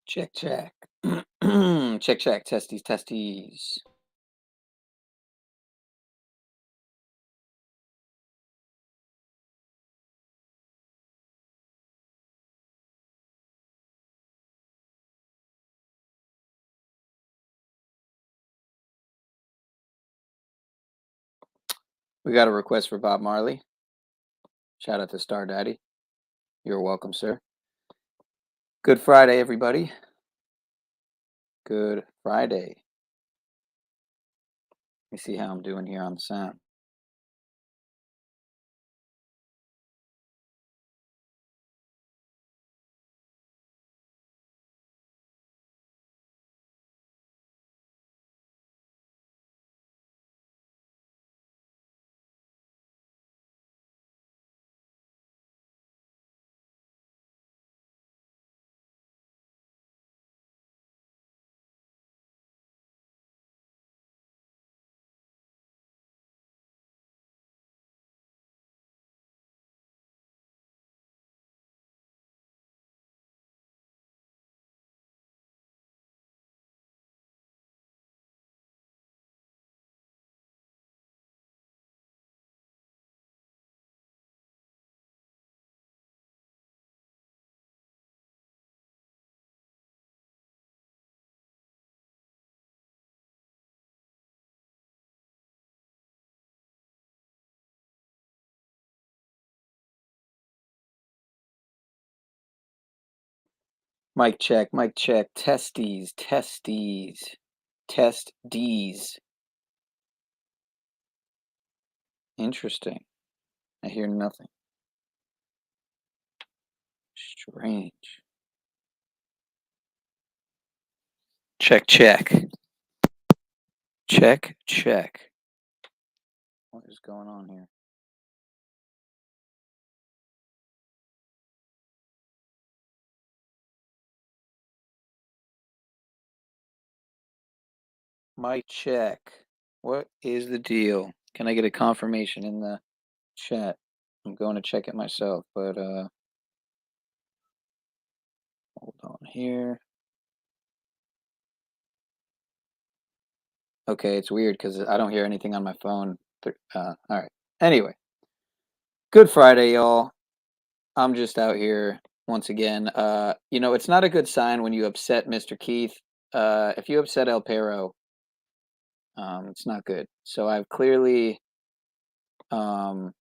Check, check. Check, check. Testes, testes. We got a request for Bob Marley. Shout out to Star Daddy. You're welcome, sir. Good Friday, everybody. Good Friday. Let me see how I'm doing here on the sound. Mic check, testes, testes, test D's. Interesting. I hear nothing. Strange. Check, check. Check, check. What is going on here? Mic check. What is the deal? Can I get a confirmation in the chat? I'm going to check it myself, but hold on here. Okay, it's weird because I don't hear anything on my phone. All right. Anyway, good Friday, y'all. I'm just out here once again. It's not a good sign when you upset Mr. Keith. If you upset El Perro, it's not good. So I've clearly done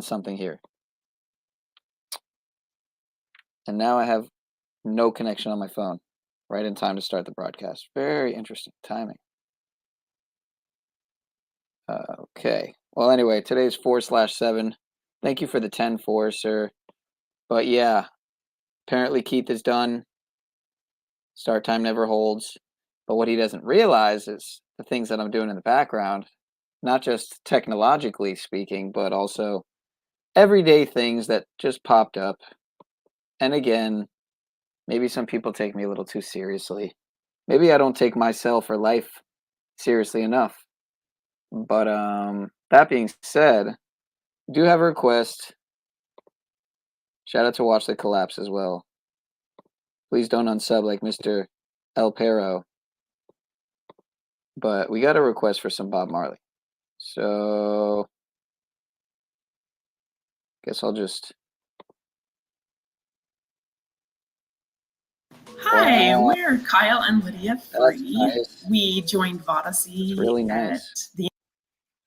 something here. And now I have no connection on my phone right in time to start the broadcast. Very interesting timing. Okay. Well, anyway, today's 4/7. Thank you for the 10-4, sir. But yeah, apparently Keith is done. Start time never holds. But what he doesn't realize is the things that I'm doing in the background, not just technologically speaking, but also everyday things that just popped up. And again, maybe some people take me a little too seriously. Maybe I don't take myself or life seriously enough. But that being said, I do have a request. Shout out to Watch the Collapse as well. Please don't unsub like Mr. El Perro. But we got a request for some Bob Marley. So guess I'll just... Hi, we're Kyle and Lydia Free. Nice. We joined Vodacy. It's really nice.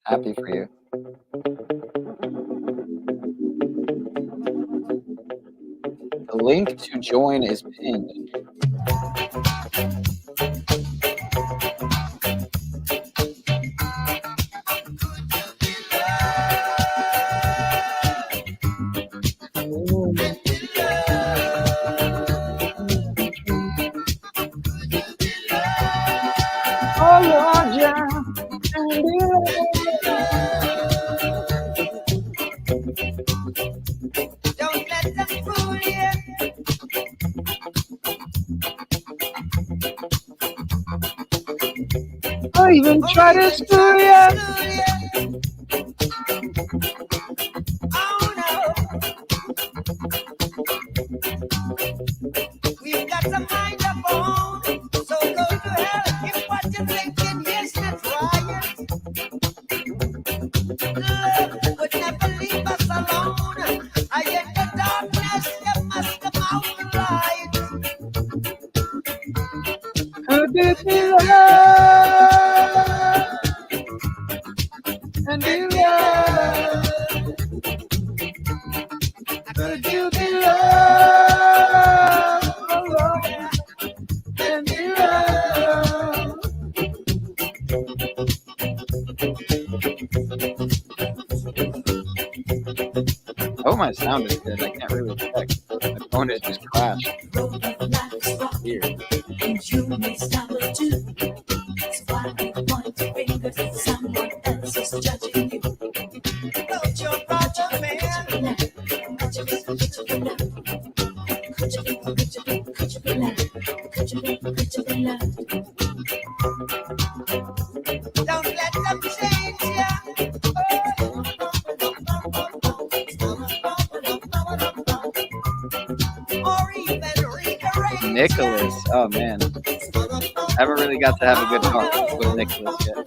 Happy for you. The link to join is pinned. Don't let them fool you. Or even try to screw you. Oh no. you be loved and be loved? Could you be loved, oh Lord, and be loved? Oh, my sound is good. I can't really check. My phone is just crashed. Weird. And you may stumble too. So why you point your fingers at someone else is judging you? Don't you brother, man. Don't let them change ya. Or even rearrange ya. Nicholas. Oh, man. I haven't really got to have a good talk with Nicholas yet.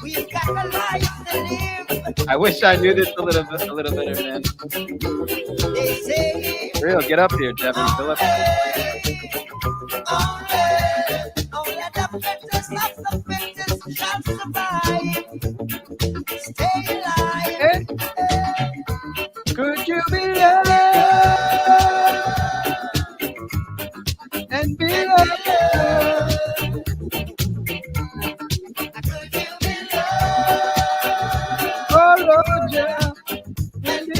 We've got a life to live. I wish I knew this a little better, man. They say Real, get up here, Jeffrey. Fill up. only the fittest of the fittest shall survive. Stay alive. Could you be loved and be loved? Could you be loved? Oh Lord, yeah, and be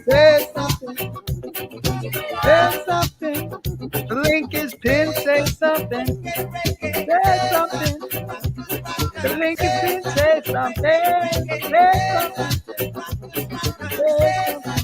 Say something. Say something. The link is pinned. Say something. Say something. The link is pinned. Say something. Say something. Say something.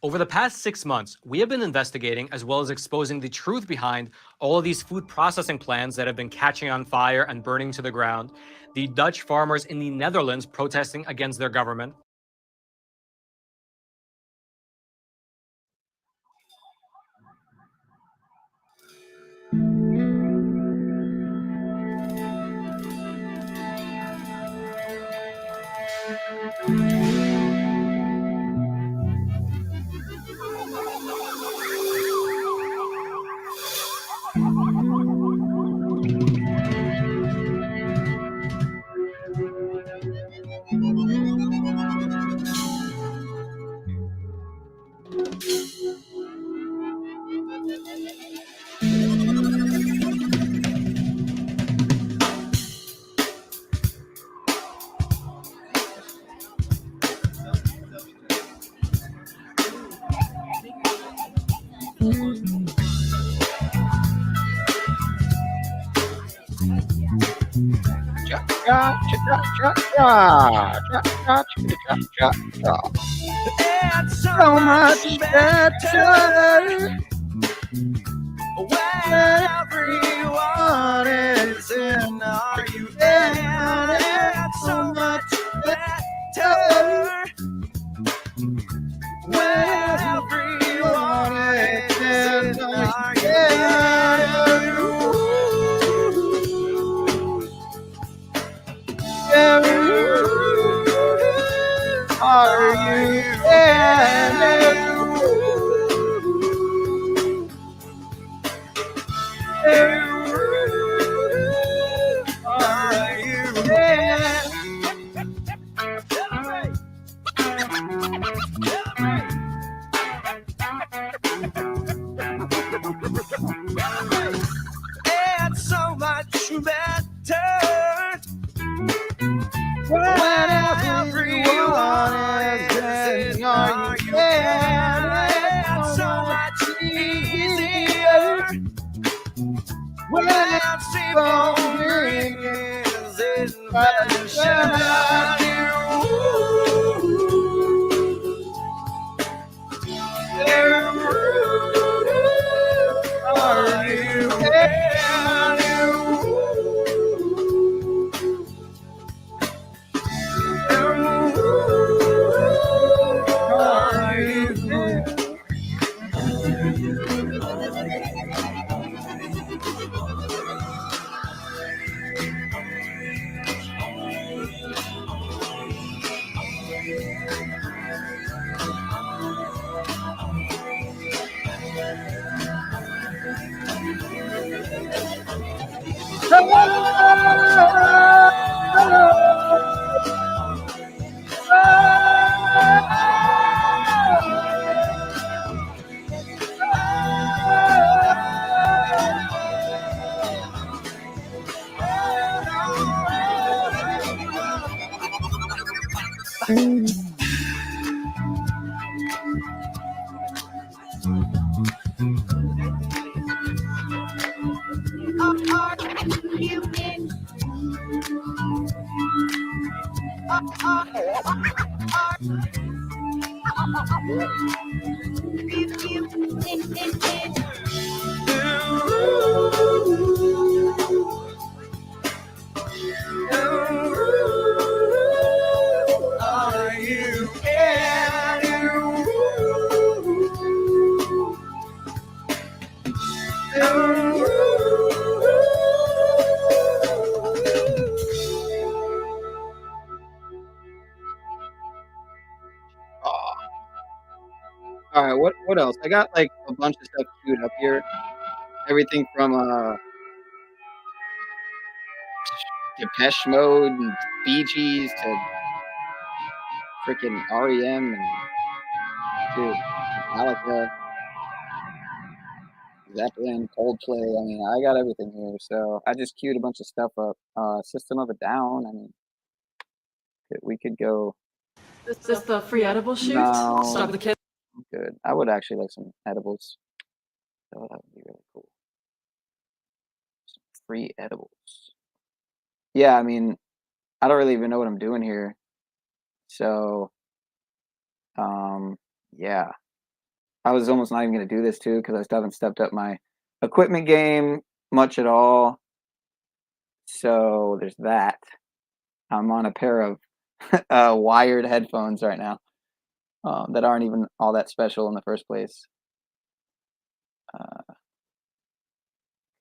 Over the past 6 months, we have been investigating as well as exposing the truth behind all of these food processing plants that have been catching on fire and burning to the ground, the Dutch farmers in the Netherlands protesting against their government, It's So much better when everyone is in. Are you there? It's so much better when everyone is in. Are you there? Are you there? Are you there? It's so much better when everyone is in. Are you there? It's so much easier When I see phones in fashion, are you? All right, what else? I got like a bunch of stuff queued up here. Everything from Depeche Mode and Bee Gees to freaking REM and dude, Metallica, Zeppelin, Coldplay. I mean, I got everything here. So I just queued a bunch of stuff up. System of a Down. I mean, we could go. Is this the free edible shoot? No. Stop the kid. Good. I would actually like some edibles. Oh, that would be really cool. Some free edibles. Yeah, I mean, I don't really even know what I'm doing here. So, yeah. I was almost not even going to do this too because I still haven't stepped up my equipment game much at all. So there's that. I'm on a pair of wired headphones right now that aren't even all that special in the first place.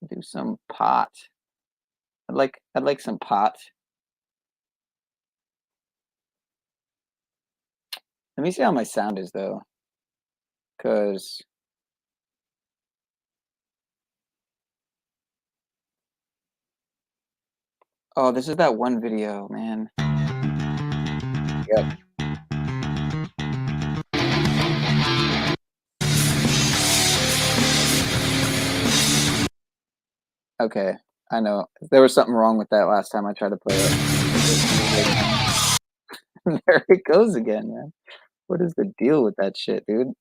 Do some pot. I'd like some pot. Let me see how my sound is though, because oh, this is that one video, man. Yep. Okay, I know. There was something wrong with that last time I tried to play it. There it goes again, man. What is the deal with that shit, dude?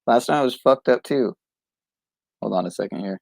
Last time I was fucked up too. Hold on a second here.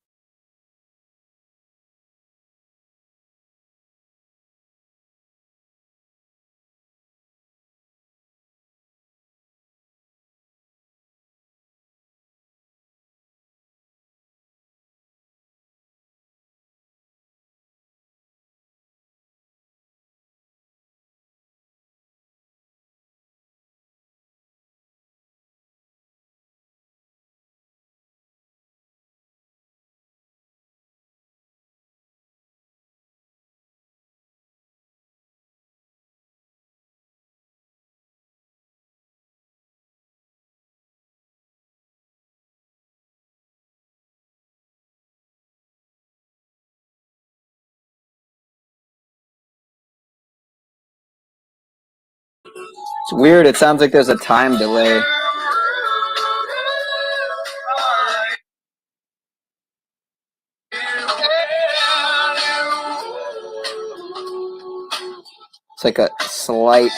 It's weird. It sounds like there's a time delay. It's like a slight,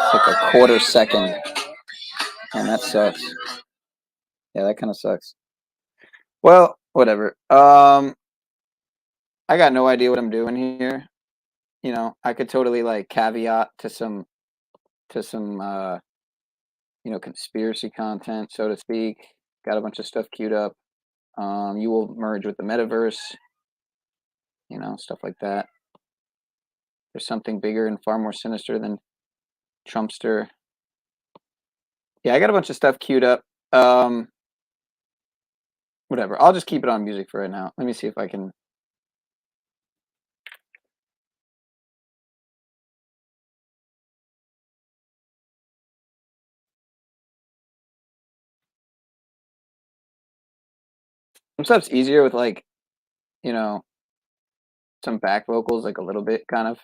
it's like a quarter second. And that sucks. Yeah, that kind of sucks. Well, whatever. I got no idea what I'm doing here. You know, I could totally like caveat to some you know, conspiracy content, so to speak. Got a bunch of stuff queued up. You will merge with the metaverse, you know, stuff like that. There's something bigger and far more sinister than Trumpster. Yeah, I got a bunch of stuff queued up. Whatever. I'll just keep it on music for right now. Let me see if I can. Some stuff's easier with like, you know, some back vocals, like a little bit, kind of.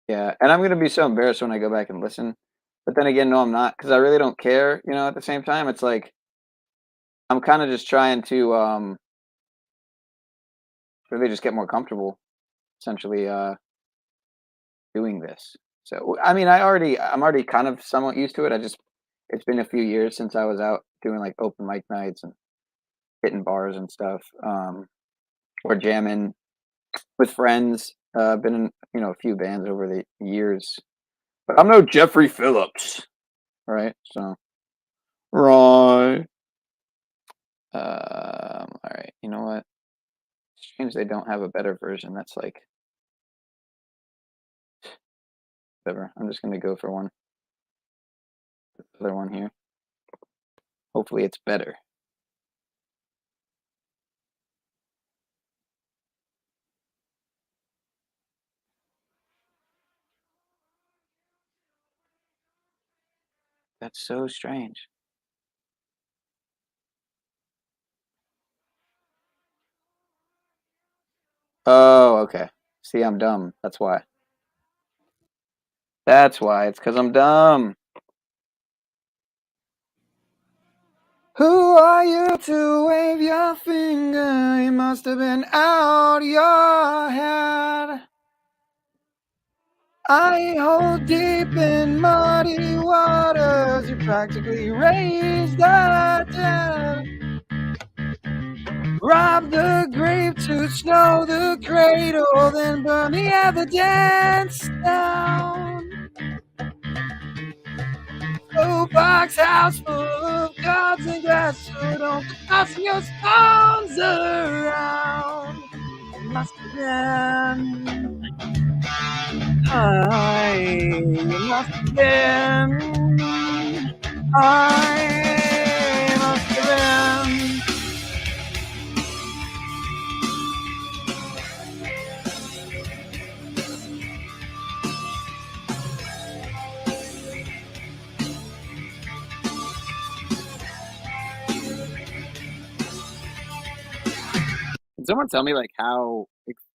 Yeah, and I'm gonna be so embarrassed when I go back and listen. But then again, no, I'm not, because I really don't care. You know, at the same time, it's like I'm kind of just trying to really just get more comfortable, essentially, doing this. So I mean, I'm already kind of somewhat used to it. It's been a few years since I was out doing like open mic nights and hitting bars and stuff, or jamming with friends. I've been in, you know, a few bands over the years, but I'm no Jeffrey Phillips, right? So, right. All right. You know what? Strange they don't have a better version. That's like whatever. I'm just gonna go for one. The other one here. Hopefully, it's better. That's so strange. Oh, okay. See, I'm dumb. That's why. That's why. It's because I'm dumb. Who are you to wave your finger? You must have been out your head. I hold deep in muddy waters. You practically raised the dead. Rob the grave to snow the cradle, then burn the evidence down. Oh, box house full of gods and glass, so don't toss your stones around. It must have been it must have been I must have been. Can someone tell me like how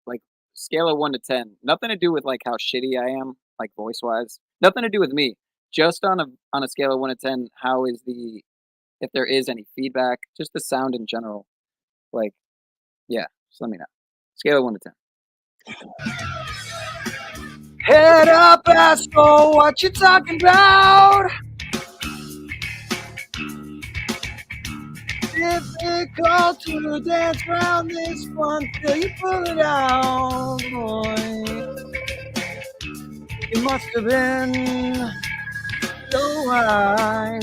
like scale of 1 to 10? Nothing to do with like how shitty I am, like voice wise. Nothing to do with me. Just on a scale of 1 to 10, how is the if there is any feedback, just the sound in general. Like, yeah, just let me know. Scale of 1 to 10. Head up, asshole, what you talking about? Difficult to dance around this one till you pull it out, boy. It must have been so high.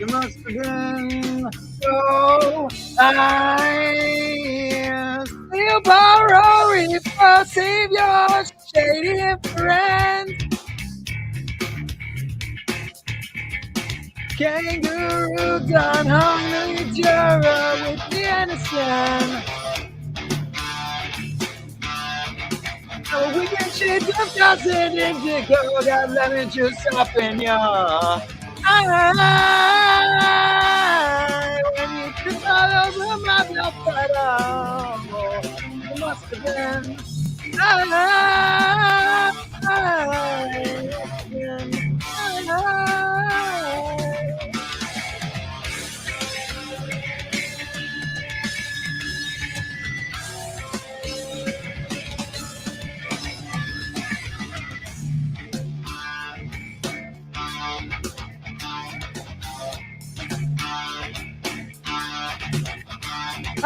It must have been so high. Still borrow if I save your shady friend. Kangaroo gun hung the juror with the innocent. So we can shades of dozen indigo got lemon juice up in your eye. When you took all over my blood butter, it must have been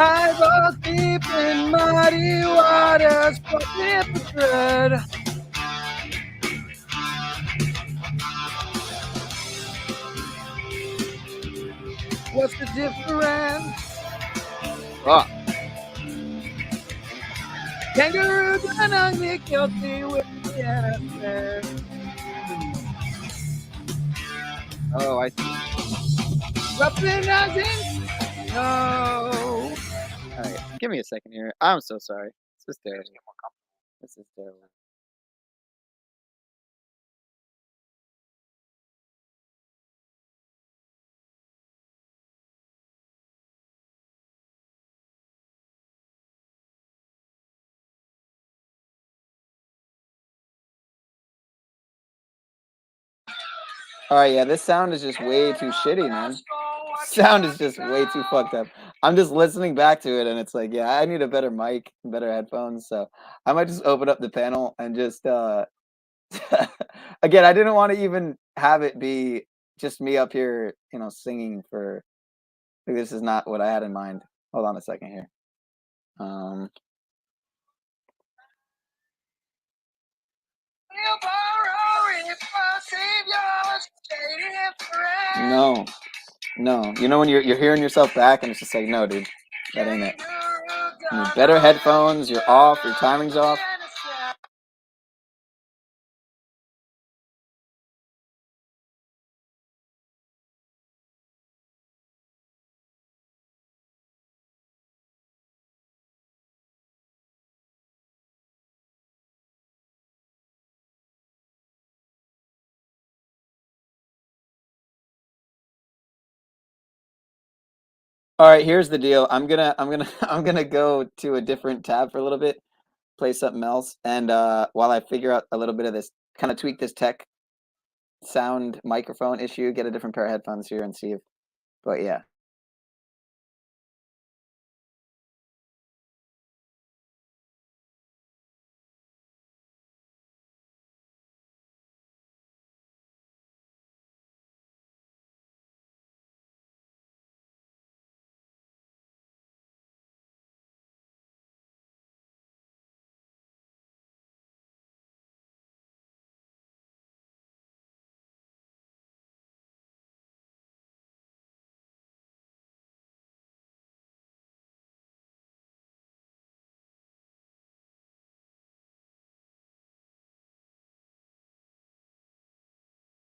I fall deep in muddy waters, but hypocrite. What's the difference? Oh. Kangaroo gonna get guilty with the answer. Oh, I see. Weaponizing? No. All right, give me a second here. I'm so sorry. This is terrible. This is terrible. All right, yeah, this sound is just way too shitty, man. Sound is just way too fucked up. I'm just listening back to it, and it's like, yeah, I need a better mic, better headphones. So I might just open up the panel and just again, I didn't want to even have it be just me up here, singing for. This is not what I had in mind. Hold on a second here. No. You know when you're hearing yourself back and it's just like, no, dude, that ain't it. You need better headphones. You're off. Your timing's off. All right, here's the deal. I'm gonna go to a different tab for a little bit, play something else, and while I figure out a little bit of this, kind of tweak this tech sound microphone issue, get a different pair of headphones here and see if. But yeah.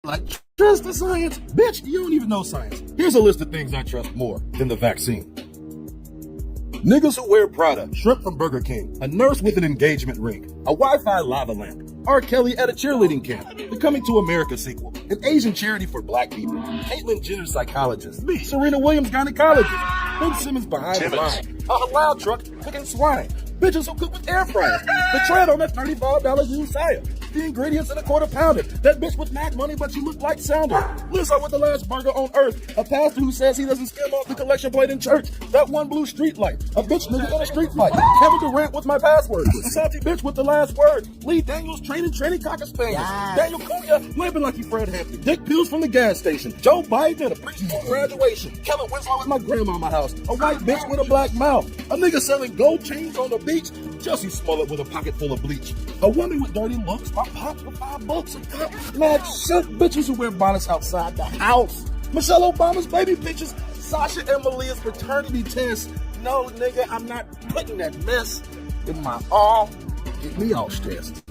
Like, trust the science? Bitch, you don't even know science. Here's a list of things I trust more than the vaccine. Niggas who wear Prada, shrimp from Burger King, a nurse with an engagement ring, a Wi-Fi lava lamp, R. Kelly at a cheerleading camp, the Coming to America sequel, an Asian charity for black people, Caitlyn Jenner psychologist, Serena Williams gynecologist, Ben Simmons behind the line, a halal truck cooking swine, bitches who cook with air fryers, the tread on that $35 used Saya, the ingredients in a quarter pounder, that bitch with Mac money but you look like Sounder, Lizzo with the last burger on earth, a pastor who says he doesn't skim off the collection plate in church, that one blue street light, a bitch nigga in a street fight, Kevin Durant with my password, a salty bitch with the last word, Lee Daniels training Cocker Spaniels, Daniel Cunha limping like he Fred Hampton, dick pills from the gas station, Joe Biden at a preschool graduation, Kellen Winslow at my grandmama house, a white bitch with a black mouth, a nigga selling gold chains on the beach, Jussie Smollett with a pocket full of bleach, a woman with dirty looks, my pops with $5 a cup, mad shit, bitches who wear bonnets outside the house, Michelle Obama's baby bitches, Sasha and Malia's paternity test. No, nigga, I'm not putting that mess in my arm. Get me all stressed.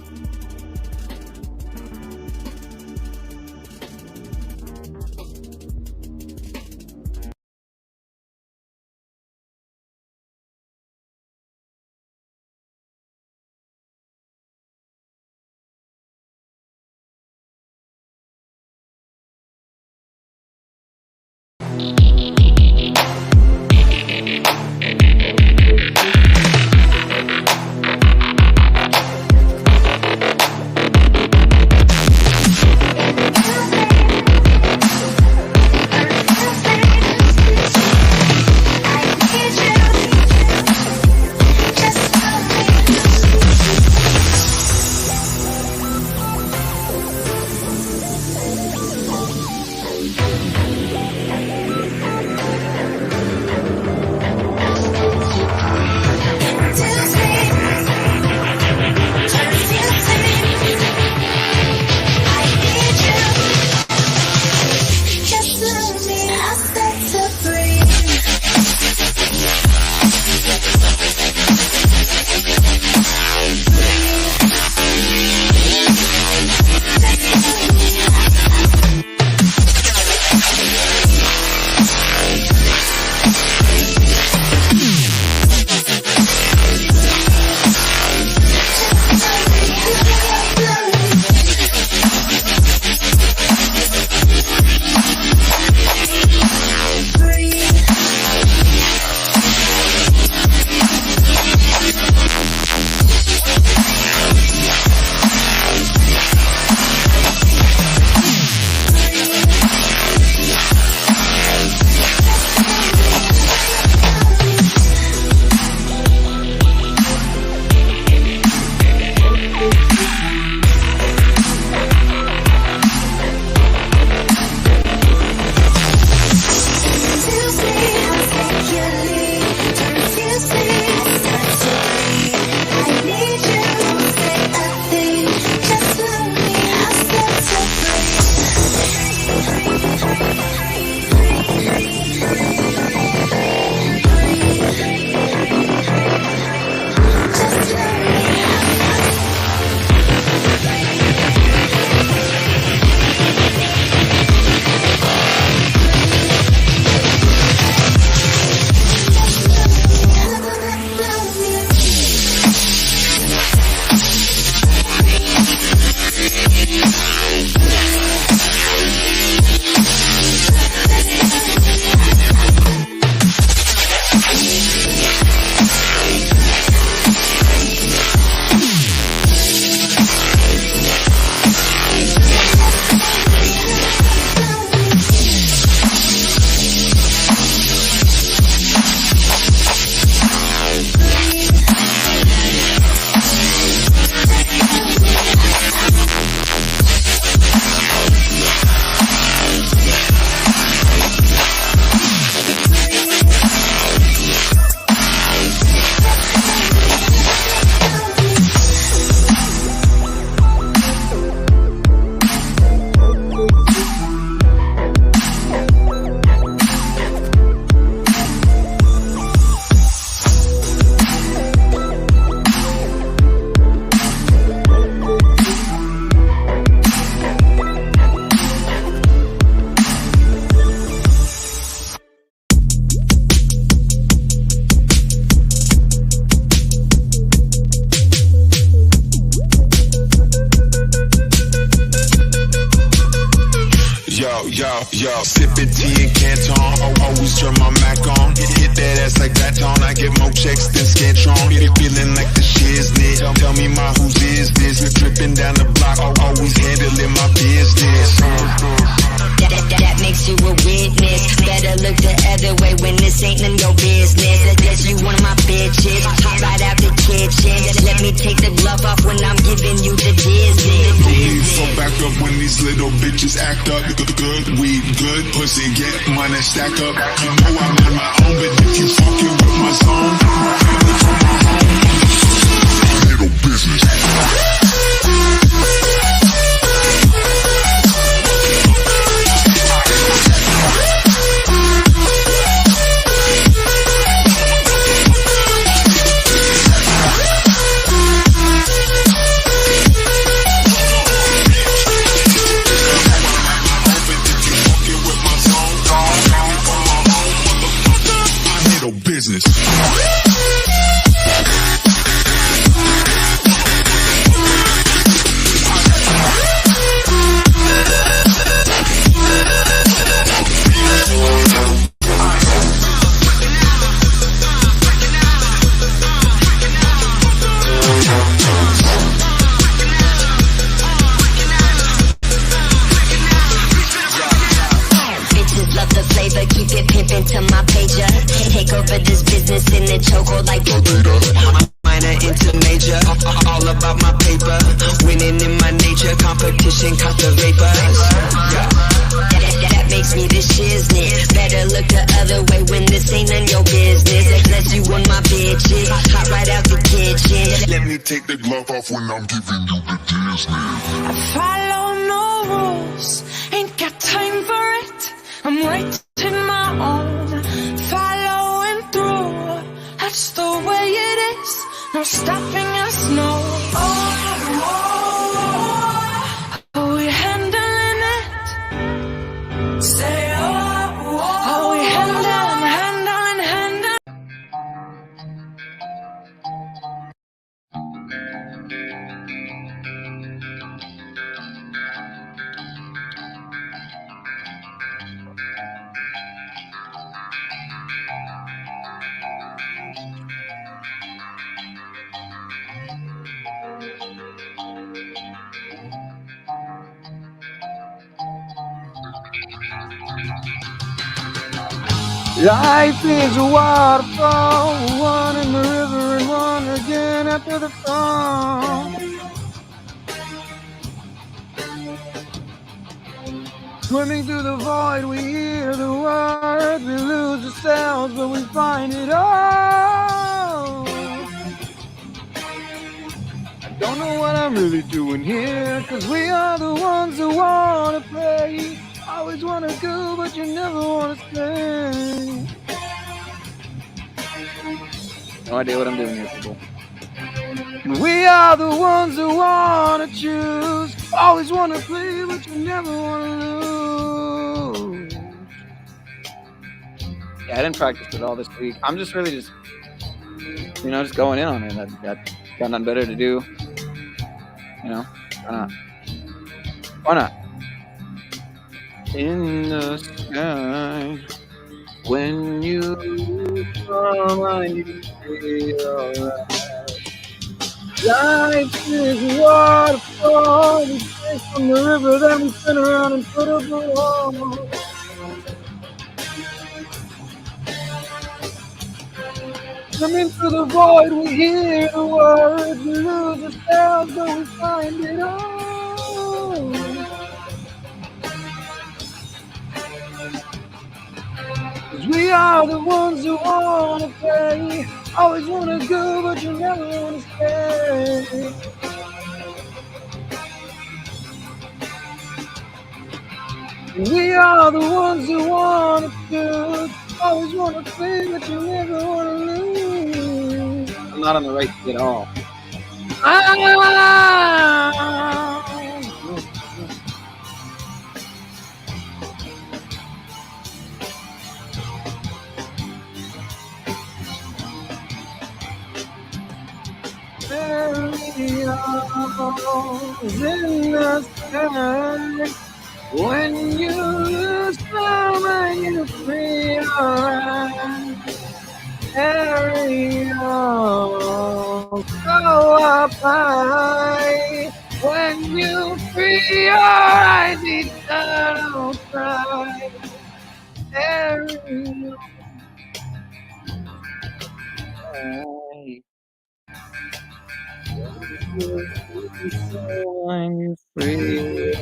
yo, sipping tea and Canton. Always turn my Mac on. Hit that ass like Baton. I get more checks than Scantron. Feeling like the shiznit. Tell me my whose is this? Tripping down the block. Always handling my business. That makes you a witness. Better look the other way when this ain't none your business. Unless you one of my bitches. Hop right out the kitchen. Let me take the glove off when I'm giving you the business. Police so back up when these little bitches act up. Good weed, good pussy, get money, stack up. You know I'm on my own, but if you fucking with my zone, little business. Business. Bitches love the flavor, keep it pimpin' to my pager. Take over this business in the chokehold like minor into major. All about my paper, winning in my nature. Competition, caught the vapors. That makes me the shiznit. Better look the other way when this ain't none your business. Unless you want my bitches, hop right out the kitchen. Let me take the glove off when I'm giving you the business. I follow no rules, ain't got time for it. I'm writing my own, following through. That's the way it is, no stopping us, no. Oh, we handling it. Say oh, we handling. Life is a waterfall, one in the river and one again after the fall. Swimming through the void, we hear the words, we lose ourselves, but we find it all. I don't know what I'm really doing here, 'cause we are the ones who wanna play. Always wanna go, but you never wanna stay. No idea what I'm doing here, people. We are the ones who wanna choose. Always wanna play, but you never wanna lose. Yeah, I didn't practice it all this week. I'm just really just going in on it. I got nothing better to do. Why not? Why not? In the sky, when you come, I need to feel alright. Life is a waterfall, we take from the river, then we spin around and put up a wall. Swimming through the void, we hear the words, we lose ourselves, but we find it all. 'Cause we are the ones who wanna play. Always wanna go, but you never wanna stay. We are the ones who wanna do. Always wanna play, but you never wanna lose. I'm not on the right key at all. In the sky, When you lose some and you feel alright, carry on, go up high. When you free your eyes, eternal cry, carry on. When you free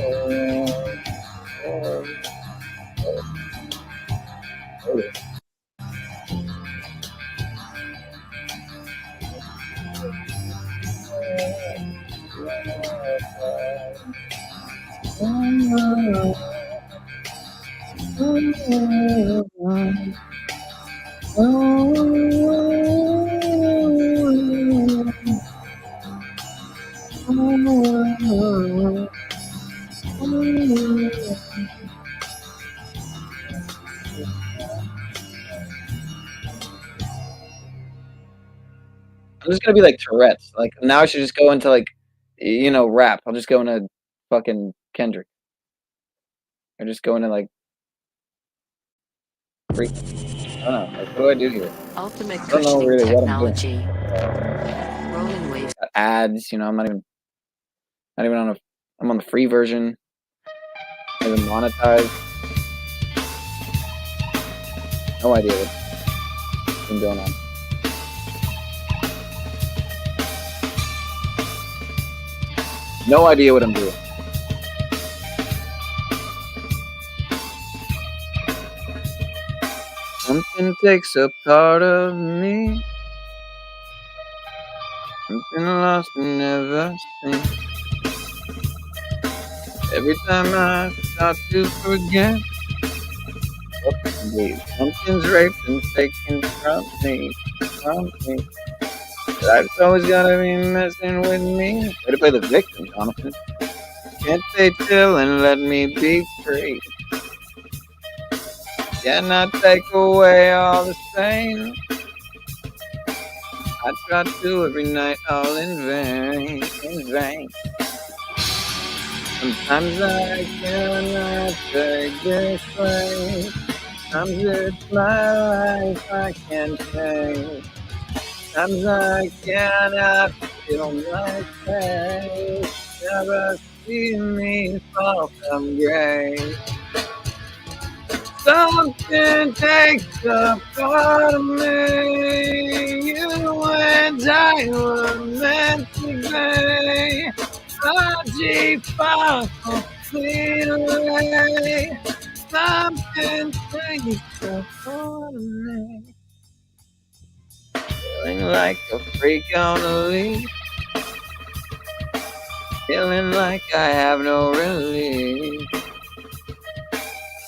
I'm just gonna be like Tourette's. Like now I should just go into like, rap. I'll just go into fucking Kendrick. Or just go into like freak. I don't know. Like, what do I do here? Ultimate I don't know cushioning really what I'm doing. technology. Rolling waves. Ads, I'm not even on I'm on the free version. Not even monetized. No idea what's been going on. No idea what I'm doing. Something takes a part of me. Something lost and never seen. Every time I start to forget, something's raped and taken from me. Life's always gotta be messing with me. Way to play the victim, Jonathan. Can't stay chill and let me be free. Cannot take away all the pain. I try to every night, all in vain, in vain. Sometimes I cannot take this way. Sometimes it's my life I can't change. Sometimes I cannot feel my face. Never see me fall from grace. Something takes a part of me. You and I were meant to be. A G5 completely. Something takes a part of me. Feeling like a freak on a leash. Feeling like I have no relief.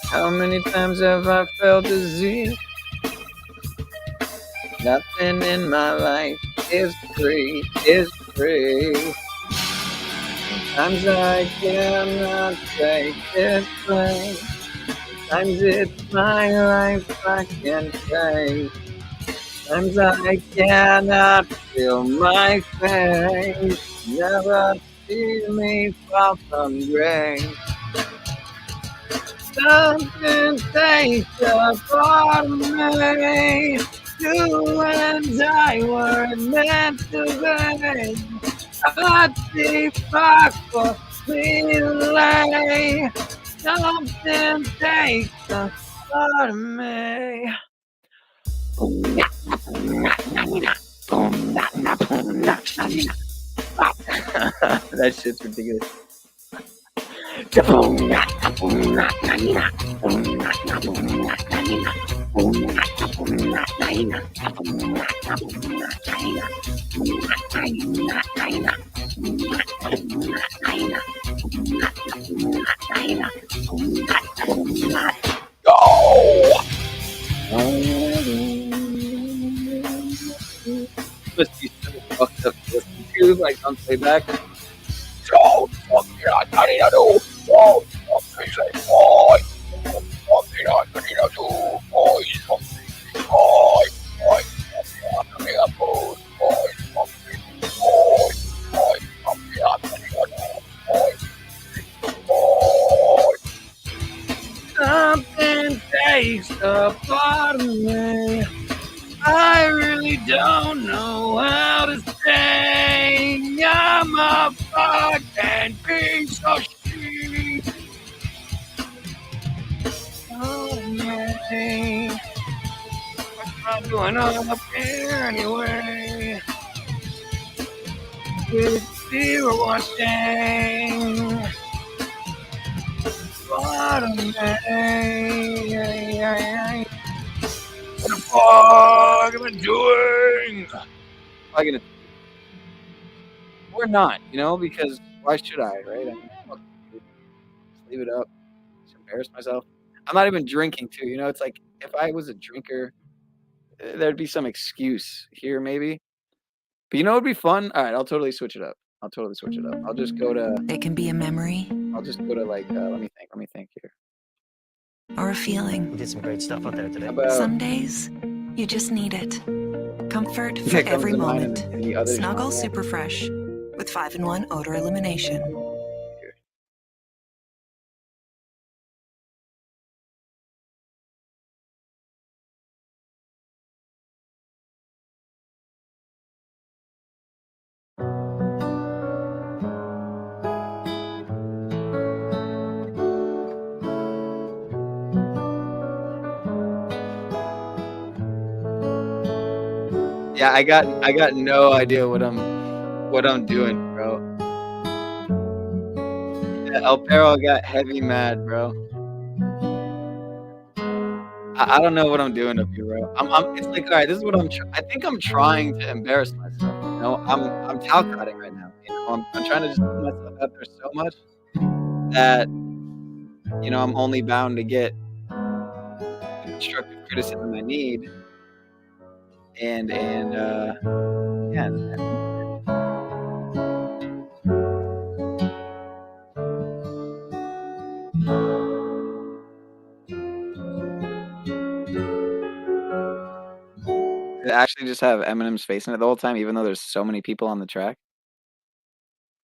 How many times have I felt disease? Nothing in my life is free, Sometimes I cannot take this place. Sometimes it's my life I can't take. Sometimes I cannot feel my face. Never see me fall from grace. Something takes a part of me. You and I were meant to be. A deep rock for relay. Something takes a part of me. That shit's ridiculous. Must be so fucked up to listen to, like on playback. takes a part of me. I really don't know how to sing. I'm a fucking piece of shit. Oh, man. I'm doing up here anyway. With zero watching. What a man. What the fuck am I doing? I'm gonna, or not, because why should I, right? I mean, fuck, just leave it up. Just embarrass myself. I'm not even drinking too, it's like if I was a drinker, there'd be some excuse here maybe. But it'd be fun. All right, I'll totally switch it up. I'll just go to. It can be a memory I'll just go to like. Let me think here. or a feeling. We did some great stuff out there today. How about Some days, you just need it. Comfort for that comes every to mind moment. in the other Snuggle genre? Super Fresh with 5-in-1 odor elimination. Yeah, I got no idea what I'm doing, bro. Yeah, El Perro got heavy mad, bro. I don't know what I'm doing up here, bro. It's like, all right, this is what I think I'm trying to embarrass myself. I'm talcotting right now. I'm trying to just put myself out there so much that I'm only bound to get the constructive criticism I need, and yeah. It actually just have Eminem's face in it the whole time, even though there's so many people on the track.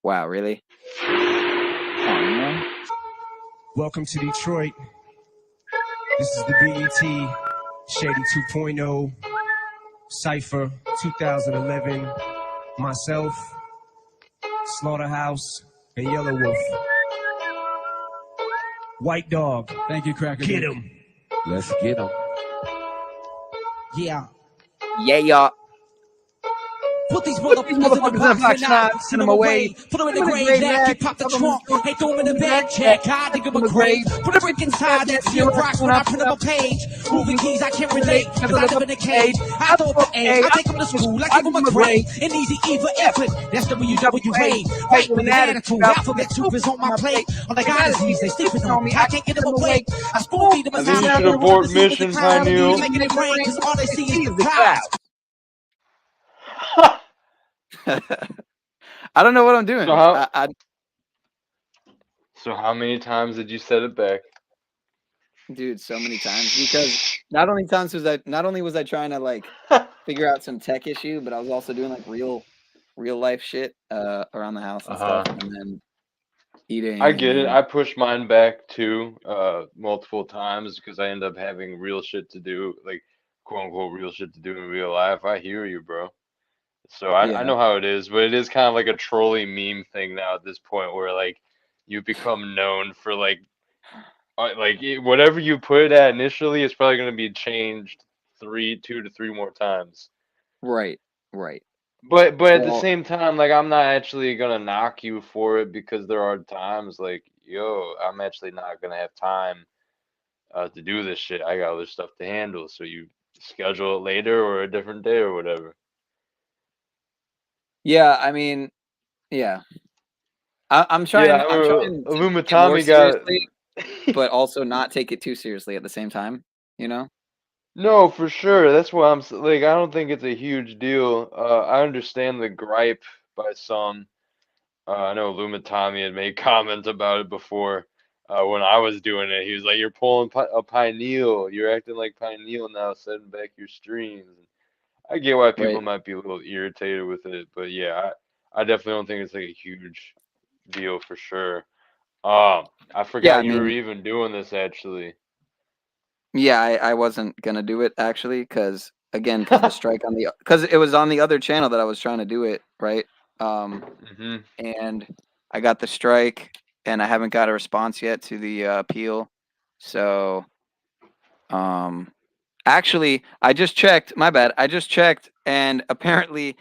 Wow, really? Oh, man. Welcome to Detroit. This is the BET Shady 2.0 Cypher 2011. Myself, Slaughterhouse, and Yellow Wolf. White Dog. Thank you, Cracker. Get him. Let's get him. Yeah. Yeah. Put these motherfuckers in the box and I send them away. Put them in the grave, yeah, pop the trunk. Hey, throw them in the bed, check. I dig them a grave. Put a brick inside that zero rocks when I print up a page. Moving keys, I can't relate, cause I live in a cage. I throw up an A, I take them to school, I give them a grade. An easy E for effort, that's WWA. Right with an attitude, alphabet soup is on my plate. All I got is these, they sleeping on me, I can't get them awake. I spoon feed them a You should abort mission, Pineal. Making it rain, cause all they see is the clouds. I don't know what I'm doing. So how many times did you set it back? Dude, so many times, because not only was I trying to like figure out some tech issue, but I was also doing like real life shit around the house and stuff, and then eating. I get it. I pushed mine back too, multiple times because I end up having real shit to do, like quote unquote real shit to do in real life. I hear you, bro. So I know how it is, but it is kind of like a trolly meme thing now at this point where like you become known for like whatever you put it at initially is probably going to be changed 2 to 3 more times. Right. But at the same time, like I'm not actually gonna knock you for it because there are times like, yo, I'm actually not gonna have time to do this shit. I got other stuff to handle. So you schedule it later or a different day or whatever. Yeah, I mean, yeah. I'm trying. Yeah, I'm trying to Illuma take it more Tommy got. seriously, but also not take it too seriously at the same time. No, for sure. That's why like, I don't think it's a huge deal. I understand the gripe by some. I know Lumatami had made comments about it before when I was doing it. He was like, "You're pulling a Pineal. You're acting like Pineal now, setting back your streams." I get why people might be a little irritated with it, but yeah, I definitely don't think it's like a huge deal for sure. I forgot you were even doing this actually. Yeah, I wasn't gonna do it actually, because the strike because it was on the other channel that I was trying to do it, right? Mm-hmm. And I got the strike, and I haven't got a response yet to the appeal. So, actually, I just checked. My bad. I just checked, and apparently,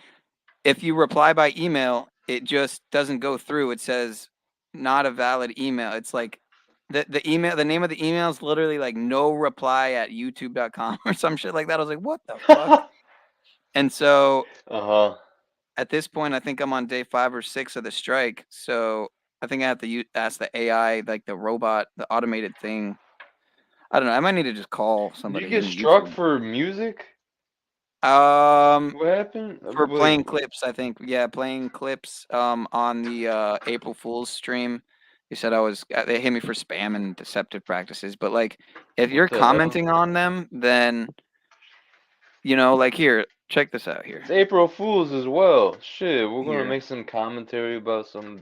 if you reply by email, it just doesn't go through. It says not a valid email. It's like the name of the email is literally like no reply at youtube.com or some shit like that. I was like, what the fuck? And so Uh-huh. at this point, I think I'm on day 5 or 6 of the strike. So I think I have to ask the AI, like the robot, the automated thing. I don't know. I might need to just call Did somebody you get in struck YouTube. for music? Um, What happened? for playing Like, clips, I think. Yeah, playing clips on the April Fool's stream. They said they hit me for spam and deceptive practices. But like, if you're what the hell? commenting on them, then like here, check this out here. It's April Fool's as well. Shit, we're gonna Here. make some commentary about some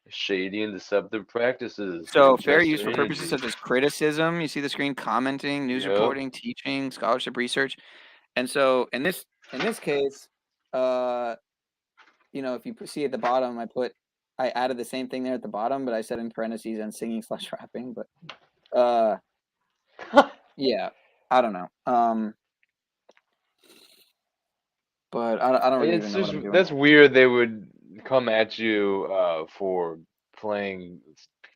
shady and deceptive practices to So fair adjust use your for purposes energy. such as criticism. You see the screen, commenting, news Yep. reporting, teaching, scholarship, research. And so in this case, if you see at the bottom, I added the same thing there at the bottom, but I said in parentheses and singing/rapping. But yeah, I don't know. But I don't really It's even know what just I'm doing. that's weird they would come at you for playing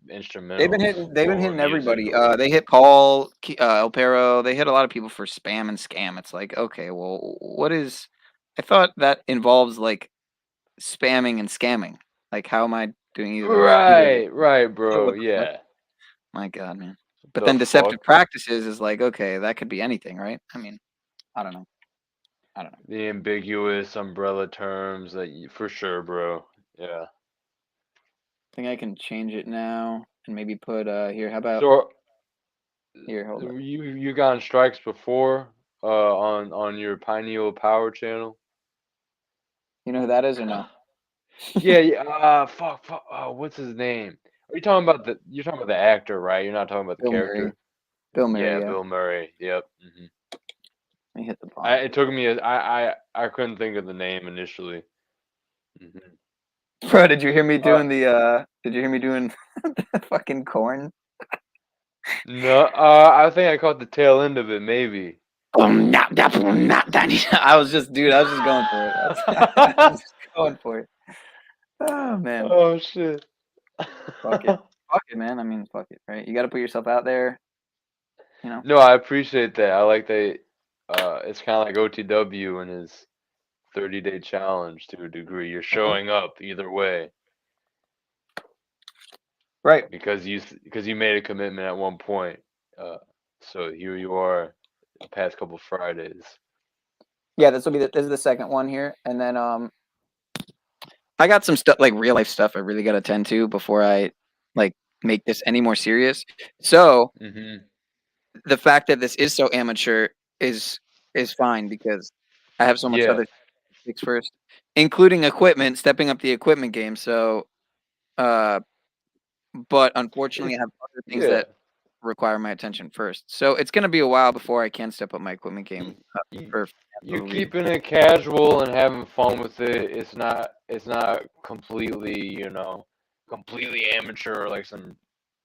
They've been instrumentals hitting music. everybody. They hit Paul, El Perro. They hit a lot of people for spam and scam. It's like, okay, well, what is? I thought that involves like spamming and scamming. Like, how am I doing either of those? Right, So bro. what the fuck? Yeah. My God, man. But The then deceptive fuck? practices is like, okay, that could be anything, right? I mean, I don't know. I don't know. The ambiguous umbrella terms for sure, bro. Yeah. I think I can change it now and maybe put here. How about So here? Hold up. you gotten strikes before on your Pineal Power channel? You know who that is or no? Yeah, yeah. Fuck. Oh, what's his name? Are you talking about you're talking about the actor, right? You're not talking about the Bill Murray. character? Bill Murray. Yeah, Yeah. Bill Murray. Yep. Let me hit the bottom. It took me I couldn't think of the name initially. Bro, did you hear me doing Did you hear me doing the fucking corn? No, I think I caught the tail end of it, maybe. I was just going for it. I was just going for it. Oh man. Oh shit. Fuck it. Fuck it, man. I mean, fuck it, right? You got to put yourself out there. No, I appreciate that. I like that. It's kind of like OTW and his 30-day challenge to a degree. You're showing up either way. Right. Because you made a commitment at one point. So here you are the past couple Fridays. Yeah, this is the second one here, and then I got some stuff like real life stuff I really got to tend to before I like make this any more serious. So the fact that this is so amateur is fine because I have so much Yeah. other things first, including equipment, stepping up the equipment game. So, but unfortunately, I have other things that require my attention first. So it's gonna be a while before I can step up my equipment game. You keeping it casual and having fun with it. It's not completely, completely amateur or like some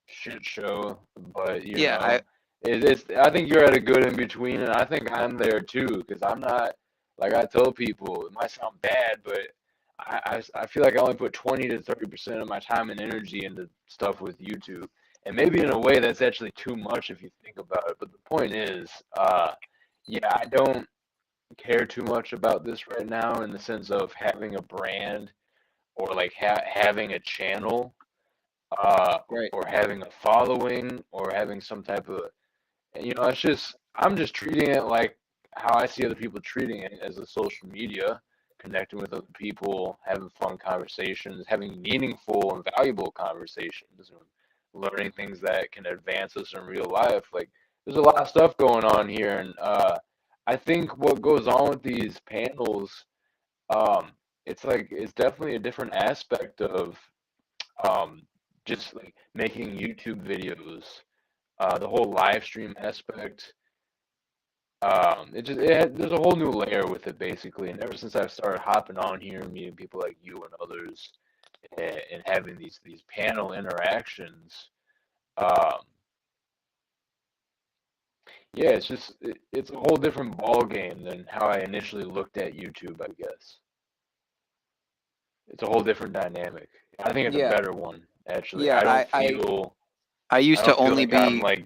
shit show. But I think you're at a good in between, and I think I'm there too because I'm not like I tell people. It might sound bad, but I feel like I only put 20 to 30% of my time and energy into stuff with YouTube, and maybe in a way that's actually too much if you think about it. But the point is, yeah, I don't care too much about this right now in the sense of having a brand or like having a channel or having a following or having some type of it's just I'm just treating it like how I see other people treating it as a social media, connecting with other people, having fun conversations, having meaningful and valuable conversations, and learning things that can advance us in real life. Like there's a lot of stuff going on here, and I think what goes on with these panels, it's definitely a different aspect of just like making YouTube videos, the whole live stream aspect, There's a whole new layer with it basically, and ever since I started hopping on here and meeting people like you and others, and having these panel interactions, um, yeah, it's a whole different ball game than how I initially looked at YouTube, I guess. It's a whole different dynamic. I think it's a Yeah, better one, actually. yeah. I I used to don't feel only like I'm be like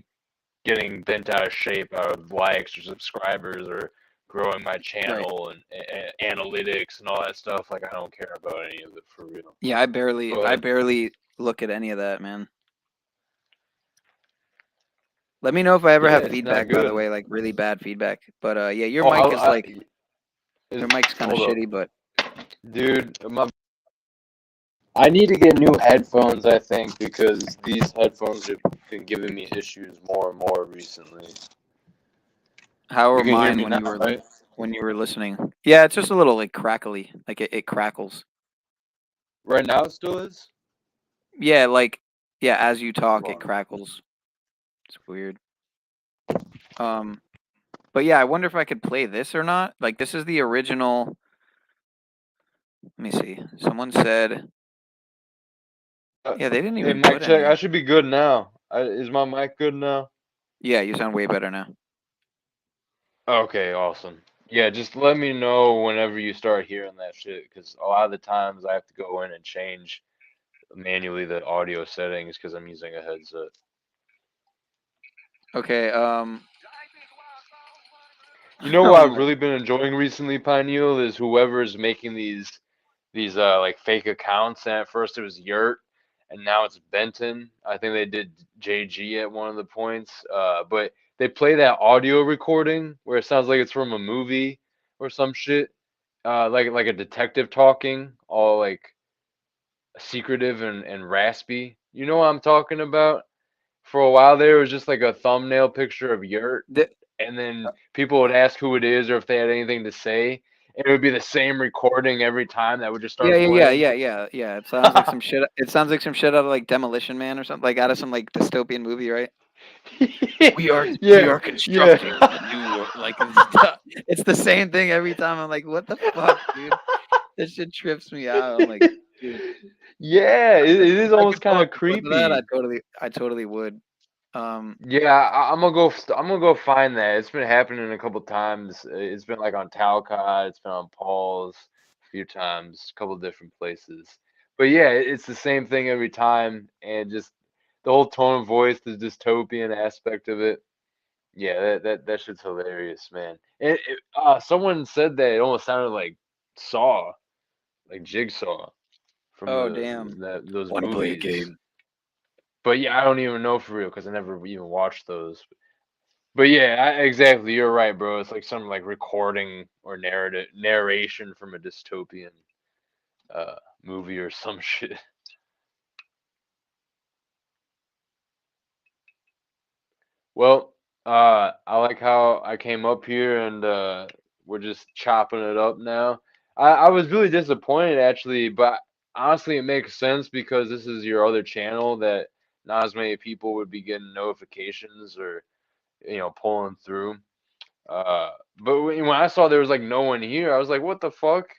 getting bent out of shape out of likes or subscribers or growing my right. channel and analytics and all that stuff. Like I don't care about any of it for real. Yeah, I But barely look at any of that, man. Let me know if I ever yeah, have it's not feedback, by the good. way, like really bad feedback. But yeah, your Oh, mic is like is, your mic's kind of hold up, shitty, but dude. I need to get new headphones, I think, because these headphones have been giving me issues more and more recently. how You are can hear mine me now, right? when you were listening? Yeah, it's just a little like crackly, like it crackles. Right now it still is? Yeah, like yeah, as you talk, Hold it on. crackles. It's weird. But yeah, I wonder if I could play this or not. Like this is the original. Let me see. Someone said, yeah, they didn't Hey, even mic put check. I any. should be good now. Is my mic good now? Yeah, you sound way better now. Okay, awesome. Yeah, just let me know whenever you start hearing that shit, because a lot of the times I have to go in and change manually the audio settings because I'm using a headset. Okay. You know what Oh I've my. really been enjoying recently, Pineal, is whoever's making these like fake accounts. And at first it was Yurt, and now it's Benton. I think they did JG at one of the points. But they play that audio recording where it sounds like it's from a movie or some shit. Like a detective talking, all like secretive and raspy. You know what I'm talking about? For a while there, it was just like a thumbnail picture of Yurt, The, and then people would ask who it is or if they had anything to say. And it would be the same recording every time that would just start playing. yeah. It sounds like some shit. It sounds like some shit out of like Demolition Man or something, like out of some like dystopian movie, right? We Yeah, are yeah. constructing a new world. Like it's the same thing every time. I'm like, what the fuck, dude? This shit trips me out. I'm like, dude, Yeah, it is if I almost could pull kind up of a clip of that, creepy. I totally would. Yeah, I'm gonna go find that. It's been happening a couple times. It's been like on Talcott, it's been on Paul's a few times, a couple different places. But yeah, it's the same thing every time, and just the whole tone of voice, the dystopian aspect of it. Yeah, that shit's hilarious, man. Someone said that it almost sounded like Saw, like Jigsaw from Oh damn. those Want to play a movies. game? But yeah, I don't even know for real because I never even watched those. But yeah, exactly. You're right, bro. It's like some like recording or narration from a dystopian uh movie or some shit. Well, I like how I came up here and we're just chopping it up now. I was really disappointed actually, but honestly it makes sense because this is your other channel that not as many people would be getting notifications or pulling through. Uh, but when I saw there was like no one here, I was like, what the fuck?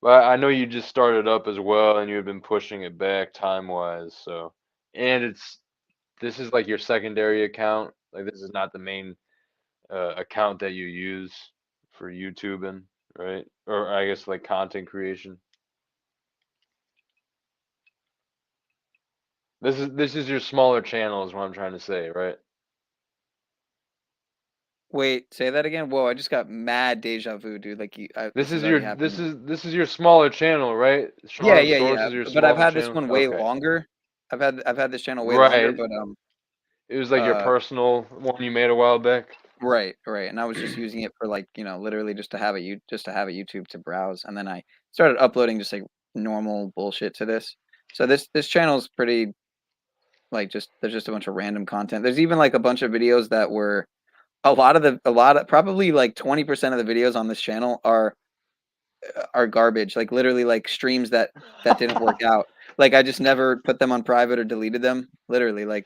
But I know you just started up as well, and you had been pushing it back time-wise. So, and this is like your secondary account. Like this is not the main account that you use for YouTubing, right? Or I guess like content creation. This is your smaller channel, is what I'm trying to say, right? Wait, say that again. Whoa, I just got mad deja vu, dude. Like This this has is already your happened. this is your smaller channel, right? Source Yeah. is your But I've smaller had this channel. one way Okay, longer. I've had this channel way longer, right. but It was like your uh personal one you made a while back. right. And I was just using it for like, literally just to have just to have a YouTube to browse, and then I started uploading just like normal bullshit to this. So this channel is pretty like just there's just a bunch of random content. There's even like a bunch of videos that were a lot of probably like 20% of the videos on this channel are garbage. Like literally like streams that didn't work out. Like I just never put them on private or deleted them. Literally, like,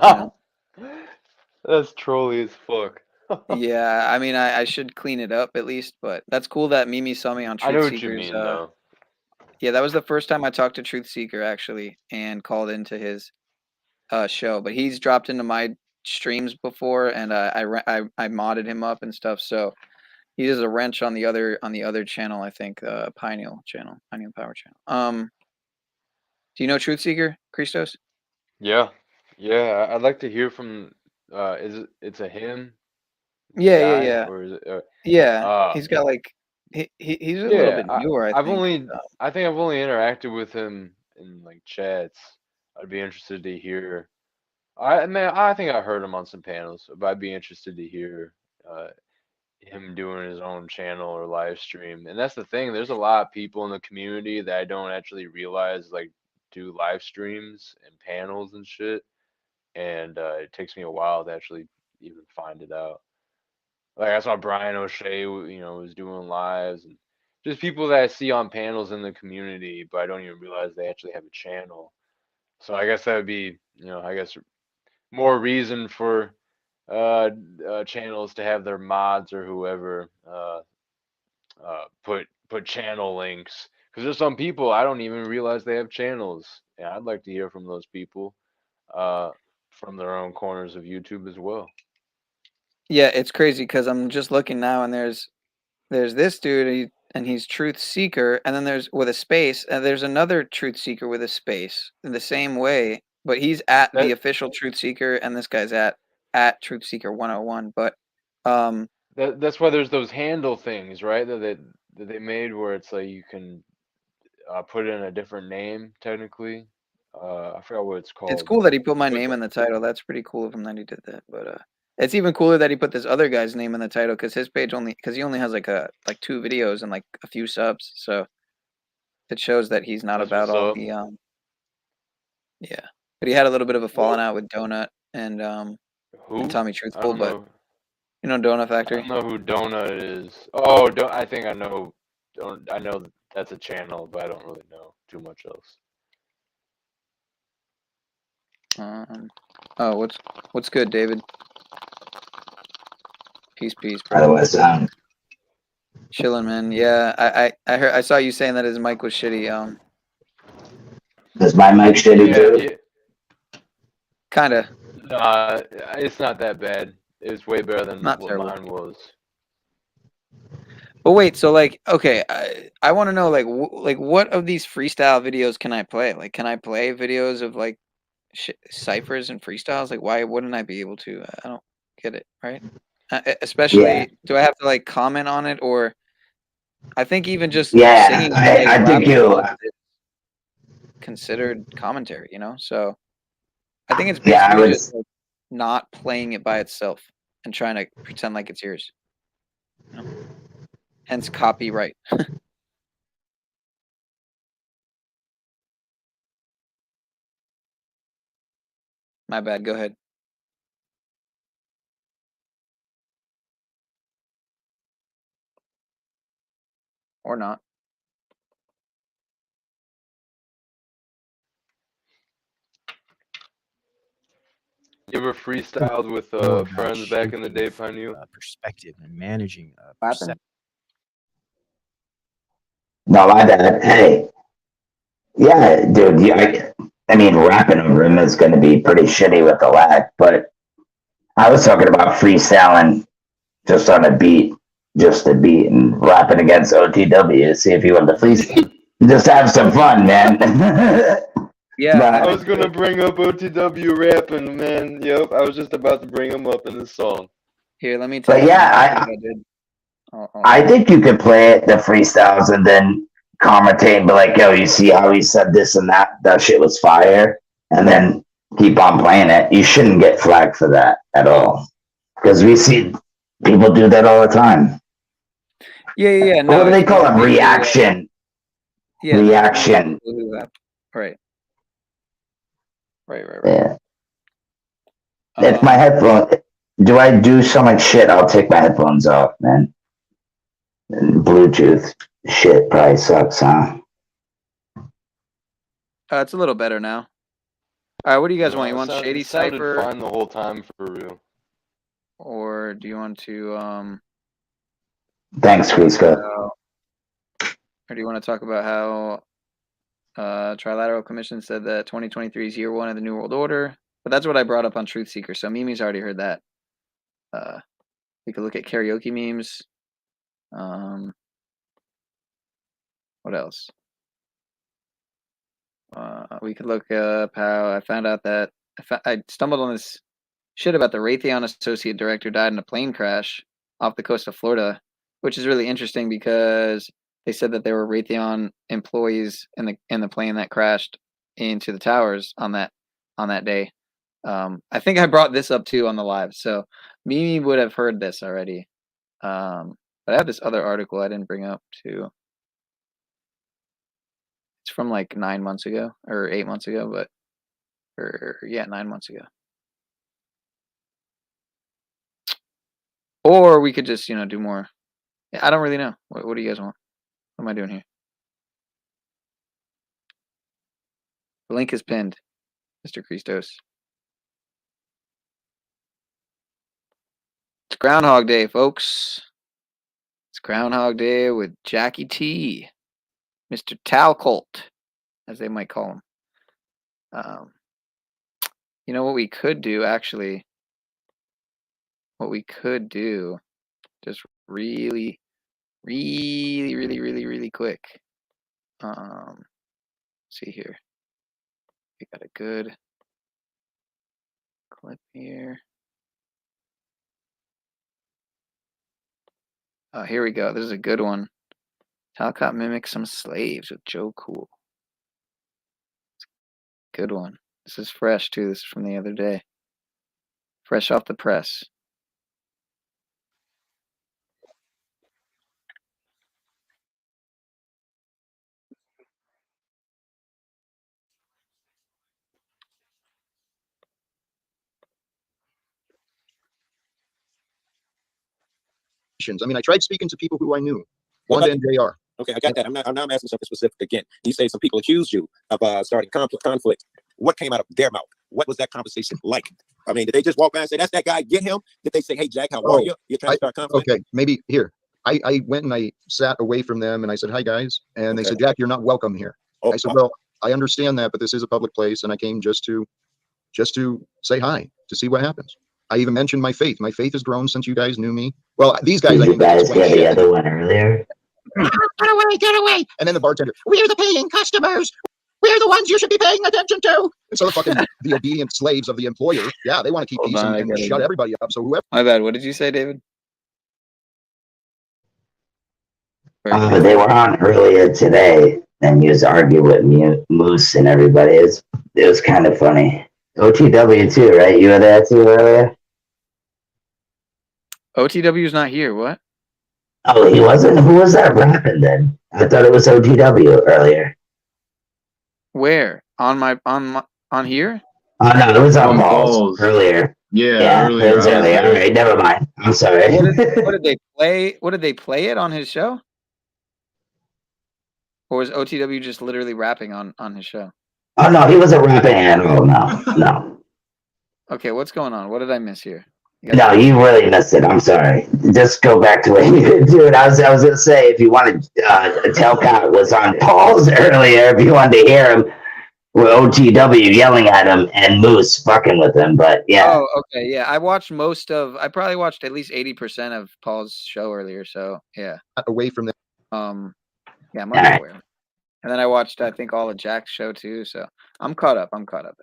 you know. That's trolly as fuck. Yeah, I mean, I should clean it up at least, but that's cool that Mimi saw me on I know Truth what you Seeker's. mean, though. Yeah, that was the first time I talked to Truth Seeker actually, and called into his show. But he's dropped into my streams before, and I modded him up and stuff. So he does a wrench on the other channel, I think, Pineal channel, Pineal Power channel. Do you know Truth Seeker, Christos? Yeah, yeah. I'd like to hear from. It's a him Yeah, yeah, guy yeah, or is it? yeah. He's got like he's a little Yeah. bit newer, I think. I think I've only interacted with him in like chats. I'd be interested to hear. I think I heard him on some panels, but I'd be interested to hear him doing his own channel or live stream. And that's the thing. There's a lot of people in the community that I don't actually realize like do live streams and panels and shit. And it takes me a while to actually even find it out. Like I saw Brian O'Shea, was doing lives and just people that I see on panels in the community, but I don't even realize they actually have a channel. So I guess that would be, I guess more reason for channels to have their mods or whoever put channel links because there's some people I don't even realize they have channels. And I'd like to hear from those people from their own corners of YouTube as well. Yeah, it's crazy because I'm just looking now, and there's this dude, and he's Truth Seeker, and then there's with a space, and there's another Truth Seeker with a space in the same way, but he's at the official Truth Seeker, and this guy's at Truth Seeker 101. But that's why there's those handle things, right? That they made where it's like you can put in a different name technically. I forgot what it's called. It's cool that he put my name in the title. That's pretty cool of him that he did that. But it's even cooler that he put this other guy's name in the title because his page because he only has like 2 videos and like a few subs. So it shows that he's not about all the yeah. But he had a little bit of a falling out with Donut and Tommy Truthful. But you know Donut Factory. I don't know who Donut is. Oh, I think I know. I know that's a channel, but I don't really know too much else. Oh, what's good, David? Peace, bro. How do I sound? Chilling, man. Yeah, I heard. I saw you saying that his mic was shitty. Is my mic shitty too? Yeah. Kinda. It's not that bad. It's way better than what mine was. But wait, so like, okay, I want to know like what of these freestyle videos can I play? Like, can I play videos of like ciphers and freestyles? Like, why wouldn't I be able to? I don't get it, right? Especially, do I have to like comment on it, or I think even just singing, I think you considered commentary, So I think it's basically just like, not playing it by itself and trying to pretend like it's yours. Hence copyright. My bad. Go ahead. Or not. You ever freestyled with friends back in the day, Pineal? Perspective and managing. No, my bad. Hey, yeah, dude. I mean, rapping over him is going to be pretty shitty with the lag. But I was talking about freestyling just on a beat, just a beat, and rapping against OTW. See if he wanted to freestyle. Just have some fun, man. Yeah, I was gonna bring up OTW rapping, man. Yep, I was just about to bring him up in this song. Here, let me tell you. But yeah, I think you could play it, the freestyles, and then commentate and be like, yo, you see how he said this and that? That shit was fire. And then keep on playing it. You shouldn't get flagged for that at all. Because we see people do that all the time. Yeah. No, what do they call it? Reaction. Yeah. Reaction. Right. Yeah. If my headphones, do I do so much shit, I'll take my headphones off, man. And Bluetooth shit probably sucks, huh? It's a little better now. All right, what do you guys want? You want Shady Cypher? Fine the whole time for real. or do you want to Thanks, Crisco. or do you want to talk about how Trilateral Commission said that 2023 is year one of the New World Order? But that's what I brought up on Truth Seeker, so Mimi's already heard that. We could look at karaoke memes. What else? We could look up how I found out that I stumbled on this shit about the Raytheon associate director died in a plane crash off the coast of Florida, which is really interesting because they said that there were Raytheon employees in the plane that crashed into the towers on that day. I think I brought this up too on the live, so Mimi would have heard this already. But I have this other article I didn't bring up too. It's from like 9 months ago or 8 months ago, but 9 months ago. Or we could just, do more. I don't really know. What do you guys want? What am I doing here? The link is pinned, Mr. Christos. It's Groundhog Day, folks. It's Groundhog Day with Jackie T, Mr. Talcolt, as they might call him. You know what we could do, actually? What we could do, just really quick. See here. We got a good clip here. Oh, here we go. This is a good one. Talcott mimics some slaves with Joe Cool. Good one. This is fresh, too. This is from the other day. Fresh off the press. I mean, I tried speaking to people who I knew. Wanda and JR. Okay, I got that. I'm asking something specific again. You say some people accused you of starting conflict. What came out of their mouth? What was that conversation like? I mean, did they just walk by and say, "That's that guy, get him"? Did they say, "Hey, Jack, how are you? You're trying to start conflict"? Okay, maybe here. I went and I sat away from them and I said, "Hi, guys." And they said, "Jack, you're not welcome here." I said, "Well, I understand that, but this is a public place and I came just to say hi, to see what happens." I even mentioned my faith. My faith has grown since you guys knew me. Well, these guys. Did you guys get the other one earlier? Get away! And then the bartender, "We're the paying customers. We're the ones you should be paying attention to." And so the obedient slaves of the employer, yeah, they want to keep peace and shut everybody up. So whoever. My bad. What did you say, David? They were on earlier today, and you was arguing with Moose and everybody. It was kind of funny. OTW too, right? You were there too earlier. OTW's not here. What? Oh, he wasn't? Who was that rapping then? I thought it was OTW earlier. Where? On here? Oh no, it was on Balls earlier. Yeah, earlier. It was earlier. All right, never mind. I'm sorry. What did they play? What did they play it on his show? Or was OTW just literally rapping on his show? Oh no, he wasn't rapping at all. No. Okay, what's going on? What did I miss here? No, you really missed it. I'm sorry. Just go back to what you did do it. I was gonna say, if you wanted, Telcott was on Paul's earlier. If you wanted to hear him with OTW yelling at him and Moose fucking with him, but yeah. Oh, okay, yeah. I probably watched at least 80% of Paul's show earlier. So yeah. Away from them. Yeah, I'm aware. And then I watched, I think, all of Jack's show too. So I'm caught up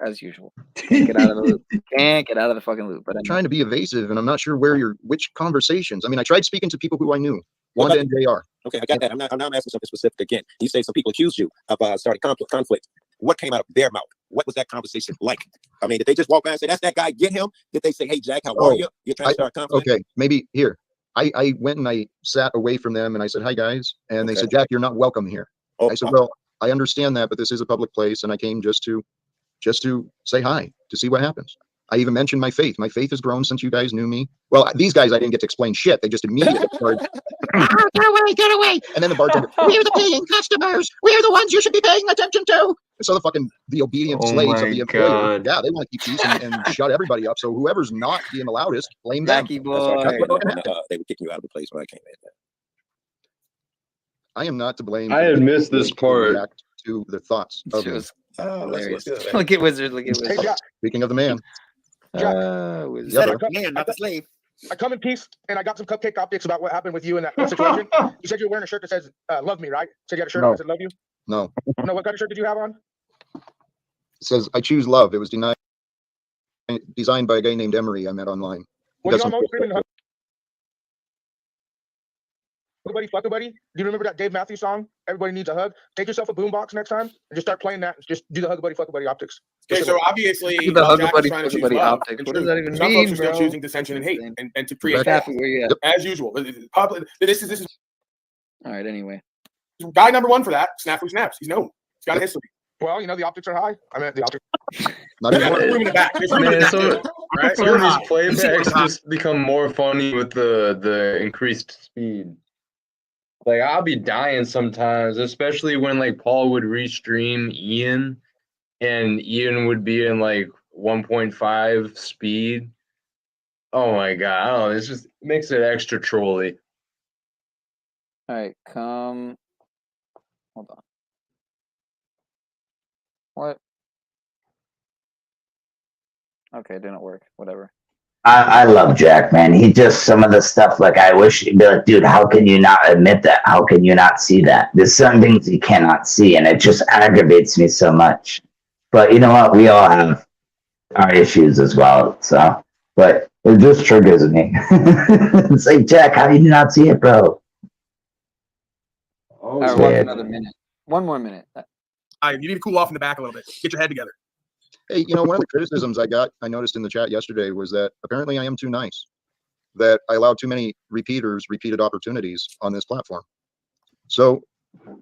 as usual. Can't get out of the loop. Can't get out of the fucking loop. But I'm trying to be evasive, and I'm not sure which conversations. I mean, I tried speaking to people who I knew. Wanda and JR. Okay, I got that. I'm asking something specific again. You say some people accused you of starting conflict. What came out of their mouth? What was that conversation like? I mean, did they just walk by and say, "That's that guy, get him"? Did they say, "Hey, Jack, how are you? You're trying to start conflict"? Okay, maybe here. I went and I sat away from them and I said, "Hi, guys." And they said, "Jack, you're not welcome here." I said, "Well, I understand that, but this is a public place and I came just to say hi, to see what happens." I even mentioned my faith. My faith has grown since you guys knew me. Well, these guys, I didn't get to explain shit. They just immediately started, get away. And then the bartender, we're the paying customers. We're the ones you should be paying attention to. So the obedient slaves of the employer, yeah, they want to keep peace and shut everybody up. So whoever's not being the loudest, blame them. Jackie That's why boy. they were kicking you out of the place when I came in. I am not to blame. I had missed this part. React to the thoughts of me. Hilarious. Look at Wizard. Look at Hey, Wizard. Jack. Speaking of the man. Jack. Wizard. Yeah, bro. Man, not the slave. I come in peace, and I got some cupcake optics about what happened with you in that situation. You said you were wearing a shirt that says "Love Me," right? Said you had a shirt No. that said "Love You." No. No, what kind of shirt did you have on? It says, I choose love. It was designed by a guy named Emery I met online. Well, you almost screaming, "Hug a buddy, fuck a buddy." Do you remember that Dave Matthews song? Everybody needs a hug. Take yourself a boombox next time and just start playing that. Just do the hug a buddy, fuck a buddy optics. Okay, so obviously, Do the hug a Jack buddy, is trying to fuck a choose buddy love. optics. and What does that even some mean, folks are still bro? choosing dissension and hate and to create Exactly where you at. as usual. This is All right. Anyway. guy number one for that. Snafu Snaps. He's known. He's got a history. Well, you know the optics are high. I mean the optics. Not There's even- room in the back. There's room in the Man, back. some Right? some of these playbacks just become more funny with the increased speed. Like I'll be dying sometimes, especially when like Paul would restream Ian, and Ian would be in like 1.5 speed. Oh my god! I don't know. This just makes it extra trolly. All right. Hold on. What? Okay, it didn't work. Whatever. I love Jack, man. He just, some of the stuff, like, I wish he'd be like, dude, how can you not admit that? How can you not see that? There's some things you cannot see, and it just aggravates me so much. But you know what? We all have our issues as well. So, but it just triggers me. It's like, Jack, how did you not see it, bro? All right, watch another minute. One more minute. You need to cool off in the back a little bit. Get your head together. Hey, one of the criticisms I noticed in the chat yesterday was that apparently I am too nice, that I allow too many repeated opportunities on this platform. So I'm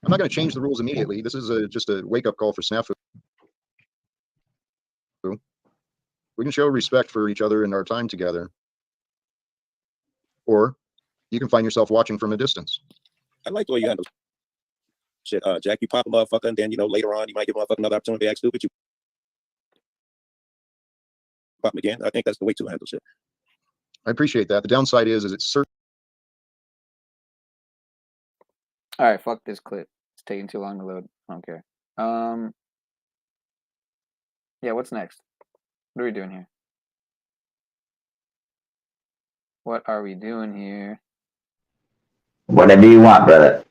not going to change the rules immediately. This is just a wake-up call for Snafu. We can show respect for each other in our time together, or you can find yourself watching from a distance. I like the way you handle shit. Jack, you pop a motherfucker, and then later on you might give a motherfucker another opportunity to act stupid. You pop him again. I think that's the way to handle shit. I appreciate that. The downside is it's certain. All right, fuck this clip. It's taking too long to load. I don't care. Yeah, what's next? What are we doing here? What are we doing here? Whatever you want, brother.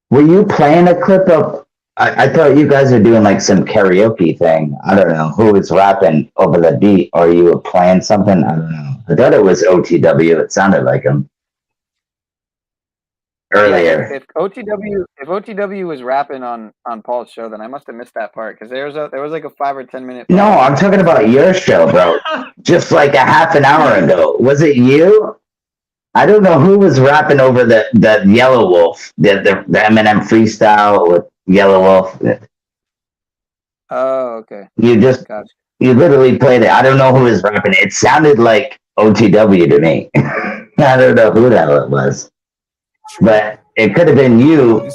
Were you playing a clip of? I thought you guys are doing like some karaoke thing. I don't know who was rapping over the beat, or you were playing something. I don't know. I thought it was OTW. It sounded like him earlier. Yeah, if OTW was rapping on Paul's show, then I must have missed that part because there was like a 5 or 10 minute. No, I'm talking about your show, bro. Just like a half an hour ago. Was it you? I don't know who was rapping over the Yellow Wolf, the Eminem freestyle with Yellow Wolf. Oh, okay. You literally played it. I don't know who was rapping. It sounded like OTW to me. I don't know who that was, but it could have been you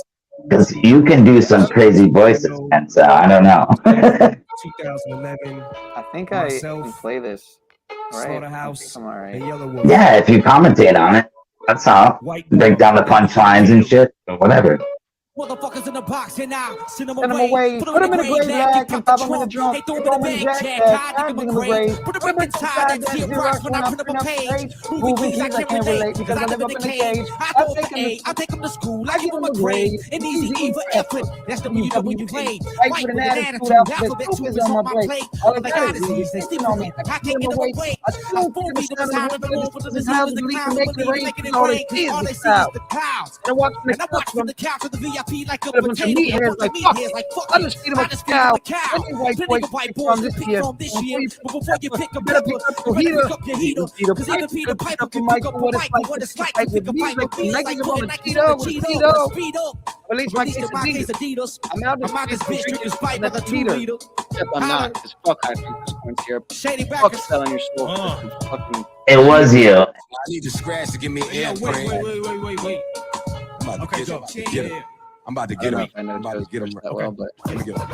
because you can do some crazy voices, and so I don't know. 2011. I think I can play this. Right. I'm all right. Yeah, if you commentate on it, that's all. Break down the punchlines and shit, or whatever. Motherfuckers in the box and now send them away. Put them in a grave bag and pop them in the trunk. Throw them in the backpack, dig them a grave. Put them inside and see it rocks when I print up a page. Moving keys, I can't relate because I live up in the cage. I go for A, I take them to school, I give them a grade. An easy E for effort, that's the WW played. Fight with an attitude, alphabet soup is on my plate. All I got is these, they still on me. I can't get away. I fool me to the sound of the Lord, but the disease is the clown, but the making it rain. All they see is the clouds. And I watch from the couch of the VIP like a potato. Meatheads like fuck. I just feed him a cow. Any white boy from this year. But before you pick up your heater, because even Peter Piper can pick up a mic what it's like to pick a fight with me. Like Cheeto. At least my quesadillas. I'm out this bitch drinking Sprite like a 2 liter. Except I'm not, because fuck I drink this corn syrup. Fuck selling your soul for fucking... It was you. I need to scratch to give me an Wait. I'm about to get him. I'm about to get him. I'm about to get him. Okay. Let me get him.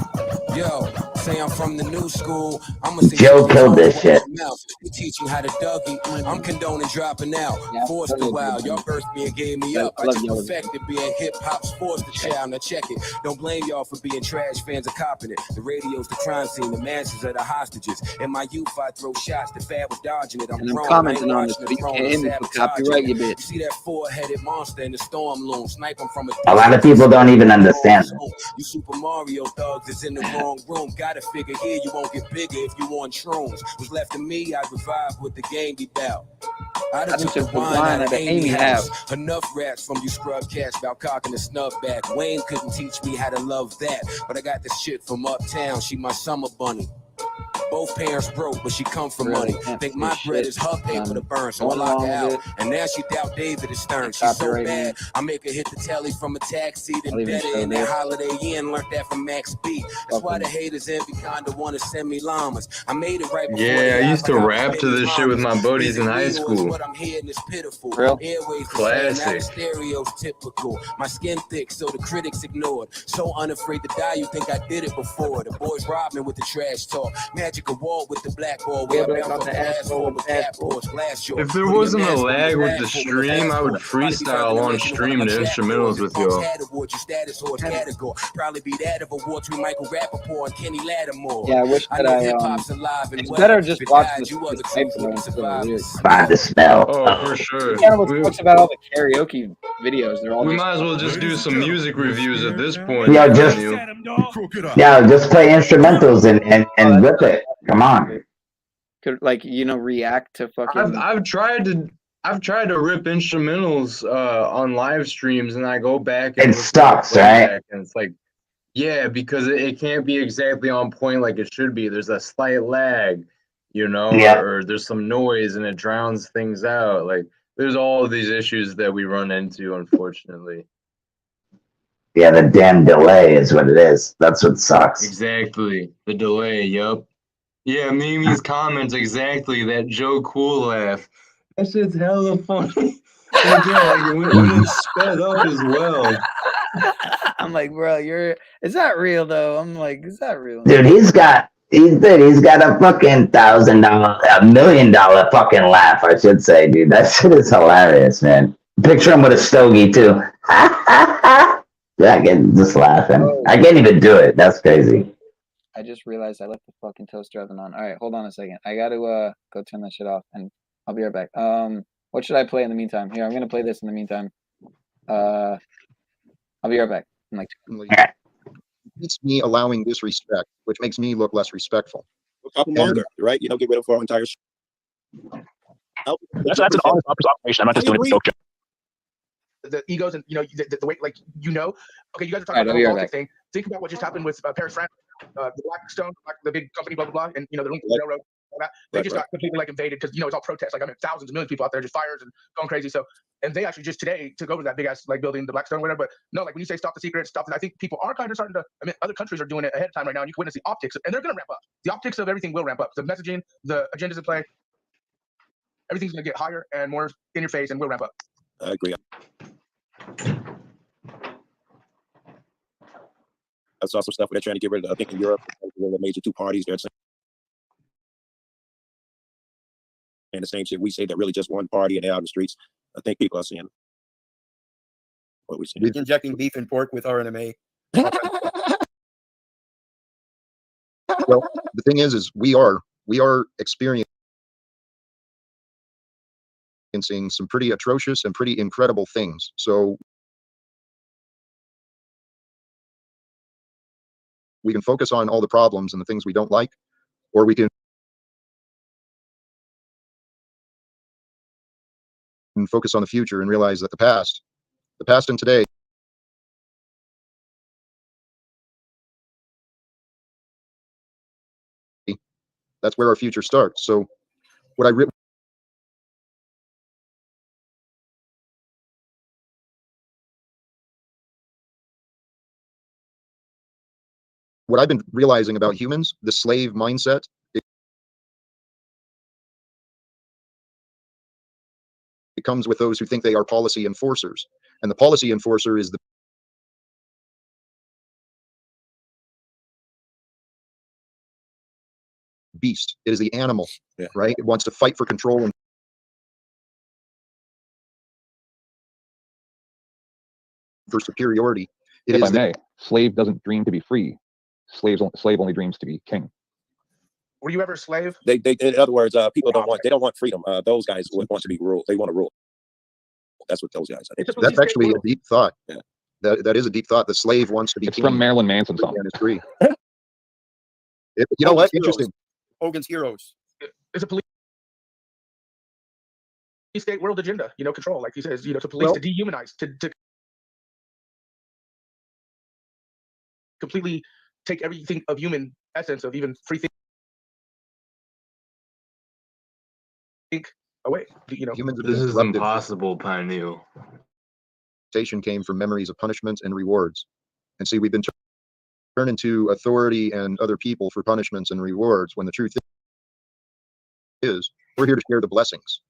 Yo, say I'm from the new school. I'ma say Joe killed this shit. You teach you how to Dougie. I'm condoning dropping out. Forced a while. Y'all birthed me and gave me up. I just perfected being hip hop sports the child. Now check it. Don't blame y'all for being trash fans of copping it. The radio's the crime scene. The masses are the hostages. In my youth, I throw shots. The fad was dodging it. I'm commenting on this, but you can't hit me for copyright, you bitch. You see that four-headed monster in the storm loom. Snipe him from A lot of people don't even understand. You Super Mario thugs is in the wrong room. Gotta figure here you won't get bigger if you on shrooms. What's left of me, I revive with the game be bout. I done took the wine out of Amy house. Enough raps from you scrub cats about cocking the snub back. Wayne couldn't teach me how to love that, but I got this shit from uptown. She my summer bunny. Both parents broke, but she come from money. Think my bread is her paper to burn, so I lock her out. And now she doubt David is stern. She's so bad, I make her hit the telly from a taxi, then better in that Holiday Inn. Learned that from Max B. That's why the haters envy kinda wanna send me llamas. I made it right before. Yeah, I used to rap to this shit with my buddies in high school. What I'm hearing is pitiful. Real? Airways Classic. stereotypical. My skin thick, so the critics ignored. So unafraid to die, you think I did it before. The boys robbed me with the trash talk. Magic award with the black ball. Where I bounce off the asphalt with cat paws, glass short. If there wasn't a lag with the stream, I would freestyle on stream the instrumentals with y'all. Probably be that of awards with Michael Rappaport and Kenny Lattimore. Yeah, I wish that it's better just watching the By the smell. Oh, for sure. Cannibal talks about all the karaoke videos. They're all We might as well just do some music reviews at this point. Yo, just play instrumentals and rip it. Come on. Could react to fucking. I've tried to rip instrumentals on live streams, and I go back. And it sucks, right? And it's like, yeah, because it can't be exactly on point like it should be. There's a slight lag, or there's some noise and it drowns things out. Like there's all of these issues that we run into, unfortunately. Yeah, the damn delay is what it is. That's what sucks. Exactly. The delay, yup. Yeah, Mimi's comments, exactly. That Joe Cool laugh. That shit's hella funny. When it's sped up as well. I'm like, bro, is that real though? I'm like, is that real? Dude, he's got a fucking $1 million fucking laugh, I should say, dude. That shit is hilarious, man. Picture him with a stogie too. Yeah, I get just laughing. I can't even do it. That's crazy. I just realized I left the fucking toaster oven on. All right, hold on a second. I got to go turn that shit off, and I'll be right back. What should I play in the meantime? Here, I'm gonna play this in the meantime. I'll be right back. It's me allowing disrespect, which makes me look less respectful. We'll talk longer, right? Get rid of our entire. That's an honest observation. I'm not just doing it to joke. The egos and the way okay, you guys are talking about the whole politics thing. Think about what just happened with Paris, France, the Blackstone, the big company, blah blah blah, and the Lincoln Railroad. All that. They just got completely invaded because it's all protests. Thousands of millions of people out there, just fires and going crazy. So, and they actually just today took over that big ass building, the Blackstone, whatever. But no, when you say stop the secret, stop it. I think people are kind of starting to. Other countries are doing it ahead of time right now, and you can witness the optics, and they're going to ramp up. The optics of everything will ramp up. The messaging, the agendas in play, everything's going to get higher and more in your face, and will ramp up. I agree. I saw some stuff where they're trying to get rid of. I think in Europe, the major two parties, they're saying the same shit we say. They're really just one party, and they're out in the streets. I think people are seeing what we see. We're injecting beef and pork with RNMA. Well, the thing is we are experiencing some pretty atrocious and pretty incredible things. So we can focus on all the problems and the things we don't like, or we can focus on the future and realize that the past and today that's where our future starts. So what I what I've been realizing about humans, the slave mindset, it comes with those who think they are policy enforcers. And the policy enforcer is the beast. It is the animal, right? It wants to fight for control and for superiority. If I may, slave doesn't dream to be free. Slave only dreams to be king. Were you ever a slave? They in other words, people don't want freedom. Those guys want to be ruled. They want to rule. That's what those guys are. That's actually a deep thought. Yeah. That is a deep thought. The slave wants to be king. From Marilyn Manson's song. And is free. You know what? Interesting. Hogan's Heroes. It's a police state world agenda, control, like he says, to police, to dehumanize, to completely take everything of human essence, of even free think away. Humans this is impossible, Pineal. Station came from memories of punishment and rewards. And see, we've been turned into authority and other people for punishments and rewards, when the truth is we're here to share the blessings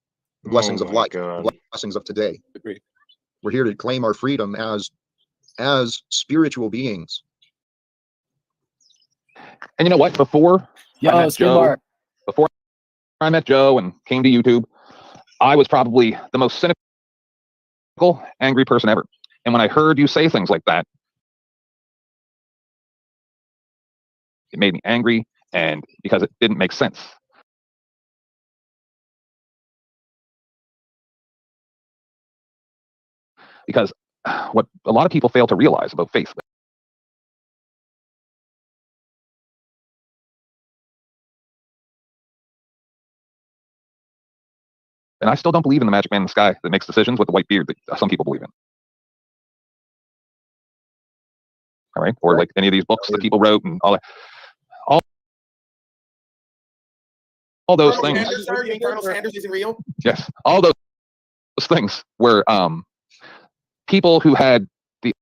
of life, the blessings of today. Agreed. We're here to claim our freedom as spiritual beings. And you know what? Before I met Joe and came to YouTube, I was probably the most cynical, angry person ever. And when I heard you say things like that, it made me angry, and because it didn't make sense. Because what a lot of people fail to realize about faith, and I still don't believe in the magic man in the sky that makes decisions with the white beard that some people believe in. All right, or like any of these books that people wrote and all those Colonel things. Sanders, sir? You think Colonel Sanders isn't real? Yes, all those things were people who had the.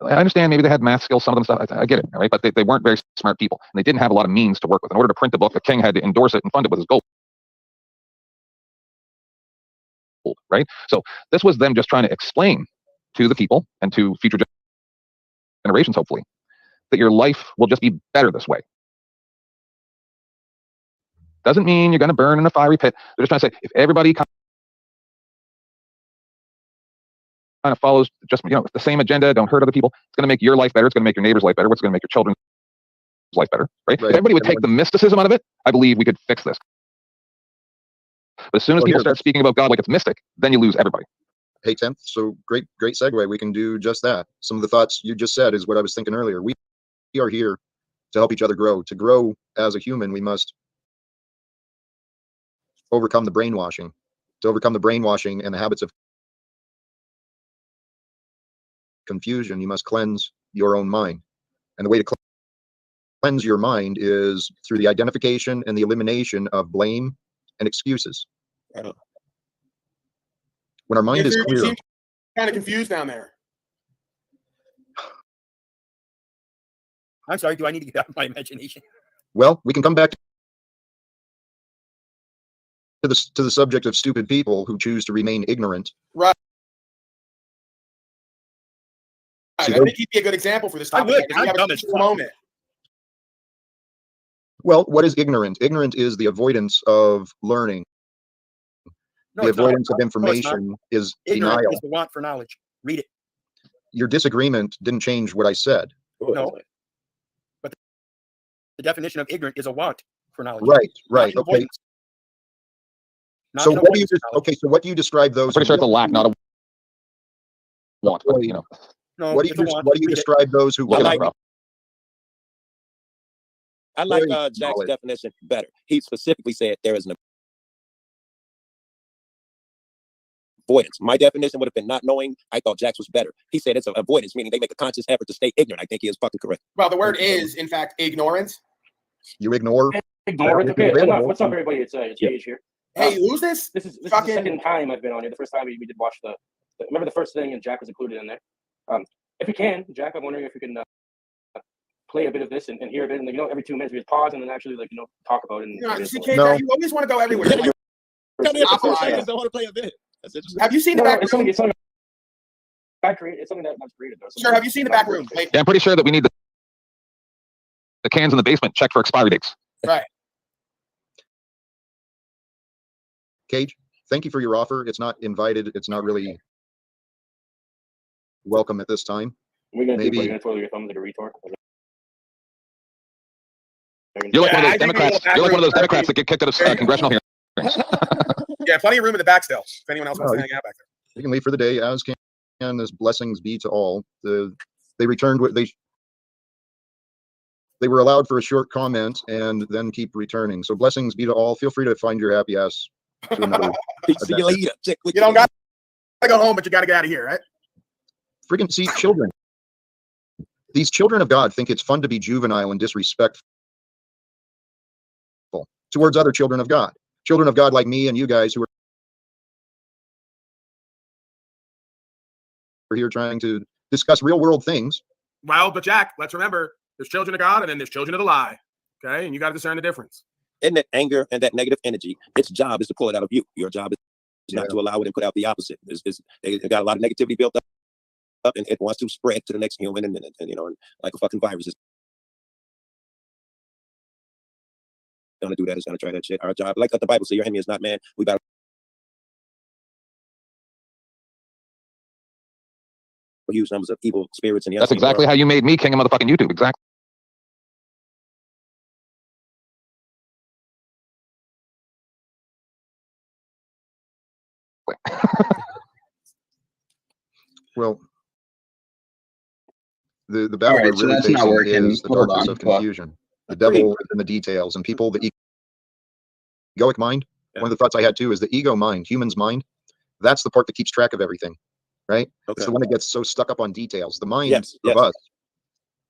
I understand maybe they had math skills, some of them stuff. I get it, right? But they weren't very smart people, and they didn't have a lot of means to work with. In order to print the book, the king had to endorse it and fund it with his gold. Right? So this was them just trying to explain to the people and to future generations, hopefully, that your life will just be better this way. Doesn't mean you're going to burn in a fiery pit. They're just trying to say, if everybody kind of follows just the same agenda, don't hurt other people, it's going to make your life better. It's going to make your neighbor's life better. What's going to make your children's life better, right? If everybody would take the mysticism out of it, I believe we could fix this. But as soon as people start speaking about God like it's mystic, then you lose everybody. Hey, 10th, so great segue. We can do just that. Some of the thoughts you just said is what I was thinking earlier. We are here to help each other grow. To grow as a human, we must overcome the brainwashing. To overcome the brainwashing and the habits of confusion, you must cleanse your own mind. And the way to cleanse your mind is through the identification and the elimination of blame and excuses. When our mind is clear, you seem kind of confused down there. I'm sorry. Do I need to get out of my imagination? Well, we can come back to the subject of stupid people who choose to remain ignorant. Right. I think he'd be a good example for this topic. I'm dumb as fuck. Well, what is ignorant? Ignorant is the avoidance of learning. The avoidance of information is ignorant denial. Is the want for knowledge. Read it. Your disagreement didn't change what I said. No. But the definition of ignorant is a want for knowledge. Right. Okay. So what do you so what do you describe those? I'm pretty sure it's a lack, not a want. But, No, what do you describe those who? I like Jack's definition better. He specifically said there is an avoidance. My definition would have been not knowing. I thought Jack's was better. He said it's an avoidance, meaning they make a conscious effort to stay ignorant. I think he is fucking correct. Well, the word is, in fact, ignorance. You ignore. Ignorance. Okay, what's up, everybody? It's Gage here. Hey, who's this? This is the second time I've been on here. The first time we did watch the remember the first thing, and Jack was included in there. If you can, Jack, I'm wondering if you can play a bit of this and hear a bit, and like, every 2 minutes we just pause and then actually like talk about it. And See, Kate, you always want to go everywhere. Come here for I just don't want to play a bit. Have you seen the back room? It's something that's created though. Sure, have you seen the back room? Yeah, I'm pretty sure that we need the cans in the basement checked for expiry dates. Right. Cage, thank you for your offer. It's not invited. It's not really welcome at this time. We're gonna maybe twirl your thumbs like a retard. You're like one of those Democrats. You're like one of those Democrats that get kicked out of congressional hearings. Yeah, plenty of room in the back still. If anyone else wants to hang out back there. You can leave for the day, as can this blessings be to all. They returned what they were allowed for a short comment and then keep returning. So blessings be to all. Feel free to find your happy ass to another. See you later. You don't got to go home, but you got to get out of here, right? Freaking see, children. These children of God think it's fun to be juvenile and disrespectful towards other children of God. Children of God like me and you guys who are here trying to discuss real world things. Well, but Jack, let's remember, there's children of God and then there's children of the lie. Okay, and you got to discern the difference. And that anger and that negative energy, its job is to pull it out of you. Your job is not to allow it and put out the opposite. They got a lot of negativity built up, and it wants to spread to the next human, and like a fucking virus. It's gonna do that. It's gonna try that shit. Our job, like the Bible says, your enemy is not man. We got huge numbers of evil spirits in the That's exactly how you made me king of motherfucking YouTube. Exactly. Well, the battle we're really facing is the darkness of confusion. The devil is in the details, and people, the egoic mind. One of the thoughts I had too is the ego mind, human's mind. That's the part that keeps track of everything, right? It's the one that gets so stuck up on details. The mind of us,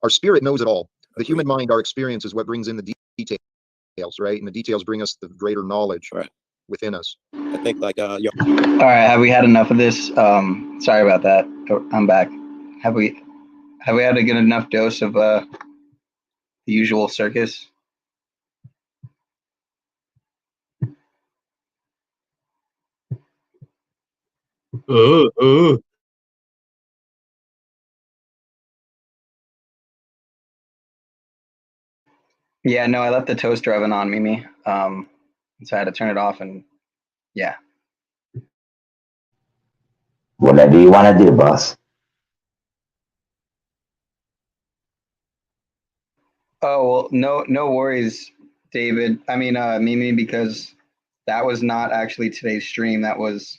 our spirit knows it all. The human mind, our experience, is what brings in the details, right? And the details bring us the greater knowledge within us. I think like All right, have we had enough of this? Sorry about that. I'm back. Have we had a good enough dose of the usual circus? Yeah, no, I left the toaster oven on, Mimi. So I had to turn it off, and yeah. Whatever you want to do, boss. Oh, well, no worries, David. I mean, Mimi, because that was not actually today's stream. That was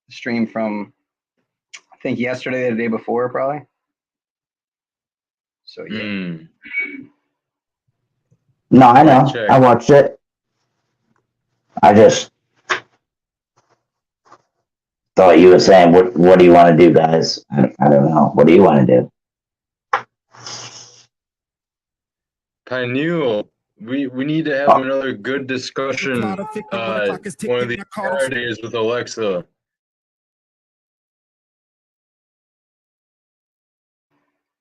a stream from, I think, yesterday or the day before, probably. So, yeah. No, I know. I watched it. I just thought you were saying, what do you want to do, guys? I don't know. What do you want to do? PinealPowerPodcast, we need to have another good discussion one of these Saturdays with Alexa.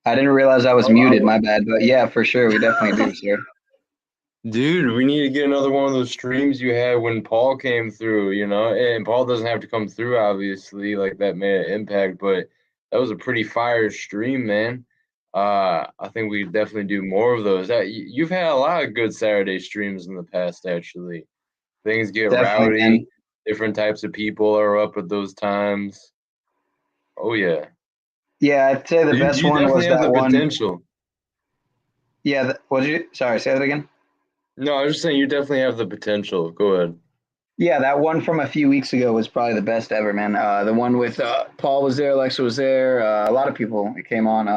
I didn't realize I was muted. My bad. But yeah, for sure, we definitely do, sir. Dude, we need to get another one of those streams you had when Paul came through, and Paul doesn't have to come through, obviously, like that made an impact, but that was a pretty fire stream, man. I think we definitely do more of those. You've had a lot of good Saturday streams in the past, actually. Things get rowdy. Man. Different types of people are up at those times. Oh, yeah. Yeah, I'd say the best one was that one. Potential. Yeah, sorry, say that again? No, I was just saying you definitely have the potential. Go ahead. Yeah, that one from a few weeks ago was probably the best ever, man. The one with Paul was there, Alexa was there, a lot of people came on.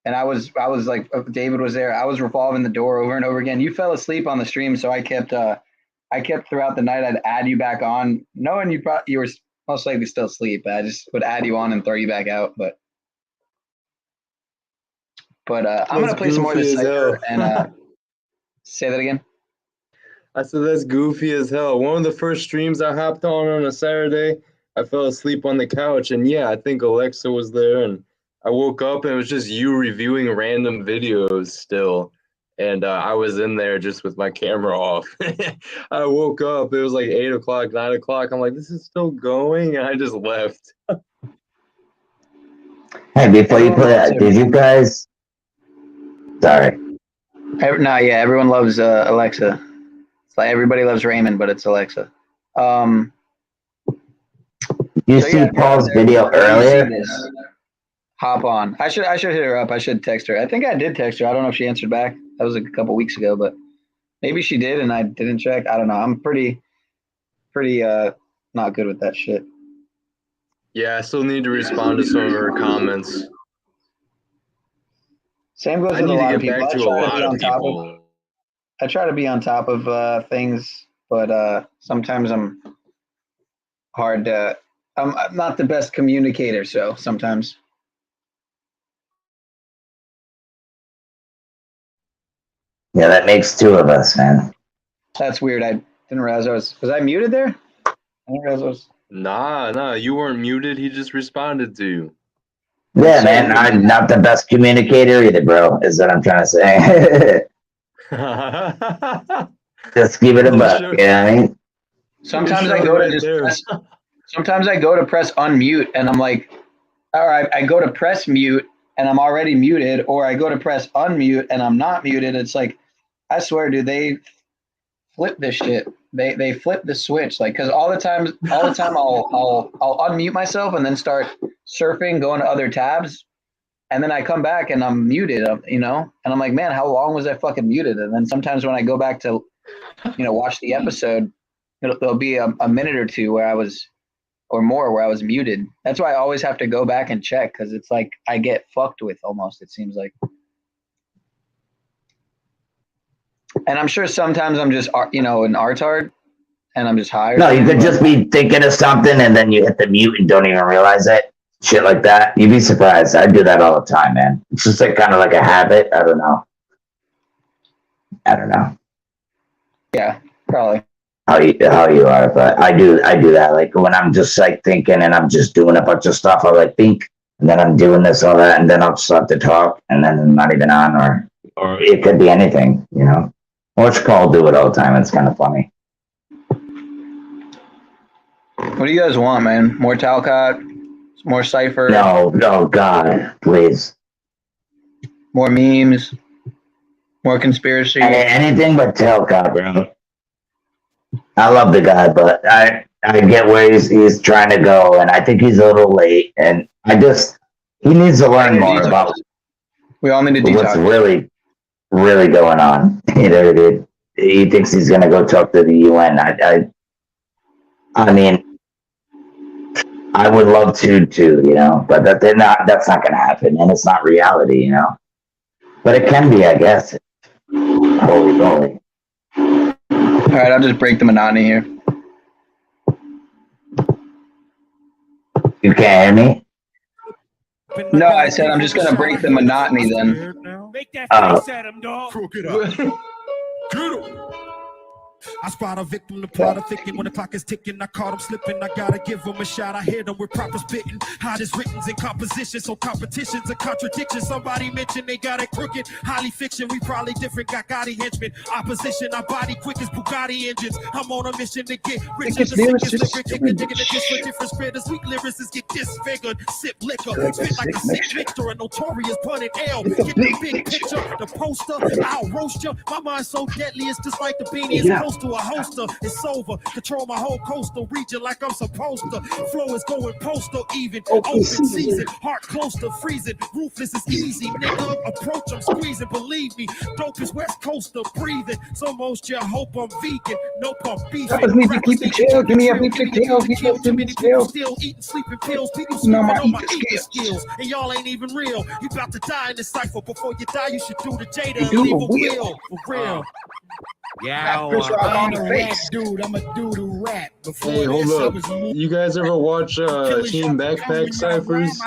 And I was like, David was there. I was revolving the door over and over again. You fell asleep on the stream, so I kept throughout the night. I'd add you back on, knowing you were most likely still asleep. I just would add you on and throw you back out. But I'm gonna play some more of this and say that again. I said that's goofy as hell. One of the first streams I hopped on a Saturday, I fell asleep on the couch, and yeah, I think Alexa was there, and I woke up and it was just you reviewing random videos still. And I was in there just with my camera off. I woke up, it was like 8 o'clock, 9 o'clock. I'm like, this is still going? And I just left. Hey, before you play, did you guys? Sorry. No, yeah, everyone loves Alexa. It's like everybody loves Raymond, but it's Alexa. You see Paul's video earlier? Hop on. I should hit her up. I should text her. I think I did text her. I don't know if she answered back. That was a couple weeks ago, but maybe she did and I didn't check. I don't know. I'm pretty not good with that shit. Yeah, I still need to respond to some of her comments. Same goes I with a need to lot get of people. back to a lot of people. I try to be on top of things, but sometimes I'm hard to. I'm not the best communicator, so sometimes. Yeah, that makes two of us, man. That's weird. I didn't realize was I muted there? I didn't realize I was. Nah, you weren't muted. He just responded to you. Yeah, man, I'm not the best communicator either, bro, is what I'm trying to say. Just give it a buck, you know what I mean? Sometimes I go to press unmute and I'm like, all right, I go to press mute and I'm already muted, or I go to press unmute and I'm not muted. It's like, I swear, dude, they flip this shit. They flip the switch, like, because all the time I'll unmute myself and then start surfing, going to other tabs, and then I come back and I'm muted, and I'm like, man, how long was I fucking muted? And then sometimes when I go back to, watch the episode, there'll be a minute or two where I was, or more, where I was muted. That's why I always have to go back and check, because it's like I get fucked with almost, it seems like. And I'm sure sometimes I'm just, an artard, and I'm just high. No, you could just be thinking of something and then you hit the mute and don't even realize it. Shit like that. You'd be surprised. I do that all the time, man. It's just like kind of like a habit. I don't know. Yeah, probably. How you are, but I do that. Like when I'm just like thinking and I'm just doing a bunch of stuff, I'll like think, and then I'm doing this, all that, and then I'll start to talk, and then I'm not even on, or it could be anything, Watch Paul do it all the time. It's kind of funny. What do you guys want, man? More Talcott? More Cypher? No, God, please. More memes? More conspiracy? Anything but Talcott, bro. I love the guy, but I get where he's trying to go, and I think he's a little late, and he needs to learn more about. We all need to what's detox. really, really going on. Dude. He thinks he's gonna go talk to the UN. I mean, I would love to too, but that's not gonna happen, and it's not reality, But it can be, I guess. Holy moly. All right, I'll just break the monotony here. You can't hear me? No, I said I'm just gonna break the monotony then. Make that Oh. face at him, dog. Crook it up. Get him. I spot a victim, the plot of thinking when the clock is ticking. I caught him slipping, I gotta give him a shot. I hit him with proper spitting. Hottest writtens in composition, so competition's a contradiction. Somebody mentioned they got it crooked. Highly fiction, we probably different. Got Gotti henchmen. Opposition, our body quick as Bugatti engines. I'm on a mission to get rich as the sickest liquor. Digging the dish for different spitters. Weak lyricists get disfigured. Sip liquor, spit like a sick Victor. A notorious pun in L. Get the big picture, the poster. I'll roast you. My mind's so deadly, it's just like the beanie is close to a holster. It's over. Control my whole coastal region like I'm supposed to. Flow is going postal even. Open season. Heart close to freezing. Ruthless is easy. Nigga, approach, I'm squeezing. Believe me, dope is West Coaster breathing. So most you hope I'm vegan. Nope, I'm beefing. Keep it chill. Give me a big tail. Too many people still eating sleeping pills. People sleeping on my eating skills. And y'all ain't even real. You about to die in this cypher. Before you die, you should do the Jada and leave a wheel. For real. Yeah, I ain't a rap dude. I'm a dude who rap. Before hey, hold this, I up. was You guys ever watch Team Backpack Ciphers?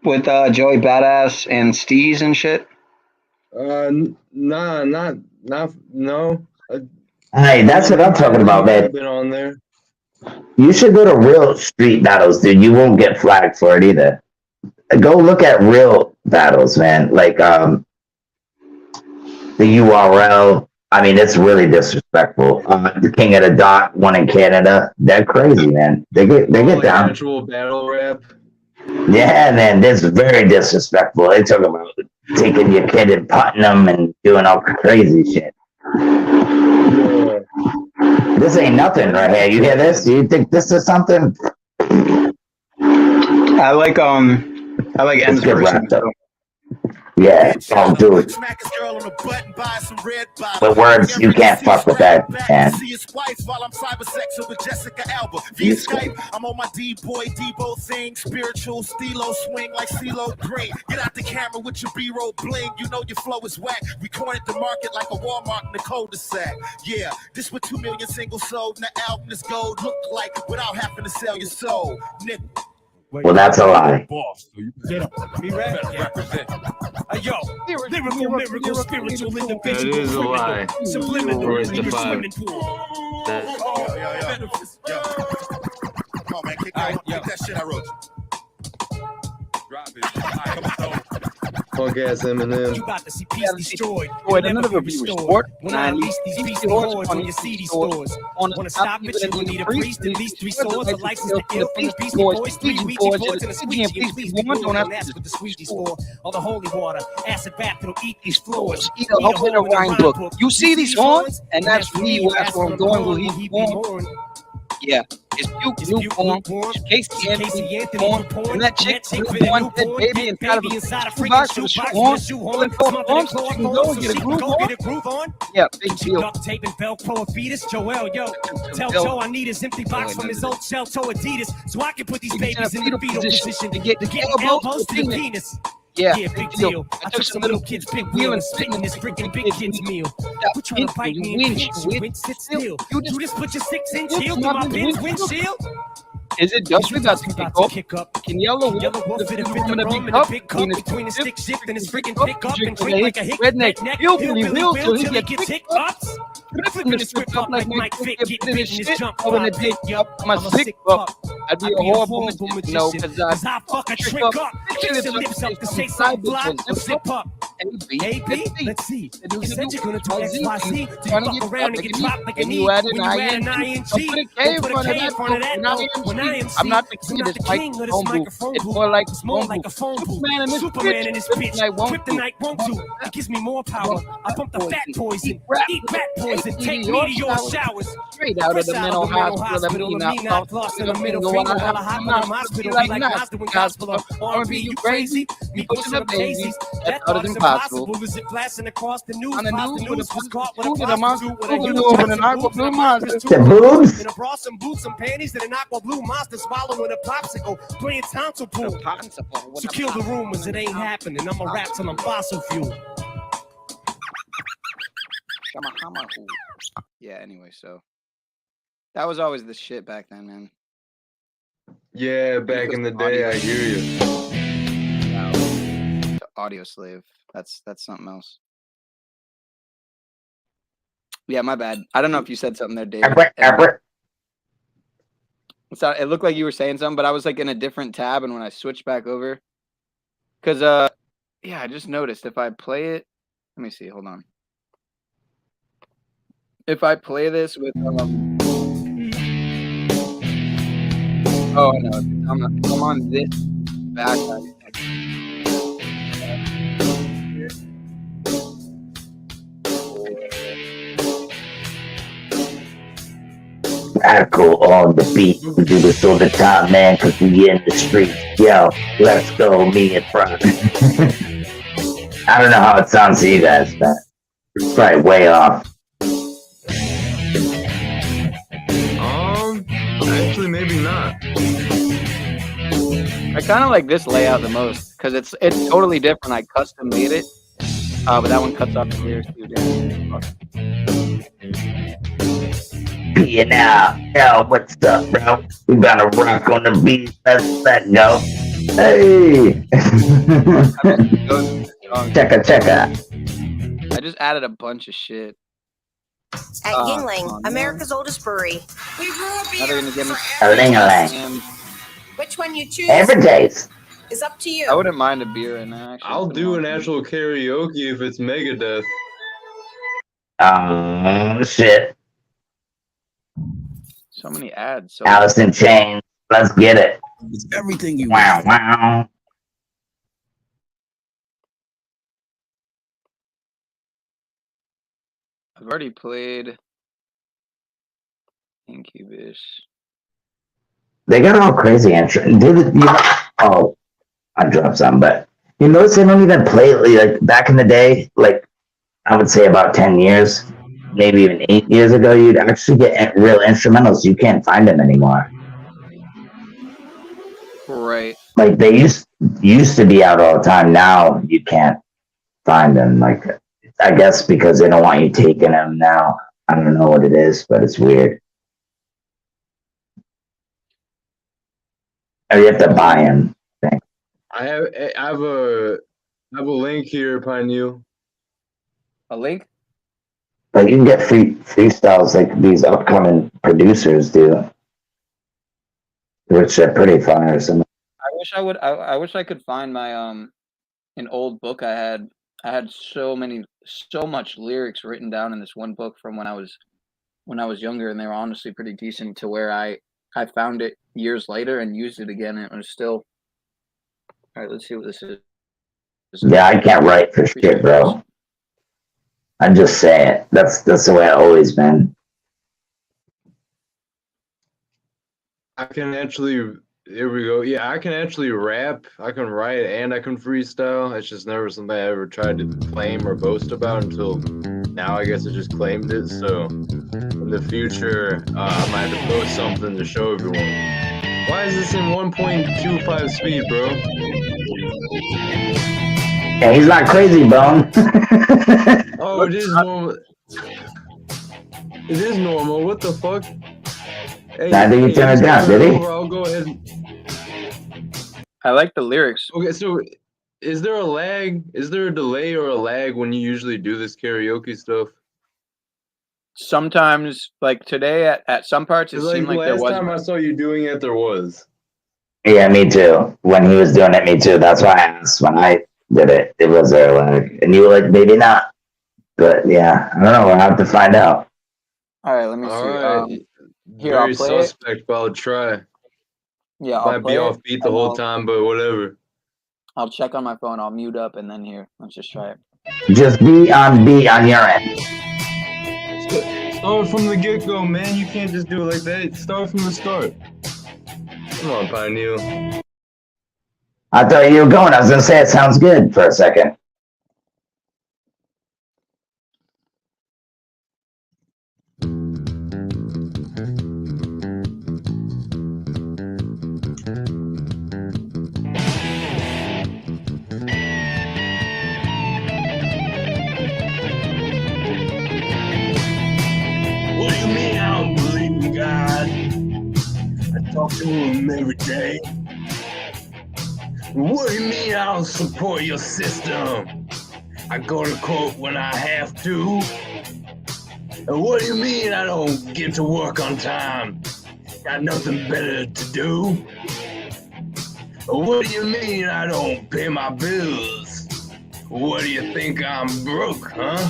With Joey Badass and Steez and shit? Nah, no. Hey, that's what I'm talking about, man. Been on there. You should go to real street battles, dude. You won't get flagged for it either. go look at real battles, man. Like the URL. I mean, it's really disrespectful. The King of the Dot, one in Canada. They're crazy, man. They get down. Actual battle rap. Yeah, man, this is very disrespectful. They talk about taking your kid and putting them and doing all crazy shit. Yeah. This ain't nothing right here. You hear this? Do you think this is something? I like M's version. Yeah, oh dude. With words, you can't fuck with that, man. I'm on my D-boy, Debo thing, spiritual, stilo swing like CeeLo Green. Get out the camera with your B-roll bling, you know your flow is whack. We cornered the market like a Walmart in the cul-de-sac. Yeah, this what 2 million singles sold, and the album is gold. Look like without having to sell your soul, nigga. Well, that's a lie. Get up. Be ready. Yo, lyrical, spiritual, individual. That is a lie. Subliminal. Where's the five? Come on, man. Kick that shit I wrote you. Drop it. Punk ass Eminem. You about to see peace destroyed. Another review sport. When I release these beastie hordes on your CD stores. Wanna stop it? You need a priest, at least 3 swords, a license to kill from the Beastie Boys, 3 Ouija boards, and a squeegee. And please be don't ask what the squeegee's for. All the holy water, acid bath that'll eat these floors. Eat a hole in a rhyme book. You see these horns? And that's me. That's where I'm going. Will he born? Yeah, it's Buke born. Casey Anthony born. And that chick born dead baby inside of a shoebox with a shoe on. Pulling 4 arms so she can go and get a groove on. Yeah, big deal. Duct tape and Velcro fetus. Joel, yo. Tell Joe I need his empty box from his old shell toe Adidas so I can put these babies in the fetal position to get elbows to the penis. Yeah, big deal. I took some little kid's big wheel and spitting this freaking big kid's meal. Quit trying to bite me and pinch you and sit still. You just put your 6-inch heel through my pin's windshield. Is it just about to kick up? Can Yellow Wolf fit a room in a big cup between his stick shift and his freaking pickup and drink like a redneck hillbilly will till he gets hiccups? Flipping the script up like Mike Vick, getting in his jump while I pick up. I'm a sick pup. I'd be a horrible magician, no, because I fuck a trick up. Fix your lips up to say side block or zip up. AB, let's see. You said you're gonna do XYZ. You fuck around and get dropped like an E when you add an ING. Put a K in front of that. I'm not the king of this microphone. It's more like a phone booth. Superman in his bitch. Kryptonite won't do. It gives me more power. I pump the fat poison. Eat rat poison. Take meteor showers. Straight out of the mental hospital. Me not lost in the middle finger while I hop in the hospital. Like Mazda when gospel. R&B, you crazy? Me pushing the daisies. That thought is impossible. Is it flashing across the news? On the news was caught with a prostitute with a huge aqua blue monster. The boobs? In a bra, some boots, some panties, and an aqua blue monster swallowing a popsicle, playing tonsil pool. So kill the rumors, it ain't happening. I'ma rap till I'm fossil fuel. Yeah, anyway, so that was always the shit back then, man. Yeah, back in the day, I hear you. The Audio Slave. That's something else. Yeah, my bad. I don't know if you said something there, Dave. So it looked like you were saying something, but I was like in a different tab, and when I switched back over, because yeah, I just noticed if I play it, let me see, hold on. If I play this with oh no, I'm on this back. Radical on the beat. We do this all the time, man, because we in the street. Yo, let's go, me and Frank. I don't know how it sounds to you guys, but it's probably way off. Actually, maybe not. I kind of like this layout the most because it's totally different. I custom made it, but that one cuts off the lyrics too. Yeah, now, yo, what's up, bro? We gotta rock on the beat. Let's go. Hey. Checka. I just added a bunch of shit. At Yingling, America's oldest brewery. We grew up here A ling-a-lang. Which one you choose Every day. is up to you. I wouldn't mind a beer in there. Actually, I'll do an actual karaoke if it's Megadeth. Shit. So many ads. So Alice in Chains. Let's get it. It's everything you Wow, want. wow. I've already played Incubus. They got all crazy intro. Oh, I dropped some, but you notice they don't even play like back in the day, like I would say about 10 years, maybe even 8 years ago, you'd actually get real instrumentals. You can't find them anymore. Right. Like they used to be out all the time. Now you can't find them. Like I guess because they don't want you taking them now. I don't know what it is, but it's weird. Or you have to buy them. I have a link here, Pineal. A link? Like you can get freestyles like these upcoming producers do, which are pretty fire. I wish I could find my an old book I had. I had so much lyrics written down in this one book from when I was younger, and they were honestly pretty decent to where I found it years later and used it again, and it was still. All right, let's see what this is. Yeah, I can't write for shit, bro. I just say it. That's the way I've always been. I can actually. Here we go. Yeah, I can actually rap. I can write and I can freestyle. It's just never something I ever tried to claim or boast about until now. I guess I just claimed it. So in the future, I might have to post something to show everyone. Why is this in 1.25 speed, bro? Yeah, he's not crazy, bro. Oh, it is normal. It is normal. What the fuck? Hey, I think he turned it down, did he? I'll go ahead. I like the lyrics. Okay, so is there a lag? Is there a delay or a lag when you usually do this karaoke stuff? Sometimes, like today, at some parts, it seemed like there was. Last time I saw you doing it, there was. Yeah, me too. When he was doing it, me too. That's why I asked when I did it. It was there lag, and you were like, maybe not. But yeah, I don't know. We'll have to find out. All right, let me see. All right. Here, Very I'll play suspect, but I'll try. Yeah, Might I'll be play off it, beat the and whole time, but whatever. I'll check on my phone. I'll mute up, and then here, let's just try it. Just be on beat on your end. Start from the get-go, man. You can't just do it like that. Start from the start. Come on, Pineal. I thought you were going. I was gonna say it sounds good for a second. What do you mean I don't believe in God? I talk to him every day. What do you mean I don't support your system? I go to court when I have to. And what do you mean I don't get to work on time? Got nothing better to do. What do you mean I don't pay my bills? What do you think I'm broke, huh?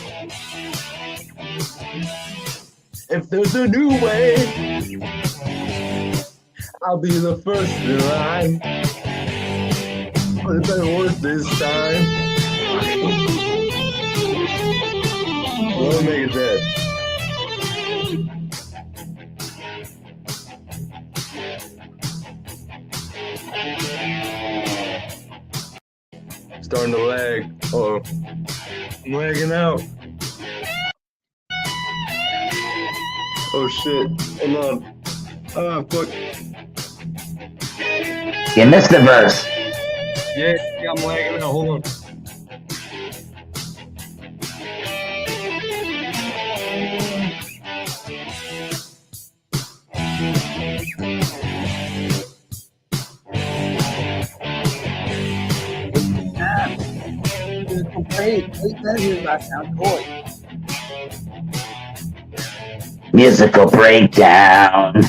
If there's a new way, I'll be the first in line. But it better work this time. We'll make it dead. Starting to lag. Uh-oh. I'm lagging out. Oh shit. Hold on. Oh fuck. You missed the verse. Yeah, I'm lagging out. Hold on. Musical breakdown.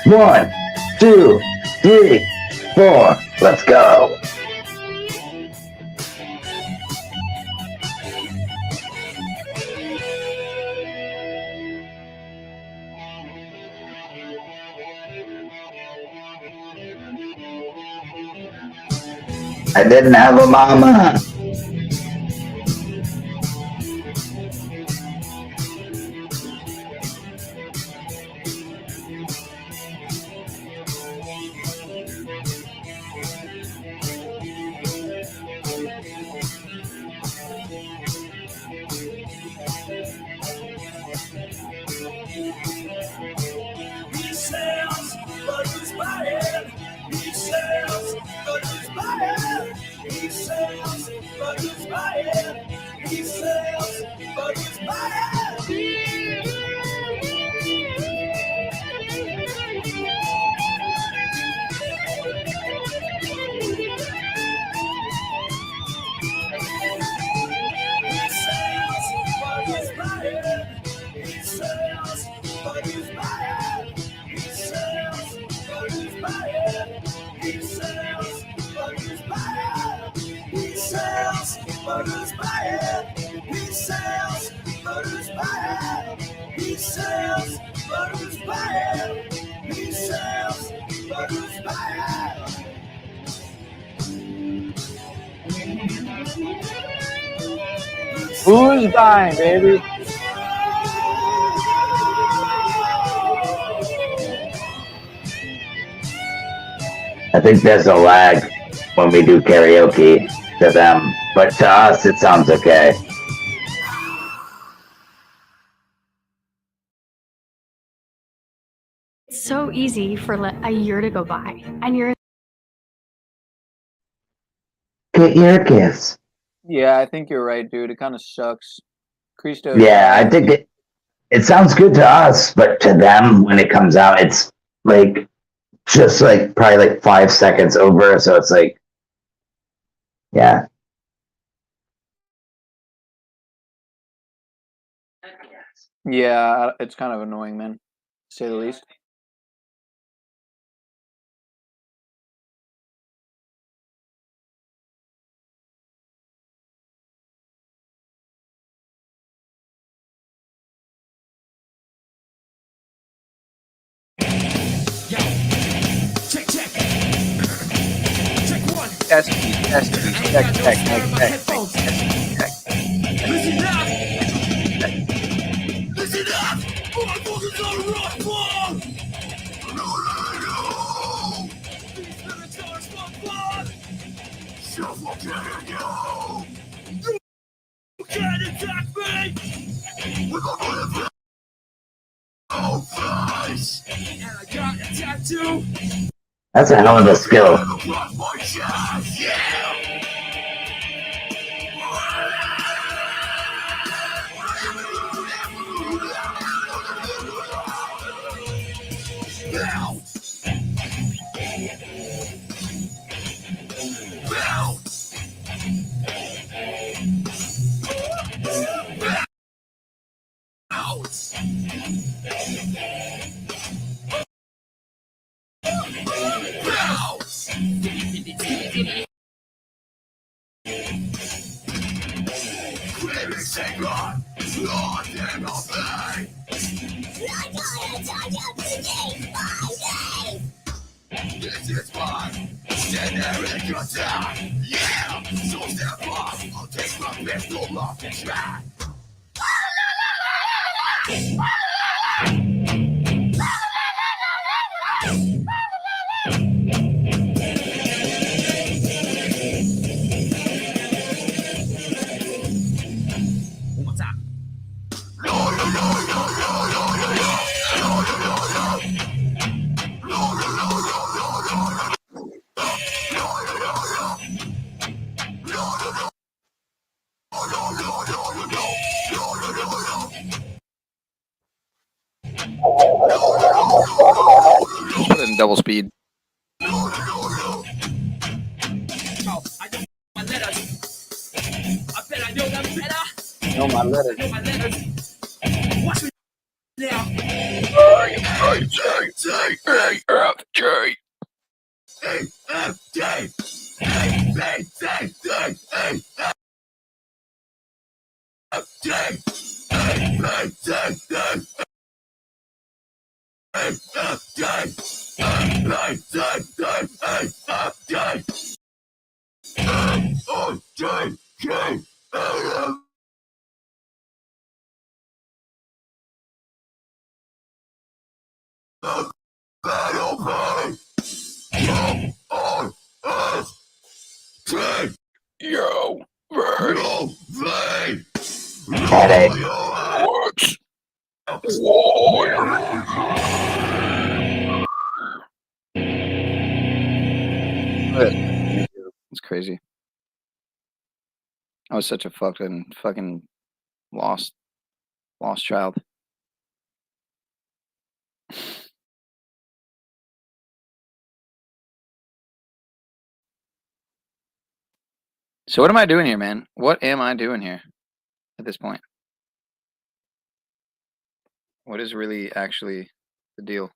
1, 2, 3, 4. Let's go. I didn't have a mama. He sells, but who's buying? He sells, but who's buying? He sells, but who's buying? He sells, but who's Who's buying, baby? I think there's a lag when we do karaoke to them, but to us it sounds okay. It's so easy for a year to go by, and you're Get your gifts. Yeah, I think you're right, dude. It kind of sucks. Cristo. Yeah, I think it sounds good to us, but to them, when it comes out, it's like just like probably like 5 seconds over. So it's like, yeah. Yeah, it's kind of annoying, man, to say the least. Check, check. Check one. Check. Listen up. Listen up. Motherfuckers on the rock wall. No. These minutes are fun. Suffocating you. You can't attack me. With a living face. And I got a tattoo. That's a hell of a skill. This is fun. Generic attack. Yeah. So step off. I'll take my pistol off the track. One more time. Put it in double speed. Know my letters. Watch me now. Yo, Headache. It's crazy. I was such a fucking lost child. So what am I doing here, man? What am I doing here at this point? What is really actually the deal?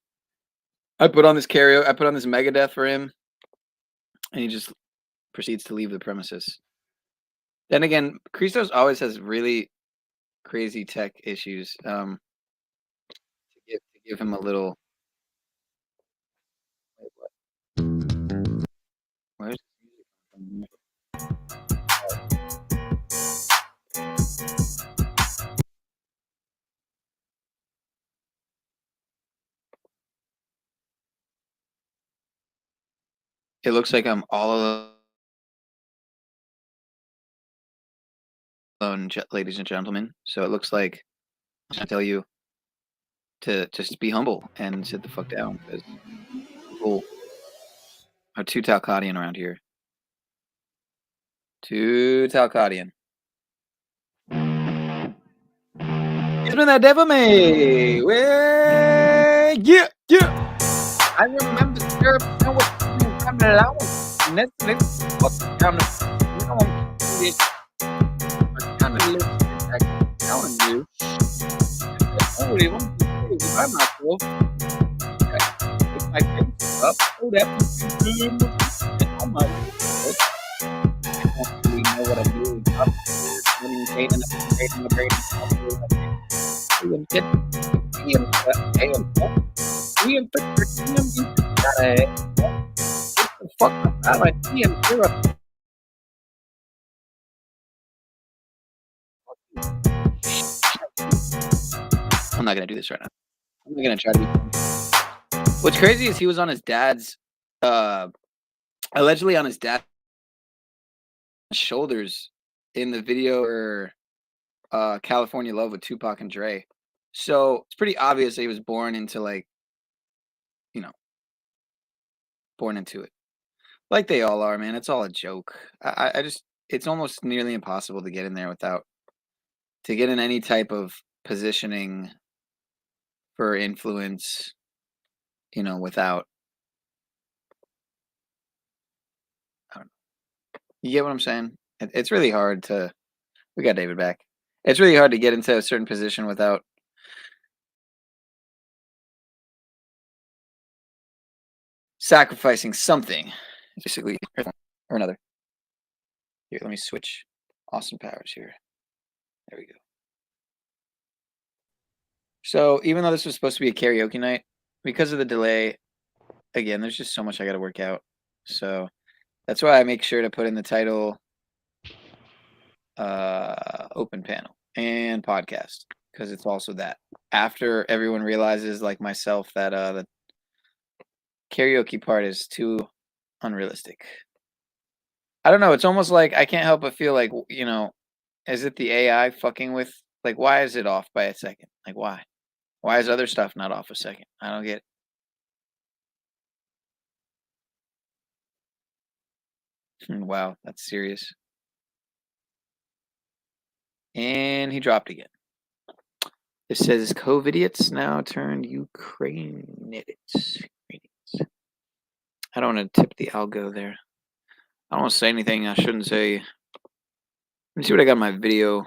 I put on this Megadeth for him, and he just proceeds to leave the premises. Then again, Christos always has really crazy tech issues. To give him a little. Where's the music from? It looks like I'm all alone, ladies and gentlemen. So it looks like I tell you to just be humble and sit the fuck down, because people are too Talcottian around here. Too Talcottian. Give me that devil me. Well, yeah. I remember syrup and what coming along. Netflix, what's coming? I'm kind of telling you. Holy, by myself. It's my face up. Oh, that oh my God. I don't really know what I'm doing. I'm communicating, I'm not gonna do this right now. I'm not gonna try to be. What's crazy is he was on his dad's, allegedly on his dad's shoulders in the video for California Love with Tupac and Dre. So it's pretty obvious that he was born into, like, you know, born into it. Like they all are, man. It's all a joke. I just, it's almost nearly impossible to get in there to get in any type of positioning for influence, without, I don't know. You get what I'm saying? It's really hard to, we got David back. It's really hard to get into a certain position without sacrificing something, basically, or another. Here, let me switch Austin Powers here. There we go. So even though this was supposed to be a karaoke night, because of the delay, again, there's just so much I got to work out. So that's why I make sure to put in the title open panel and podcast, because it's also that. After everyone realizes, like myself, that the karaoke part is too unrealistic. I don't know. It's almost like I can't help but feel like, is it the AI fucking with, like, why is it off by a second? Like, why? Why is other stuff not off a second? I don't get it. Wow, that's serious. And he dropped again. It says COVIDiots now turned Ukrainians. I don't want to tip the algo there. I don't want to say anything I shouldn't say. Let me see what I got in my video.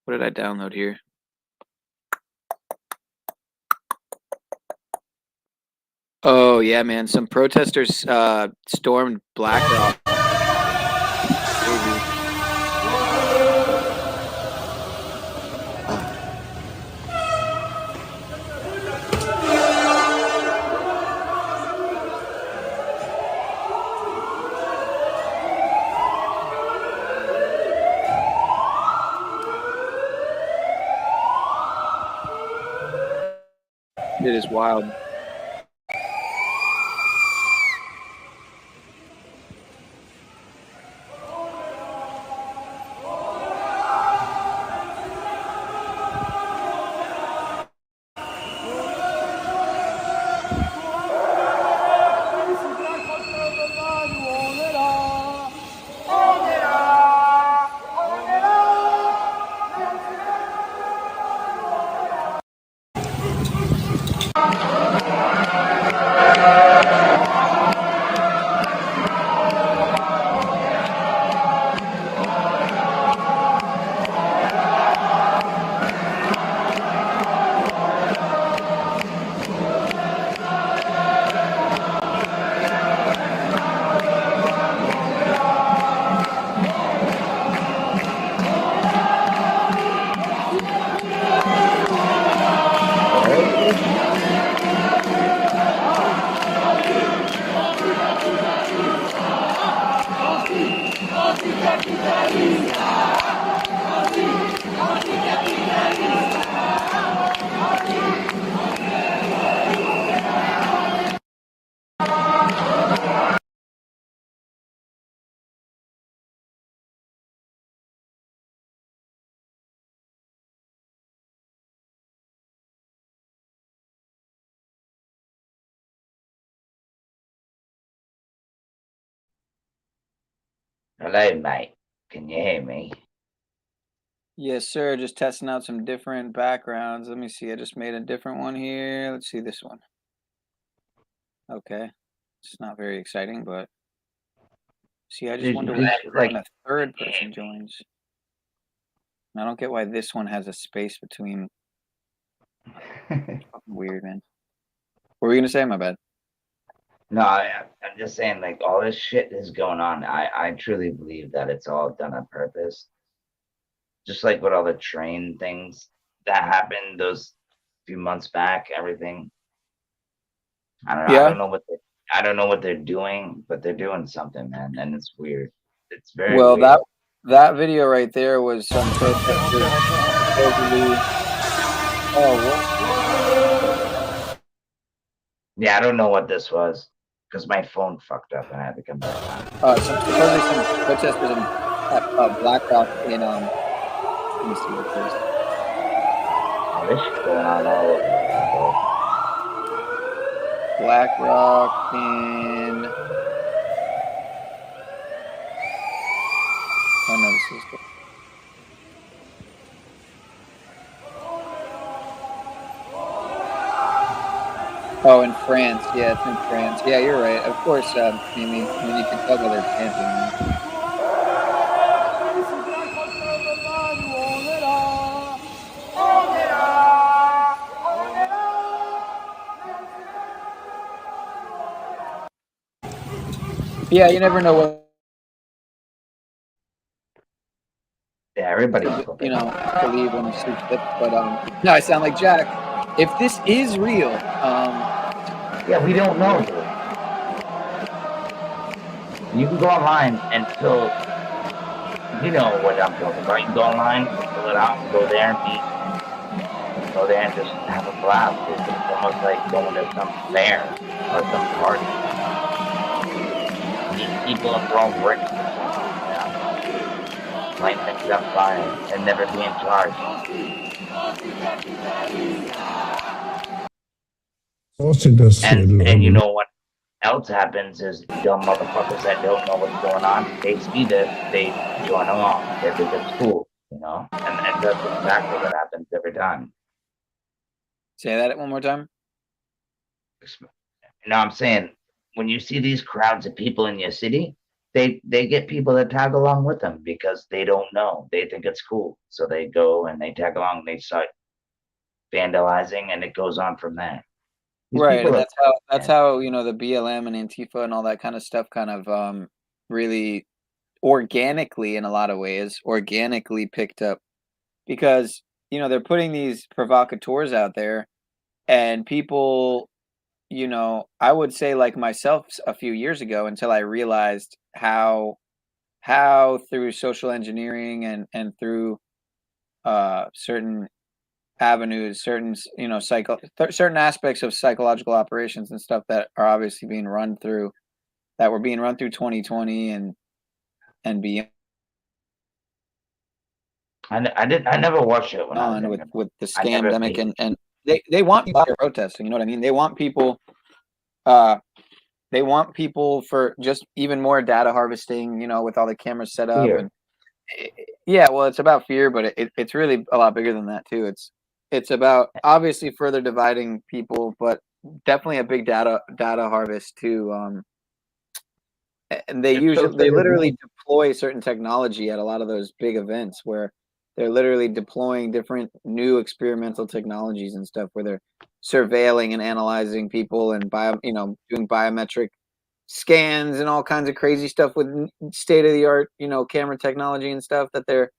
What did I download here? Oh yeah, man. Some protesters stormed Black Rock. Crazy. It is wild. Hello, mate. Can you hear me? Yes, sir. Just testing out some different backgrounds. Let me see. I just made a different one here. Let's see this one. Okay. It's not very exciting, but see, I just Dude, wonder you why should, when a third person joins. And I don't get why this one has a space between. Fucking weird, man. What were you gonna say? My bad. No, I'm just saying, like, all this shit is going on. I truly believe that it's all done on purpose. Just like with all the train things that happened those few months back, everything. I don't know. Yeah. I don't know what they're doing, but they're doing something, man, and it's weird. It's very Well, weird. that video right there was some protesters supposedly. Yeah, I don't know what this was because my phone fucked up and I had to come back on. Supposedly some protesters at Black Rock in let me see what this. Oh, this shit going on all over. Black Rock in. Oh no, this is. Oh, in France. Yeah, it's in France. Yeah, you're right. Of course, Mimi. I mean, you can tell by their chanting. Yeah, you never know what. Yeah, everybody. You know, believe when you see clips, but no, I sound like Jack. If this is real, yeah, we don't know. You can go online and fill. You know what I'm talking about. You can go online, fill it out, go there and meet. Go there and just have a blast. It's almost like going to some fair or some party. Meet people and throw bricks or something. Light things on fire and never be in charge. And you know what else happens is dumb motherfuckers that don't know what's going on, they see this, they join along. They think it's cool, you know? And that's exactly what happens every time. Say that one more time. You know what I'm saying? When you see these crowds of people in your city, they get people that tag along with them because they don't know. They think it's cool. So they go and they tag along and they start vandalizing and it goes on from there. Right, and that's how the BLM and Antifa and all that kind of stuff kind of really organically, in a lot of ways, organically picked up because they're putting these provocateurs out there, and people, I would say like myself a few years ago, until I realized how through social engineering and through certain avenues, certain certain aspects of psychological operations and stuff that are obviously being run through, that were being run through 2020 and beyond. I never watched it when I was On younger. with the I never scamdemic, paid. and they want people out there protesting. You know what I mean? They want people. They want people for just even more data harvesting. With all the cameras set up, Fear. and yeah, well, it's about fear, but it's really a lot bigger than that too. It's about obviously further dividing people, but definitely a big data harvest too. And they literally deploy certain technology at a lot of those big events where they're literally deploying different new experimental technologies and stuff where they're surveilling and analyzing people and doing biometric scans and all kinds of crazy stuff with state of the art, camera technology and stuff that they're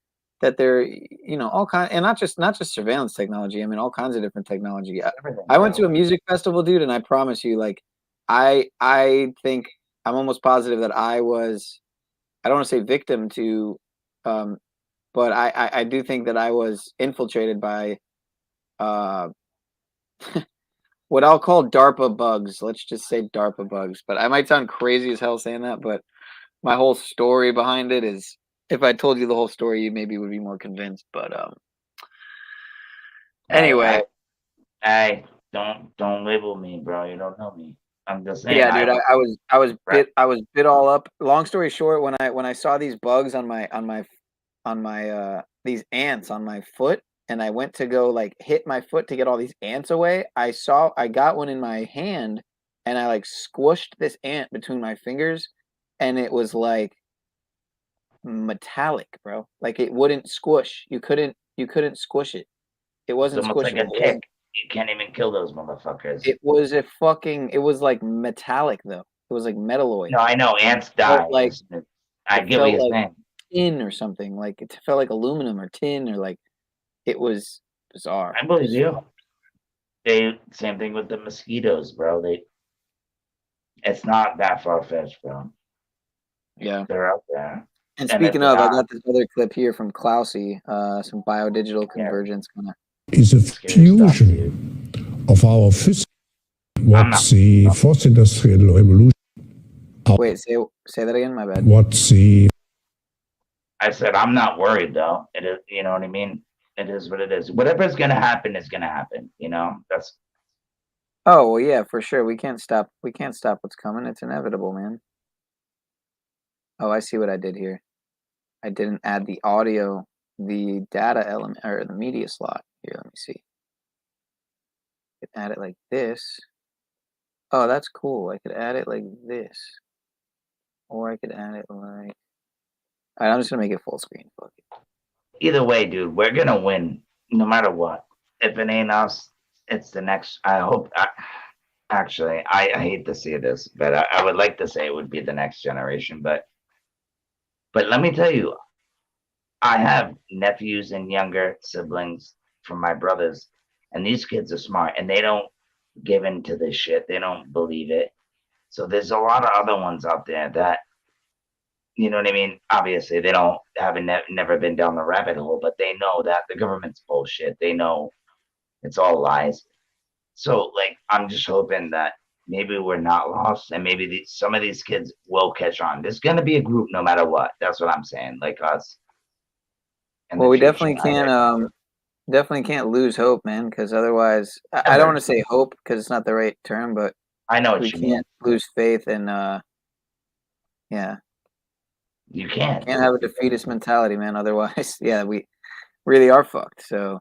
all kind, and not just surveillance technology. I mean, all kinds of different technology. I went to a music festival, dude, and I promise you, like, I think I'm almost positive that I don't want to say victim to, but I do think that I was infiltrated by what I'll call DARPA bugs. Let's just say DARPA bugs. But I might sound crazy as hell saying that, but my whole story behind it is, if I told you the whole story, you maybe would be more convinced. But anyway. Hey, don't label me, bro. You don't know me. I'm just saying. Yeah, dude, I was bit all up. Long story short, when I saw these bugs on my these ants on my foot, and I went to go like hit my foot to get all these ants away, I got one in my hand, and I like squished this ant between my fingers, and it was like metallic, bro. Like it wouldn't squish. You couldn't squish it. It It's wasn't almost like a squishable. tick. You can't even kill those motherfuckers. It was like metallic though. It was like metalloid. No, I know ants It die. felt like I it get what felt you're like saying. tin or something. Like it felt like aluminum or tin, or like it was bizarre. I believe you. Same thing with the mosquitoes, bro. It's not that far fetched, bro. Yeah, they're out there. And And speaking it's of, I not. got this other clip here from Klausy, some biodigital convergence kind of. Is a fusion of our physics, what the fourth industrial revolution. Wait, say that again. My bad. I said I'm not worried though. It is, you know what I mean. It is what it is. Whatever's gonna happen is gonna happen. That's. Oh well, yeah, for sure. We can't stop what's coming. It's inevitable, man. Oh, I see what I did here. I didn't add the audio, the data element, or the media slot. Here, let me see. I could add it like this. Oh, that's cool. I could add it like this. Or I could add it like... Alright, I'm just going to make it full screen. Fuck it. Either way, dude, we're gonna win no matter what. If it ain't us, it's the next. I hope. Actually, I hate to see this, but I would like to say it would be the next generation. But let me tell you, I have nephews and younger siblings from my brothers, and these kids are smart, and they don't give in to this shit. They don't believe it. So there's a lot of other ones out there that, you know what I mean? Obviously, they haven't never been down the rabbit hole, but they know that the government's bullshit. They know it's all lies. So, like, I'm just hoping that maybe we're not lost, and maybe some of these kids will catch on. There's gonna be a group no matter what. That's what I'm saying. Like us. Well, we definitely can't lose hope, man. Because otherwise, I don't want to say hope because it's not the right term, but I know what we you mean. can't lose faith, and yeah. You can't have a defeatist mentality, man. Otherwise, yeah, we really are fucked. So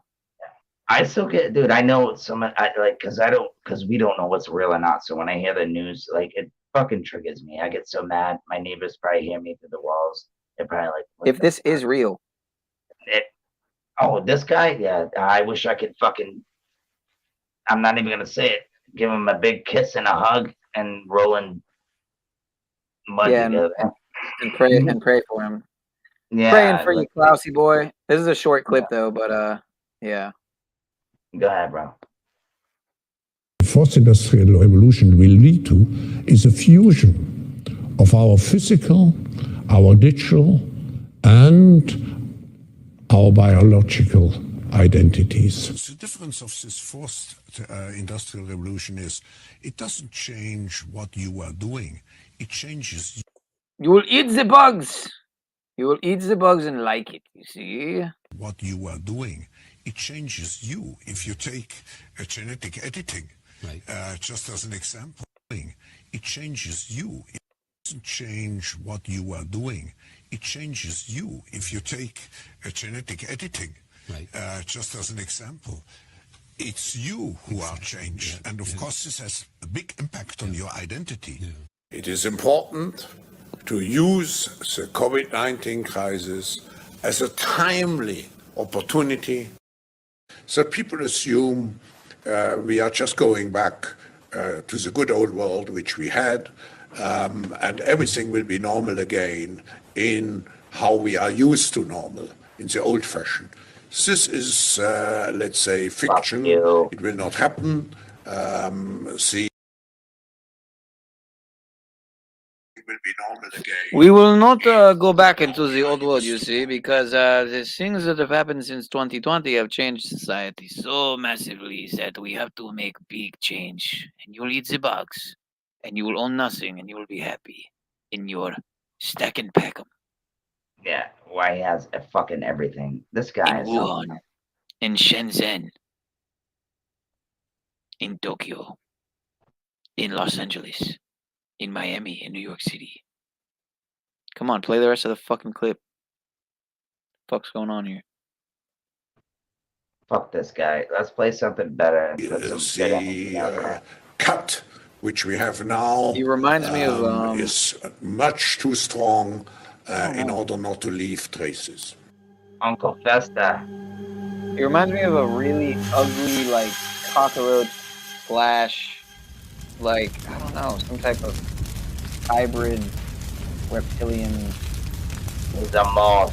I still get, dude. I know because we don't know what's real or not. So when I hear the news, like, it fucking triggers me. I get so mad. My neighbors probably hear me through the walls. They're probably like, if this is real, this guy, yeah. I wish I could fucking. I'm not even gonna say it. give him a big kiss and a hug, and rolling mud together. And pray for him. Yeah, Praying for you, Klausy boy. This is a short clip though, but yeah. Go ahead, bro. The fourth industrial revolution will lead to is a fusion of our physical, our digital, and our biological identities. The difference of this fourth industrial revolution is it doesn't change what you are doing. It changes. You will eat the bugs. You will eat the bugs and like it, you see? What you are doing. It changes you. If you take a genetic editing, just as an example, it changes you. It doesn't change what you are doing. It changes you. If you take a genetic editing, just as an example, it's you who are changed. And of course, this has a big impact on your identity. It is important to use the COVID-19 crisis as a timely opportunity. So people assume we are just going back to the good old world which we had, and everything will be normal again in how we are used to normal, in the old fashion. This is, let's say, fiction. It will not happen. We will not go back into the old world, you see, because the things that have happened since 2020 have changed society so massively that we have to make big change. And you'll eat the bugs, and you will own nothing, and you will be happy in your stack and pack 'em. Yeah, why he has fucking everything. This guy In is Wuhan, in Shenzhen, in Tokyo, in Los Angeles, in Miami, in New York City. Come on, play the rest of the fucking clip. Fuck's going on here? Fuck this guy. Let's play something better and put some good energy out there. Cut which we have now He reminds me of is much too strong in order not to leave traces. Uncle Festa. He reminds me of a really ugly, like, cockroach slash, like, I don't know, some type of hybrid reptilian. He's a moth.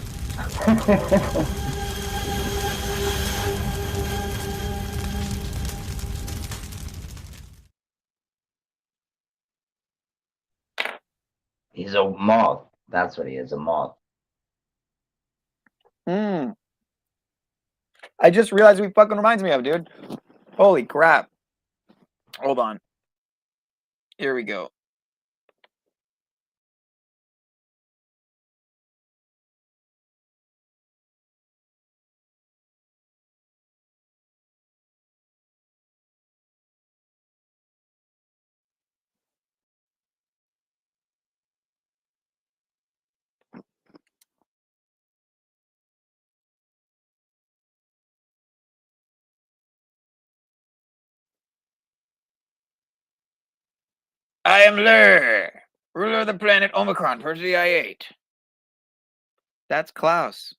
He's a moth. That's what he is, a moth. I just realized what he fucking reminds me of, dude. Holy crap. Hold on. Here we go. I am Lur, ruler of the planet Omicron, per I-8. That's Klaus.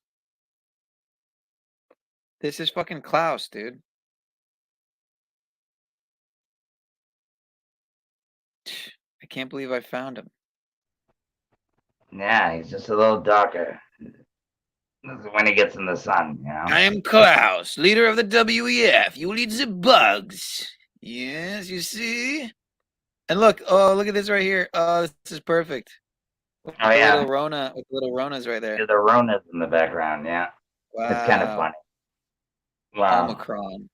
This is fucking Klaus, dude. I can't believe I found him. Yeah, he's just a little darker. This is when he gets in the sun, you know? I am Klaus, leader of the WEF. You lead the bugs. Yes, you see? And look, oh, look at this right here. Oh, this is perfect. With Oh, yeah. Little Rona, with little Rona's right there. Yeah, the Rona's in the background, yeah. Wow. It's kind of funny. Wow. Omicron.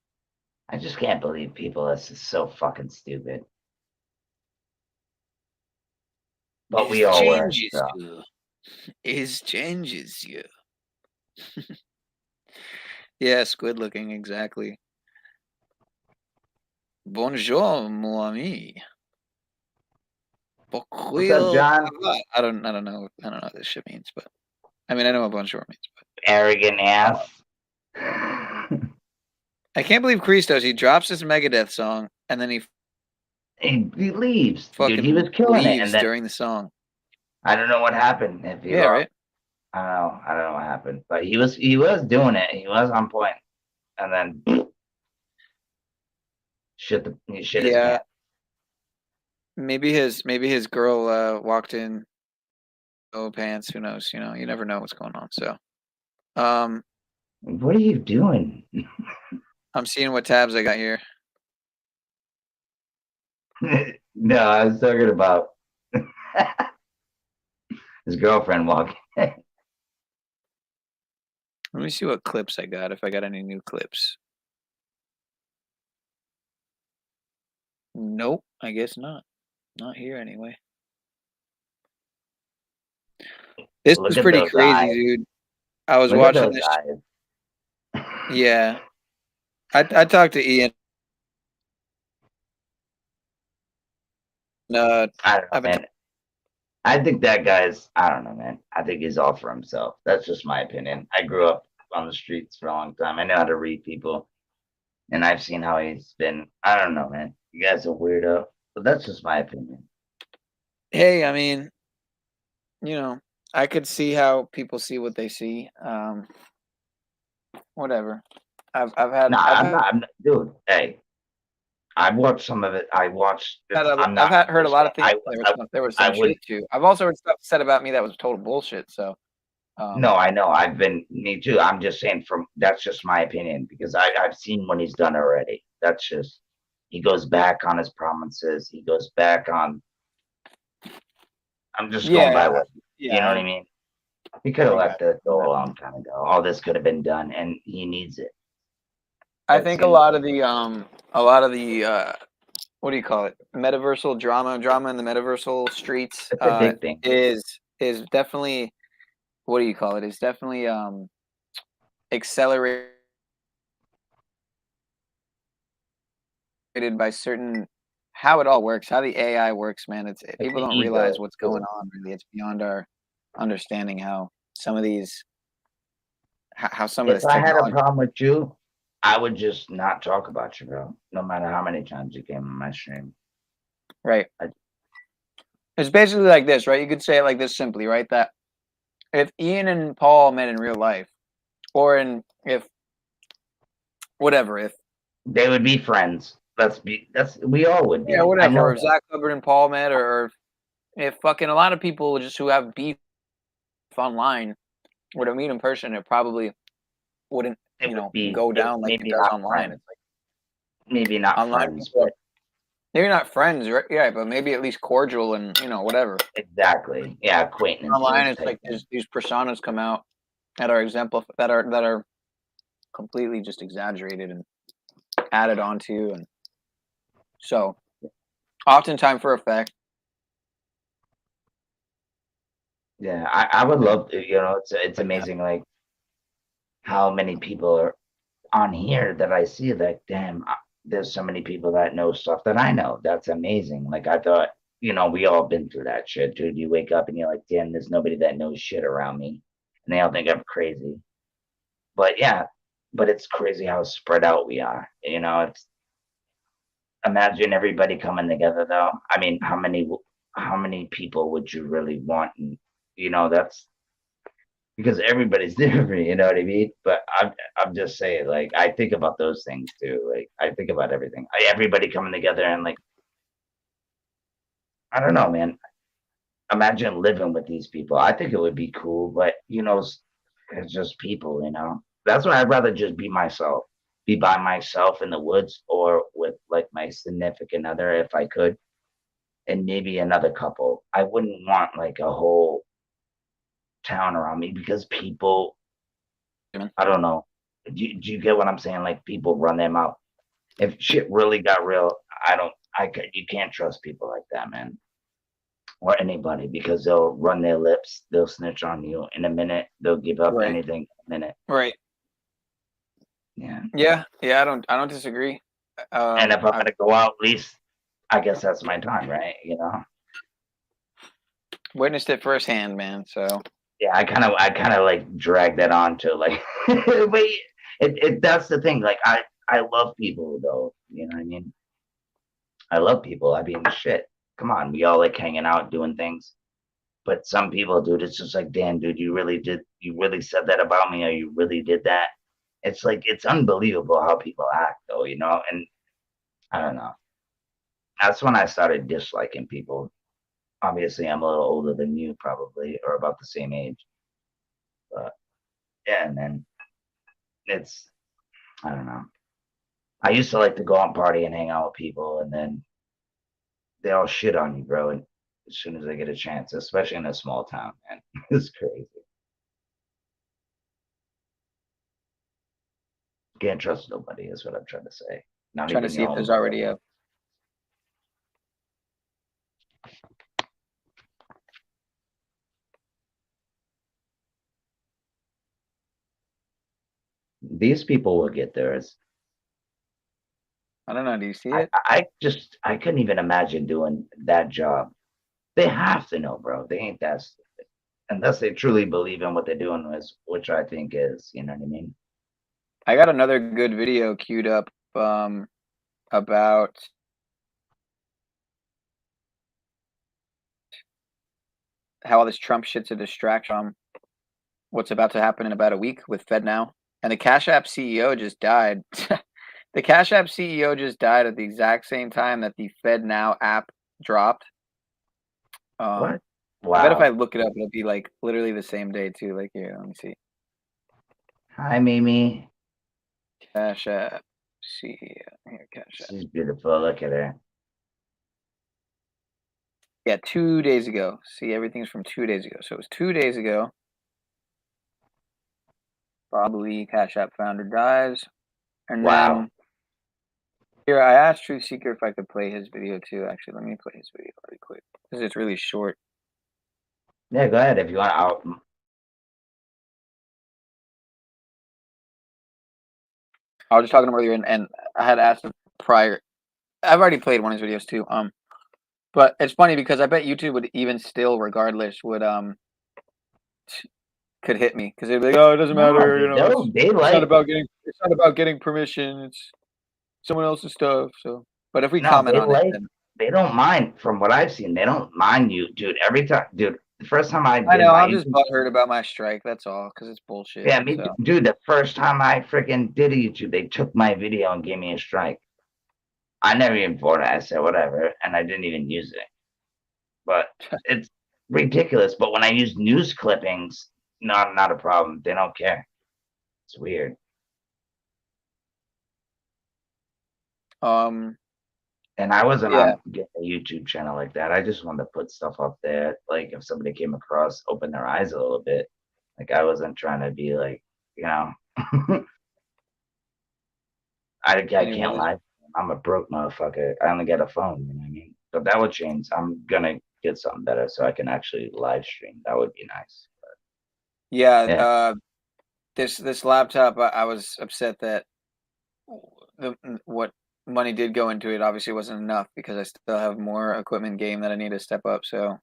I just can't believe people. This is so fucking stupid. But we all were. Changes So. you. It changes you. Yeah, squid looking, exactly. Bonjour, mon ami. What's up, John? I don't know what this shit means, but I mean I know what bonjour means, but arrogant ass. I can't believe Christos, he drops this Megadeth song and then he leaves. Fucking Dude, he was killing it leaves and then, during the song. I don't know what happened. If he right. I don't know what happened. But he was doing it. He was on point. And then shit his Yeah. pants. Maybe his girl walked in no pants. Who knows? You know, you never know what's going on. So, what are you doing? I'm seeing what tabs I got here. No, I was talking about his girlfriend walking. Let me see what clips I got. If I got any new clips. Nope, I guess not. Not here anyway. This Look was at pretty those crazy, eyes. dude. I was Look at watching those this. eyes. Yeah, I talked to Ian. I don't know, I've been man. I think that guy's, I don't know, man. I think he's all for himself. That's just my opinion. I grew up on the streets for a long time. I know how to read people. And I've seen how he's been. I don't know, man. You guys are weirdo. But that's just my opinion. Hey, I mean, you know, I could see how people see what they see. Whatever. I've had. No, I've I'm had, not, dude. Hey, I've watched some of it. I watched. I'm not. heard a lot of things. There was I some would. shit too. I've also heard stuff said about me that was total bullshit. So. No, I know. I've been. Me too. I'm just saying. That's just my opinion because I've seen what he's done already. That's just. He goes back on his promises. He goes back on. I'm just going by what. You know what I mean? He could have let this go a long time ago. All this could have been done, and he needs it. I think a lot of the what do you call it? Metaversal drama in the metaversal streets It's a big thing. is definitely, what do you call it? It's definitely accelerated by certain how it all works, how the AI works, man. It's people don't realize what's going on. Really, it's beyond our understanding how some of these how some of If this I had a technology. problem with you, I would just not talk about you, bro. No matter how many times you came on my stream. Right. It's basically like this, right? You could say it like this simply, right? That if Ian and Paul met in real life, or if they would be friends. We all would be. Yeah, whatever. I know Or if Zach Hubbard and Paul met, or if fucking a lot of people just who have beef online were to meet in person, it probably wouldn't, go down like it does online. It's like maybe not online friends, people, but maybe not friends, right? Yeah, but maybe at least cordial and whatever. Exactly. Yeah, acquaintances. Online, it's like these personas come out that are that are completely just exaggerated and added onto, and so oftentimes for effect. Yeah, I would love to. It's amazing, like how many people are on here that I see. Like, damn, there's so many people that know stuff that I know. That's amazing. Like, I thought, we all been through that shit, dude. You wake up and you're like, damn, there's nobody that knows shit around me, and they all think I'm crazy. But yeah, it's crazy how spread out we are. It's imagine everybody coming together, though. I mean, how many people would you really want? And that's because everybody's different, you know what I mean? But I'm just saying, like, I think about those things too. Like, I think about everything. Everybody coming together and, like, I don't know, man. Imagine living with these people. I think it would be cool, but it's just people, That's why I'd rather just be myself, be by myself in the woods or with like my significant other if I could, and maybe another couple. I wouldn't want like a whole town around me because people, I don't know. Do you get what I'm saying? Like, people run their mouth. If shit really got real, you can't trust people like that, man. Or anybody, because they'll run their lips, they'll snitch on you in a minute, they'll give up Right. anything in a minute. Right. Yeah. Yeah. I don't disagree. And if I'm gonna go out, at least I guess that's my time, right? Witnessed it firsthand, man. So yeah, I kind of like drag that on to like, but that's the thing. Like, I love people though. You know what I mean? I love people. I mean, shit. Come on, we all like hanging out, doing things. But some people, dude, it's just like, damn, dude, you really said that about me, or you really did that. It's like, it's unbelievable how people act, though, And I don't know. That's when I started disliking people. Obviously, I'm a little older than you, probably, or about the same age. But yeah, and then it's, I don't know. I used to like to go out and party and hang out with people, and then they all shit on you, bro. And as soon as they get a chance, especially in a small town, man, it's crazy. Can't trust nobody is what I'm trying to say. Not Trying to even see your if there's own already a. These people will get theirs. I don't know. Do you see it? I couldn't even imagine doing that job. They have to know, bro. They ain't that stupid. Unless they truly believe in what they're doing, which I think is, you know what I mean? I got another good video queued up about how all this Trump shit's a distraction from what's about to happen in about a week with FedNow. And the Cash App CEO just died. The Cash App CEO just died at the exact same time that the FedNow app dropped. What? I bet if I Wow. look it up, it'll be like literally the same day too. Like here, let me see. Hi, Mimi. Cash App CEO. Here, Cash App. She's beautiful. Look at her. Yeah, 2 days ago. See, everything's from 2 days ago. So it was 2 days ago. Probably Cash App founder dies. And Wow. then here, I asked Truth Seeker if I could play his video too. Actually, let me play his video really quick because it's really short. Yeah, go ahead if you want. I was just talking to him earlier, and I had asked him prior. I've already played one of his videos too. But it's funny because I bet YouTube would even still, regardless, would could hit me because they'd be like, "Oh, it doesn't matter, you know. It's not about getting permission. It's someone else's stuff." So, but if we No, comment on it, then they don't mind. From what I've seen, they don't mind you, dude. Every time, dude. The first time I did I know my I'm just butthurt about my strike. That's all because it's bullshit. yeah, me, So. dude. The first time I freaking did a YouTube, they took my video and gave me a strike. I never even thought it. I said whatever, and I didn't even use it. But it's ridiculous. But when I use news clippings, not a problem. They don't care. It's weird. And I wasn't on getting a YouTube channel like that. I just wanted to put stuff up there. Like if somebody came across, open their eyes a little bit. Like I wasn't trying to be like, you know. I can't lie. I'm a broke motherfucker. I only get a phone, you know what I mean? But that would change. I'm gonna get something better so I can actually live stream. That would be nice. Yeah. This laptop, I was upset that what money did go into it obviously wasn't enough because I still have more equipment game that I need to step up. So,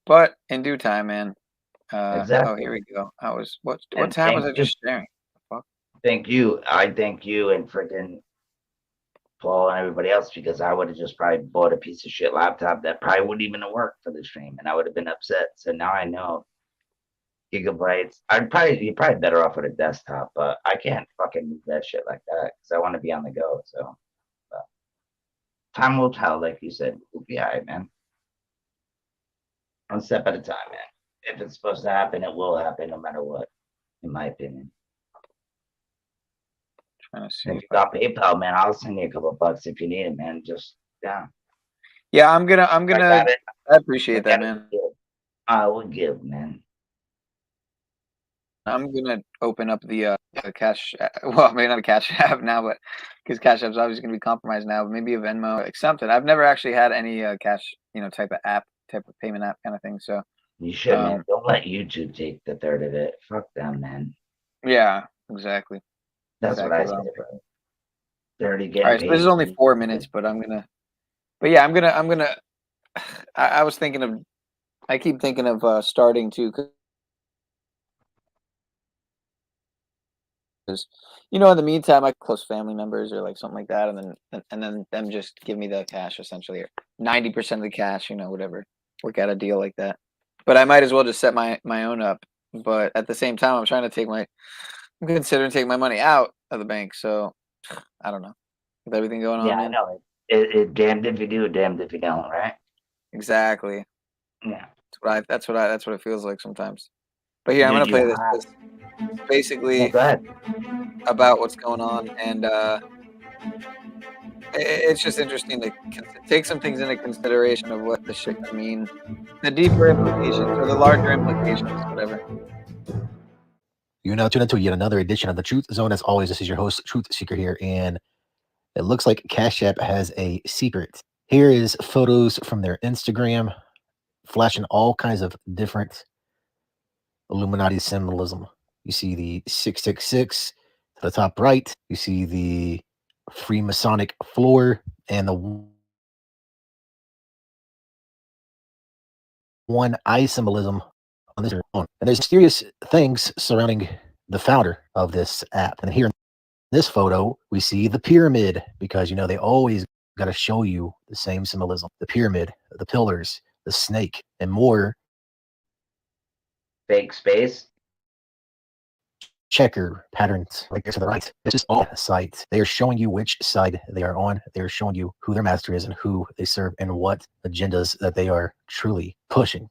but in due time, man. Exactly. Oh, here we go. What And tab was I thank you. just sharing? Fuck. Thank you. I thank you and freaking Paul and everybody else because I would have just probably bought a piece of shit laptop that probably wouldn't even have worked for the stream, and I would have been upset. So now I know gigabytes. You're probably better off with a desktop, but I can't fucking move that shit like that because I want to be on the go. So time will tell, like you said. We'll be all right, man. One step at a time, man. If it's supposed to happen, it will happen no matter what, in my opinion. Trying to see if you got PayPal, man, I'll send you a couple bucks if you need it, man. Just Yeah, I'm gonna. I appreciate that, man. I will give, man. I'm gonna open up the cash. Well, maybe not a Cash App now, but because Cash App's obviously gonna be compromised now. But maybe a Venmo, like something. I've never actually had any cash, type of app, type of payment app kind of thing. So you should, man. Don't let YouTube take the third of it. Fuck them, man. Yeah, exactly. That's what I say, bro. They're already getting All right, so paid. this is only 4 minutes, but I'm gonna. But yeah, I'm gonna. I was thinking of. I keep thinking of starting to. Because, in the meantime, I close family members or like something like that, and then them just give me the cash essentially, or 90% of the cash, whatever. Work out a deal like that. But I might as well just set my own up. But at the same time, I'm considering taking my money out of the bank. So I don't know. With everything going on, Yeah, man. I know It damned if you do, damned if you don't, right? Exactly. Yeah. That's what it feels like sometimes. But here, I'm gonna play this. This is basically go ahead. about what's going on, and it's just interesting to take some things into consideration of what this shit could mean, the deeper implications or the larger implications, whatever. You're now tuned into yet another edition of the Truth Zone. As always, this is your host, Truth Seeker here, and it looks like Cash App has a secret. Here is photos from their Instagram, flashing all kinds of different Illuminati symbolism. You see the 666 to the top right. You see the Freemasonic floor and the one eye symbolism on this phone. And there's mysterious things surrounding the founder of this app. And here in this photo, we see the pyramid, because, you know, they always got to show you the same symbolism. The pyramid, the pillars, the snake, and more. Fake space. Checker patterns right there to the right. It's just all sides. They are showing you which side they are on. They are showing you who their master is and who they serve and what agendas that they are truly pushing.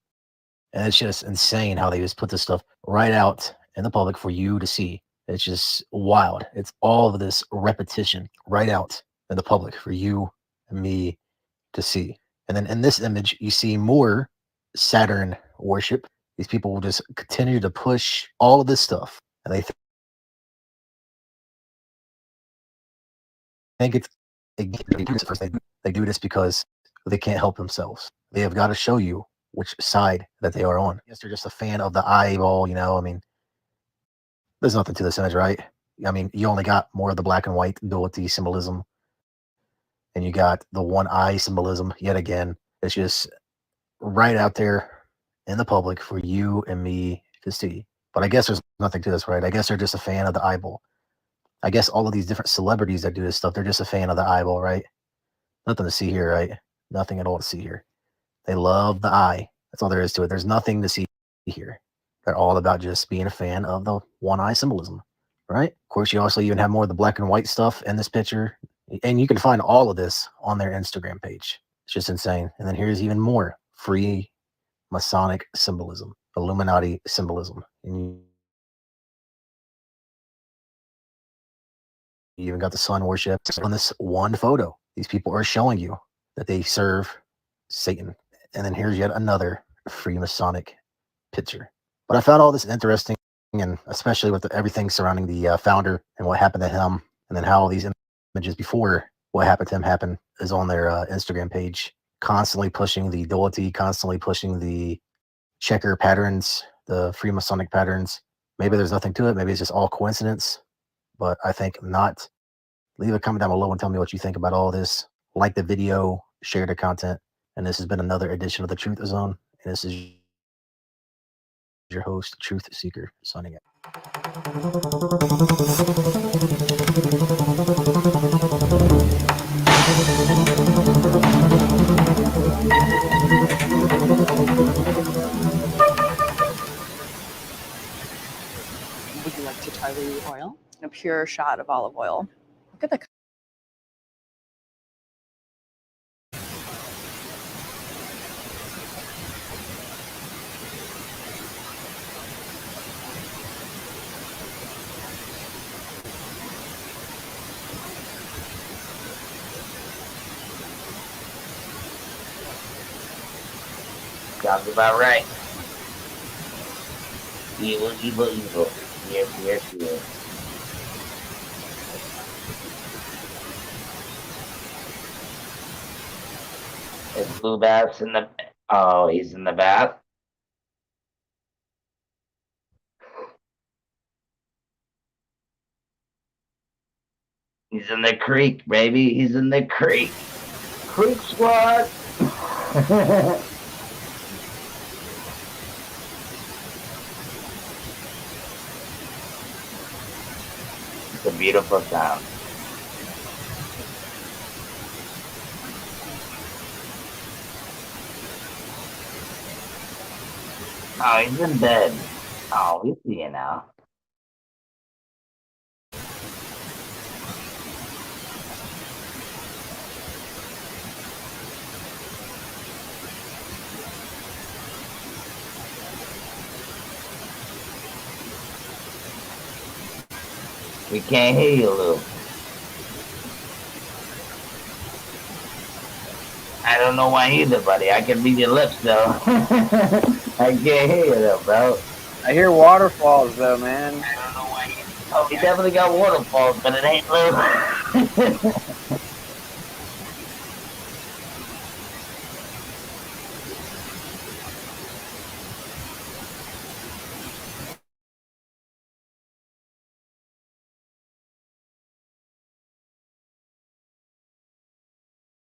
And it's just insane how they just put this stuff right out in the public for you to see. It's just wild. It's all of this repetition right out in the public for you and me to see. And then in this image, you see more Saturn worship. These people will just continue to push all of this stuff. And they think it's they do this because they can't help themselves. They have got to show you which side that they are on. I guess they're just a fan of the eyeball, you know. I mean, there's nothing to this image, right? I mean, you only got more of the black and white duality symbolism, and you got the one eye symbolism yet again. It's just right out there in the public for you and me to see. But I guess there's nothing to this, right? I guess they're just a fan of the eyeball. I guess all of these different celebrities that do this stuff, they're just a fan of the eyeball, right? Nothing to see here, right? Nothing at all to see here. They love the eye. That's all there is to it. There's nothing to see here. They're all about just being a fan of the one eye symbolism, right? Of course, you also even have more of the black and white stuff in this picture. And you can find all of this on their Instagram page. It's just insane. And then here's even more free Masonic symbolism, Illuminati symbolism. And you even got the sun worship on this one photo. These people are showing you that they serve Satan. And then here's yet another Freemasonic picture. But I found all this interesting, and especially with everything surrounding the founder and what happened to him, and then how all these images before what happened to him happened is on their Instagram page, constantly pushing the duality, constantly pushing the checker patterns, the Freemasonic patterns. Maybe there's nothing to it. Maybe it's just all coincidence, but I think not. Leave a comment down below and tell me what you think about all this. Like the video, share the content. And this has been another edition of the Truth Zone. And this is your host, Truth Seeker, signing out. Would you like to try the oil? A pure shot of olive oil. Look at the Sounds about right. Evil, evil, evil. Yes, yes, yes. Is Blue Bass in the... Oh, he's in the bath? He's in the creek, baby. He's in the creek. Creek squad. It's a beautiful sound. Oh, he's in bed. Oh, we see you now. We can't hear you, Lou. I don't know why either, buddy. I can read your lips, though. I can't hear you, though, bro. I hear waterfalls, though, man. Oh, we definitely got waterfalls, but it ain't Lou.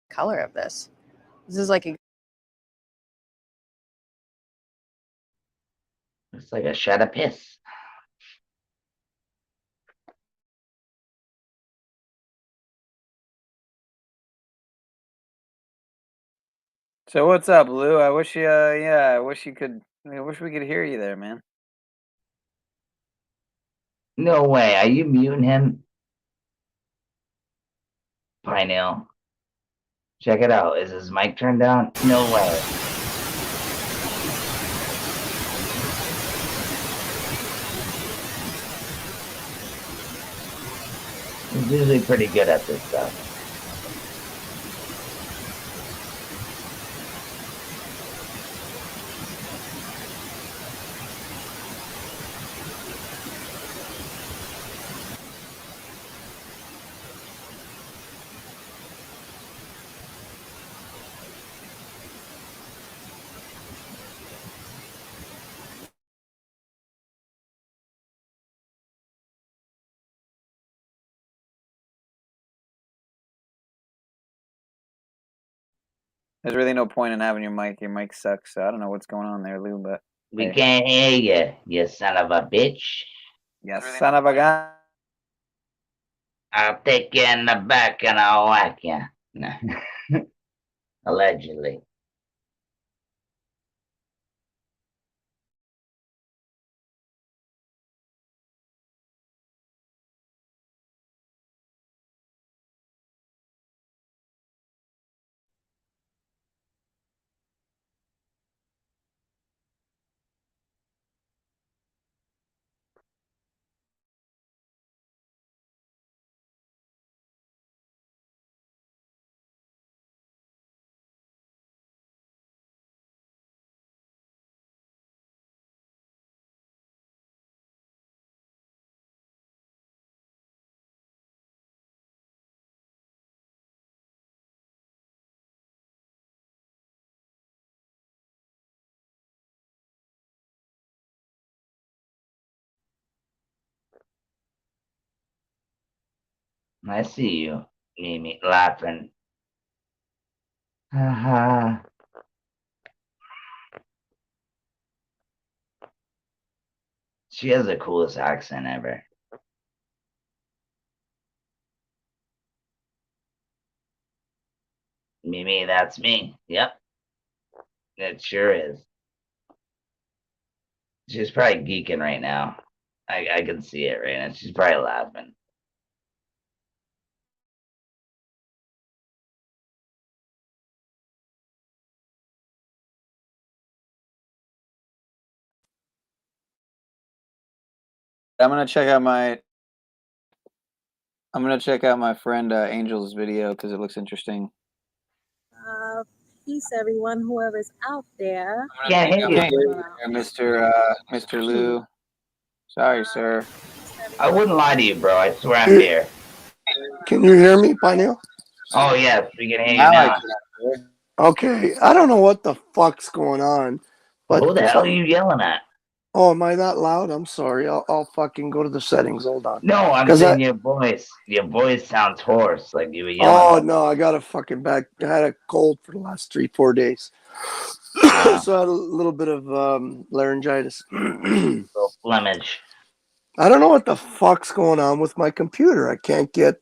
Color of this. This is like a It's like a shot of piss. So what's up, Lou? I wish you, I wish we could hear you there, man. No way. Are you muting him? Pineal. Check it out. Is his mic turned down? No way. He's usually pretty good at this stuff. There's really no point in having your mic. Your mic sucks. So I don't know what's going on there, Lou, but We can't hear you, you son of a bitch. Yes, son of a gun. I'll take you in the back and I'll whack you. Allegedly. I see you, Mimi, laughing. Haha. She has the coolest accent ever. Mimi, that's me. Yep. It sure is. She's probably geeking right now. I can see it right now. She's probably laughing. I'm gonna check out my friend Angel's video because it looks interesting. Peace, everyone, whoever's out there. Can't hear you. Mr. Lou. Sorry, sir. I wouldn't lie to you, bro. I swear I'm here. Can you hear me, Pineal? Oh, yes, we can hear you now. Okay, I don't know what the fuck's going on. But Who the hell are you yelling at? Oh, am I that loud? I'm sorry. I'll fucking go to the settings. Hold on. No, I'm saying your voice. Your voice sounds hoarse, like you were yelling. Oh, no, I got a fucking back. I had a cold for the last 3-4 days. So I had a little bit of laryngitis. Little blemish. I don't know what the fuck's going on with my computer. I can't get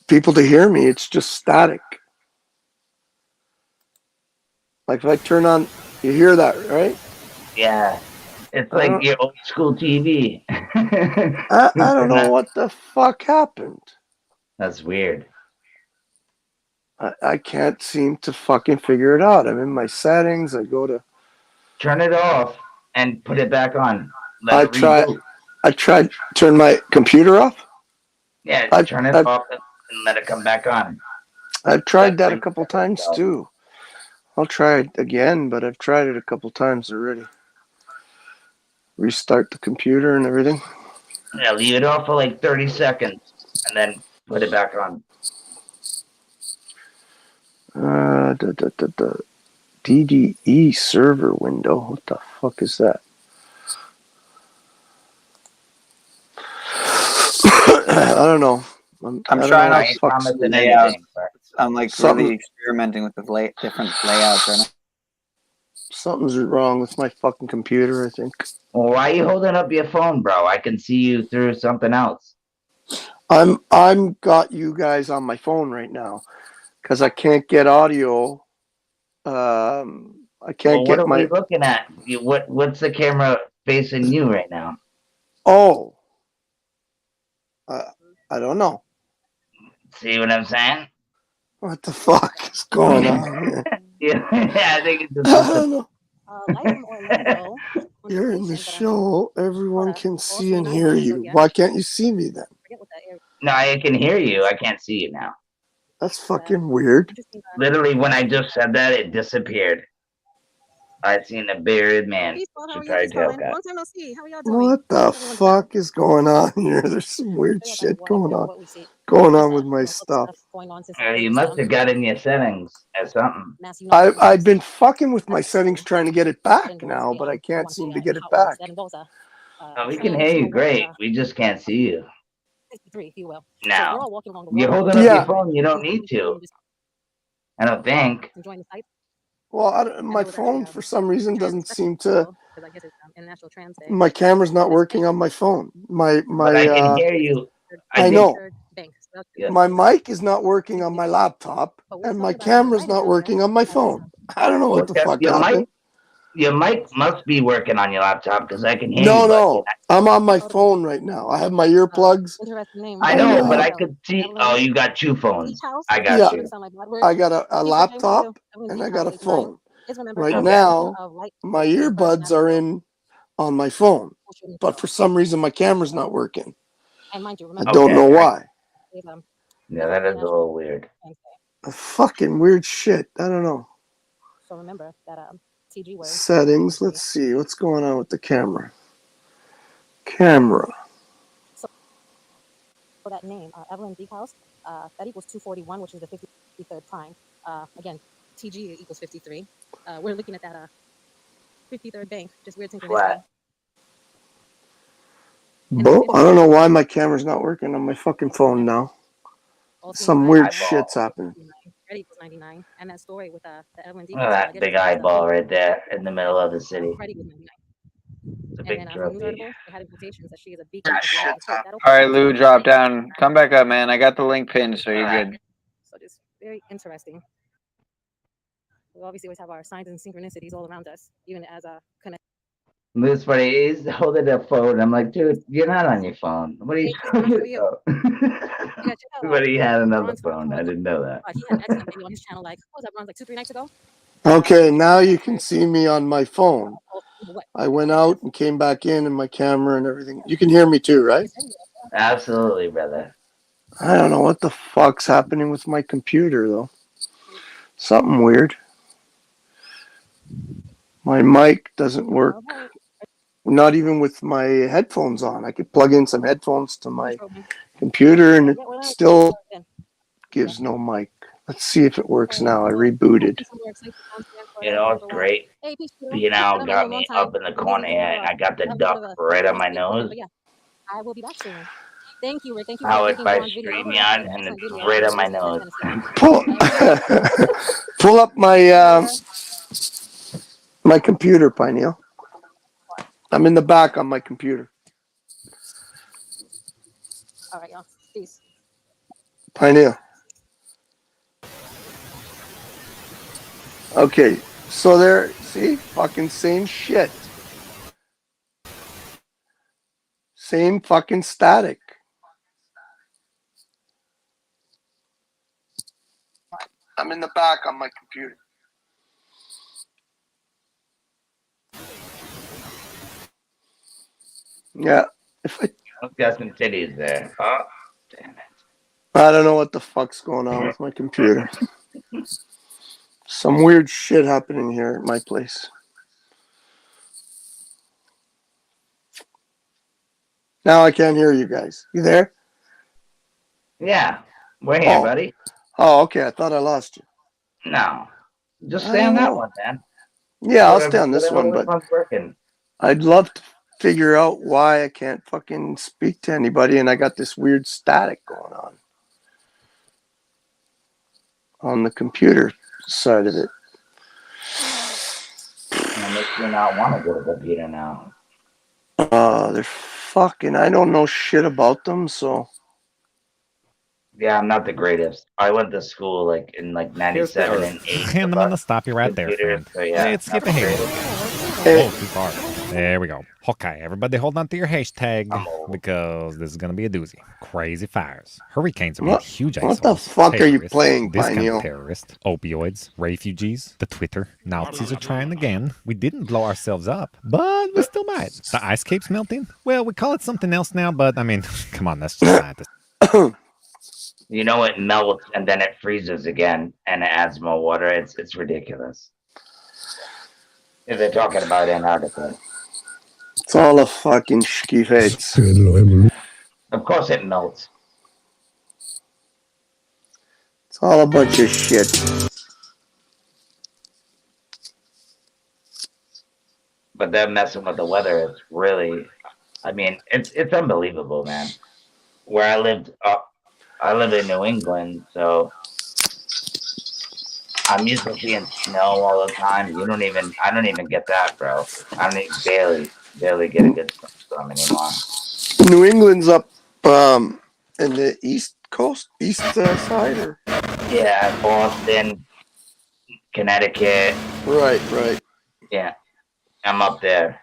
people to hear me. It's just static. Like if I turn on, you hear that, right? Yeah. It's like your old school TV. I don't know what the fuck happened. That's weird. I can't seem to fucking figure it out. I'm in my settings. I go to... Turn it off and put it back on. Let it reboot. I tried turn my computer off. Yeah, turn it off and let it come back on. I've tried that a couple times too. I'll try it again, but I've tried it a couple times already. Restart the computer and everything. Yeah, leave it off for like 30 seconds and then put it back on. DDE server window. What the fuck is that? I don't know. I'm trying out promising layouts. anything. I'm like Something- really experimenting with the different layouts right now. Something's wrong with my fucking computer, I think. Well, why are you holding up your phone, bro? I can see you through something else. I'm got you guys on my phone right now because I can't get audio. I can't Well, what get are my. we looking at? What's the camera facing you right now? Oh, I don't know. See what I'm saying? What the fuck is going on here? Yeah, I think it's just I don't know. You're in the show. Everyone can see and hear you. Why can't you see me then? No, I can hear you. I can't see you now. That's fucking weird. Literally, when I just said that, it disappeared. I seen a bearded man. What the fuck is going on here? There's some weird shit going on with my stuff. You must have got in your settings or something. I've been fucking with my settings trying to get it back now, but I can't seem to get it back. Oh, we can hear you great. We just can't see you. Now, you're holding up your phone. You don't need to. I don't think. Well, my phone for some reason doesn't seem to. My camera's not working on my phone. But I can hear you. I know. My mic is not working on my laptop, and my camera's not working on my phone. I don't know what the fuck happened. Your mic must be working on your laptop because I can hear you. No. I'm on my phone right now. I have my earplugs. I know, but I could see. Oh, you got two phones. I got you. I got a laptop and I got a phone. Right now, my earbuds are in on my phone, but for some reason my camera's not working. I don't know why. Yeah, that is a little weird. Fucking weird shit. I don't know. So remember that TG word. Settings. Let's see what's going on with the camera. Camera. So that name, Evelyn Deekhouse, that equals 241, which is the 53rd prime. Again, TG equals 53. We're looking at that 53rd bank. Just weird synchronicity. I don't know why my camera's not working on my fucking phone now. Some weird shit's happening. Red equals 99, and that story with the Evelyn Look at that big eyeball right there in the middle of the city. It's a big trophy. All right, Lou, drop down. Come back up, man. I got the link pinned, so you're good. So just very interesting. We obviously always have our signs and synchronicities all around us, even as a connect. This funny. He's holding a phone. I'm like, dude, you're not on your phone. What are you talking about? But he had another phone. I didn't know that. He had an excellent video on his channel. Like, what was that, Ron? Like 2-3 nights ago? Okay, now you can see me on my phone. I went out and came back in, and my camera and everything. You can hear me too, right? Absolutely, brother. I don't know what the fuck's happening with my computer, though. Something weird. My mic doesn't work. Not even with my headphones on. I could plug in some headphones to my computer, and it still gives no mic. Let's see if it works now. I rebooted. You know, it's great. You know, got me up in the corner here, and I got the duck right on my nose. I will be back soon. Thank you, Rick. Thank you. How it by StreamYard, and it's right on my nose. Pull up my my computer, Pineal. I'm in the back on my computer. All right, y'all. Peace. Pineal. Okay, so there, see, fucking same shit. Same fucking static. I'm in the back on my computer. Yeah. If I've got some titties there. Oh, damn it. I don't know what the fuck's going on with my computer. Some weird shit happening here at my place. Now I can't hear you guys. You there? Yeah, we're here, buddy. Oh, okay. I thought I lost you. No, just stay on that one, man. Yeah, I'll stay on this one, Whatever but one's working. I'd love to figure out why I can't fucking speak to anybody and I got this weird static going on the computer side of it. It makes you not want to go to the computer now. They're fucking, I don't know shit about them, so. Yeah, I'm not the greatest. I went to school like in like 97 and 8. And I'm gonna stop you right there, friend. So yeah, Let's skip ahead. Oh, too far. There we go. Okay, everybody hold on to your hashtag because this is going to be a doozy. Crazy fires. Hurricanes are being huge assholes. What the fuck are you Terrorists, playing, discount Pineal? terrorists, opioids, refugees, the Twitter. Nazis are trying again. We didn't blow ourselves up, but we still might. The ice cape's melting? Well, we call it something else now, but I mean, come on, that's just scientists. You know, it melts and then it freezes again and it adds more water. It's ridiculous. If they're talking about Antarctica. It's all a fucking schifets. Of course it melts. It's all a bunch of shit. But them messing with the weather is really, I mean, it's unbelievable, man. Where I lived, I live in New England, so I'm used to seeing snow all the time. I don't even get that, bro. I don't even barely get a good storm anymore. New England's up in the east coast, east side, or? Yeah, Boston, Connecticut. Right. Yeah, I'm up there.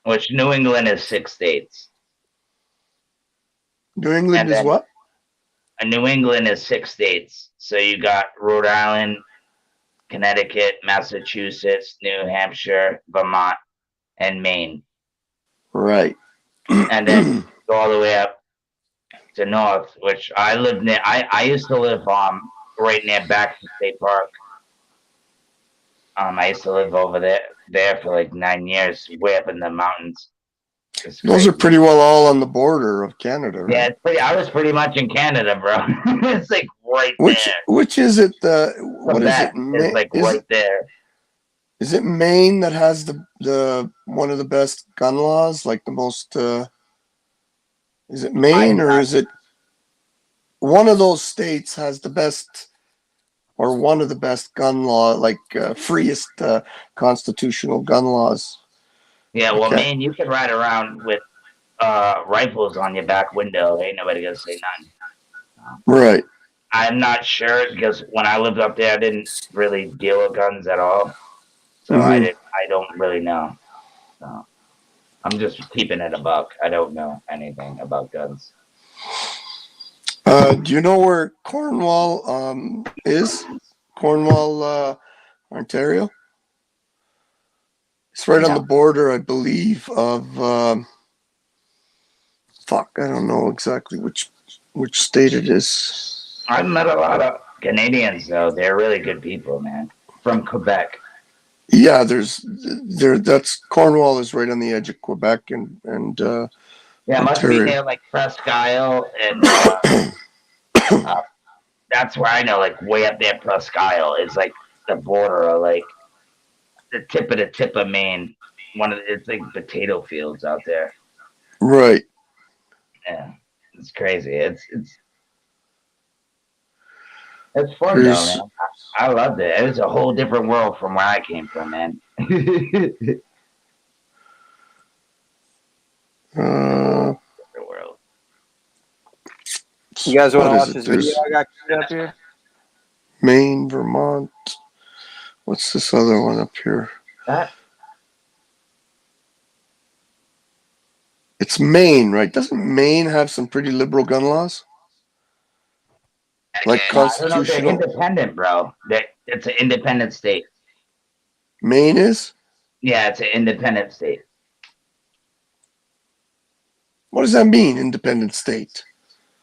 Which New England is 6 states. New England is what? New England is 6 states. So you got Rhode Island, Connecticut, Massachusetts, New Hampshire, Vermont, and Maine. Right. And then go all the way up to north, which I live near. I used to live right near Baxter State Park. I used to live over there for like 9 years, way up in the mountains. Those are pretty well all on the border of Canada, right? Yeah, I was pretty much in Canada, bro. It's like right there. Which is it? What is it? It's like right there. Is it Maine that has the one of the best gun laws? Like the most? Is it Maine or is it one of those states has the best, or one of the best gun law, like freest constitutional gun laws? Yeah, well, Okay. Maine, you can ride around with rifles on your back window. Ain't nobody gonna say nothing. Right. I'm not sure because when I lived up there, I didn't really deal with guns at all, so I don't really know. So I'm just keeping it a buck. I don't know anything about guns. Do you know where Cornwall is? Cornwall, Ontario? It's right on the border, I believe, of fuck, I don't know exactly which state it is. I've met a lot of Canadians though. They're really good people, man. From Quebec. Yeah, that's Cornwall is right on the edge of Quebec and Yeah, it must be Ontario. near like Presque Isle, and that's where I know, like way up there, Presque Isle is like the border of like the tip of Maine. It's like potato fields out there. Right. Yeah, it's crazy. It's fun though, man. I loved it. It was a whole different world from where I came from, man. Different world. You guys want to What watch is it? this video There's I got queued up here? Maine, Vermont. What's this other one up here? It's Maine, right? Doesn't Maine have some pretty liberal gun laws? Like I don't know if they're constitutional? independent, bro. It's an independent state. Maine is? Yeah, it's an independent state. What does that mean, independent state?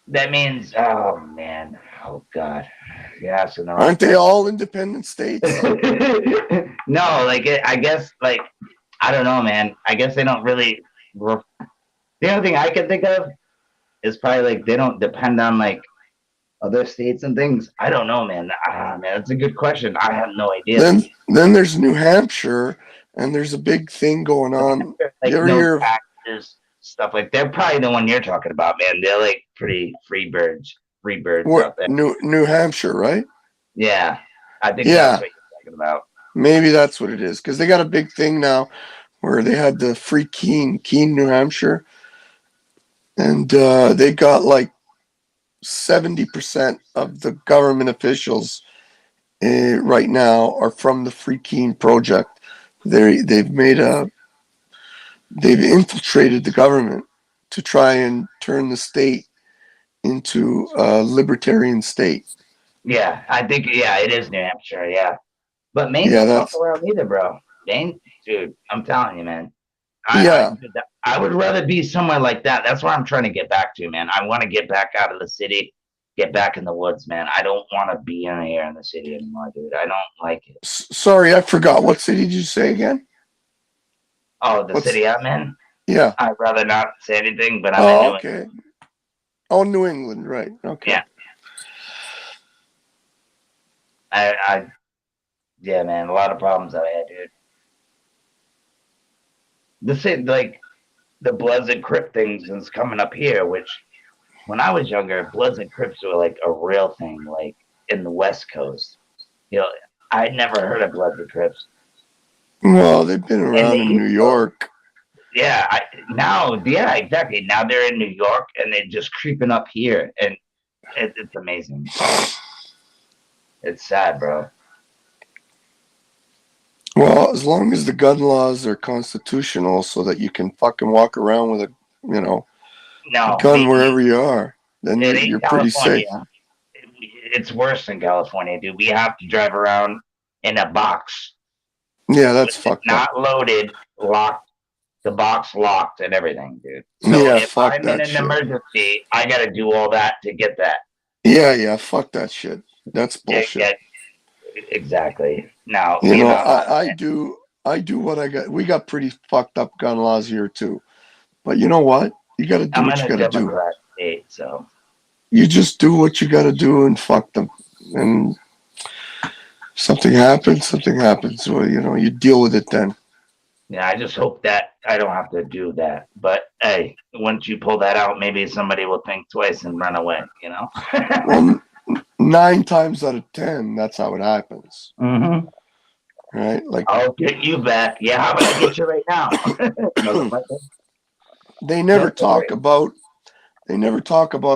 That means, oh man, oh god, you're asking the wrong Aren't they person. all independent states? No, like I guess, like I don't know, man. I guess they don't really. The only thing I can think of is probably like they don't depend on like other states and things. I don't know, man. Man, that's a good question. I have no idea. Then there's New Hampshire, and there's a big thing going on. Like You ever no hear of taxes, stuff like they're probably the one you're talking about, man. They're like pretty free birds out there. New Hampshire, right? Yeah, I think Yeah. that's what you're talking about. Maybe that's what it is, because they got a big thing now where they had the free Keene, New Hampshire, and they got like 70% of the government officials right now are from the Free Keene project. They've infiltrated the government to try and turn the state into a libertarian state. Yeah, I think it is New Hampshire. Yeah, but Maine Yeah, don't fuck around either, bro. Maine, dude, I'm telling you, man. Yeah. I would rather be somewhere like that. That's where I'm trying to get back to, man. I want to get back out of the city, get back in the woods, man. I don't want to be in here in the city anymore, dude. I don't like it. Sorry, I forgot. What city did you say again? Oh, the city I'm in? Yeah. I'd rather not say anything, but I'm in New okay. England. Oh, New England, right. Okay. Yeah. Yeah, man, a lot of problems out here, dude. The same, like, the Bloods and Crip things is coming up here, which when I was younger, Bloods and Crips were like a real thing, like in the West Coast. You know, I'd never heard of Bloods and Crips. Well, they've been around in New York. Yeah, exactly. Now they're in New York and they're just creeping up here, and it's amazing. It's sad, bro. Well, as long as the gun laws are constitutional so that you can fucking walk around with a gun wherever you are, then you're pretty safe. It's worse in California, dude. We have to drive around in a box. Yeah, that's fucked up. Not loaded, locked, the box locked and everything, dude. So Yeah, if fuck I'm in that an shit. emergency, I gotta do all that to get that. Yeah, fuck that shit. That's bullshit. Exactly. Now, You know, I do what I got. We got pretty fucked up gun laws here too. But you know what? You got to do I'm what in you a got to do. Democrat state, so You just do what you got to do and fuck them. And something happens. Well, you deal with it then. yeah, I just hope that I don't have to do that. But hey, once you pull that out, maybe somebody will think twice and run away, Well, 9 times out of 10, that's how it happens. Mm-hmm. Right? Like, I'll get you back. Yeah, how about I get you right now? Motherfucker. they never talk about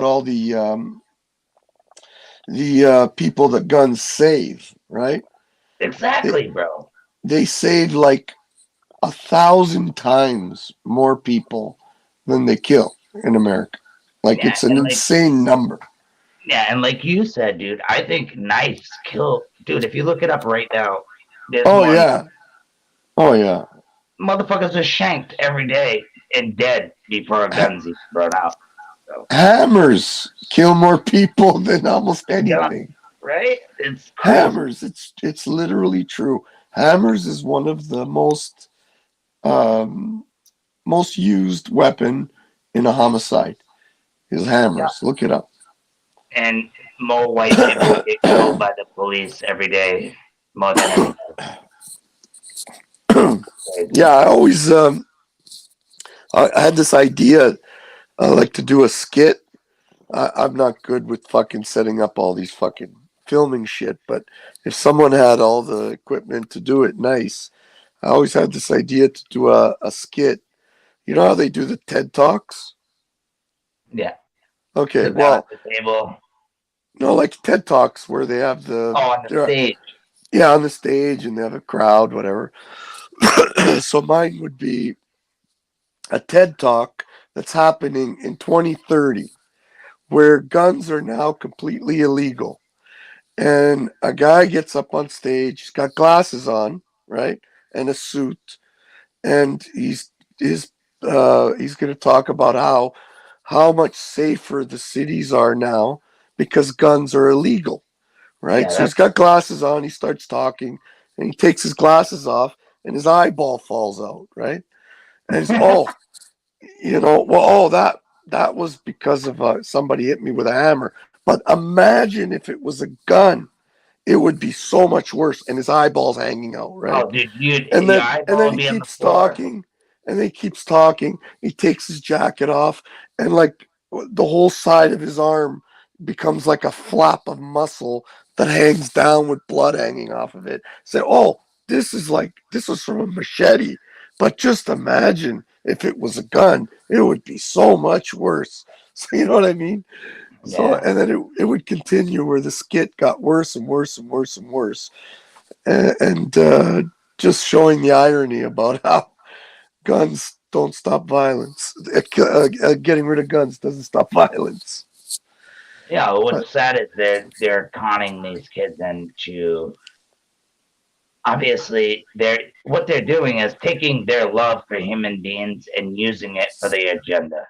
all the people that guns save, right? Exactly, bro. They save like 1,000 times more people than they kill in America. Like, it's an insane number. Yeah, and like you said, dude, I think knives kill. Dude, if you look it up right now, there's more motherfuckers are shanked every day and dead before a gun's even brought out. So. Hammers kill more people than almost anything. Right? It's hammers. It's literally true. Hammers is one of the most used weapon in a homicide. Is hammers. Look it up. And more white people get killed by the police every day, more than anything. Yeah, I always I had this idea, like to do a skit. I'm not good with fucking setting up all these fucking filming shit, but if someone had all the equipment to do it, nice. I always had this idea to do a skit. You know how they do the TED Talks? Yeah. Okay, well, at the table. No, like TED Talks where they have the on the stage. Yeah, on the stage, and they have a crowd, whatever. So mine would be a TED Talk that's happening in 2030, where guns are now completely illegal, and a guy gets up on stage. He's got glasses on, right, and a suit, and his he's going to talk about how much safer the cities are now because guns are illegal, right? Yeah, So he's got glasses on. He starts talking, and he takes his glasses off, and his eyeball falls out, right? And he's that was because of somebody hit me with a hammer. But imagine if it was a gun, it would be so much worse. And his eyeballs hanging out, right? Oh, dude, And your then eyeball would he be on the keeps floor. talking, and then he keeps talking. He takes his jacket off, and like the whole side of his arm becomes like a flap of muscle that hangs down with blood hanging off of it. Say, oh, this was from a machete. But just imagine if it was a gun, it would be so much worse. So you know what I mean? So Yeah. and then it would continue where the skit got worse and worse and worse and worse. And just showing the irony about how guns don't stop violence. Getting rid of guns doesn't stop violence. Yeah, what's sad is they're conning these kids into obviously what they're doing is taking their love for human beings and using it for their agenda.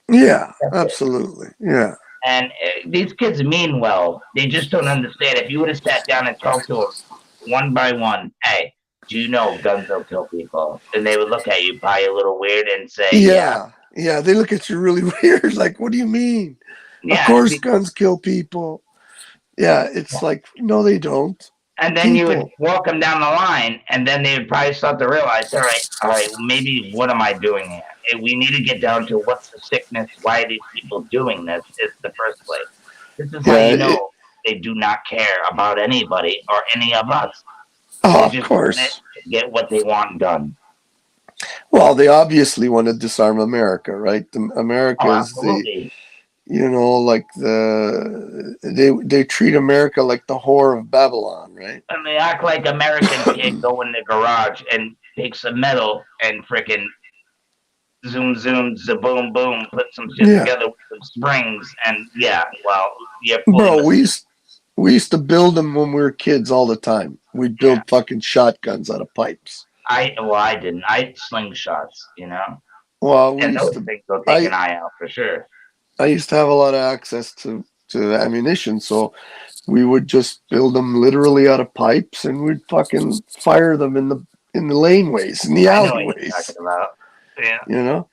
Yeah, absolutely. Yeah. And these kids mean well. They just don't understand. If you would have sat down and talked to them one by one, hey, do you know guns will kill people? And they would look at you probably a little weird and say, Yeah. They look at you really weird. Like, what do you mean? Yeah, of course, guns kill people. Yeah, it's like, no, they don't. And then you would walk them down the line, and then they would probably start to realize, all right, maybe what am I doing here? We need to get down to what's the sickness, why are these people doing this in the first place. This is how you know they do not care about anybody or any of us. Oh, they of course. Want to get what they want done. Well, they obviously want to disarm America, right? America is absolutely. Like they treat America like the whore of Babylon, right? And they act like Americans can't go in the garage and take some metal and frickin' zoom, zaboom, boom, put some shit together with some springs, and Bro, we used to build them when we were kids all the time. We'd build fucking shotguns out of pipes. I didn't. I slingshots, you know. Well, and those things will take an eye out for sure. I used to have a lot of access to ammunition, so we would just build them literally out of pipes, and we'd fucking fire them in the laneways, in the alleyways. I know what you're talking about. Yeah. You know?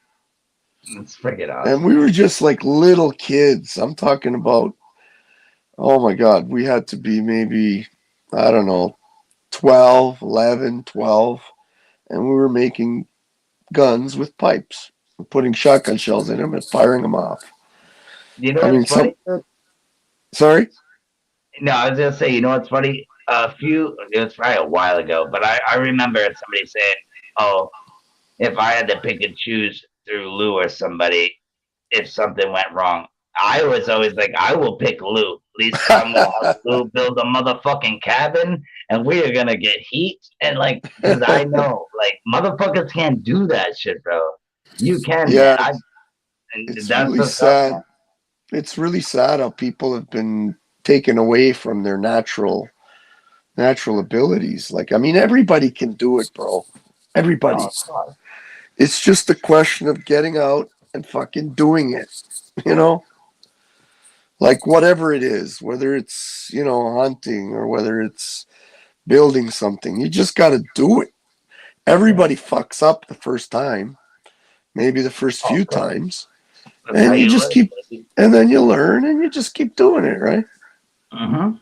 It's freaking awesome. And we were just like little kids. I'm talking about, oh my God, we had to be maybe, I don't know, 12, 11, 12. And we were making guns with pipes, putting shotgun shells in them and firing them off. You know what's funny? Sorry? No, I was going to say, you know what's funny? It was probably a while ago, but I remember somebody saying, oh, if I had to pick and choose through Lou or somebody, if something went wrong, I was always like, I will pick Lou. At least I'm going to help Lou build a motherfucking cabin, and we are going to get heat. And like, because I know, like, motherfuckers can't do that shit, bro. You can. Yeah. It's really sad. It's really sad how people have been taken away from their natural abilities. Like, I mean, everybody can do it, bro. Everybody. Oh, it's just a question of getting out and fucking doing it, you know? Like, whatever it is, whether it's, hunting or whether it's building something, you just got to do it. Everybody fucks up the first time, maybe the first few times. And you just keep, and then you learn and you just keep doing it, right? Mm-hmm.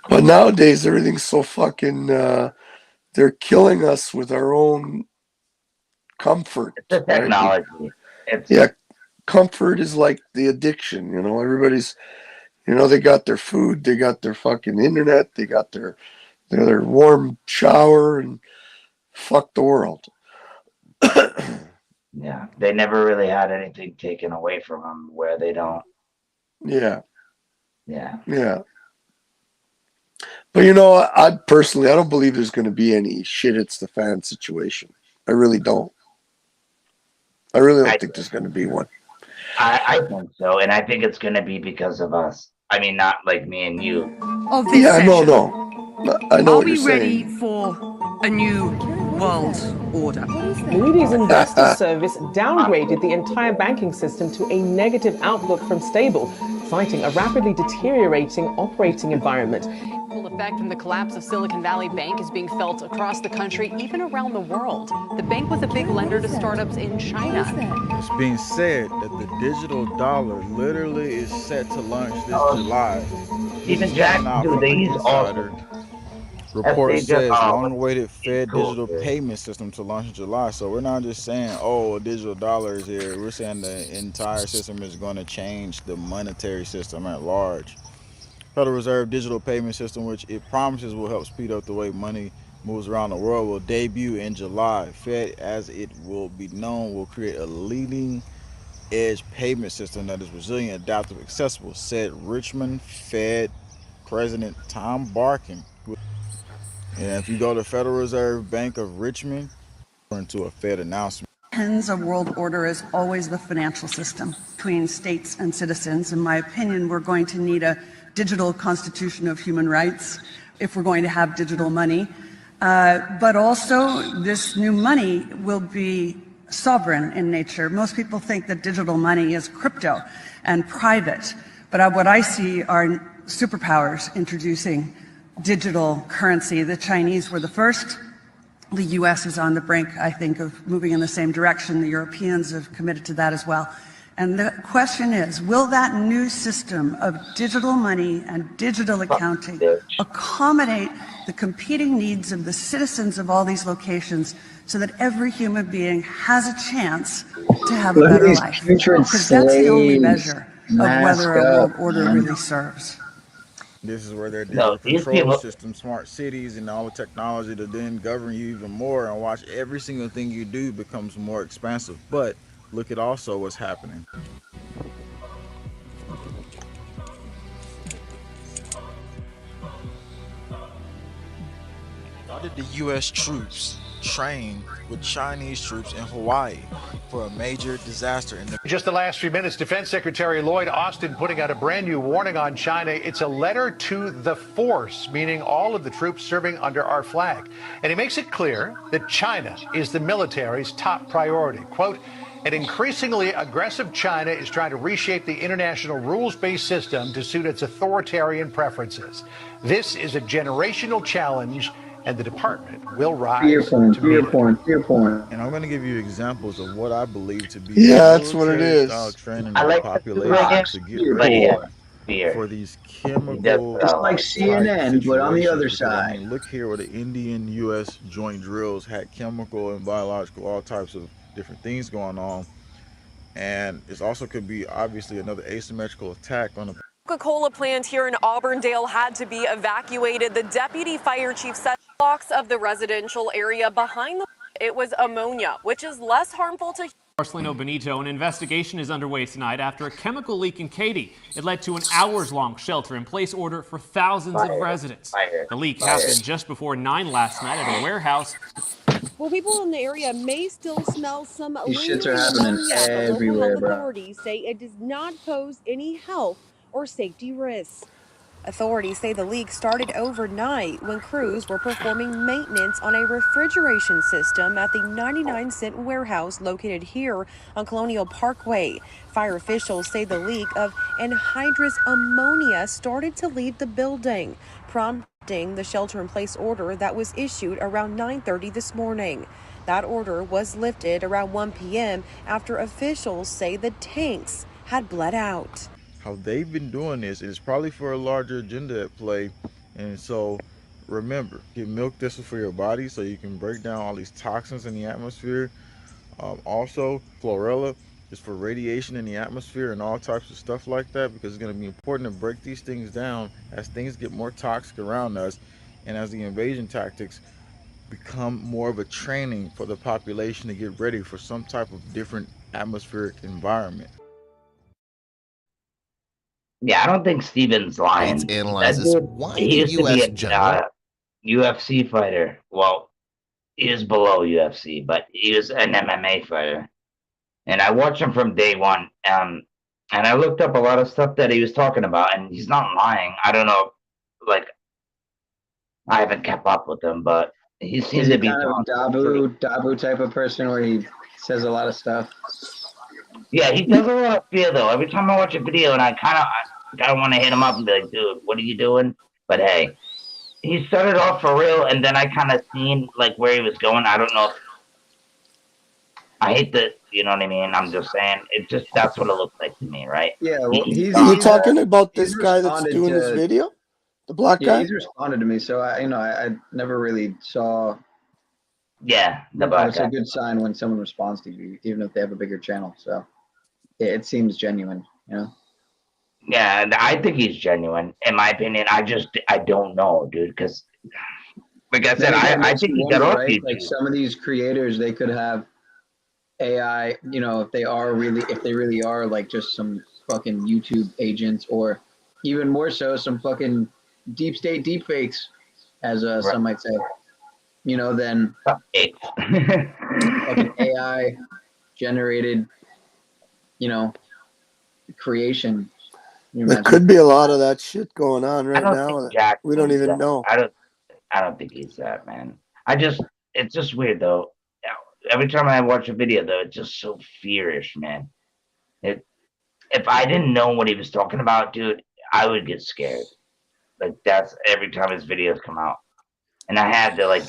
But nowadays, everything's so fucking, they're killing us with our own comfort. It's the technology. Right? Comfort is like the addiction, everybody's, they got their food, they got their fucking internet, they got their warm shower, and fuck the world. Yeah, they never really had anything taken away from them where they don't. Yeah. Yeah. But I personally, I don't believe there's going to be any shit hits the fan situation. I really don't. I really don't think there's going to be one. I think so, and I think it's going to be because of us. I mean, not like me and you. No. I know what you're saying. Are we ready for a new world order. Moody's Investors Service downgraded the entire banking system to a negative outlook from stable, citing a rapidly deteriorating operating environment. The full effect from the collapse of Silicon Valley Bank is being felt across the country, even around the world. The bank was a big lender to startups in China. It's being said that the digital dollar literally is set to launch this July. Even Jack, dude, they use Insider report FTNWO. says long-awaited Fed digital payment system to launch in July. So we're not just saying, oh, a digital dollar is here. We're saying the entire system is going to change the monetary system at large. Federal Reserve digital payment system, which it promises will help speed up the way money moves around the world, will debut in July. Fed, as it will be known, will create a leading edge payment system that is resilient, adaptive, accessible, said Richmond Fed President Tom Barkin. And if you go to Federal Reserve Bank of Richmond, into a Fed announcement. Depends on world order is always the financial system between states and citizens. In my opinion, we're going to need a digital constitution of human rights if we're going to have digital money. But also, this new money will be sovereign in nature. Most people think that digital money is crypto and private, but what I see are superpowers introducing digital currency. The Chinese were the first. The US is on the brink, I think, of moving in the same direction. The Europeans have committed to that as well. And the question is, will that new system of digital money and digital accounting accommodate the competing needs of the citizens of all these locations so that every human being has a chance to have a better life? Because that's the only measure of whether a world order really serves. This is where their digital control system, smart cities, and all the technology to then govern you even more and watch every single thing you do becomes more expansive. But look at also what's happening. How did the U.S. troops train with Chinese troops in Hawaii for a major disaster? Just the last few minutes, Defense Secretary Lloyd Austin putting out a brand new warning on China. It's a letter to the force, meaning all of the troops serving under our flag. And he makes it clear that China is the military's top priority. Quote, an increasingly aggressive China is trying to reshape the international rules-based system to suit its authoritarian preferences. This is a generational challenge, and the department will rise to meet it. And I'm going to give you examples of what I believe to be that's what it is. Training the population to get ready for these chemical. It's like CNN, but on the other side. I mean, look here where the Indian-U.S. joint drills had chemical and biological, all types of different things going on. And it also could be obviously another asymmetrical attack on the Coca-Cola plant here in Auburndale had to be evacuated. The deputy fire chief said blocks of the residential area behind it was ammonia, which is less harmful to Marcelino Benito. An investigation is underway tonight after a chemical leak in Katy. It led to an hours-long shelter-in-place order for thousands of residents. The leak happened just before 9 last night at a warehouse. Well, people in the area may still smell some These shits are happening everywhere, local bro. health authorities say it does not pose any health or safety risks. Authorities say the leak started overnight when crews were performing maintenance on a refrigeration system at the 99-cent warehouse located here on Colonial Parkway. Fire officials say the leak of anhydrous ammonia started to leave the building, prompting the shelter-in-place order that was issued around 9:30 this morning. That order was lifted around 1 p.m. after officials say the tanks had bled out. How they've been doing this is probably for a larger agenda at play. And so remember, get milk thistle for your body so you can break down all these toxins in the atmosphere. Also, chlorella is for radiation in the atmosphere and all types of stuff like that, because it's going to be important to break these things down as things get more toxic around us and as the invasion tactics become more of a training for the population to get ready for some type of different atmospheric environment. Yeah, I don't think Steven's lying. It analyzes why the He used to be U.S. a general. UFC fighter. Well, he is below UFC, but he was an MMA fighter. And I watched him from day one. And I looked up a lot of stuff that he was talking about, and he's not lying. I don't know, like, I haven't kept up with him, but He Is seems he to be kind of a talking. Dabu type of person where he says a lot of stuff? Yeah, he does a lot of fear though. Every time I watch a video, and I kind of want to hit him up and be like, "Dude, what are you doing?" But hey, he started off for real, and then I kind of seen like where he was going. I don't know if I hate that. You know what I mean? I'm just saying. It just that's what it looks like to me, right? Yeah, well, You talking about he's this guy that's responded doing this to video? The black yeah, guy? he's responded to me, so I never really saw. Yeah, the black it's a guy. good sign when someone responds to you, even if they have a bigger channel. So it seems genuine, you know. Yeah, and I think he's genuine. In my opinion, I don't know, dude. Because like I said, Then again, I makes think you he got wonder, off right? Like YouTube. some of these creators, they could have AI, you know, if they really are like just some fucking YouTube agents, or even more so, some fucking deep state deep fakes, as some might say, you know, then fucking AI generated, you know, creation. Can you There imagine? could be a lot of that shit going on I right don't now think that we don't Jackson's even that. know. I don't think he's that, man. It's just weird though. Every time I watch a video though, it's just so fearish, man. If I didn't know what he was talking about, dude, I would get scared. Like that's every time his videos come out, and I had to like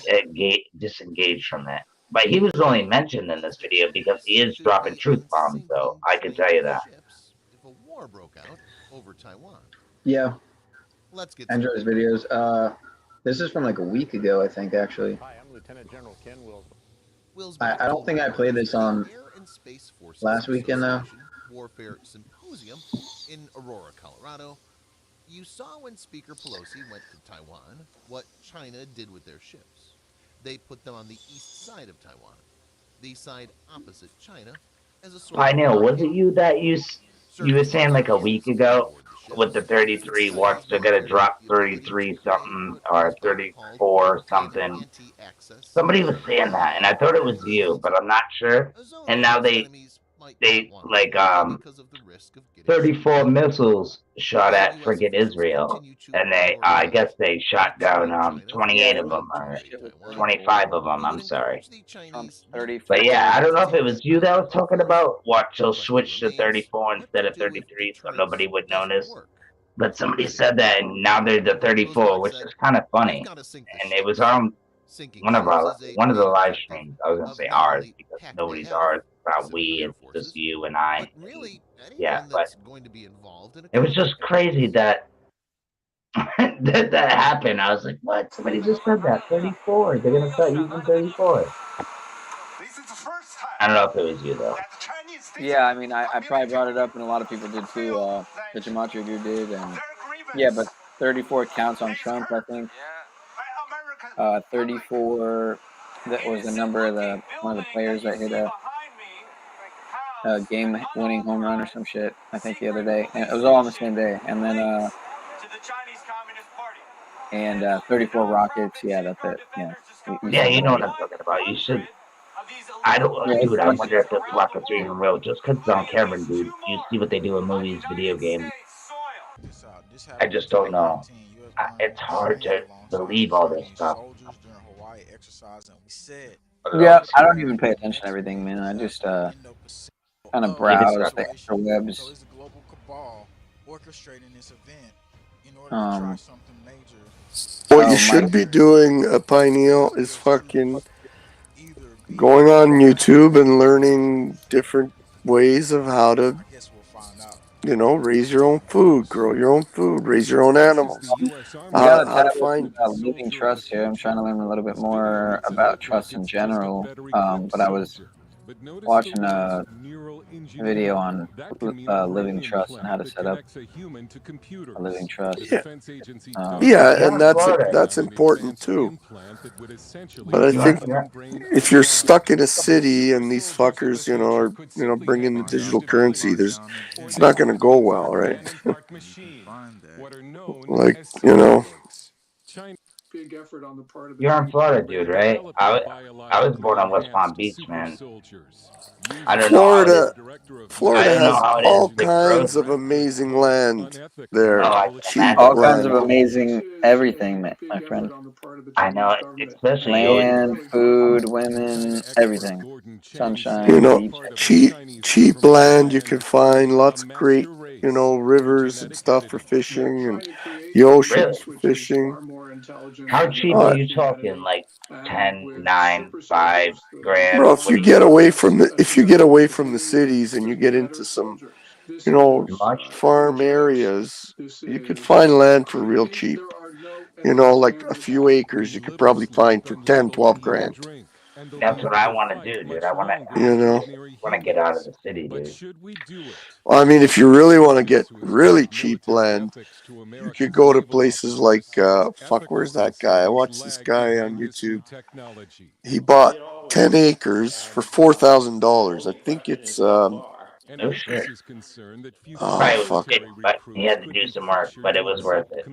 disengage from that. But he was only mentioned in this video because he is dropping truth bombs, though. I can tell you that. If a war broke out over Taiwan. Yeah. Let's get Andrew's videos. This is from like a week ago, I think, actually. Hi, I'm Lieutenant General Ken Wills. I don't think I played this on last weekend though. Warfare Symposium in Aurora, Colorado. You saw when Speaker Pelosi went to Taiwan what China did with their ships. They put them on the east side of Taiwan, the side opposite China, as a sort of Pineal, was it you that you were saying like a week ago with the 33 watts? They're gonna drop 33 something or 34 something. Somebody was saying that, and I thought it was you, but I'm not sure. And now they like 34 missiles shot at friggin' Israel, and they I guess they shot down 28 of them or 25 of them. I'm sorry. 34. But yeah, I don't know if it was you that was talking about watch they'll switch to 34 instead of 33 so nobody would notice. But somebody said that, and now they're the 34, which is kind of funny. And it was on one of the live streams. I was gonna say ours because nobody's ours. It's not we. It's just you and I. Yeah, but it was just crazy that that happened. I was like, what? Somebody just said that 34. They're gonna start using 34. I don't know if it was you though. Yeah, I mean, I probably brought it up, and a lot of people did too. The Gematria dude did, and yeah, but 34 counts on Trump, I think. 34, that was the number of one of the players that hit a game-winning home run or some shit, I think, the other day. And it was all on the same day. And then, 34 rockets, yeah, that's it. Yeah. Yeah, you know what I'm talking about. You should. Dude, I wonder if the rockets are even real. Just because it's on camera, dude. You see what they do in movies, video games. I just don't know. It's hard to believe all this stuff. Yeah, I don't even pay attention to everything, man. I just kind of browse the interwebs. What you should be doing, Pineal, is fucking going on YouTube and learning different ways of how to, you know, raise your own food, grow your own food, raise your own animals. How to find living trust here. I'm trying to learn a little bit more about trust in general. But I was watching a video on living trust and how to set up a living trust. Yeah, and that's important too. But I think if you're stuck in a city and these fuckers, you know, are bringing the digital currency, it's not going to go well, right? Like, you know. You're in Florida, dude, right? I was born on West Palm Beach, man. I don't know how it is. I Florida don't know has how it is all to grow. kinds of amazing land there. Oh, I can Cheap imagine. All kinds of land. amazing everything, my friend. I know, especially yours. Land, food, women, everything. You Sunshine, know, beach. cheap land. You can find lots of great, rivers and stuff for fishing, and the Really? oceans for fishing. How cheap are you talking? Like 10, 9, 5 grand? Bro, if What you do you get away from the cities and you get into some, much? farm areas, you could find land for real cheap. Like a few acres, you could probably find for 10, 12 grand. That's what I want to do, dude. I want to. You I know, just want to get out of the city, dude. I mean, if you really want to get really cheap land, you could go to places like, where's that guy? I watched this guy on YouTube. He bought 10 acres for $4,000. I think it's, Oh shit. oh, Probably was fuck. shit, but he had to do some work, but it was worth it.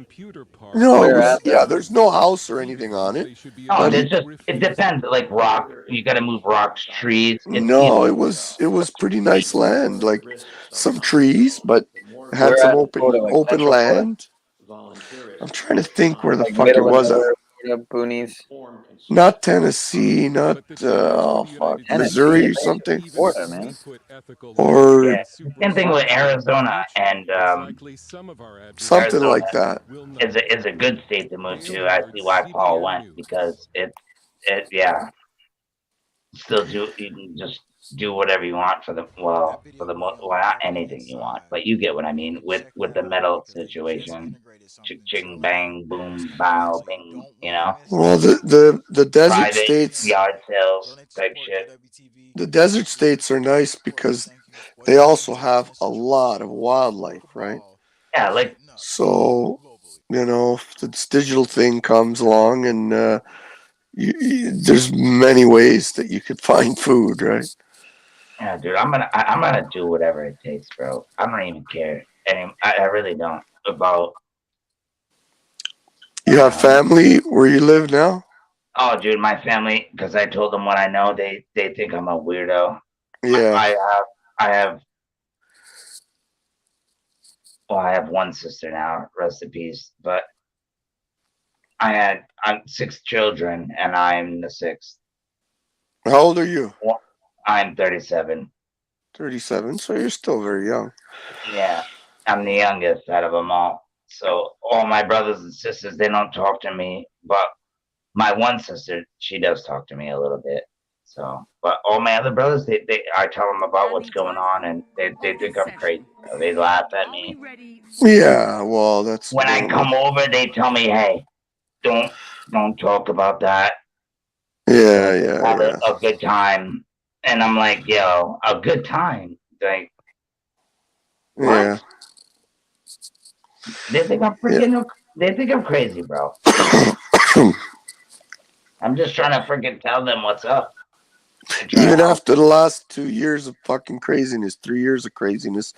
No, it Where was, at though? there's no house or anything on it. Oh, But there's just it depends. Like rock, you got to move rocks, trees. It's no, it was pretty nice land, like some trees, but it had Where some at in Florida? Like open Central Florida? land. I'm trying to think where the Like fuck it middle of was. nowhere, Florida, boonies. Not Tennessee, not oh fuck, Tennessee, Missouri I or thought you said something, Florida, man. or Yeah, same thing with Arizona and something Arizona like that. is a good state to move to. I see why Paul went because yeah. Still do you can just do whatever you want well not anything you want, but you get what I mean with the metal situation. Ching bang boom bow bing, Well, the desert private states, yard sales type shit. the desert states are nice because they also have a lot of wildlife, right? Yeah, like So, if this digital thing comes along and there's many ways that you could find food, right? yeah, dude, I'm gonna do whatever it takes, bro. I don't even care, and I really don't about. You have family where you live now? Oh, dude, my family, because I told them what I know, they think I'm a weirdo. Yeah. I have one sister now, rest in peace. But I'm 6 children, and I'm the 6th. How old are you? Well, I'm 37. 37, so you're still very young. Yeah, I'm the youngest out of them all. So all my brothers and sisters, they don't talk to me, but my one sister, she does talk to me a little bit. So, but all my other brothers, I tell them about what's going on, and they think I'm crazy. So they laugh at me. Yeah, well, that's When I normal. come over, they tell me, "Hey, don't talk about that. Yeah. Have a good time." And I'm like, "Yo, a good time?" Like, what? Yeah. They think I'm freaking. They think I'm crazy, bro. I'm just trying to freaking tell them what's up. Even after the last 2 years of fucking craziness, 3 years of craziness,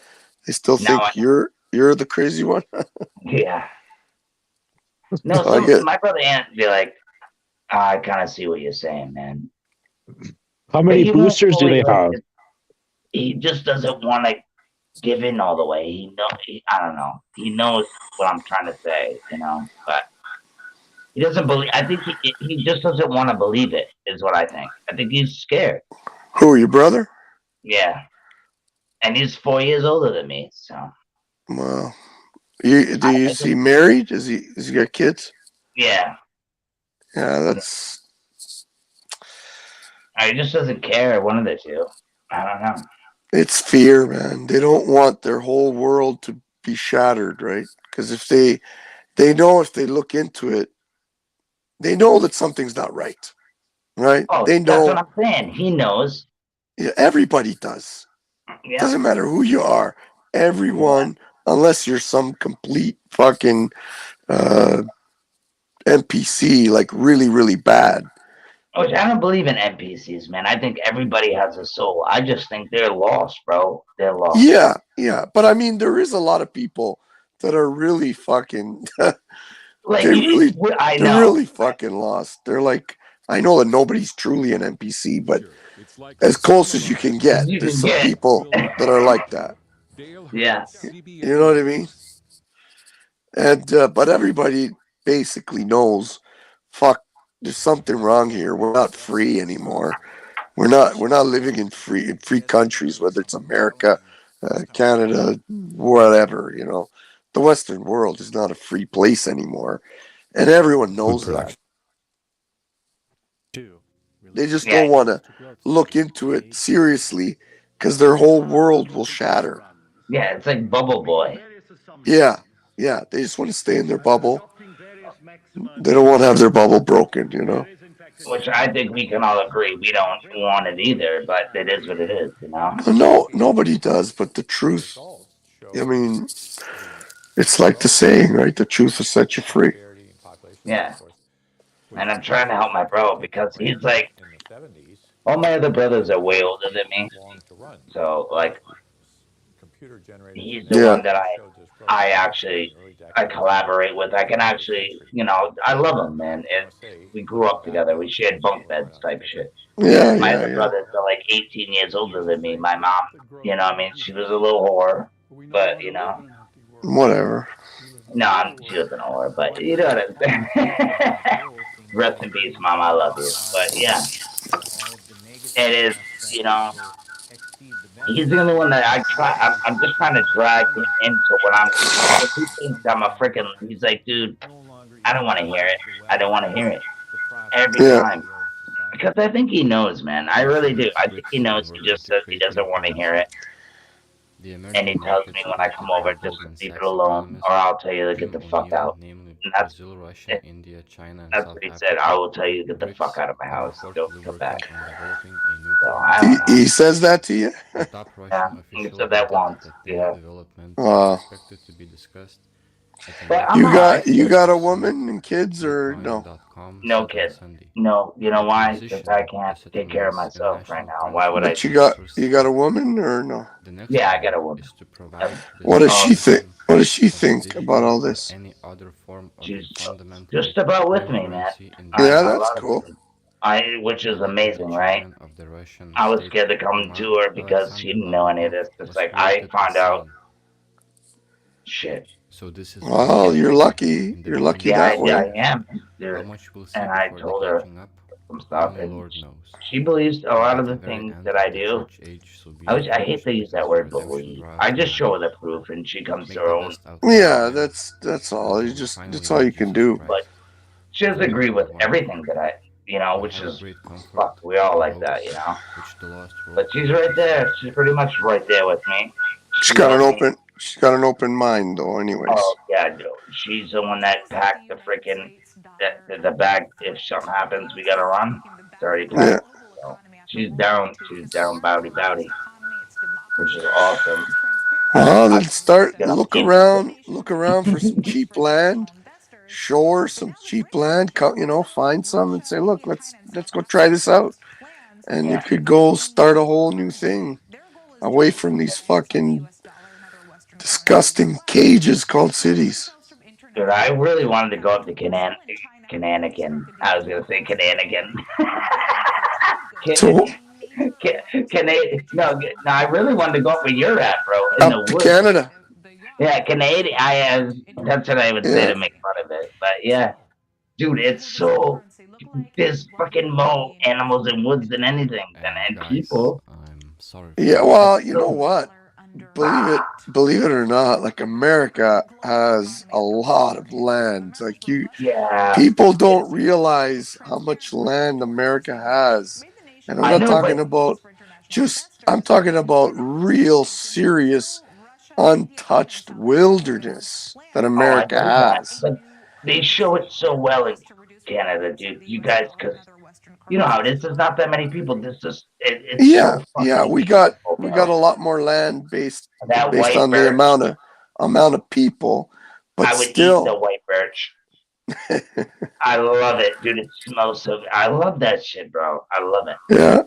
they still think you're the crazy one. Yeah. No, my brother Aunt be like, I kind of see what you're saying, man. How many boosters do they have? He just doesn't want to give in all the way. I don't know. He knows what I'm trying to say, but he doesn't believe. I think he just doesn't want to believe it. Is what I think. I think he's scared. Who, your brother? Yeah, and he's 4 years older than me. So. Well, is he married? Has he got kids? Yeah. Yeah, that's. He just doesn't care. One of the two. I don't know. It's fear, man. They don't want their whole world to be shattered, right? Because if they know if they look into it, they know that something's not right, right? Oh, they know. That's what I'm saying. He knows. Yeah, everybody does. Yeah. Doesn't matter who you are. Everyone, unless you're some complete fucking NPC, like really, really bad. Which I don't believe in NPCs, man. I think everybody has a soul. I just think they're lost, bro. They're lost. Yeah. But I mean, there is a lot of people that are really fucking Like, I they're know. really fucking lost. They're like, I know that nobody's truly an NPC, but as close as you can get, You there's can some get. people that are like that. Yeah. You know what I mean? And but everybody basically knows, fuck, there's something wrong here. We're not free anymore. We're not living in free countries, whether it's America, Canada, whatever. You know, the Western world is not a free place anymore, and everyone knows that. They just don't want to look into it seriously because their whole world will shatter. Yeah, it's like Bubble Boy. Yeah, yeah. They just want to stay in their bubble. They don't want to have their bubble broken, you know. Which I think we can all agree we don't want it either, but it is what it is, you know? No, nobody does, but the truth, I mean, it's like the saying, right? The truth will set you free. Yeah. And I'm trying to help my bro because he's like, all my other brothers are way older than me. So, like, he's the one that I collaborate with. I can actually, you know, I love him, man. We grew up together. We shared bunk beds type shit. Yeah, My yeah, other yeah. brothers are like 18 years older than me. My mom, you know, I mean, she was a little whore, but you know, Whatever. no, she was an whore, but you know what I'm saying. Rest in peace, mom. I love you, but yeah, it is. You know, he's the only one that I try. I'm just trying to drag him into what I'm. Because he thinks I'm a freaking. He's like, dude, I don't want to hear it. I don't want to hear it every time. Because I think he knows, man. I really do. I think he knows. He just says he doesn't want to hear it. And he tells me when I come over, just leave it alone, or I'll tell you to get the fuck out. And that's what he said. I will tell you to get the fuck out of my house. Don't come back. So I don't know. He says that to you? Yeah, he said that once. Yeah. You got a woman and kids or no? No kids. No, you know why? Because I can't take care of myself right now. Why would But you got a woman or no? Yeah, I got a woman. What does she think? What does she think about all this? She's just about with me, man. Yeah, that's cool. Which is amazing, right? I was scared to come to her because she didn't know any of this. It's like I found out. Shit. Well, you're lucky. You're lucky that way. I am. Dude. And I told her some stuff, and she believes a lot of the things that I do. I hate to use that word believe. I just show her the proof, and she comes to her own. Yeah, that's all. That's all you can do. But she doesn't agree with everything that I, you know, which is fuck. We all like that, you know. But she's right there. She's pretty much right there with me. She's got an open mind, though. Anyways. Oh yeah, dude. She's the one that packed the freaking the bag. If something happens, we gotta run. It's already packed. Yeah. So she's down. She's down, bowdy, which is awesome. Well, then look around for some cheap land. Show her some cheap land. You know, find some and say, look, let's go try this out. And you could go start a whole new thing away from these fucking disgusting cages called cities. Dude, I really wanted to go up to Cananigan. I was gonna say Cananigan. No, I really wanted to go up where you're at, bro. In the woods. Canada. Yeah, Canadian. That's what I would say to make fun of it. But yeah, dude, it's so. There's fucking more animals in woods than anything, and people. Yeah, well, you know what? Believe it or not, like America has a lot of land. Like people don't realize how much land America has. And I'm not talking about I'm talking about real serious untouched wilderness that America has. But they show it so well in Canada, dude. You guys, because you know how it is. There's not that many people. It's so we got a lot more land based on the amount of people. But I would still, eat the white birch. I love it, dude. It smells so good. I love that shit, bro. I love it. Yeah.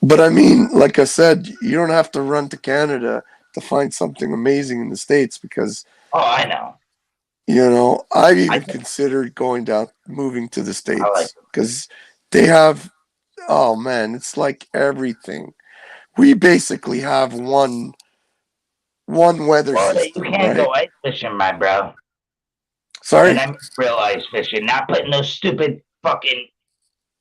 But I mean, like I said, you don't have to run to Canada to find something amazing in the States because. Oh, I know. You know, I even considered moving to the States because they have, oh man, it's like everything. We basically have one weather system, You can't right? go ice fishing, my bro. Sorry? And I mean real ice fishing, not putting those stupid fucking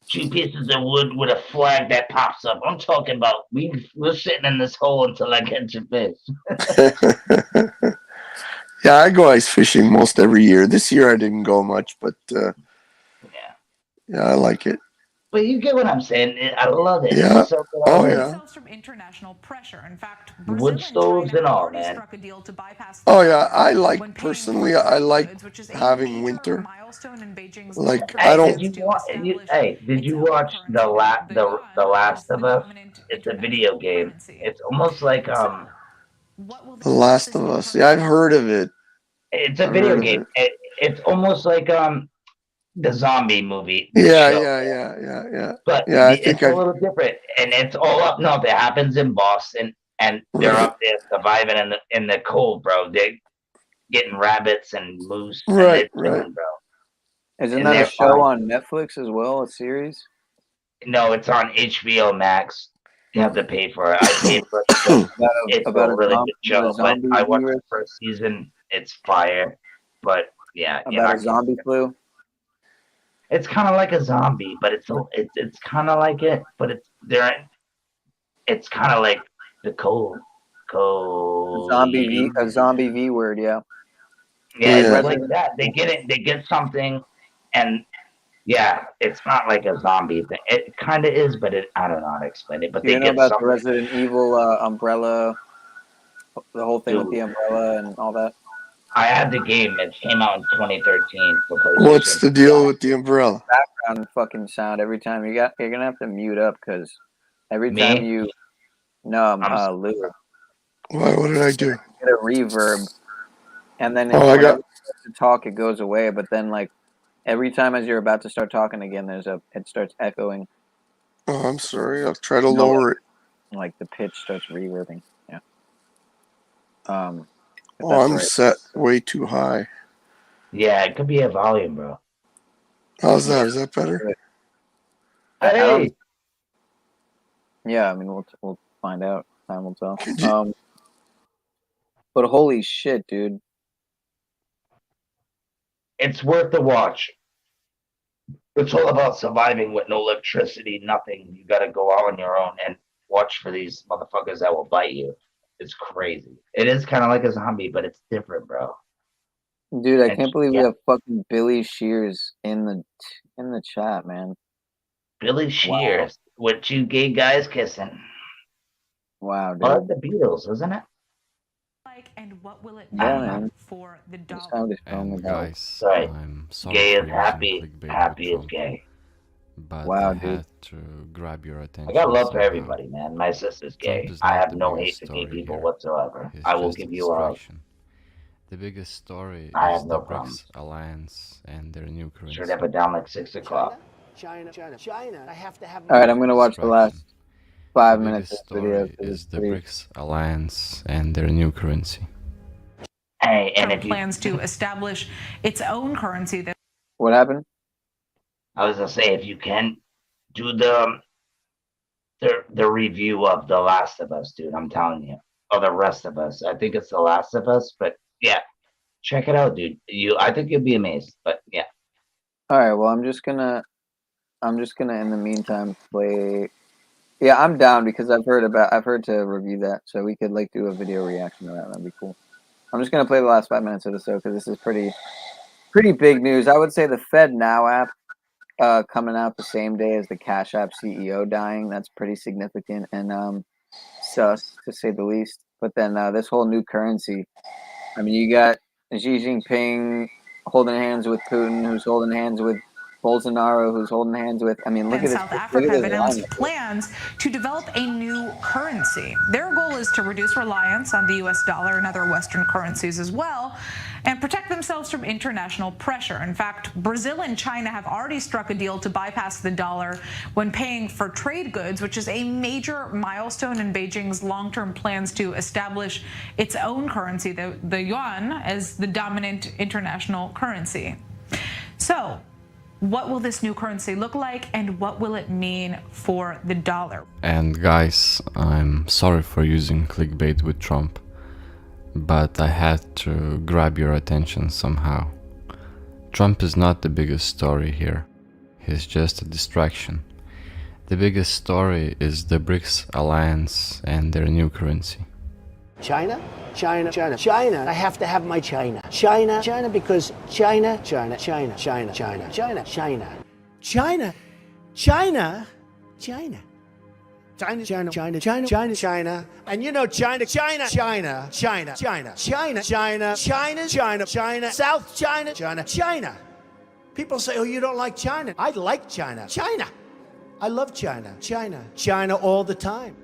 2 pieces of wood with a flag that pops up. I'm talking about we're sitting in this hole until I catch a fish. Yeah, I go ice fishing most every year. This year I didn't go much, but yeah, I like it. But you get what I'm saying. I love it. Yeah. It's so good. Oh yeah. From international pressure. In fact, Wood stoves and all, man. struck a deal to bypass Oh yeah, I like having winter. Like I don't. Did you watch the Last of Us? It's a video game. It's almost like The Last of Us. Yeah, I've heard of it. It's a video game. It's almost like the zombie movie. Yeah, show. yeah. But yeah, I it's think a little different, and it's all up north. It happens in Boston, and they're up there surviving in the cold, bro. They're getting rabbits and moose, and they're chilling, bro. Isn't And that a they're show fine. on Netflix as well, a series? No, it's on HBO Max. You have to pay for it. I paid for it. It's a really good show, but I watched the first season. It's fire, but yeah, About a zombie flu. it's kind of like a zombie, but it's kind of like it, but it's kind of like the cold. A zombie V word, yeah. Yeah, it's like that. They get something, and yeah, it's not like a zombie thing. It kind of is, but I don't know how to explain it. But Do you they know get about something. the Resident Evil umbrella, the whole thing with the umbrella and all that? I had the game. It came out in 2013 for PlayStation. What's the deal with the umbrella? Background fucking sound every time you're gonna have to mute up because every time you. No, Lou. Why? What did I do? Get a reverb, and then I got to talk, it goes away. But then, like every time as you're about to start talking again, it starts echoing. Oh, I'm sorry. I'll try to lower it. Like the pitch starts reverbing. Yeah. Oh, I'm set way too high. Yeah, it could be a volume, bro. How's that? Is that better? Hey. Yeah, I mean we'll find out. Time will tell. But holy shit, dude! It's worth the watch. It's all about surviving with no electricity, nothing. You got to go out on your own and watch for these motherfuckers that will bite you. It's crazy. It is kind of like a zombie, but it's different, bro. Dude, I can't believe we have fucking Billy Shears in the chat, man. Billy Shears with 2 gay guys kissing. Wow, dude. Like the Beatles, isn't it? And what will it man. for the dollar? Sorry. Gay is happy. Happy is gay. But wow, I dude. had to grab your attention. I got love for somehow. everybody, man. My sister's gay. Trump is I not have the no biggest hate for gay story people here. whatsoever. It's I will just a give you a hug. distraction. The biggest story I is have the no problem. BRICS alliance and their new currency. Should have it down like 6 o'clock. China. I have to have. All right, I'm gonna watch the last 5 The minutes biggest of this video. story is the BRICS alliance and their new currency. Hey, and Trump plans to establish its own currency that. What happened? I was gonna say, if you can do the review of The Last of Us, dude, I'm telling you, or The Rest of Us. I think it's The Last of Us, but yeah, check it out, dude. I think you'll be amazed. But yeah. All right. Well, I'm just gonna in the meantime play. Yeah, I'm down because I've heard to review that, so we could like do a video reaction to that. That'd be cool. I'm just gonna play the last 5 minutes of the show because this is pretty big news. I would say the FedNow app coming out the same day as the Cash App CEO dying. That's pretty significant and sus to say the least. But then this whole new currency. I mean, you got Xi Jinping holding hands with Putin, who's holding hands with Bolsonaro, who's holding hands with. I mean, look at this. South Africa have announced plans to develop a new currency. Their goal is to reduce reliance on the U.S. dollar and other Western currencies as well. and protect themselves from international pressure. In fact, Brazil and China have already struck a deal to bypass the dollar when paying for trade goods, which is a major milestone in Beijing's long-term plans to establish its own currency, the yuan, as the dominant international currency. So, what will this new currency look like, and what will it mean for the dollar? And guys, I'm sorry for using clickbait with Trump, but I had to grab your attention somehow. Trump is not the biggest story here. He's just a distraction. The biggest story is the BRICS alliance and their new currency. China, China, China, China. I have to have my China. China, China, because China, China, China, China, China, China, China, China, China, China. China, China, China, China, China, China. And you know China, China, China, China, China, China, China, China, China, China, South China, China, China. People say, oh, you don't like China. I like China. China. I love China. China. China all the time.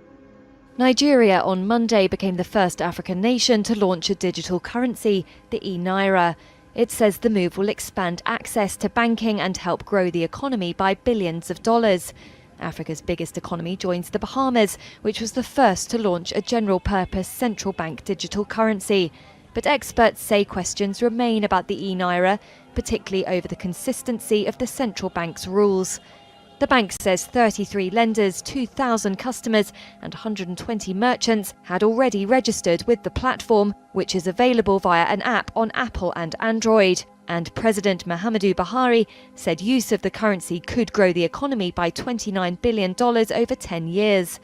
Nigeria on Monday became the first African nation to launch a digital currency, the e-Naira. It says the move will expand access to banking and help grow the economy by billions of dollars. Africa's biggest economy joins the Bahamas, which was the first to launch a general-purpose central bank digital currency. But experts say questions remain about the e-Naira, particularly over the consistency of the central bank's rules. The bank says 33 lenders, 2,000 customers and 120 merchants had already registered with the platform, which is available via an app on Apple and Android. And President Muhammadu Buhari said use of the currency could grow the economy by $29 billion over 10 years.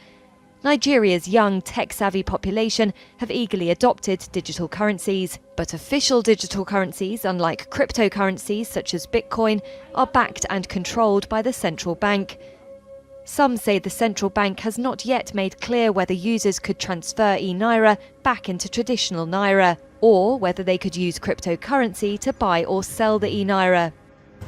Nigeria's young, tech-savvy population have eagerly adopted digital currencies, but official digital currencies, unlike cryptocurrencies such as Bitcoin, are backed and controlled by the central bank. Some say the central bank has not yet made clear whether users could transfer e-Naira back into traditional Naira, or whether they could use cryptocurrency to buy or sell the e-Naira.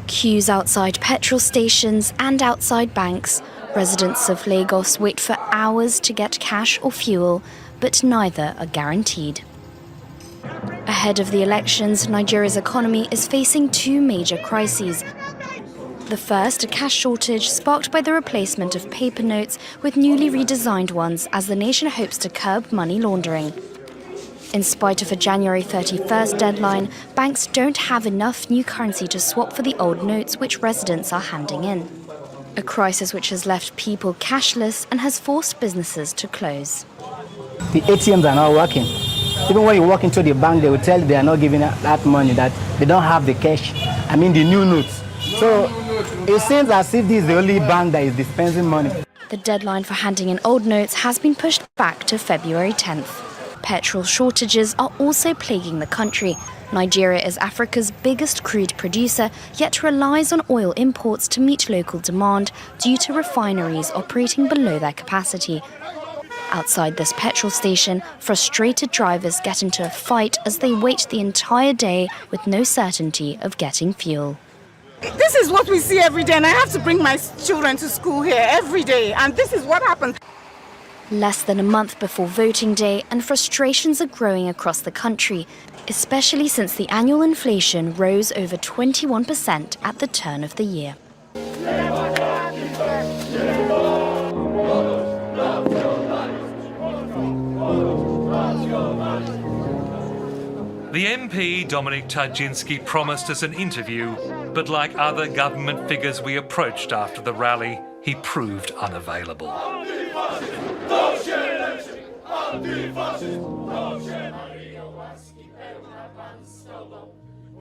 Queues outside petrol stations and outside banks. Residents of Lagos wait for hours to get cash or fuel, but neither are guaranteed. Ahead of the elections, Nigeria's economy is facing two major crises. The first, a cash shortage sparked by the replacement of paper notes with newly redesigned ones as the nation hopes to curb money laundering. In spite of a January 31st deadline, banks don't have enough new currency to swap for the old notes which residents are handing in. A crisis which has left people cashless and has forced businesses to close. The ATMs are not working. Even when you walk into the bank, they will tell you they are not giving that money, that they don't have the cash, the new notes. So it seems as if this is the only bank that is dispensing money. The deadline for handing in old notes has been pushed back to February 10th. Petrol shortages are also plaguing the country. Nigeria is Africa's biggest crude producer, yet relies on oil imports to meet local demand due to refineries operating below their capacity. Outside this petrol station, frustrated drivers get into a fight as they wait the entire day with no certainty of getting fuel. This is what we see every day, and I have to bring my children to school here every day, and this is what happens. Less than a month before voting day, and frustrations are growing across the country, especially since the annual inflation rose over 21% at the turn of the year. The MP, Dominic Tarczynski, promised us an interview, but like other government figures we approached after the rally, he proved unavailable.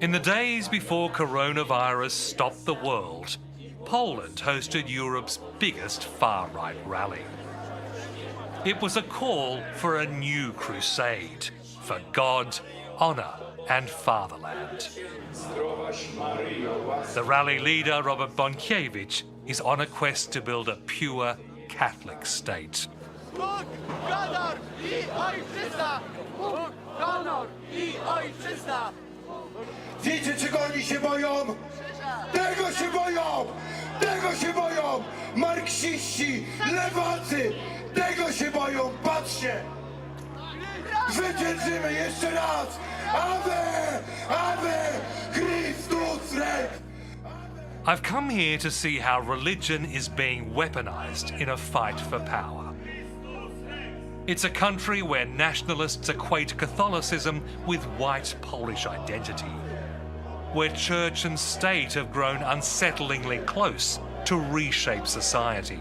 In the days before coronavirus stopped the world, Poland hosted Europe's biggest far-right rally. It was a call for a new crusade for God, honour and fatherland. The rally leader, Robert Bąkiewicz, is on a quest to build a pure Catholic state. Wiecie, czego oni się boją? Tego się boją! Tego się boją! Marksiści, lewacy! Tego się boją! Patrzcie! Zwyciężymy jeszcze raz! Ave, Ave, Christus Rex. I've come here to see how religion is being weaponized in a fight for power. It's a country where nationalists equate Catholicism with white Polish identity, where church and state have grown unsettlingly close to reshape society.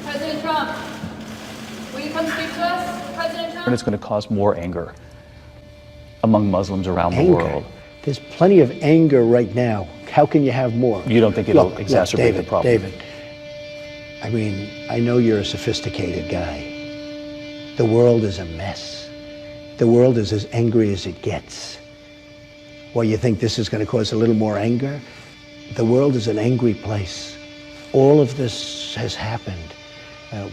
President Trump, will you come speak to us? President Trump? And it's going to cause more anger among Muslims around the Anger. world. There's plenty of anger right now. How can you have more? You don't think it'll Look, exacerbate David, the problem? David, I mean, I know you're a sophisticated guy. The world is a mess. The world is as angry as it gets. Well, you think this is going to cause a little more anger? The world is an angry place. All of this has happened.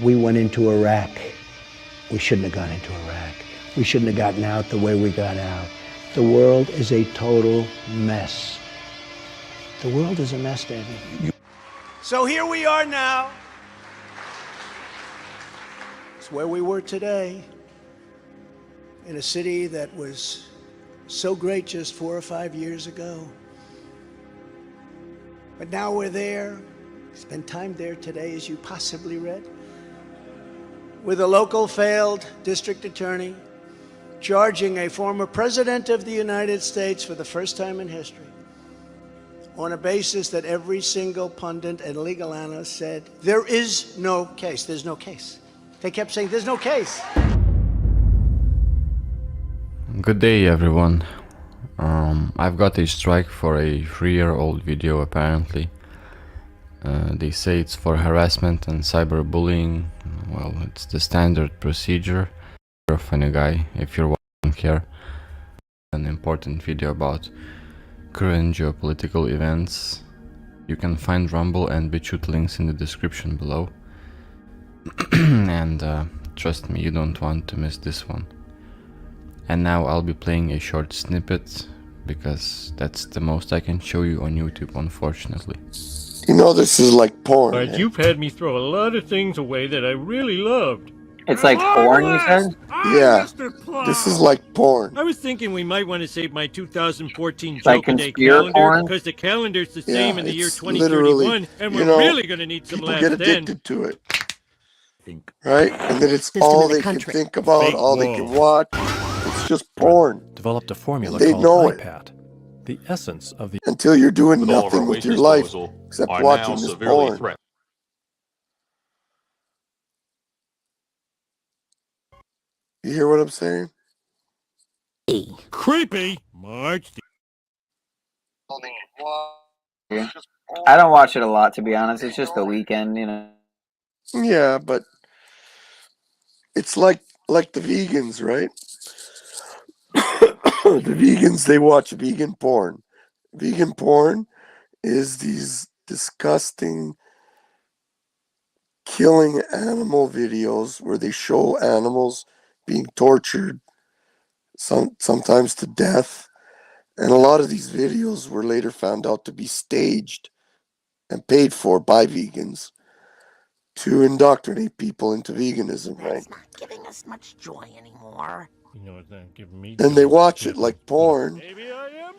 We went into Iraq. We shouldn't have gone into Iraq. We shouldn't have gotten out the way we got out. The world is a total mess. The world is a mess, David. So here we are now. It's where we were today, in a city that was so great just 4 or 5 years ago. But now we're there. Spent time there today, as you possibly read, with a local failed district attorney charging a former president of the United States for the first time in history on a basis that every single pundit and legal analyst said, there is no case. There's no case. They kept saying, there's no case. Good day, everyone. I've got a strike for a 3-year-old video, apparently. They say it's for harassment and cyberbullying. Well, it's the standard procedure. You're a funny guy if you're watching here. An important video about current geopolitical events. You can find Rumble and BitChute links in the description below. And trust me, you don't want to miss this one. And now I'll be playing a short snippet, because that's the most I can show you on YouTube, unfortunately. You know, this is like porn. But man. you've had me throw a lot of things away that I really loved. It's like porn, you said? Yeah, this is like porn. I was thinking we might want to save my 2014 Like Joke a Day conspiracy calendar, porn? because the calendar's the Yeah, same in the year it's 2031, literally, and you we're know, really going to need some people laughs get then. addicted to it. Right? And then it's all they can think about, Fake all they wall. can watch. It's just porn. Developed a formula They called know it. iPad. The essence of the Until you're doing With all of our nothing with waste your life disposal except are watching now this severely porn. threatened. You hear what I'm saying? Creepy. March. Yeah. I don't watch it a lot, to be honest. It's just the weekend, you know. Yeah, but it's like the vegans, right? The vegans, they watch vegan porn. Vegan porn is these disgusting killing animal videos where they show animals being tortured, sometimes to death. And a lot of these videos were later found out to be staged and paid for by vegans to indoctrinate people into veganism, right? It's not giving us much joy anymore. You know, it's not giving me. And they watch it like porn,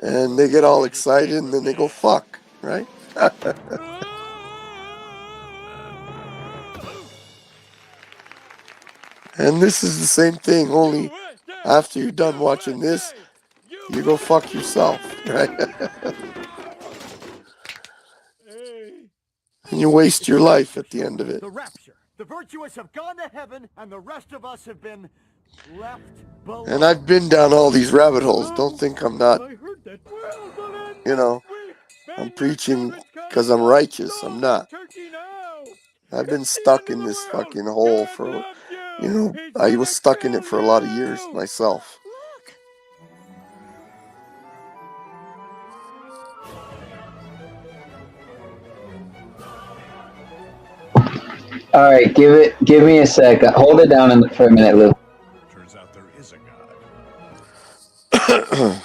and they get all excited, and then they go fuck, right? And this is the same thing, only after you're done watching this, you go fuck yourself, right? And you waste your life at the end of it. The rapture. The virtuous have gone to heaven, and the rest of us have been left below. And I've been down all these rabbit holes. Don't think I'm not, you know, I'm preaching because I'm righteous. I'm not. I've been stuck in this fucking hole for, you know, I was stuck in it for a lot of years myself. All right, give me a sec. Hold it down for a minute, Lou. Turns out there is a God.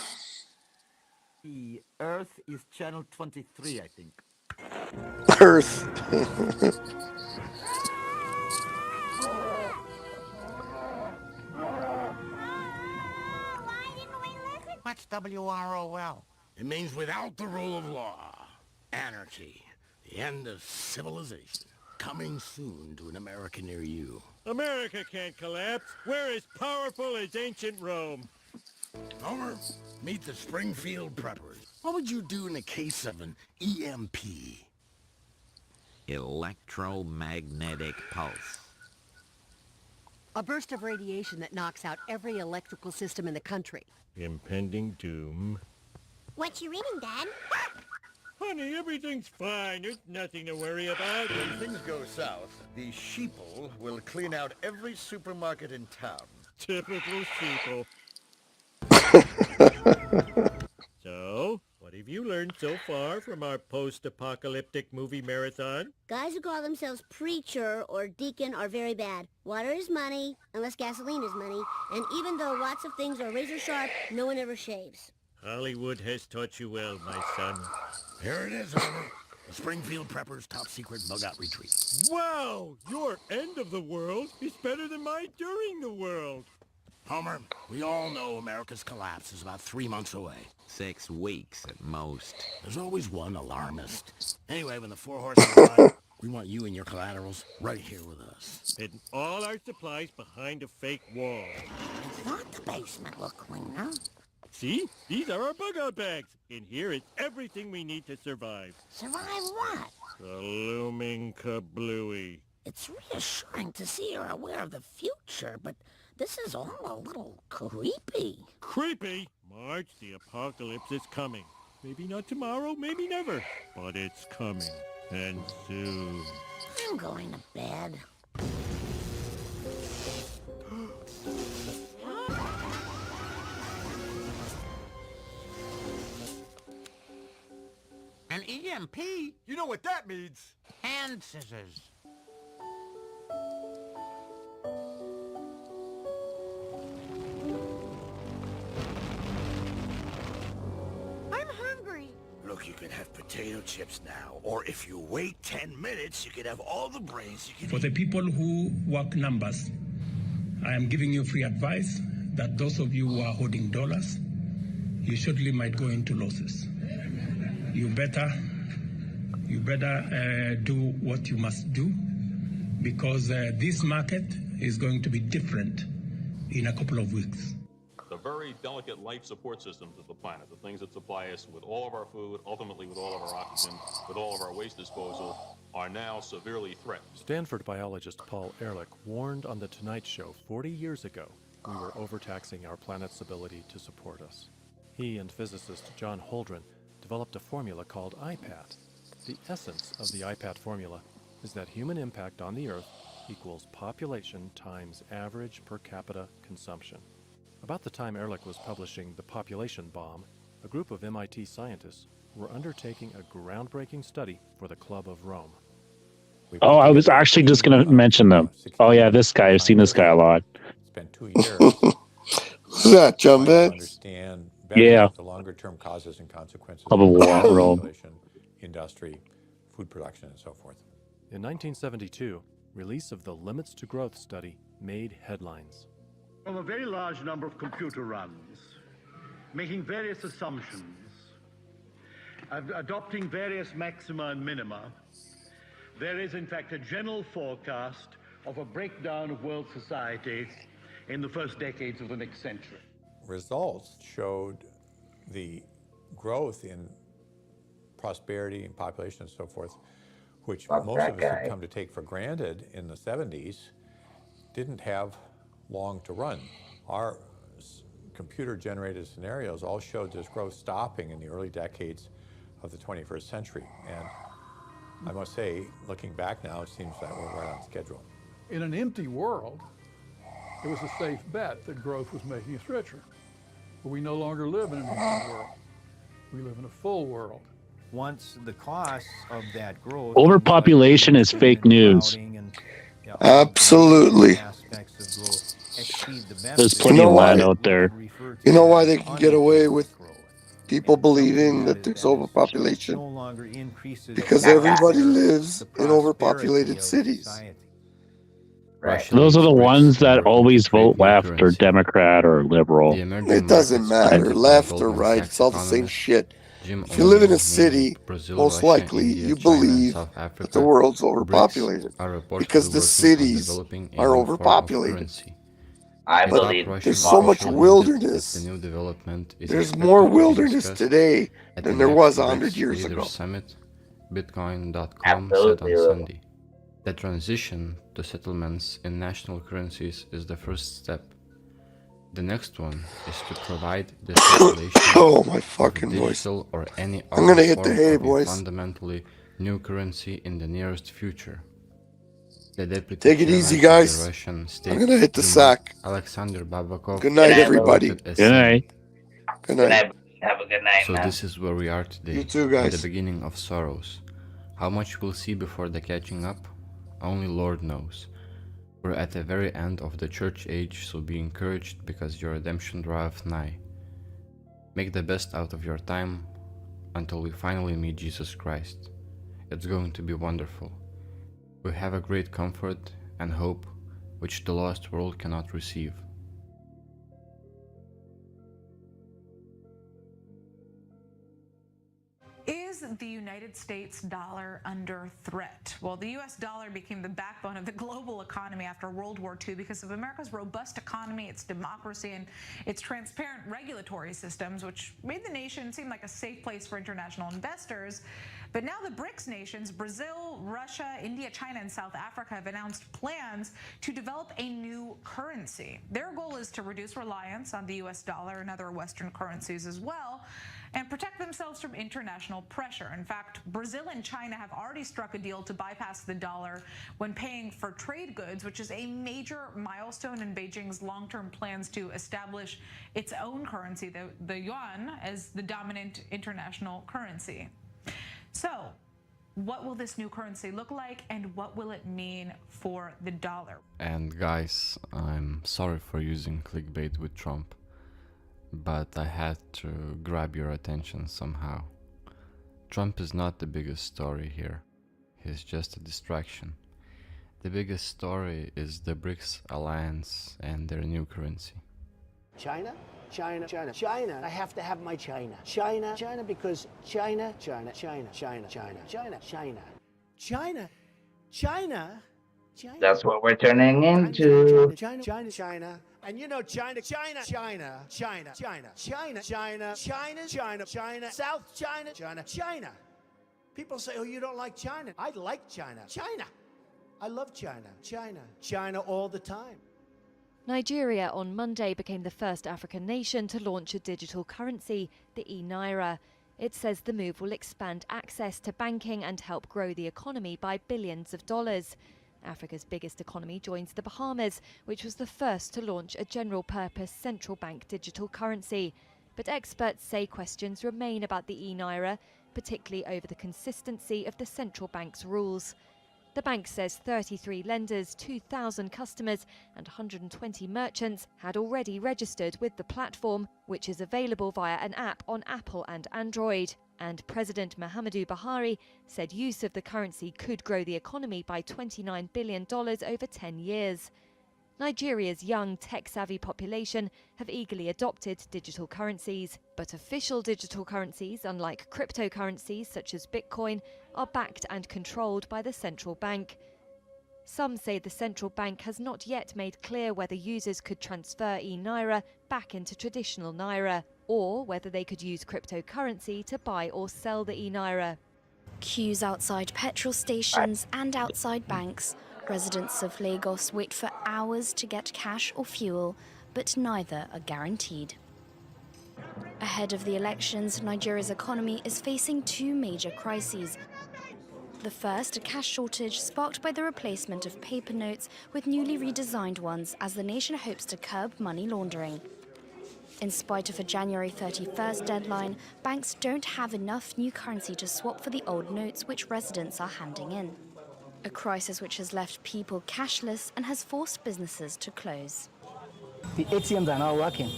The Earth is channel 23, I think. Earth. What's WROL? It means without the rule of law, anarchy, the end of civilization, coming soon to an America near you. America can't collapse. We're as powerful as ancient Rome. Homer, meet the Springfield Preppers. What would you do in the case of an EMP? Electromagnetic pulse. A burst of radiation that knocks out every electrical system in the country. Impending doom. What you reading, Dad? Honey, everything's fine. There's nothing to worry about. When things go south, the sheeple will clean out every supermarket in town. Typical sheeple. So, what have you learned so far from our post-apocalyptic movie marathon? Guys who call themselves preacher or deacon are very bad. Water is money, unless gasoline is money. And even though lots of things are razor sharp, no one ever shaves. Hollywood has taught you well, my son. Here it is, Homer. The Springfield Preppers' top-secret bug-out retreat. Wow! Your end of the world is better than my during the world. Homer, we all know America's collapse is about 3 months away. 6 weeks at most. There's always one alarmist. Anyway, when the 4 horses arrive, we want you and your collaterals right here with us. Hidden all our supplies behind a fake wall. I thought the basement looked cleaner. See? These are our bug-out bags. In here is everything we need to survive. Survive what? The looming kablooey. It's reassuring to see you're aware of the future, but this is all a little creepy. Creepy? Marge, the apocalypse is coming. Maybe not tomorrow, maybe never. But it's coming. And soon. I'm going to bed. An EMP? You know what that means? Hand scissors. I'm hungry. Look, you can have potato chips now, or if you wait 10 minutes, you can have all the brains you can For the people who work numbers, I am giving you free advice that those of you who are holding dollars, you surely might go into losses. You better do what you must do, because this market is going to be different in a couple of weeks. The very delicate life support systems of the planet, the things that supply us with all of our food, ultimately with all of our oxygen, with all of our waste disposal, are now severely threatened. Stanford biologist Paul Ehrlich warned on The Tonight Show 40 years ago we were overtaxing our planet's ability to support us. He and physicist John Holdren developed a formula called IPAT. The essence of the IPAT formula is that human impact on the Earth equals population times average per capita consumption. About the time Ehrlich was publishing The Population Bomb, a group of MIT scientists were undertaking a groundbreaking study for the Club of Rome. Oh, I was actually just going to mention them. Oh, yeah, this guy. I've seen this guy a lot. Spent 2 years. Who's that, John Beck? Understand better Yeah. the longer-term causes and consequences Club of Rome. population, industry, food production, and so forth. In 1972, release of the Limits to Growth study made headlines. From a very large number of computer runs, making various assumptions, adopting various maxima and minima, there is in fact a general forecast of a breakdown of world society in the first decades of the next century. Results showed the growth in prosperity and population and so forth, which Fuck most that of us had guy. come to take for granted in the 70s, didn't have long to run. Our computer-generated scenarios all showed this growth stopping in the early decades of the 21st century. And I must say, looking back now, it seems that we're right on schedule. In an empty world, it was a safe bet that growth was making us richer. But we no longer live in an empty world. We live in a full world. Once the costs of that growth... Overpopulation is fake news. And Absolutely. There's plenty of land out there. You know why they can get away with people believing that there's overpopulation? Because everybody lives in overpopulated cities. Those are the ones that always vote left or Democrat or liberal. It doesn't matter, left or right, it's all the same shit. If you live in a city, most likely you believe that the world's overpopulated because the cities are overpopulated. But there's so much wilderness. There's more wilderness today than there was 100 years ago. Summit, Bitcoin.com said on Sunday. The transition to settlements in national currencies is the first step. The next one is to provide the circulation oh my fucking digital voice. or any I'm gonna other hit the form hay, of a boys. fundamentally new currency in the nearest future. The deputy Take it chairman easy, of the guys. Russian State I'm gonna hit the Duma, sack. Alexander Babakov, Good night, everybody. quoted as Good night. Good night. Have a good night, So man. this is where we are today. You too, In guys. the beginning of sorrows. How much we'll see before the catching up? Only Lord knows. We're at the very end of the church age, so be encouraged because your redemption draweth nigh. Make the best out of your time until we finally meet Jesus Christ. It's going to be wonderful. We have a great comfort and hope which the lost world cannot receive. Is the United States dollar under threat? Well, the U.S. dollar became the backbone of the global economy after World War II because of America's robust economy, its democracy, and its transparent regulatory systems, which made the nation seem like a safe place for international investors. But now the BRICS nations, Brazil, Russia, India, China, and South Africa, have announced plans to develop a new currency. Their goal is to reduce reliance on the U.S. dollar and other Western currencies as well, and protect themselves from international pressure. In fact, Brazil and China have already struck a deal to bypass the dollar when paying for trade goods, which is a major milestone in Beijing's long-term plans to establish its own currency, the yuan, as the dominant international currency. So, what will this new currency look like, and what will it mean for the dollar? And guys, I'm sorry for using clickbait with Trump, but I had to grab your attention somehow. Trump is not the biggest story here. He's just a distraction. The biggest story is the BRICS alliance and their new currency. China? China, China, China. I have to have my China. China, China, because China, China, China, China, China, China, China, China, China, China. That's what we're turning into. China, China, China. And you know China, China, China, China, China, China, China, China, China, China, South China, China, China. People say, oh, you don't like China. I like China. China. I love China. China. China all the time. Nigeria on Monday became the first African nation to launch a digital currency, the e-Naira. It says the move will expand access to banking and help grow the economy by billions of dollars. Africa's biggest economy joins the Bahamas, which was the first to launch a general-purpose central bank digital currency. But experts say questions remain about the e-Naira, particularly over the consistency of the central bank's rules. The bank says 33 lenders, 2,000 customers and 120 merchants had already registered with the platform, which is available via an app on Apple and Android. And President Muhammadu Buhari said use of the currency could grow the economy by $29 billion over 10 years. Nigeria's young, tech-savvy population have eagerly adopted digital currencies, but official digital currencies, unlike cryptocurrencies such as Bitcoin, are backed and controlled by the central bank. Some say the central bank has not yet made clear whether users could transfer e-Naira back into traditional Naira, or whether they could use cryptocurrency to buy or sell the e-Naira. Queues outside petrol stations and outside banks. Residents of Lagos wait for hours to get cash or fuel, but neither are guaranteed. Ahead of the elections, Nigeria's economy is facing two major crises. The first, a cash shortage sparked by the replacement of paper notes with newly redesigned ones as the nation hopes to curb money laundering. In spite of a January 31st deadline, banks don't have enough new currency to swap for the old notes which residents are handing in. A crisis which has left people cashless and has forced businesses to close. The ATMs are not working.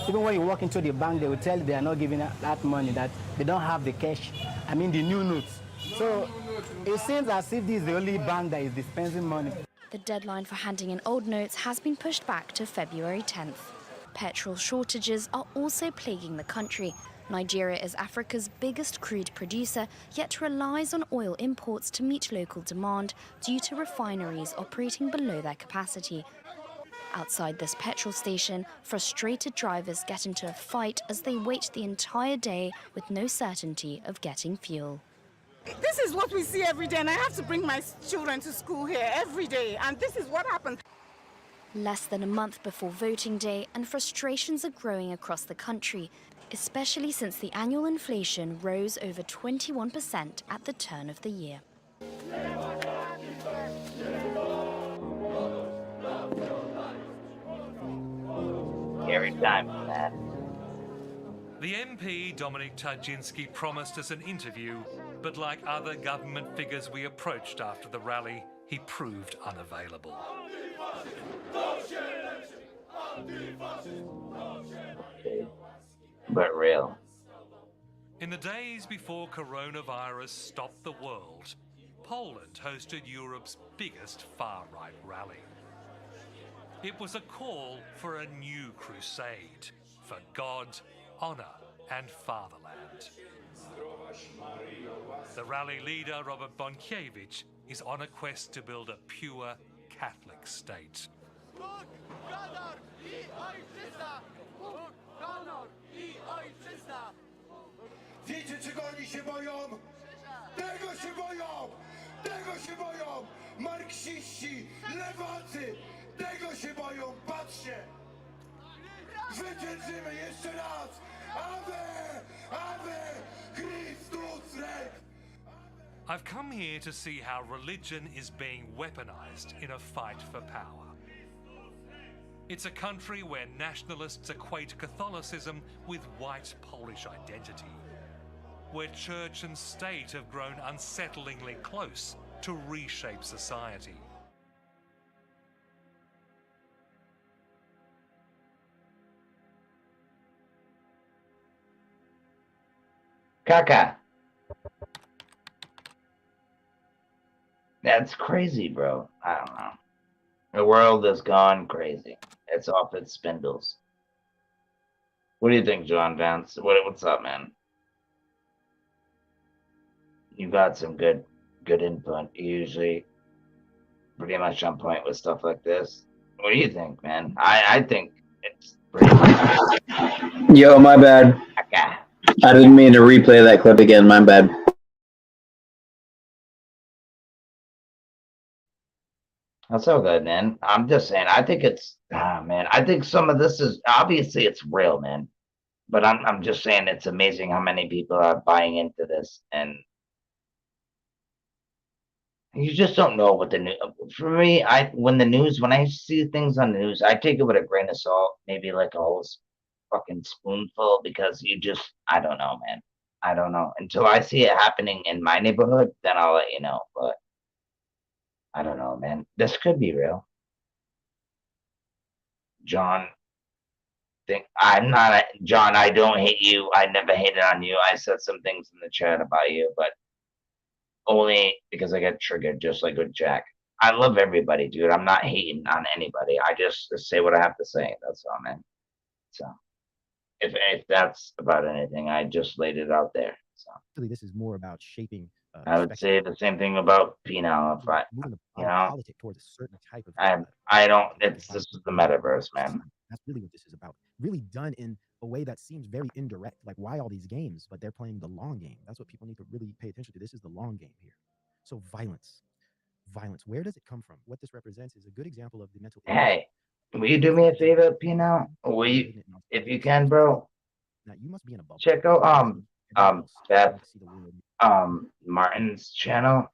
Even when you walk into the bank, they will tell you they are not giving that money, that they don't have the cash. I mean the new notes. So it seems as if this is the only bank that is dispensing money. The deadline for handing in old notes has been pushed back to February 10th. Petrol shortages are also plaguing the country. Nigeria is Africa's biggest crude producer, yet relies on oil imports to meet local demand due to refineries operating below their capacity. Outside this petrol station, frustrated drivers get into a fight as they wait the entire day with no certainty of getting fuel. This is what we see every day, and I have to bring my children to school here every day, and this is what happens. Less than a month before voting day, and frustrations are growing across the country, especially since the annual inflation rose over 21% at the turn of the year. Every time, man. The MP, Dominic Tarczynski, promised us an interview, but like other government figures we approached after the rally, he proved unavailable. Okay. But real. In the days before coronavirus stopped the world, Poland hosted Europe's biggest far-right rally. It was a call for a new crusade for God, honour and fatherland. The rally leader, Robert Bąkiewicz, is on a quest to build a pure Catholic state. Wiecie, czego oni się boją? Tego się boją! Tego się boją! Marksiści, lewacy! Tego się boją! Patrzcie! Zwyciężymy jeszcze raz! Ave! Ave! Chrystus Rex! I've come here to see how religion is being weaponized in a fight for power. It's a country where nationalists equate Catholicism with white Polish identity, where church and state have grown unsettlingly close to reshape society. Kaka. That's crazy, bro. I don't know. The world has gone crazy. It's off its spindles. What do you think, John Vance? What's up, man? You got some good input. You usually pretty much on point with stuff like this. What do you think, man? I think it's pretty much. Yo, my bad. Okay. I didn't mean to replay that clip again. My bad. That's all good, man. I'm just saying. I think it's, man. I think some of this is obviously it's real, man. But I'm just saying it's amazing how many people are buying into this, and you just don't know what the news. For me, when I see things on the news, I take it with a grain of salt, maybe like a whole fucking spoonful, because I don't know, man. I don't know until I see it happening in my neighborhood. Then I'll let you know. But I don't know, man. This could be real. John, John, I don't hate you. I never hated on you. I said some things in the chat about you, but only because I get triggered, just like with Jack. I love everybody, dude. I'm not hating on anybody. I just say what I have to say. That's all, man. So if that's about anything, I just laid it out there. So really, this is more about shaping. I would say the same thing about Pineal. If politic towards a certain type of. I don't. This is the metaverse, man. That's really what this is about. Really done in a way that seems very indirect. Like, why all these games? But they're playing the long game. That's what people need to really pay attention to. This is the long game here. So violence. Where does it come from? What this represents is a good example of the mental. Hey, will you do me a favor, Pineal? Will you, if you can, bro? Now you must be in a bubble. Check out Beth Martin's channel.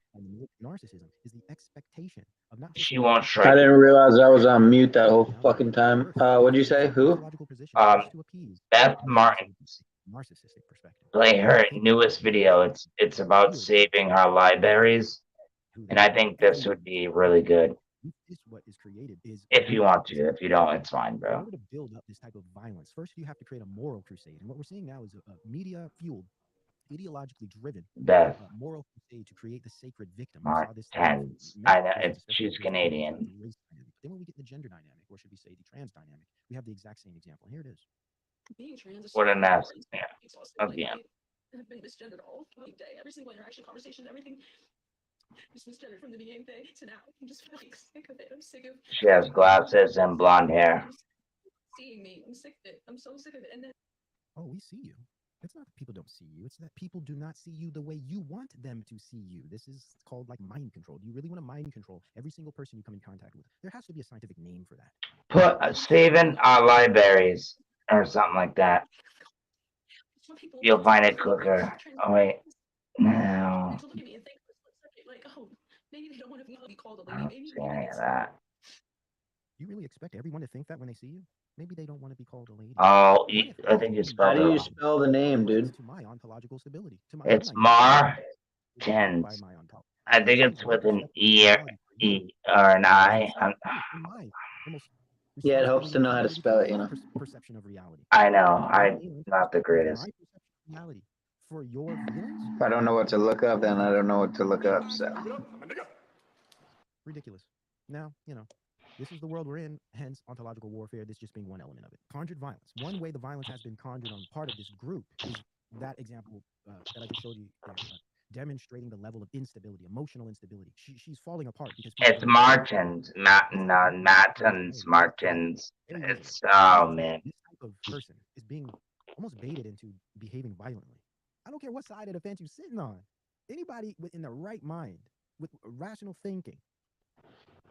Narcissism is the expectation of not. She won't strike. I didn't realize I was on mute that whole fucking time. What'd you say? Who? Beth Martin. Play her newest video. It's about saving her libraries. And I think this would be really good. What is created is If you want to. If you don't, it's fine, in bro. order to build up this type of violence, first you have to create a moral crusade. And what we're seeing now is a media-fueled, ideologically driven Beth. Moral crusade to create the sacred victim. We Mark saw this Tens. I know. She's Canadian. Then when we get the gender dynamic, or should we say the trans dynamic, we have the exact same example. And here it is. Being trans is What a mess. Yeah. Again. Again. I've been misgendered all day, every single interaction, conversation, everything. Just misgendered from the beginning day to now. I'm just like sick of it. I'm sick of. She has glasses and blonde hair. Seeing me, I'm sick of it. I'm so sick of it. And then. Oh, we see you. It's not that people don't see you. It's that people do not see you the way you want them to see you. This is called like mind control. Do you really want to mind control every single person you come in contact with? There has to be a scientific name for that. Put Steven libraries or something like that. You'll find it quicker. Oh, wait. No. Like, oh, maybe they don't want to be called a I lady. don't see any of that. You really expect everyone to think that when they see you? Maybe they don't want to be called a lady. Oh, I think you How spelled it do you wrong. spell the name, dude? To my ontological stability. It's Mar Tens. I think it's with an E or an I. Yeah, it helps to know how to spell it, you know. Perception of reality. I know. I'm not the greatest. For your feelings? If I don't know what to look up, then I don't know what to look up, so. Ridiculous. Now, you know, this is the world we're in, hence ontological warfare, this just being one element of it. Conjured violence. One way the violence has been conjured on part of this group is that example that I just showed you there, demonstrating the level of instability, emotional instability. She's falling apart because It's Martins. Martins. It's, oh, man. This type of person is being almost baited into behaving violently. I don't care what side of the fence you're sitting on. Anybody within the right mind, with rational thinking,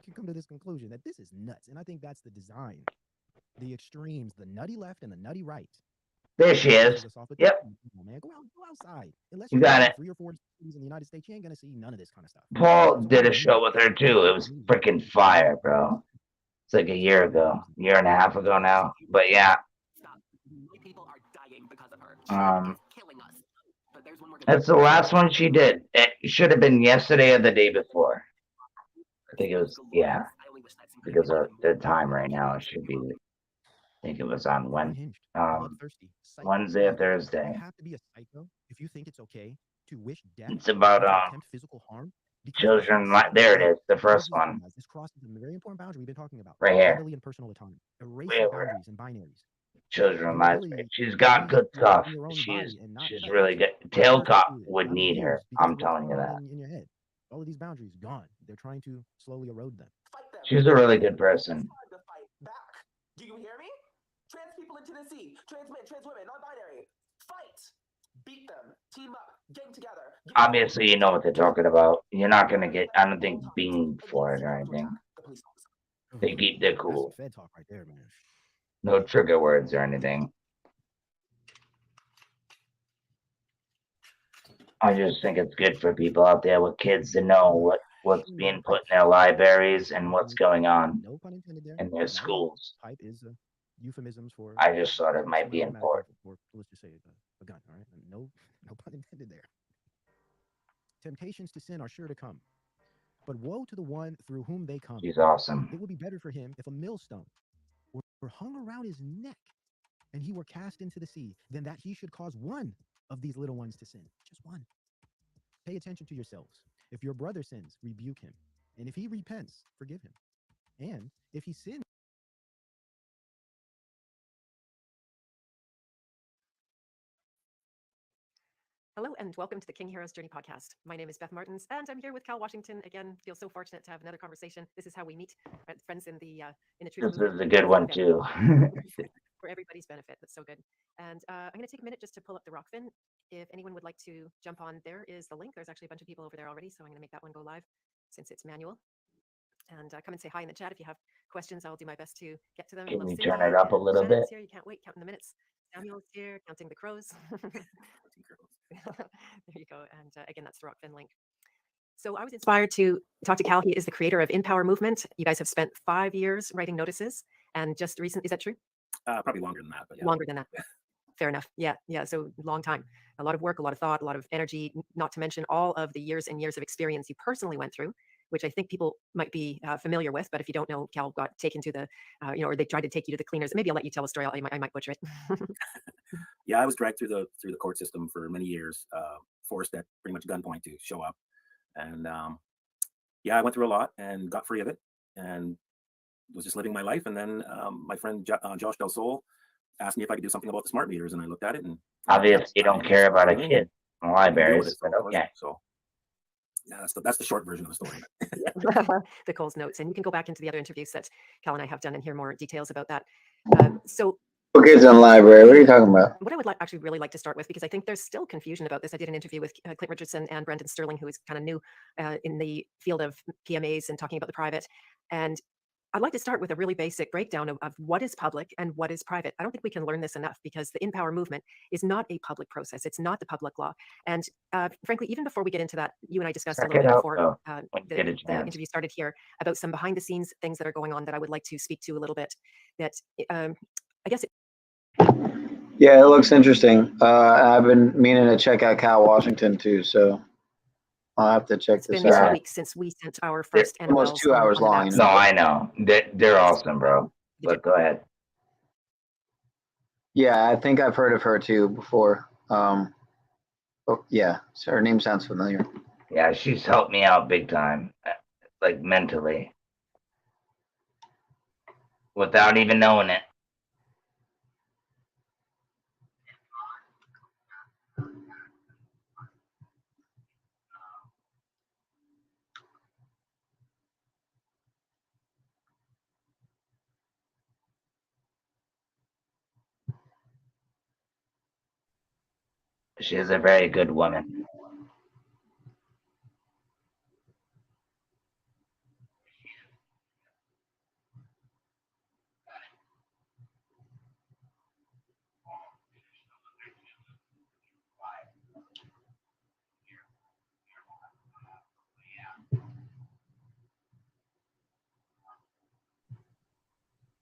can come to this conclusion that this is nuts. And I think that's the design. The extremes, the nutty left and the nutty right. There she is. Yep. Man, go outside. Unless You got it. 3 or 4 cities in the United States, you ain't gonna see none of this kind of stuff. Paul did a show with her too. It was freaking fire, bro. It's like a year and a half ago now. But yeah. That's the last one she did. It should have been yesterday or the day before. I think it was, yeah. Because of the time right now, it should be. I think it was on Wednesday or Thursday. You have to be a psycho if you think it's okay to wish death. It's about attempt physical harm. children. There it is, the first one. This crosses a very important boundary we've been talking about. Right here. Bodily and personal autonomy. Erase Where? boundaries and binaries. Children lives. She's got good stuff. She's really good. Tailcop would need her. I'm telling you that. In your head. All of these boundaries gone. They're trying to slowly erode them. She's a really good person. Do you hear me? Trans people in Tennessee, trans men, trans women, non-binary, fight, beat them, team up, gang together. Obviously, you know what they're talking about. You're not gonna get, I don't think, beamed for it or anything. They keep their cool. Fed talk right there, man. No trigger words or anything. I just think it's good for people out there with kids to know what's being put in their libraries and what's going on in their schools. Pipe is euphemisms for. I just thought it might be important. Let's just say a gun. All right, no pun intended there. Temptations to sin are sure to come, but woe to the one through whom they come. He's awesome. It would be better for him if a millstone were hung around his neck and he were cast into the sea than that he should cause one of these little ones to sin. Just one. Pay attention to yourselves. If your brother sins, rebuke him. And if he repents, forgive him. And if he sins, Hello and welcome to the King Heroes Journey podcast. My name is Beth Martins and I'm here with Cal Washington. Again, feel so fortunate to have another conversation. This is how we meet, friends in the truth. This is a good one too. For everybody's benefit. That's so good. And I'm going to take a minute just to pull up the Rockfin. If anyone would like to jump on, there is the link. There's actually a bunch of people over there already, so I'm going to make that one go live since it's manual. And come and say hi in the chat if you have questions. I'll do my best to get to them. Can we turn it up a little bit? Here. You can't wait. Counting the minutes. Samuel's here, counting the crows. There you go. And again, that's the Rockfin link. So I was inspired to talk to Cal. He is the creator of InPower Movement. You guys have spent 5 years writing notices, and just recently, is that true? Probably longer than that. But yeah. Longer than that. Fair enough. Yeah, yeah. So long time, a lot of work, a lot of thought, a lot of energy, not to mention all of the years and years of experience you personally went through, which I think people might be familiar with. But if you don't know, Cal got taken to the, or they tried to take you to the cleaners. Maybe I'll let you tell a story. I might butcher it. Yeah, I was dragged through the court system for many years, forced at pretty much gunpoint to show up, and yeah, I went through a lot and got free of it, and was just living my life. And then my friend Josh Del Sol asked me if I could do something about the smart meters, and I looked at it and obviously you don't care about a kid in libraries, but okay. So yeah, that's the short version of the story. The Cole's notes, and you can go back into the other interviews that Cal and I have done and hear more details about that. So Kids in the library. What are you talking about? what I would actually really like to start with, because I think there's still confusion about this. I did an interview with Clint Richardson and Brendan Sterling, who is kind of new in the field of PMAs and talking about the private. And I'd like to start with a really basic breakdown of what is public and what is private. I don't think we can learn this enough, because the In Power movement is not a public process. It's not the public law. And frankly, even before we get into that, you and I discussed a little bit before the interview started here about some behind the scenes things that are going on that I would like to speak to a little bit. That I guess Yeah, it looks interesting. I've been meaning to check out Cal Washington too, so I'll have to check this been out. 2 weeks since we sent our first Almost 2 hours long. No, I know. They're awesome, bro. But go ahead. Yeah, I think I've heard of her too before. Oh, yeah, so her name sounds familiar. Yeah, she's helped me out big time, like mentally, without even knowing it. She is a very good woman.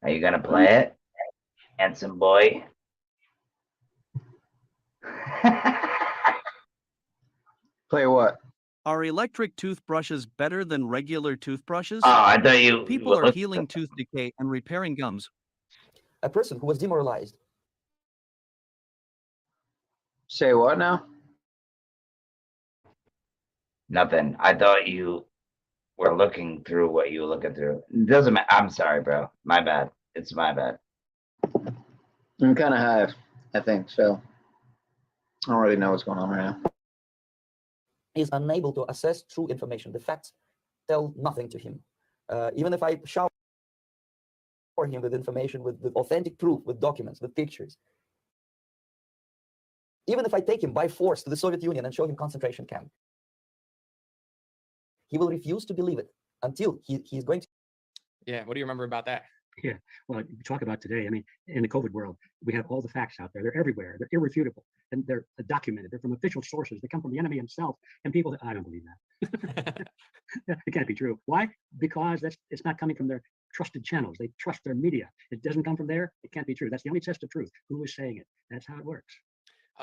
Are you gonna play it, handsome boy? Play what? Are electric toothbrushes better than regular toothbrushes? Oh, I thought you. People are healing tooth decay and repairing gums. A person who was demoralized. Say what now? Nothing. I thought you were looking through what you were looking through. It doesn't matter. I'm sorry, bro. My bad. It's my bad. I'm kind of high, I think, so I don't really know what's going on right now. Is unable to assess true information. The facts tell nothing to him. Even if I shower him with information, with authentic proof, with documents, with pictures. Even if I take him by force to the Soviet Union and show him concentration camp, he will refuse to believe it until he's going to. Yeah, what do you remember about that? Yeah, well, you talk about today, I mean, in the COVID world, we have all the facts out there. They're everywhere. They're irrefutable. And they're documented. They're from official sources. They come from the enemy himself. And people, I don't believe that. It can't be true. Why? Because it's not coming from their trusted channels. They trust their media. It doesn't come from there. It can't be true. That's the only test of truth. Who is saying it? That's how it works.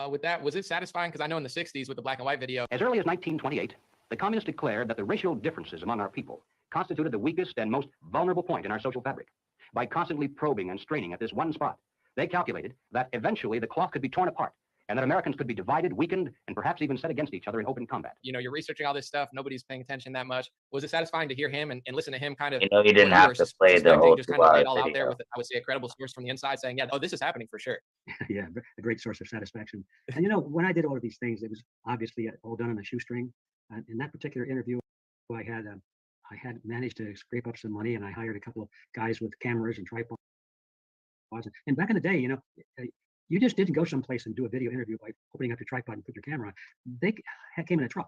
With that, was it satisfying? Because I know in the 60s with the black and white video. As early as 1928, the communists declared that the racial differences among our people constituted the weakest and most vulnerable point in our social fabric. By constantly probing and straining at this one spot, they calculated that eventually the cloth could be torn apart and that Americans could be divided, weakened, and perhaps even set against each other in open combat. You know, you're researching all this stuff. Nobody's paying attention that much. Was it satisfying to hear him and listen to him kind of? You know, you didn't have to play the whole just kind of lay it all out there with, I would say, a credible source from the inside saying, yeah, oh, this is happening for sure. Yeah, a great source of satisfaction. And you know, when I did all of these things, it was obviously all done on a shoestring. In that particular interview, I had managed to scrape up some money, and I hired a couple of guys with cameras and tripods. And back in the day, you know, you just didn't go someplace and do a video interview by opening up your tripod and put your camera on. They came in a truck.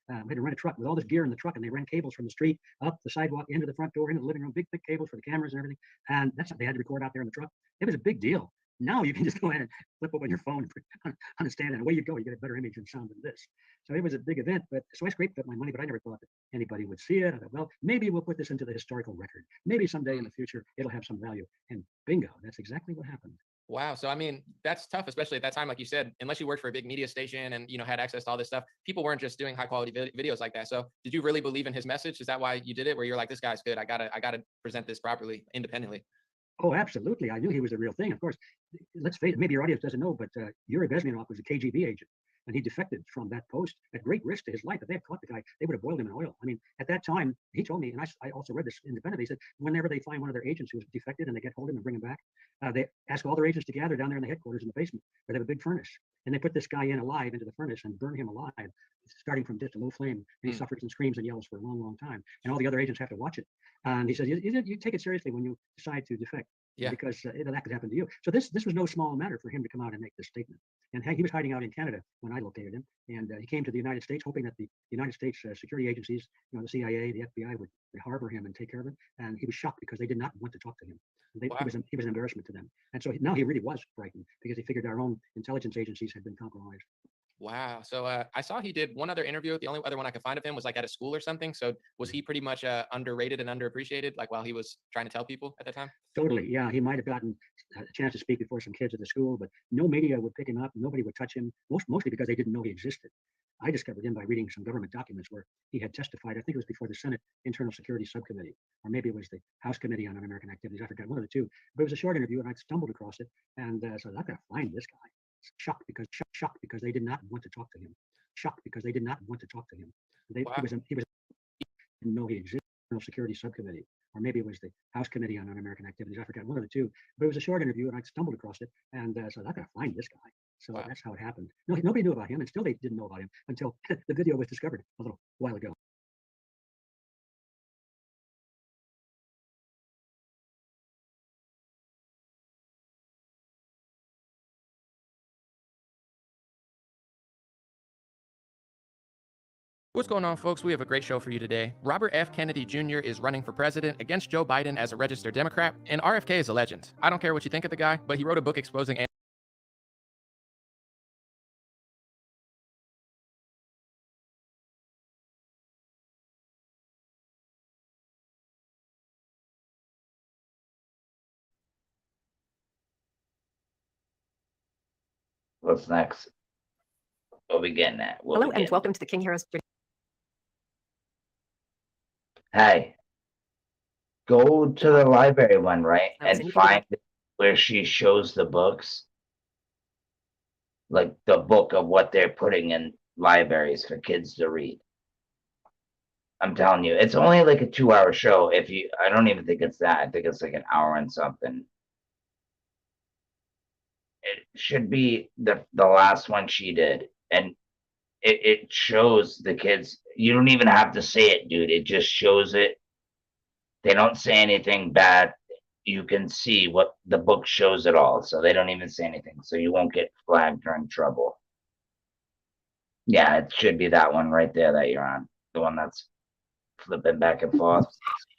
We had to rent a truck with all this gear in the truck, and they ran cables from the street up the sidewalk into the front door, into the living room, big thick cables for the cameras and everything. And that's what they had to record out there in the truck. It was a big deal. Now you can just go ahead and flip open your phone and put it on a stand, and away you go. You get a better image and sound than this. So it was a big event. But so I scraped up my money, but I never thought that anybody would see it. I thought, well, maybe we'll put this into the historical record. Maybe someday in the future it'll have some value. And bingo, that's exactly what happened. Wow. So, I mean, that's tough, especially at that time, like you said, unless you worked for a big media station and, had access to all this stuff, people weren't just doing high quality videos like that. So did you really believe in his message? Is that why you did it? Where you're like, this guy's good. I gotta present this properly, independently. Oh, absolutely. I knew he was the real thing. Of course, let's face it, maybe your audience doesn't know, but Yuri Bezmenov was a KGB agent, and he defected from that post at great risk to his life. If they had caught the guy, they would have boiled him in oil. I mean, at that time, he told me, and I also read this independently, he said, whenever they find one of their agents who was defected and they get hold of him and bring him back, they ask all their agents to gather down there in the headquarters in the basement, where they have a big furnace. And they put this guy in alive into the furnace and burn him alive, starting from just a low flame. And he suffers and screams and yells for a long, long time. And all the other agents have to watch it. And he said, you take it seriously when you decide to defect. Yeah. Because that could happen to you. So this was no small matter for him to come out and make this statement. And he was hiding out in Canada when I located him. And he came to the United States hoping that the United States security agencies, the CIA, the FBI would harbor him and take care of him. And he was shocked because they did not want to talk to him. Wow. He was an embarrassment to them. And so now he really was frightened because he figured our own intelligence agencies had been compromised. Wow. So I saw he did one other interview. The only other one I could find of him was like at a school or something. So was he pretty much underrated and underappreciated, like while he was trying to tell people at the time? Totally. Yeah. He might have gotten a chance to speak before some kids at the school, but no media would pick him up. Nobody would touch him, mostly because they didn't know he existed. I discovered him by reading some government documents where he had testified. I think it was before the Senate Internal Security Subcommittee, or maybe it was the House Committee on Un-American Activities. I forgot, one of the two. But it was a short interview, and I stumbled across it, and so I gotta find this guy. Shocked because they did not want to talk to him. Shocked because they did not want to talk to him. Wow. He didn't know he existed. Internal Security Subcommittee, or maybe it was the House Committee on Un-American Activities. I forgot, one of the two. But it was a short interview, and I stumbled across it, and so I gotta find this guy. So Wow. that's how it happened. No, nobody knew about him, and still they didn't know about him until the video was discovered a little while ago. What's going on, folks? We have a great show for you today. Robert F. Kennedy Jr. is running for president against Joe Biden as a registered Democrat, and RFK is a legend. I don't care what you think of the guy, but he wrote a book exposing What's next? What we getting at? Hello and welcome to the King Heroes. Hey, go to the library one, right? And find where she shows the books. Like the book of what they're putting in libraries for kids to read. I'm telling you, it's only like a 2-hour show. I don't even think it's that. I think it's like an hour and something. It should be the last one she did. And it shows the kids. You don't even have to say it, dude. It just shows it. They don't say anything bad. You can see what the book shows it all. So they don't even say anything. So you won't get flagged or in trouble. Yeah, it should be that one right there that you're on. The one that's flipping back and forth.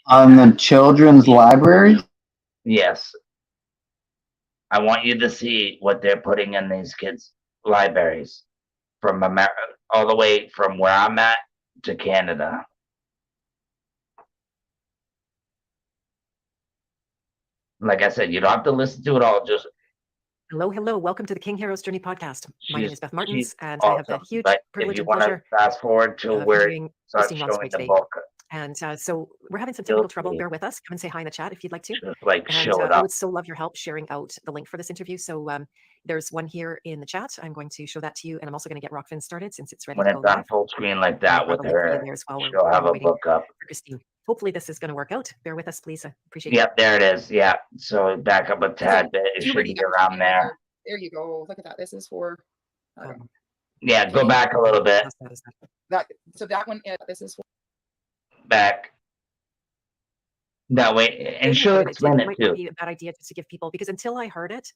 On the children's library? Yes. I want you to see what they're putting in these kids' libraries from America, all the way from where I'm at to Canada. Like I said, you don't have to listen to it all. Just Hello. Welcome to the King Heroes Journey podcast. My name is Beth Martins, and awesome. I have the huge But privilege if you and want to pleasure fast forward to where it starts hosting Ron showing Sway the today. book, And so we're having some technical trouble. Bear with us. Come and say hi in the chat if you'd like to. just like And show it I up. would so love your help sharing out the link for this interview. So there's one here in the chat. I'm going to show that to you, and I'm also going to get Rockfin started since it's ready When to go it's on live. full screen like that with her, there as well. she'll have a waiting book up. for Christine. Hopefully this is going to work out. Bear with us, please. I appreciate it. Yep, there it is. Yeah. So back up a tad bit. It should be around there. There you go. Look at that. This is for. Yeah, go back a little bit. So that one. This is for. Back. That way, and she'll explain it might too. not be a bad idea just to give people, because until I heard it,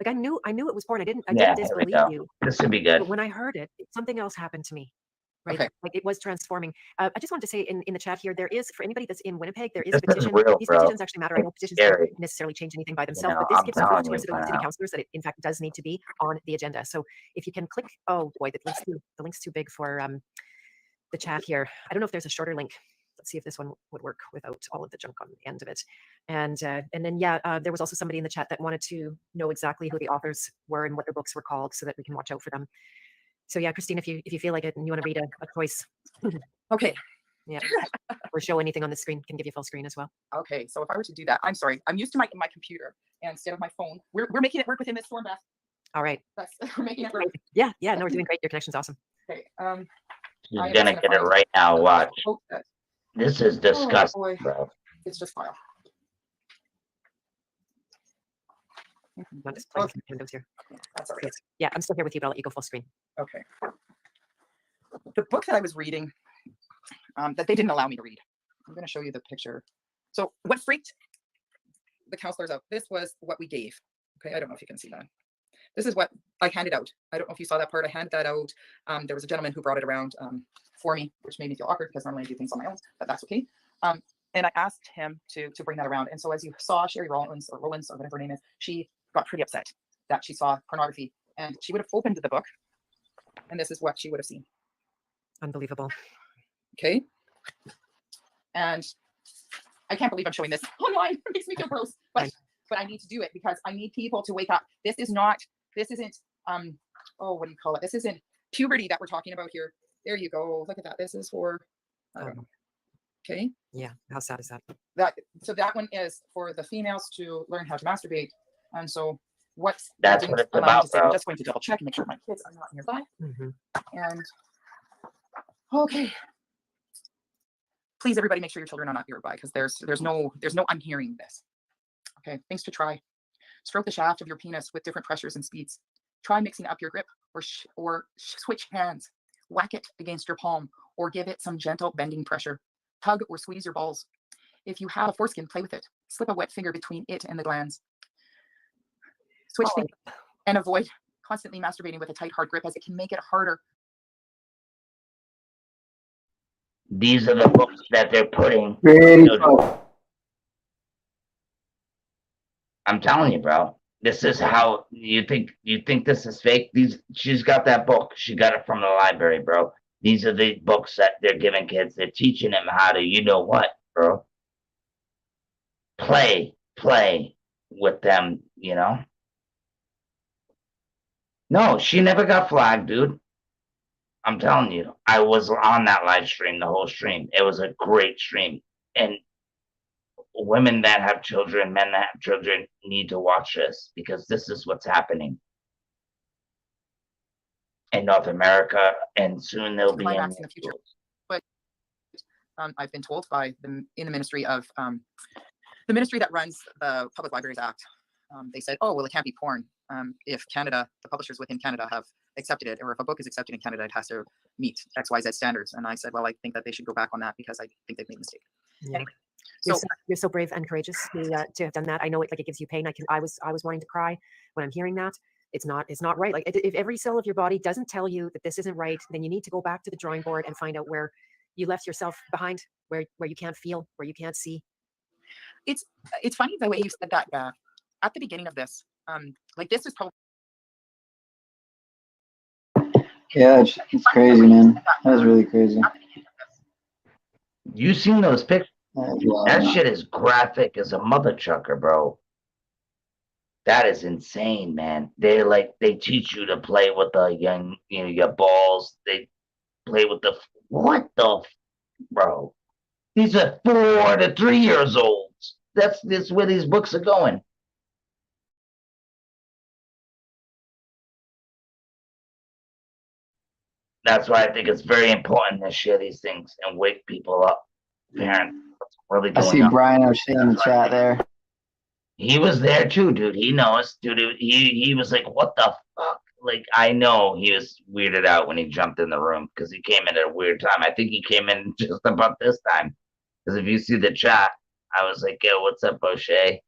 like I knew it was porn. I didn't Yeah, here we disbelieve go. you. This would be good. But when I heard it, something else happened to me. Right, Okay. like it was transforming. I just wanted to say in the chat here, there is, for anybody that's in Winnipeg, there is This a petition. is real, These bro. petitions actually matter. I know petitions Scary. don't necessarily change anything by themselves, know, but this I'm gives proof telling to our you, city wow. councillors that it in fact does need to be on the agenda. So if you can click, oh boy, the link's too big for the chat here. I don't know if there's a shorter link. Let's see if this one would work without all of the junk on the end of it. And then, yeah, there was also somebody in the chat that wanted to know exactly who the authors were and what their books were called so that we can watch out for them. So yeah, Christine, if you feel like it and you want to read a choice. Okay. Yeah. Or show anything on the screen, can give you full screen as well. Okay, so if I were to do that, I'm sorry, I'm used to my computer and instead of my phone. We're making it work within this storm, Beth. All right. We're making it work. Yeah, no, we're doing great. Your connection's awesome. Okay. She's gonna get it right now. Watch. This is disgusting, boy. bro. It's just file. I'm just playing some windows here. That's all right. Yeah, I'm still here with you, but I'll let you go full screen. Okay. The book that I was reading, that they didn't allow me to read. I'm going to show you the picture. So what freaked the counselors out? This was what we gave. Okay, I don't know if you can see that. This is what I handed out. I don't know if you saw that part. I handed that out. There was a gentleman who brought it around for me, which made me feel awkward because normally I do things on my own, but that's okay. And I asked him to bring that around. And so as you saw, Sherry Rollins or whatever her name is, she got pretty upset that she saw pornography, and she would have opened the book, and this is what she would have seen. Unbelievable. Okay. And I can't believe I'm showing this online. It makes me feel gross, but I need to do it because I need people to wake up. This isn't oh, what do you call it? This isn't puberty that we're talking about here. There you go. Look at that. This is for I don't know. Okay. Yeah. How sad is that? So that one is for the females to learn how to masturbate. And so that's what it's about, bro. I'm just going to double check and make sure my kids are not nearby. And okay. Please, everybody, make sure your children are not nearby because there's no unhearing this. Okay, things to try. Stroke the shaft of your penis with different pressures and speeds. Try mixing up your grip or switch hands. Whack it against your palm or give it some gentle bending pressure. Tug or squeeze your balls. If you have a foreskin, play with it. Slip a wet finger between it and the glands. Switch things and avoid constantly masturbating with a tight, hard grip as it can make it harder. These are the books that they're putting. I'm telling you, bro. This is how you think this is fake. She's got that book. She got it from the library, bro. These are the books that they're giving kids. They're teaching them how to, you know what, bro? Play with them, you know? No, she never got flagged, dude. I'm telling you, I was on that live stream, the whole stream. It was a great stream. And women that have children, men that have children need to watch this because this is what's happening in North America, and soon they'll be in the future. But I've been told by in the ministry of the ministry that runs the Public Libraries Act. They said, oh, well, it can't be porn if Canada, the publishers within Canada have accepted it, or if a book is accepted in Canada, it has to meet XYZ standards. And I said, well, I think that they should go back on that because I think they've made a mistake. Yeah. Anyway, you're so brave and courageous to have done that. I know it gives you pain. I was wanting to cry when I'm hearing that. It's not right. Like if every cell of your body doesn't tell you that this isn't right, then you need to go back to the drawing board and find out where you left yourself behind, where you can't feel, where you can't see. It's funny the way you said that at the beginning of this. Like this is probably. Yeah, it's crazy, man. That's really crazy. You seen those pictures? That shit is graphic as a mother chucker, bro. That is insane, man. They teach you to play with the young, your balls. They play with what the, bro? These are 4 to 3 years old. That's where these books are going. That's why I think it's very important to share these things and wake people up. Parents, what's really going on? I see Brian O'Shea in the chat there. He was there too, dude. He knows, dude. He was like, what the fuck? Like, I know he was weirded out when he jumped in the room because he came in at a weird time. I think he came in just about this time. Because if you see the chat, I was like, yo, what's up, O'Shea?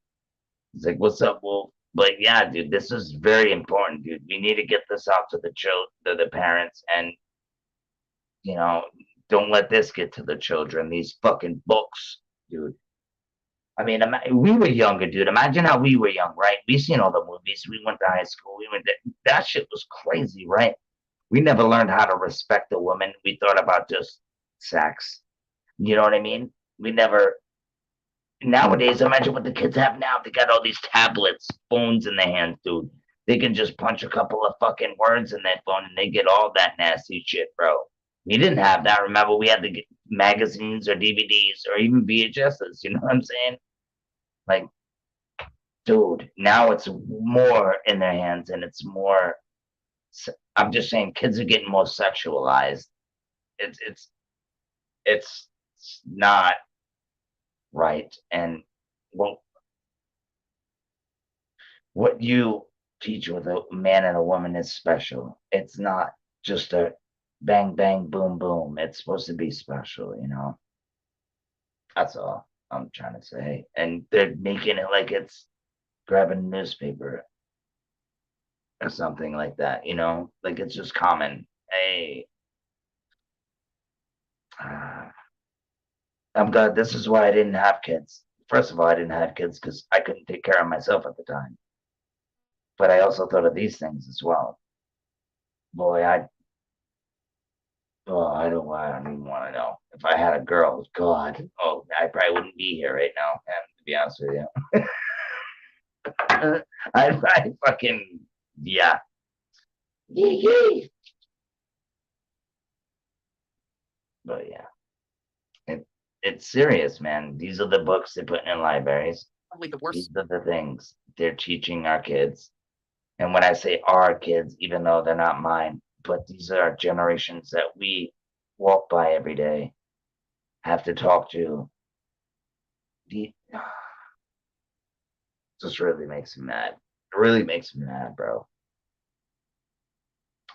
He's like, what's up, Wolf? But yeah, dude, this is very important, dude. We need to get this out to the parents, and don't let this get to the children. These fucking books, dude. I mean, we were younger, dude. Imagine how we were young, right? We seen all the movies. We went to high school. That shit was crazy, right? We never learned how to respect a woman. We thought about just sex. You know what I mean? We never. Nowadays, imagine what the kids have now. They got all these tablets, phones in their hands, dude. They can just punch a couple of fucking words in their phone and they get all that nasty shit, bro. We didn't have that. Remember, we had to get magazines or DVDs or even VHSs. You know what I'm saying? Like, dude, now it's more in their hands and it's more. I'm just saying, kids are getting more sexualized. It's not right. And what you teach with a man and a woman is special. It's not just a bang, bang, boom, boom. It's supposed to be special, you know? That's all I'm trying to say. And they're making it like it's grabbing a newspaper or something like that, you know? Like it's just common. Hey, I'm glad. This is why I didn't have kids. First of all, I didn't have kids because I couldn't take care of myself at the time. But I also thought of these things as well. Boy, I don't even want to know. If I had a girl, God, I probably wouldn't be here right now, man, to be honest with you. I fucking, yeah. Yee. But yeah. It's serious, man. These are the books they're putting in libraries. These are the things they're teaching our kids. And when I say our kids, even though they're not mine, but these are generations that we walk by every day, have to talk to. Just really makes me mad. It really makes me mad, bro.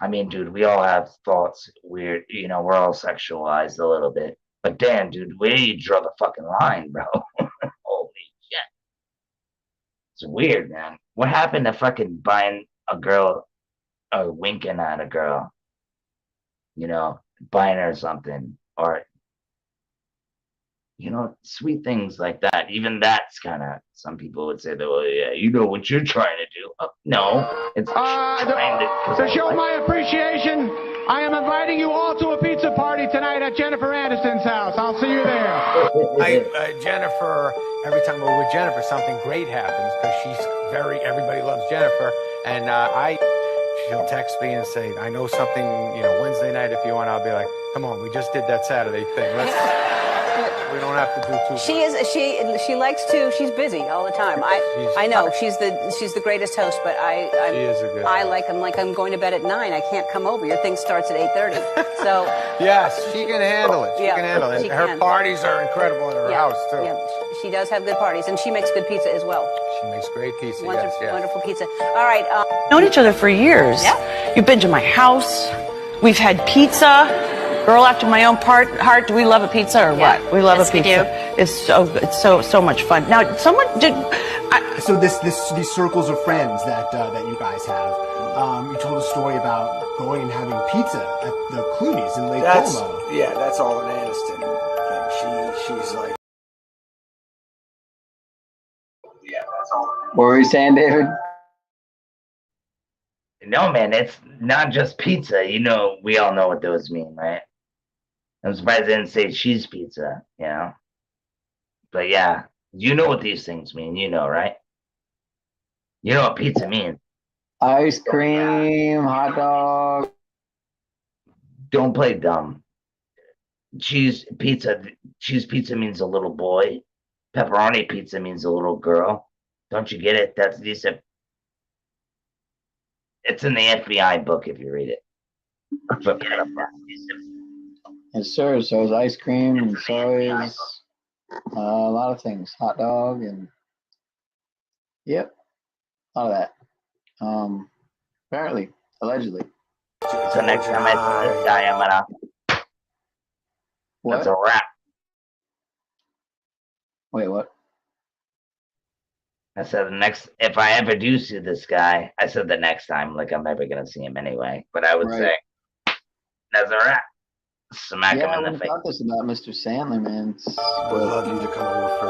I mean, dude, we all have thoughts. We're all sexualized a little bit. But damn, dude, where do you draw the fucking line, bro? Holy shit. It's weird, man. What happened to fucking buying a girl or winking at a girl? You know, buying her something. Or, sweet things like that. Even that's kind of, some people would say, that, well, yeah, you know what you're trying to do. No, it's trying to show my appreciation, I am inviting you all to a pizza party tonight at Jennifer Aniston's house. I'll see you there. Jennifer, every time we're with Jennifer, something great happens because everybody loves Jennifer. And she'll text me and say, I know something, Wednesday night if you want. I'll be like, come on, we just did that Saturday thing. We don't have to do too much. She likes to. She's busy all the time. I know she's the greatest host, but she is a good host. I'm going to bed at 9. I can't come over. Your thing starts at 8:30. So yes, she can handle it. She can handle it. Her parties are incredible at her house too. Yeah, she does have good parties, and she makes good pizza as well. She makes great pizza. Wonderful pizza. All right. Known each other for years. Yeah. You've been to my house. We've had pizza. Girl after my own heart. Do we love a pizza or what? We love a pizza. It's so much fun. Now, someone did. So these circles of friends that you guys have. You told a story about going and having pizza at the Clooney's in Lake Como. Yeah, that's all an Aniston thing. She's like. Yeah, that's all. What were you saying, David? No, man, it's not just pizza. We all know what those mean, right? I'm surprised they didn't say cheese pizza, But yeah, you know what these things mean, right? You know what pizza means. Ice cream, hot dog. Don't play dumb. Cheese pizza means a little boy. Pepperoni pizza means a little girl. Don't you get it? It's in the FBI book if you read it. But Yes, sir. So is ice cream and soys, a lot of things. Hot dog and yep, a lot of that. Apparently, allegedly. So next time I see this guy, I'm gonna. What? That's a wrap. Wait, what? I said if I ever do see this guy, I said the next time, like I'm never gonna see him anyway. But I would say that's a wrap. Smack him in the face. Thought this about Mr. Sandler, man. I would love you to come over for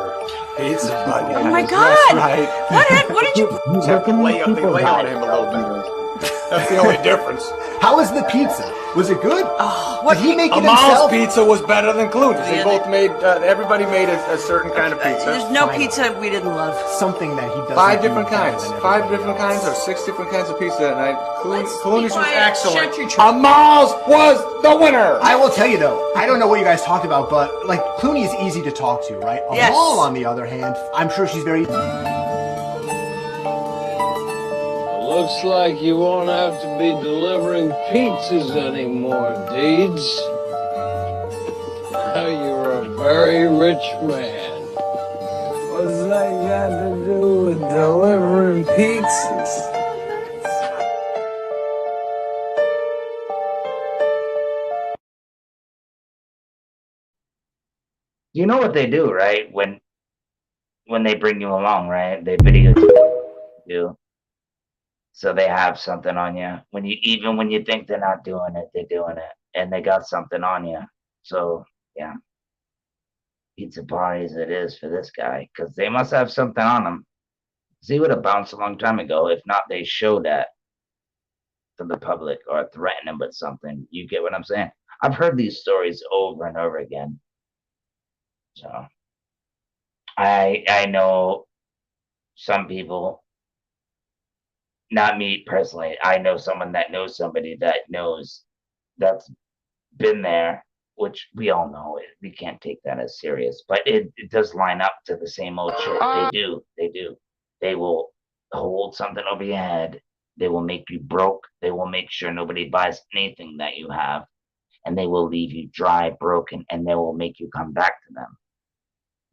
pizza, buddy. Oh my God! That's right. What did you? Lay on him a little bit. That's the only difference. How was the pizza? Was it good? What Did he make it Amal's himself? pizza was better than Clooney's. They Yeah, both made. Everybody made a certain kind of pizza. There's no pizza we didn't love. Something that he doesn't. 5 do different better kinds. than 5 everybody different else. kinds or 6 different kinds of pizza that night. Clooney's was quiet. excellent. Shut your trap. Amal's was the winner. I will tell you though, I don't know what you guys talked about, but like Clooney is easy to talk to, right? Yes. Amal, on the other hand, I'm sure she's very. Looks like you won't have to be delivering pizzas anymore, Deeds. Now you're a very rich man. What's that got to do with delivering pizzas? You know what they do, right? When they bring you along, right? They videotape you. So they have something on you. Even when you think they're not doing it, they're doing it. And they got something on you. So yeah. Pizza parties it is for this guy. Because they must have something on them. He would have bounced a long time ago. If not, they show that to the public or threaten them with something. You get what I'm saying? I've heard these stories over and over again. So I know some people, not me personally. I know someone that knows somebody that knows that's been there, which we all know it. We can't take that as serious, but it does line up to the same old shit. They do. They will hold something over your head. They will make you broke. They will make sure nobody buys anything that you have, and they will leave you dry, broken, and they will make you come back to them.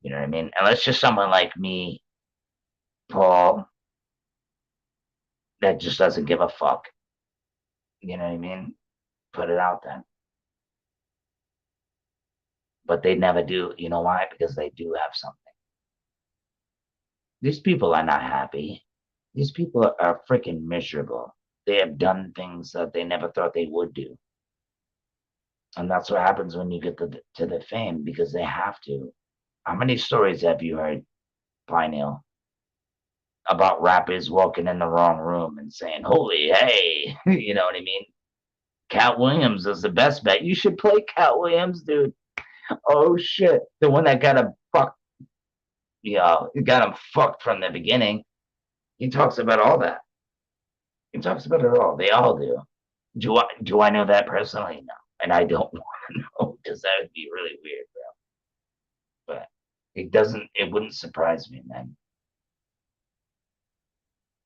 You know what I mean? Unless you're someone like me, Paul, that just doesn't give a fuck. You know what I mean? Put it out there. But they never do. You know why? Because they do have something. These people are not happy. These people are freaking miserable. They have done things that they never thought they would do. And that's what happens when you get to the fame, because they have to. How many stories have you heard, Pineal, about rappers walking in the wrong room and saying, holy, hey, you know what I mean? Cat Williams is the best bet. You should play Cat Williams, dude. Oh, shit. The one that got him fucked. Yeah, he got him fucked from the beginning. He talks about all that. He talks about it all. They all do. Do I know that personally? No. And I don't want to know, because that would be really weird, bro. But it wouldn't surprise me, man.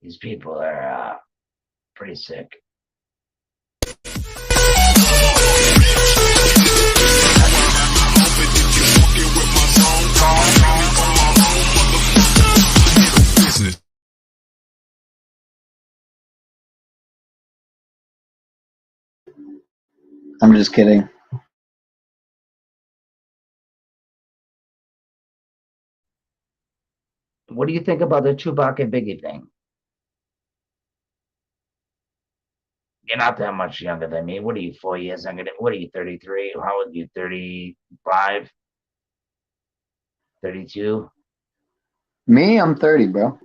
These people are pretty sick. I'm just kidding. What do you think about the Tupac and Biggie thing? You're not that much younger than me. What are you, 4 years younger than? What are you, 33? How old are you, 35? 32? Me, I'm 30, bro.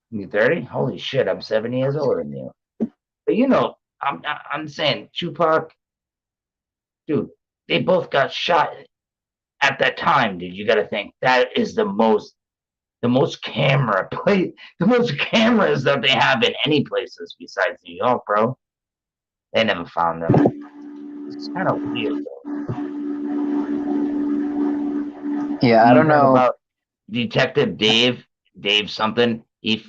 You 30? Holy shit, I'm 7 years older than you. But you know, I'm saying Tupac, dude, they both got shot at that time, dude. You got to think that is the most camera play, the most cameras that they have in any places besides New York, bro. They never found them. It's kind of weird, though. Yeah, I don't know about Detective Dave something. He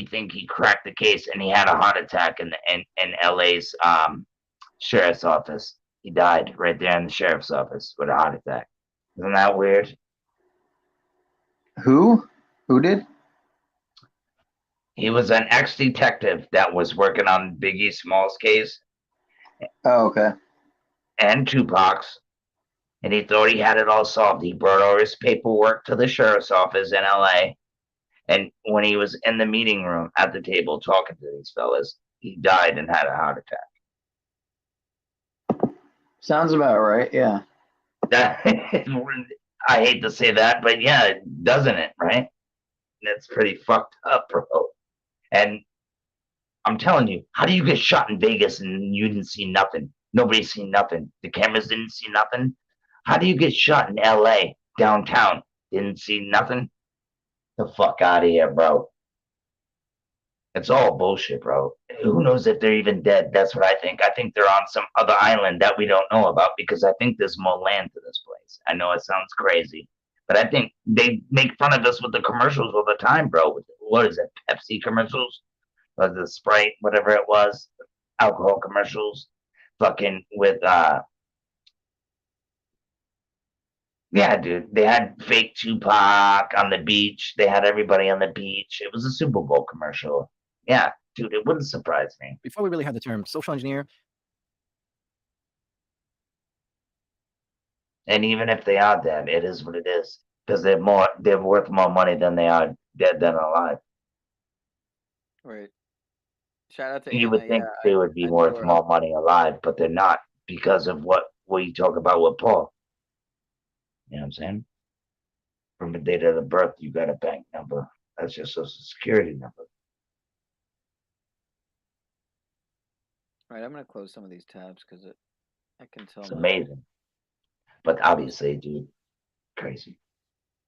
think he cracked the case, and he had a heart attack in LA's sheriff's office. He died right there in the sheriff's office with a heart attack. Isn't that weird? Who did? He was an ex-detective that was working on Biggie Smalls' case. Oh, okay. And Tupac's, and he thought he had it all solved. He brought all his paperwork to the sheriff's office in LA, and when he was in the meeting room at the table talking to these fellas, he died and had a heart attack. Sounds about right, yeah. I hate to say that, but yeah, doesn't it, right? That's pretty fucked up, bro. And I'm telling you, how do you get shot in Vegas and you didn't see nothing? Nobody's seen nothing. The cameras didn't see nothing. How do you get shot in LA downtown? Didn't see nothing? The fuck out of here, bro. It's all bullshit, bro. Who knows if they're even dead? That's what I think. I think they're on some other island that we don't know about because I think there's more land to this place. I know it sounds crazy, but I think they make fun of us with the commercials all the time, bro. What is it? Pepsi commercials? Or the Sprite, whatever it was, alcohol commercials, fucking with yeah, dude. They had fake Tupac on the beach. They had everybody on the beach. It was a Super Bowl commercial. Yeah, dude, it wouldn't surprise me. Before we really had the term social engineer. And even if they are dead, it is what it is. Because they're worth more money than they are dead than alive. Right. Shout out to You Anna. would think Yeah, they would be I worth tore more up. money alive, but they're not because of what you talk about with Paul. You know what I'm saying? From the date of the birth, you got a bank number. That's your social security number. Right, I'm gonna close some of these tabs because I can tell. It's amazing. But obviously, dude, crazy.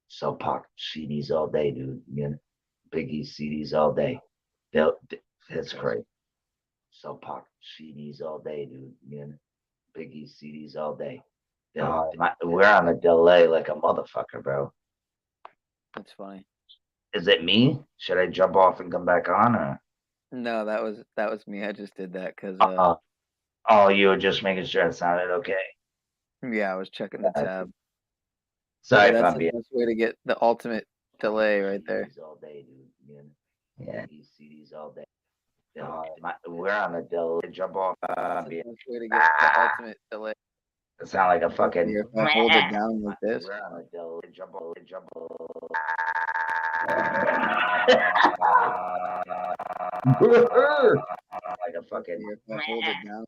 Sell Pac CDs all day, dude. You know, Biggie CDs all day. It's crazy. Sell Pac CDs all day, dude. You know, Biggie CDs all day. We're on a delay like a motherfucker, bro. That's funny. Is it me? Should I jump off and come back on, or? No, that was me. I just did that because Oh, you were just making sure it sounded okay. yeah, I was checking the tab. Sorry, Yeah, that's Bobby. the best way to get the ultimate delay right there. CDs all day, dude. Yeah, CDs all day. We're on a delay. Jump off. That's the best way to get the ultimate delay. It sound like a fucking. If I hold it down like this. We're on a delay. Jump off. Like a fucking. If I hold it down.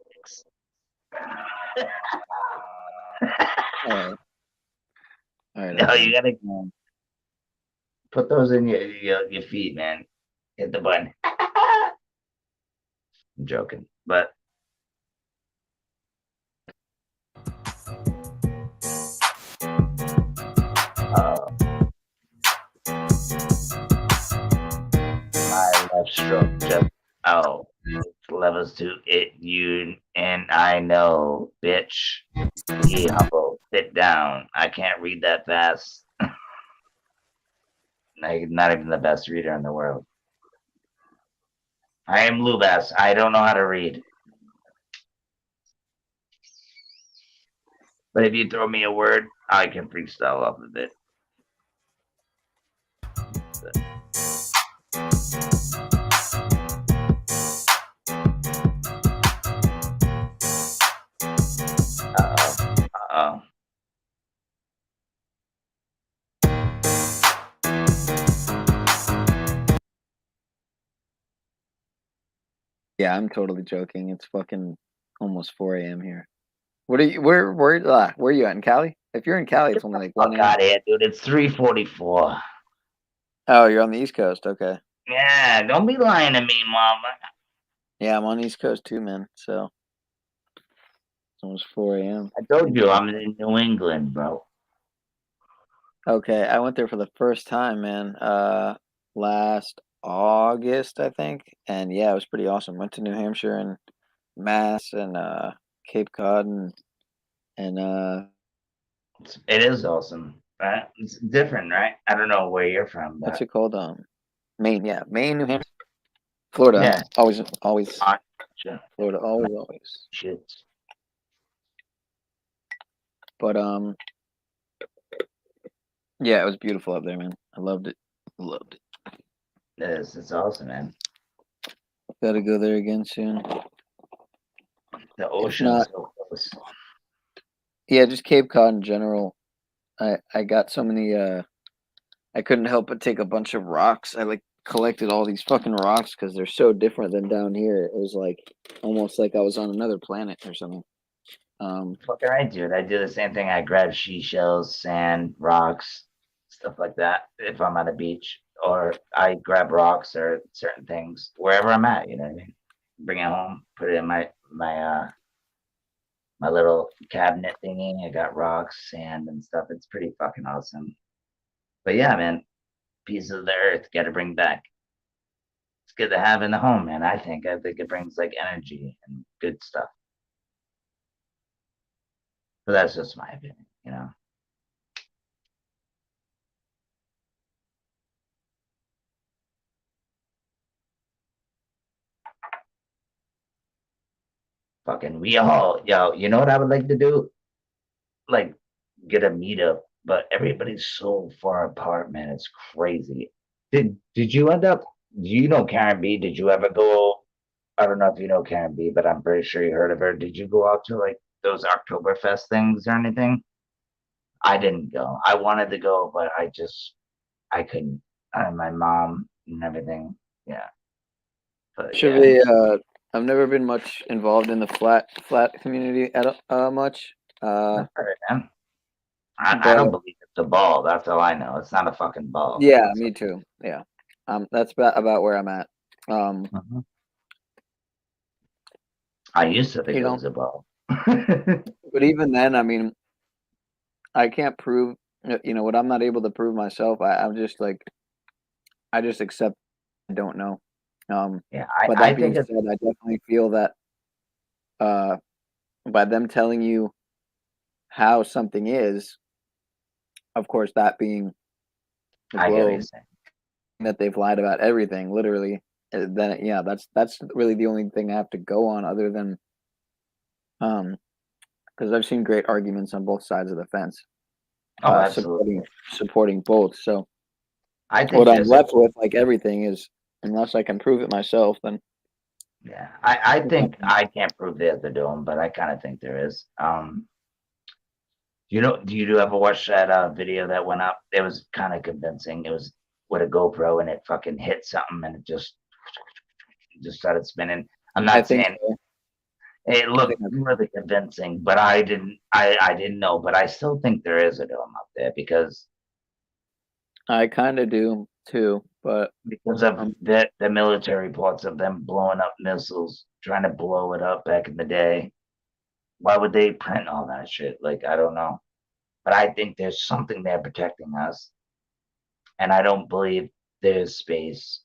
All right. No, you gotta put those in your feet, man. Hit the button. I'm joking, but my left stroke just levels to it. You and I know, bitch. Be humble. Sit down. I can't read that fast. Not even the best reader in the world. I am Lubas. I don't know how to read. But if you throw me a word, I can freestyle off of it. Uh-oh. Yeah, I'm totally joking. It's fucking almost 4 a.m. here. What are you? Where are you at in Cali? If you're in Cali, it's only like 1 Fuck a.m. out of here, dude. It's 3:44. Oh, you're on the East Coast. Okay. Yeah, don't be lying to me, mama. Yeah, I'm on the East Coast too, man. So it's almost 4 a.m. I told you I'm in New England, bro. Okay, I went there for the first time, man. Last August, I think, and yeah, it was pretty awesome. Went to New Hampshire and Mass and Cape Cod and It is awesome, right? It's different, right? I don't know where you're from, but what's it called? Maine, yeah, Maine, New Hampshire, Florida. Yeah. Always, Sure. Florida, always. Shit. But yeah, it was beautiful up there, man. I loved it. Loved it. It's awesome, man. Gotta go there again soon. The ocean's so close. Yeah, just Cape Cod in general. I got so many I couldn't help but take a bunch of rocks. I like collected all these fucking rocks because they're so different than down here. It was like almost like I was on another planet or something. Fucking right, dude. I do the same thing. I grab seashells, sand, rocks, stuff like that if I'm at a beach. Or I grab rocks or certain things wherever I'm at, you know what I mean? bring it home, put it in my little cabinet thingy. I got rocks, sand, and stuff. It's pretty fucking awesome. But yeah, man, pieces of the earth got to bring back. It's good to have in the home, man. I think it brings like energy and good stuff. But that's just my opinion, you know. Fucking we all, yo, you know what I would like to do? Like get a meetup, but everybody's so far apart, man. It's crazy. Did you end up? Do you know Karen B? Did you ever go? I don't know if you know Karen B, but I'm pretty sure you heard of her. Did you go out to like those Oktoberfest things or anything? I didn't go. I wanted to go, but I couldn't. My mom and everything. Yeah. But Actually, yeah. I've never been much involved in the flat community at much. That's all right, man. I But don't believe it's a ball. That's all I know. It's not a fucking ball. yeah, That's me too. Yeah, that's about where I'm at. I used to think You it know, was a ball. but even then, I mean, I can't prove. You know what? I'm not able to prove myself. I'm just like, I just accept. I don't know. Yeah, But I that being think said, it's I definitely feel that by them telling you how something is, of course, that being the I get what you're globe, saying. that they've lied about everything, literally. Then yeah, that's really the only thing I have to go on, other than because I've seen great arguments on both sides of the fence, Oh, absolutely. supporting both. So I think what I'm there's a left with, like everything, is unless I can prove it myself, then yeah. I think I can't prove there's a dome, but I kind of think there is. Do you ever watch that video that went up? It was kind of convincing. It was with a GoPro and it fucking hit something and it just started spinning. I'm I not think saying it looked really convincing, but I didn't know, but I still think there is a dome up there because I kind of do too, but of the military parts of them blowing up missiles, trying to blow it up back in the day. Why would they print all that shit? Like, I don't know. But I think there's something there protecting us. And I don't believe there's space.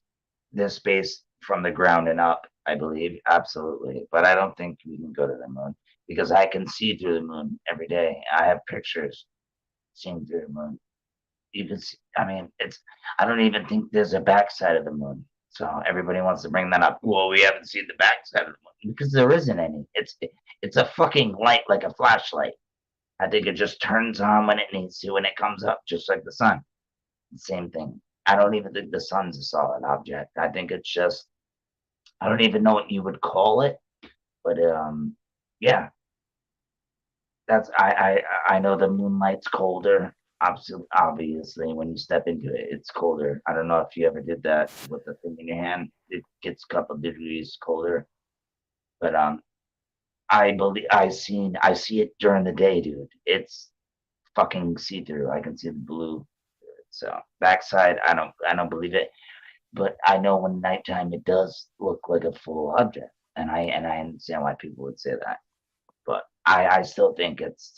There's space from the ground and up, I believe. Absolutely. But I don't think we can go to the moon because I can see through the moon every day. I have pictures seeing through the moon. You can see, I mean, I don't even think there's a backside of the moon. So everybody wants to bring that up. Well, we haven't seen the backside of the moon because there isn't any. It's a fucking light like a flashlight. I think it just turns on when it needs to and it comes up just like the sun. Same thing. I don't even think the sun's a solid object. I think it's just I don't even know what you would call it, but yeah, that's I know the moonlight's colder. Obviously, when you step into it, it's colder. I don't know if you ever did that with the thing in your hand. It gets a couple degrees colder, but I see it during the day, dude. It's fucking see through. I can see the blue. So backside, I don't believe it. But I know when nighttime it does look like a full object, and I understand why people would say that. But I still think it's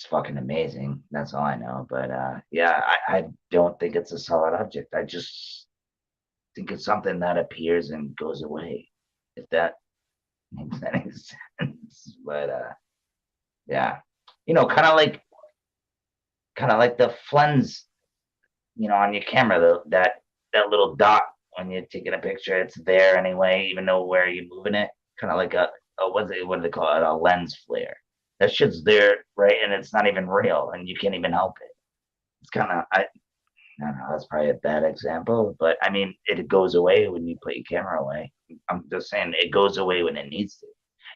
fucking amazing. That's all I know. But yeah, I don't think it's a solid object. I just think it's something that appears and goes away. If that makes any sense. But yeah, kind of like the flens, on your camera, that little dot when you're taking a picture, it's there anyway, even though where you're moving it, kind of like what do they call it? A lens flare. That shit's there, right? And it's not even real, and you can't even help it. It's kind of I don't know. That's probably a bad example, but I mean, it goes away when you put your camera away. I'm just saying it goes away when it needs to,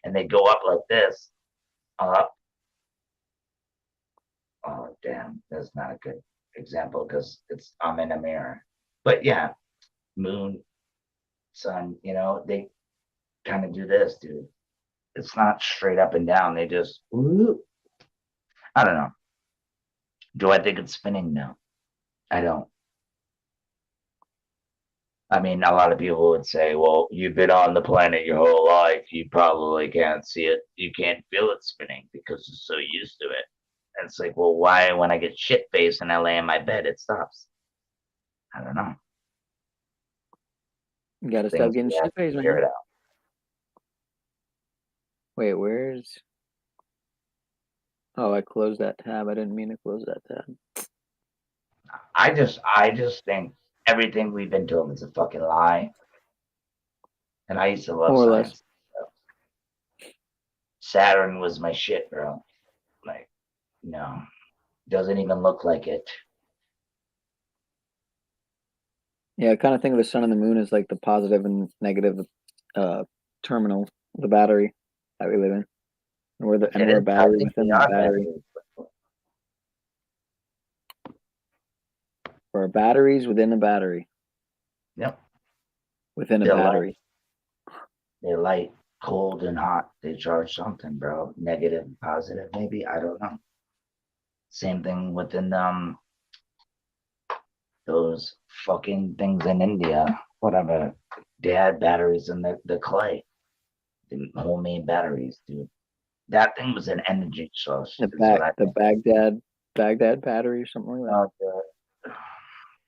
and they go up like this, up. Oh damn, that's not a good example because I'm in a mirror. But yeah, moon, sun, they kind of do this, dude. It's not straight up and down. They just, I don't know. Do I think it's spinning? No, I don't. I mean, a lot of people would say, well, you've been on the planet your whole life. You probably can't see it. You can't feel it spinning because you're so used to it. And it's like, well, why when I get shit faced and I lay in my bed, it stops? I don't know. You gotta stop Things getting we have shit to faced, figure man. it out. Wait, where's? Oh, I closed that tab. I didn't mean to close that tab. I just think everything we've been told is a fucking lie. And I used to love More or less. science. Saturn was my shit, bro. Like, no, doesn't even look like it. Yeah, I kind of think of the sun and the moon as like the positive and negative terminal of the battery that we live in. And we're a battery within the battery. We're batteries within a battery. Yep. Within a They're battery. They're light, cold, and hot. They charge something, bro. Negative and positive, maybe. I don't know. Same thing within those fucking things in India. Whatever. They had batteries in the clay. The homemade batteries, dude. That thing was an energy source. The Baghdad battery or something like that.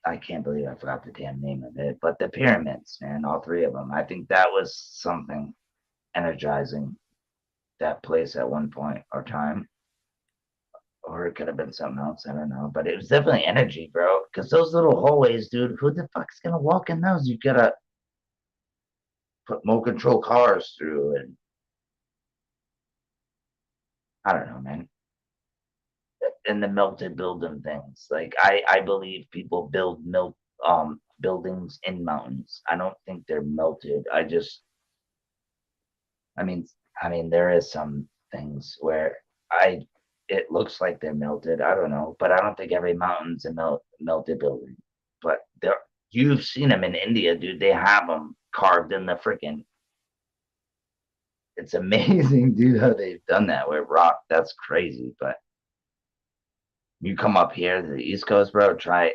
I can't believe I forgot the damn name of it. But the pyramids, man, all three of them. I think that was something energizing that place at one point or time. Or it could have been something else. I don't know. But it was definitely energy, bro. Because those little hallways, dude, who the fuck's going to walk in those? You got to put remote control cars through. And I don't know, man. In the melted building things. Like, I believe people build buildings in mountains. I don't think they're melted. I mean, there is some things where it looks like they're melted. I don't know, but I don't think every mountain's a melted building. But you've seen them in India, dude. They have them carved in the freaking. It's amazing, dude, how they've done that with rock. That's crazy. But you come up here to the East Coast, bro. Try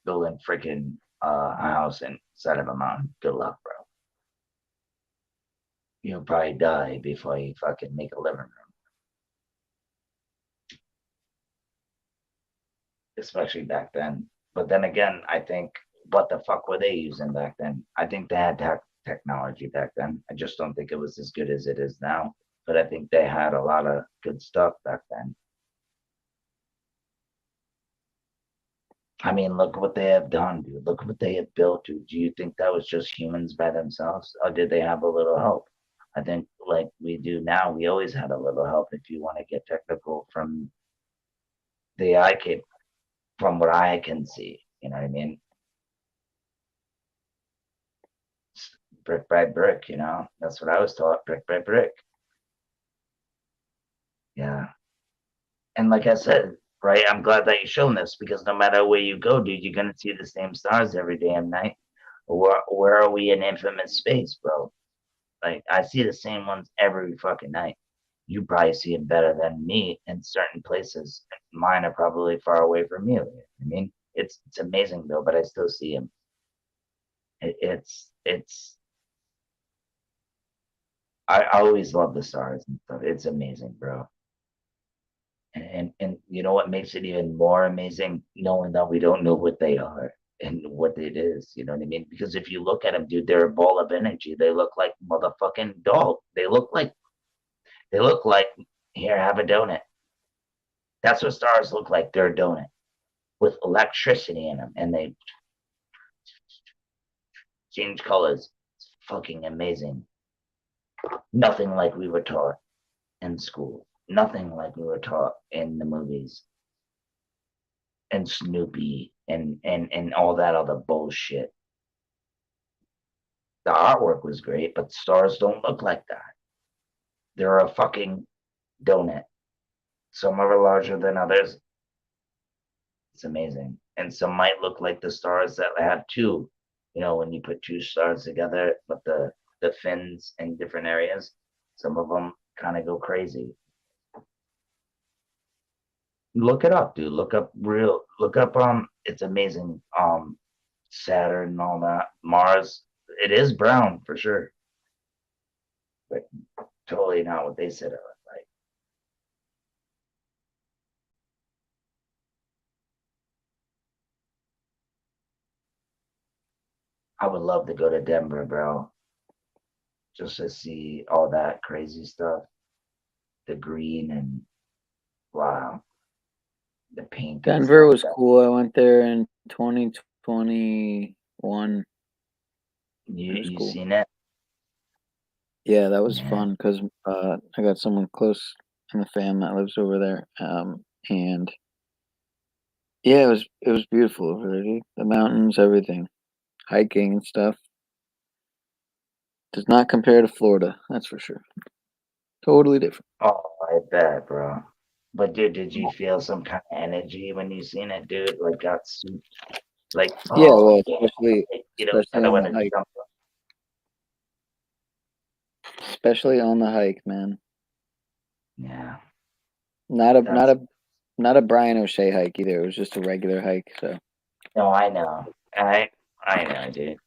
building freaking a house inside of a mountain. Good luck, bro. You'll probably die before you fucking make a living room. Especially back then. But then again, I think, what the fuck were they using back then? I think they had technology back then. I just don't think it was as good as it is now. But I think they had a lot of good stuff back then. I mean, look what they have done, dude. Look what they have built, dude. Do you think that was just humans by themselves? Or did they have a little help? I think like we do now, we always had a little help if you want to get technical from from what I can see. You know what I mean? Brick by brick, you know? That's what I was taught, brick by brick. Yeah. And like I said, right, I'm glad that you're showing this because no matter where you go, dude, you're going to see the same stars every damn night. Where are we in infinite space, bro? Like, I see the same ones every fucking night. You probably see them better than me in certain places. Mine are probably far away from you. I mean, it's amazing though, but I still see them. I always love the stars and stuff. It's amazing, bro. And you know what makes it even more amazing? Knowing that we don't know what they are and what it is. You know what I mean? Because if you look at them, dude, they're a ball of energy. They look like motherfucking dog. They look like here, have a donut. That's what stars look like. They're a donut with electricity in them, and they change colors. It's fucking amazing. Nothing like we were taught in school. Nothing like we were taught in the movies. And Snoopy and all that other bullshit. The artwork was great, but stars don't look like that. They're a fucking donut. Some are larger than others. It's amazing. And some might look like the stars that have two, you know, when you put two stars together, but the fins in different areas, some of them kind of go crazy. Look it up, dude. Look up it's amazing. Saturn and all that. Mars, it is brown for sure, but totally not what they said it was like. I would love to go to Denver, bro, just to see all that crazy stuff. The green and wow, the pink. Denver was cool. I went there in 2021. You cool. seen it? Yeah, that was fun because I got someone close in the fam that lives over there. And yeah, it was beautiful over there, dude. The mountains, everything, hiking and stuff. Does not compare to Florida, that's for sure. Totally different. Oh, I bet, bro. But dude, did you feel some kind of energy when you seen it, dude? Like got like Yeah, oh, well, yeah, especially kind of on when the it hike. jumped. Especially on the hike, man. Yeah. Not That's a Brian O'Shea hike either. It was just a regular hike. So no, I know. I know, dude.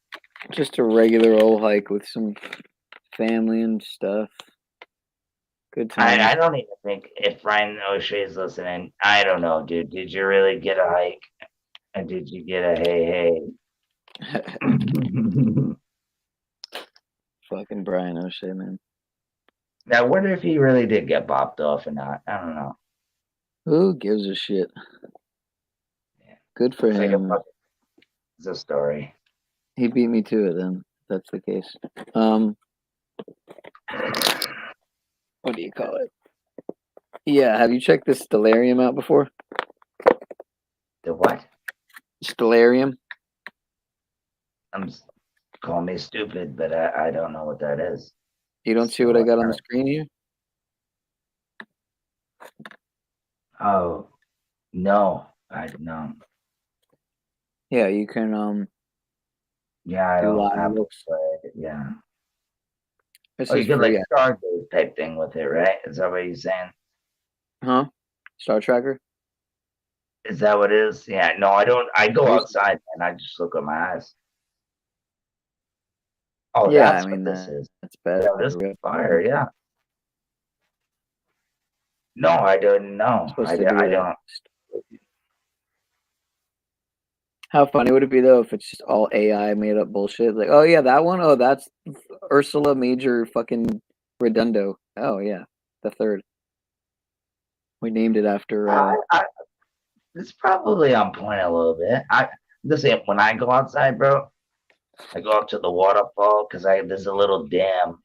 just a regular old hike with some family and stuff. Good times. I don't even think if Ryan O'Shea is listening, I don't know, dude. Did you really get a hike? And did you get a hey? Fucking Brian O'Shea, man. Now, I wonder if he really did get bopped off or not. I don't know. Who gives a shit? Good for It's like him. it's a story. He beat me to it then. If that's the case. What do you call it? Yeah, have you checked the Stellarium out before? The what? Stellarium. Call me stupid, but I don't know what that is. You don't see what I got on the screen here? Oh, no, I no. Yeah, you can Yeah, I do don't live have looks. yeah. This Oh, you is get like free. Stargaze type thing with it, right? Is that what you're saying? Huh? Star Tracker? Is that what it is? Yeah, no, I don't. I go Crazy. outside and I just look at my eyes. Oh, Yeah, that's I mean what this is. that's better. Yeah, this is fire. Yeah. No, I don't know. Supposed to do I it. don't. How funny would it be though if it's just all AI made up bullshit? Like, oh yeah, that one. Oh, that's Ursula Major fucking Redondo. Oh yeah, the third. We named it after. It's probably on point a little bit. Just saying, when I go outside, bro, I go up to the waterfall because there's a little dam.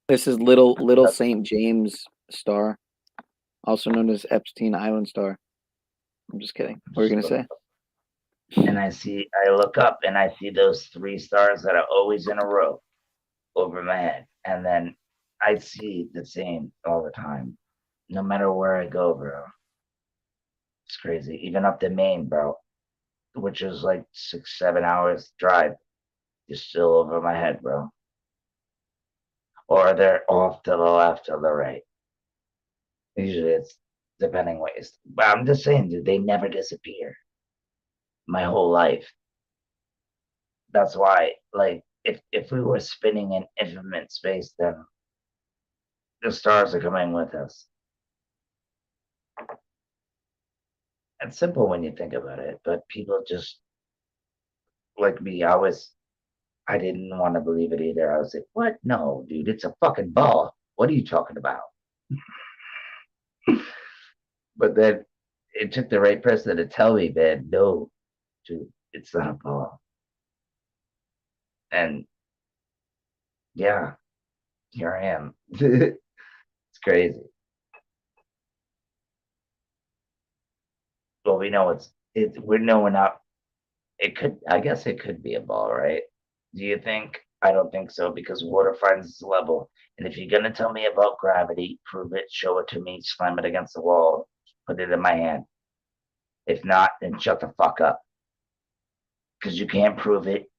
This is Little St. James Star, also known as Epstein Island Star. I'm just kidding. What were you gonna say? And I look up and I see those 3 stars that are always in a row over my head. And then I see the same all the time, no matter where I go, bro. It's crazy. Even up to Maine, bro, which is like 6-7 hours drive, is still over my head, bro. Or they're off to the left or the right. Usually it's depending what you. But I'm just saying, dude, they never disappear. My whole life. That's why, like, if we were spinning in infinite space, then the stars are coming with us. It's simple when you think about it, but people just like me. I didn't want to believe it either. I was like, what? No, dude, it's a fucking ball. What are you talking about? But then it took the right person to tell me, man, no, dude, it's not a ball. And yeah, here I am. It's crazy. Well, we know we're knowing up. I guess it could be a ball, right? Do you think? I don't think so because water finds its level. And if you're going to tell me about gravity, prove it, show it to me, slam it against the wall, put it in my hand. If not, then shut the fuck up. Because you can't prove it.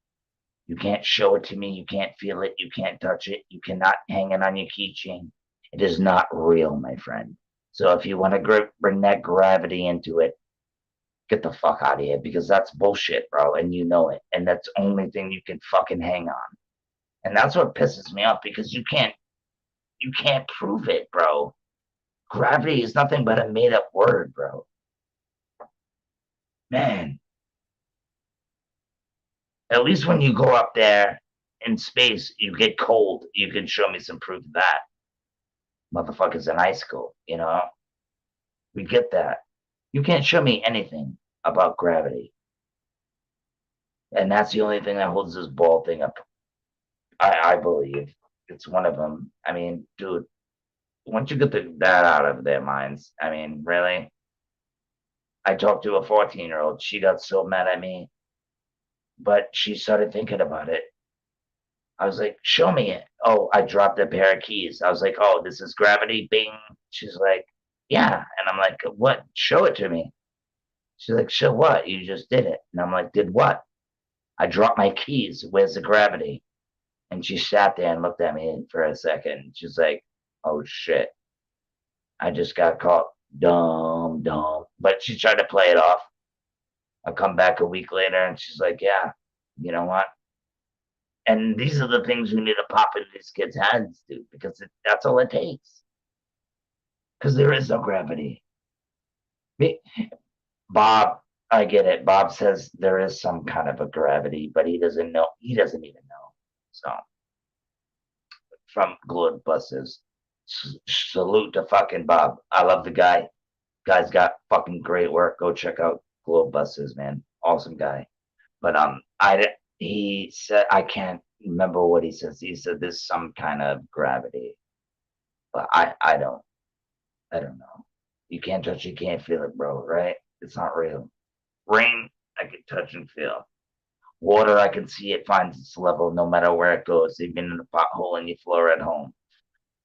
You can't show it to me. You can't feel it. You can't touch it. You cannot hang it on your keychain. It is not real, my friend. So if you want to bring that gravity into it, get the fuck out of here, because that's bullshit, bro, and you know it, and that's the only thing you can fucking hang on. And that's what pisses me off, because you can't prove it, bro. Gravity is nothing but a made up word, bro. Man. At least when you go up there in space, you get cold. You can show me some proof of that. Motherfuckers in high school, you know? We get that. You can't show me anything about gravity. And that's the only thing that holds this ball thing up. I believe it's one of them. I mean, dude, once you get that out of their minds, I mean, really? I talked to a 14-year-old. She got so mad at me, but she started thinking about it. I was like, show me it. Oh, I dropped a pair of keys. I was like, oh, this is gravity. Bing. She's like, yeah. And I'm like, what? Show it to me. She's like, show what? You just did it. And I'm like, did what? I dropped my keys. Where's the gravity? And she sat there and looked at me for a second. She's like, oh, shit. I just got caught. Dumb. But she tried to play it off. I come back a week later and she's like, yeah, you know what? And these are the things we need to pop into these kids' heads, dude, because that's all it takes. Because there is no gravity. Bob, I get it. Bob says there is some kind of a gravity, but he doesn't know. He doesn't even know. So, from Globe Buses, salute to fucking Bob. I love the guy. Guy's got fucking great work. Go check out Globe Buses, man. Awesome guy. But he said, I can't remember what he says. He said there's some kind of gravity, but I don't know. You can't touch, you can't feel it, bro. Right? It's not real. Rain, I can touch and feel. Water, I can see it finds its level no matter where it goes, even in the pothole in your floor at home.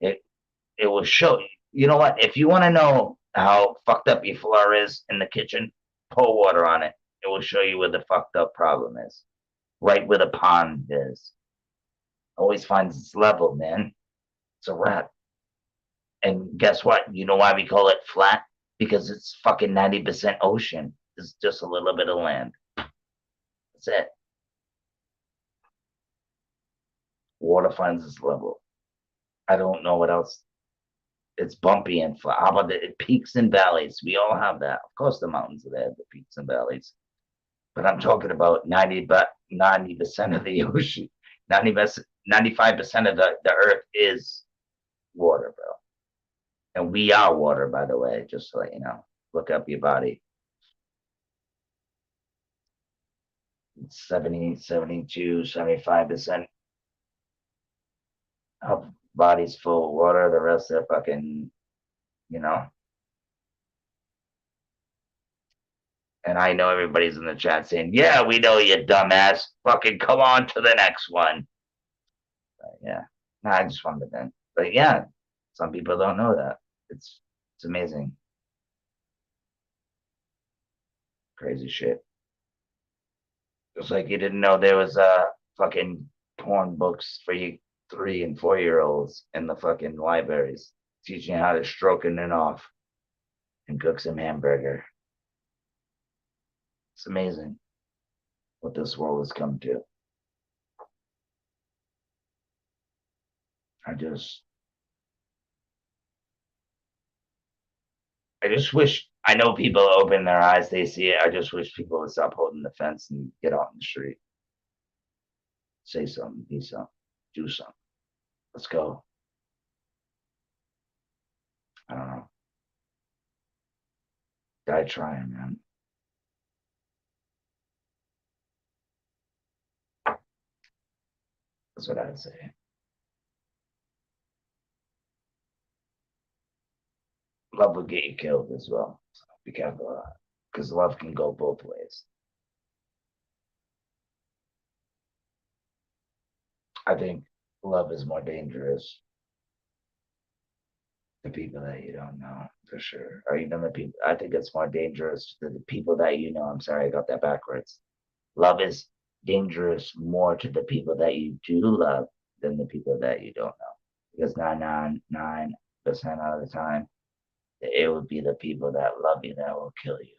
It will show you. You know what? If you want to know how fucked up your floor is in the kitchen, pour water on it. It will show you where the fucked up problem is. Right where the pond is. Always finds its level, man. It's a wrap. And guess what? You know why we call it flat? Because it's fucking 90% ocean. It's just a little bit of land. That's it. Water finds its level. I don't know what else. It's bumpy and flat. How about the peaks and valleys? We all have that. Of course, the mountains are there, the peaks and valleys. But I'm talking about 90% of the ocean. 95% of the earth is water, bro. And we are water, by the way, just to let you know. Look up your body. It's 70, 72, 75% of body's full of water. The rest are fucking, you know. And I know everybody's in the chat saying, yeah, we know you dumbass. Fucking come on to the next one. But yeah. No, I just wanted to vent. But yeah, some people don't know that. It's amazing. Crazy shit. Just like you didn't know there was fucking porn books for you 3 and 4-year-olds in the fucking libraries teaching you how to stroke it off and cook some hamburger. It's amazing what this world has come to. I just wish, I know people open their eyes, they see it. I just wish people would stop holding the fence and get out in the street. Say something, be something, do something. Let's go. I don't know. Die trying, man. That's what I'd say. Love will get you killed as well. So be careful of that. Because love can go both ways. I think love is more dangerous to people that you don't know, for sure. Or even the people, I think it's more dangerous to the people that you know. I'm sorry, I got that backwards. Love is dangerous more to the people that you do love than the people that you don't know. Because 99% of the time, it would be the people that love you that will kill you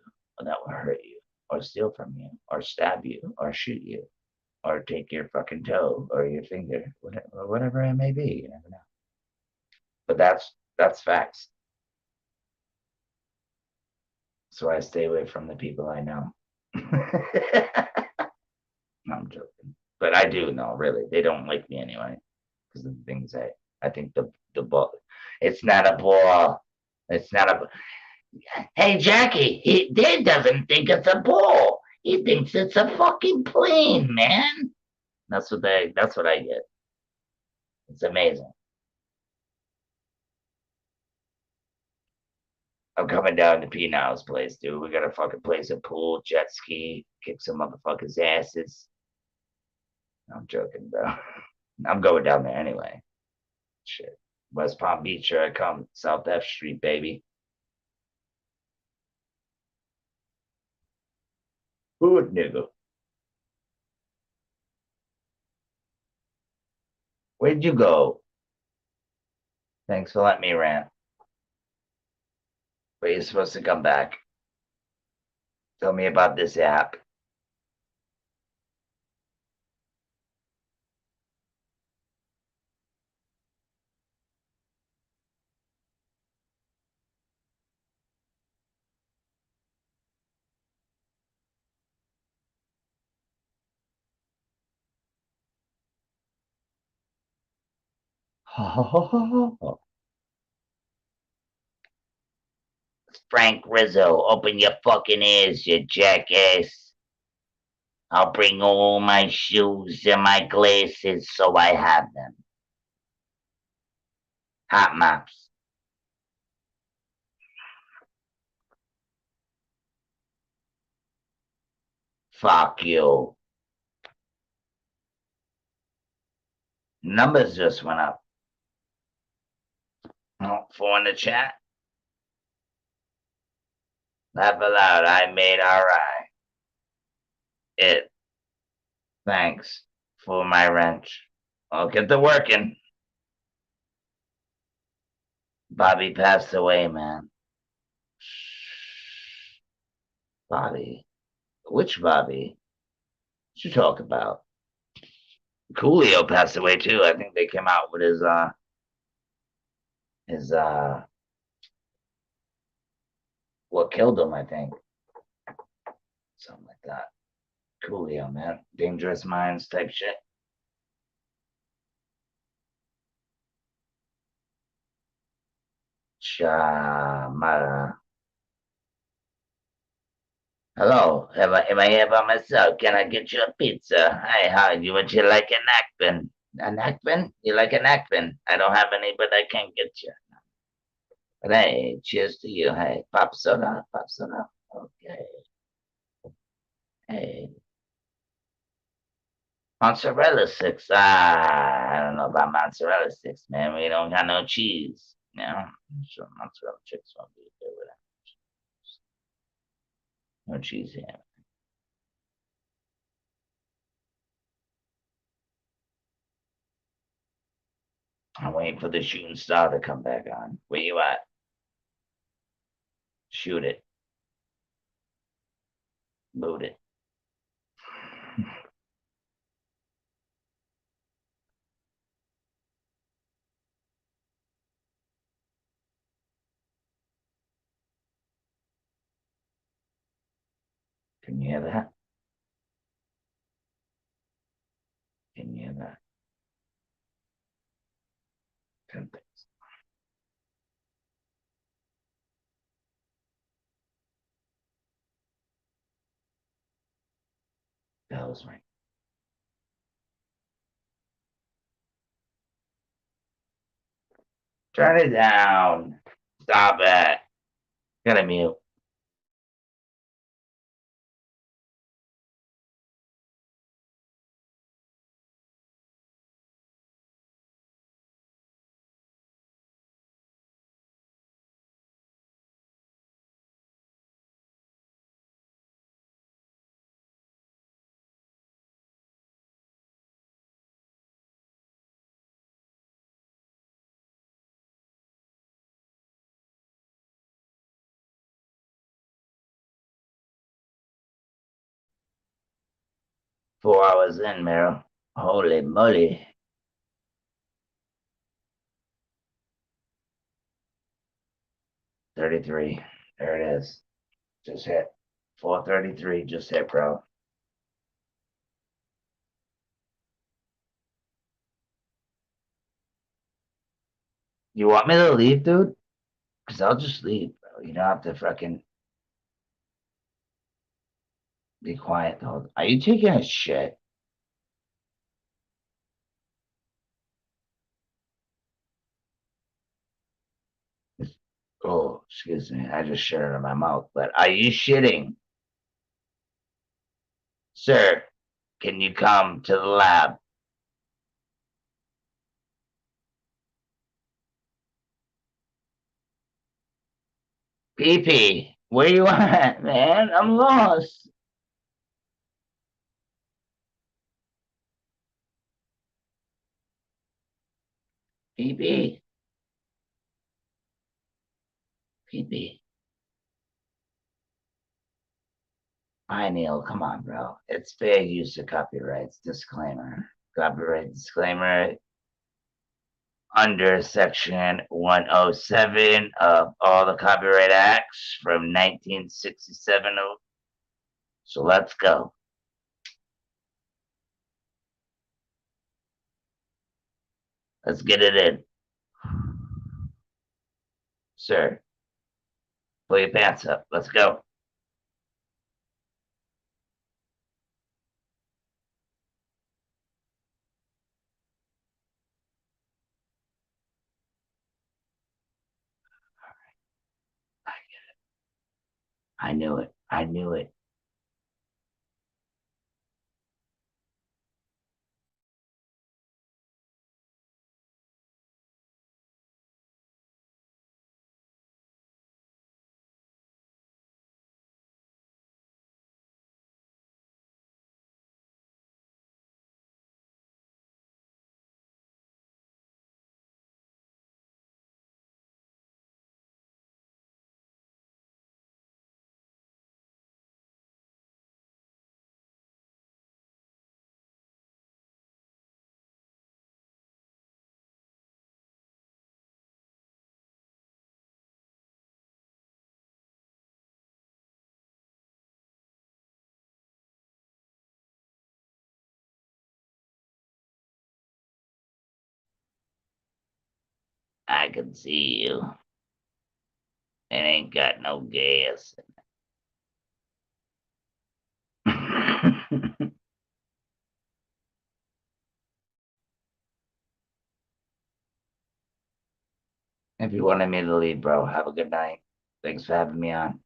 that will hurt you, or steal from you, or stab you, or shoot you, or take your fucking toe or your finger, whatever it may be. You never know. But that's facts. So I stay away from the people I know. No, I'm joking. But I do know, really. They don't like me anyway. Because of the things I think the ball. It's not a ball. It's not a. Hey, Jackie, Dad doesn't think it's a ball. He thinks it's a fucking plane, man. That's what I get. It's amazing. I'm coming down to Pinal's place, dude. We gotta fucking play some pool, jet ski, kick some motherfuckers' asses. I'm joking, bro. I'm going down there anyway. Shit. West Palm Beach, here I come. South F Street, baby. Hood nigga. Where'd you go? Thanks for letting me rant. But you're supposed to come back. Tell me about this app. Frank Rizzo, open your fucking ears, you jackass. I'll bring all my shoes and my glasses so I have them. Hot mops. Fuck you. Numbers just went up. Oh, 4 in the chat. Laugh aloud. I made alright. It. Thanks for my wrench. I'll get to working. Bobby passed away, man. Bobby. Which Bobby? What you talk about? Coolio passed away too. I think they came out with his what killed him, I think. Something like that. Coolio, man. Dangerous Minds type shit. Chamara. Hello, am I here by myself? Can I get you a pizza? Hey, how would you like an Akban? An Akban? You like an Akban? I don't have any, but I can get you. But hey, cheers to you. Hey, pop soda, pop soda. Okay. Hey. Mozzarella sticks. I don't know about mozzarella sticks, man. We don't got no cheese. You know? So mozzarella sticks won't be good with that. No cheese here. I'm waiting for the shooting star to come back on. Where you at? Shoot it. Loot it. Can you hear that? Can you hear that? 10 things. Bells ring. Turn it down. Stop it. Gotta mute. 4 hours in, Meryl. Holy moly. $33. There it is. Just hit. 433 just hit, bro. You want me to leave, dude? Because I'll just leave, bro. You don't have to fucking be quiet, though. Are you taking a shit? Oh, excuse me. I just shit out of my mouth. But are you shitting? Sir, can you come to the lab? PP, where you at, man? I'm lost. PP. PP. Pineal, come on, bro. It's fair use of copyrights. Disclaimer. Copyright disclaimer under section 107 of all the copyright acts from 1967. So let's go. Let's get it in. Sir, pull your pants up. Let's go. I knew it. I knew it. I can see you. It ain't got no gas. If you wanted me to leave, bro, have a good night. Thanks for having me on.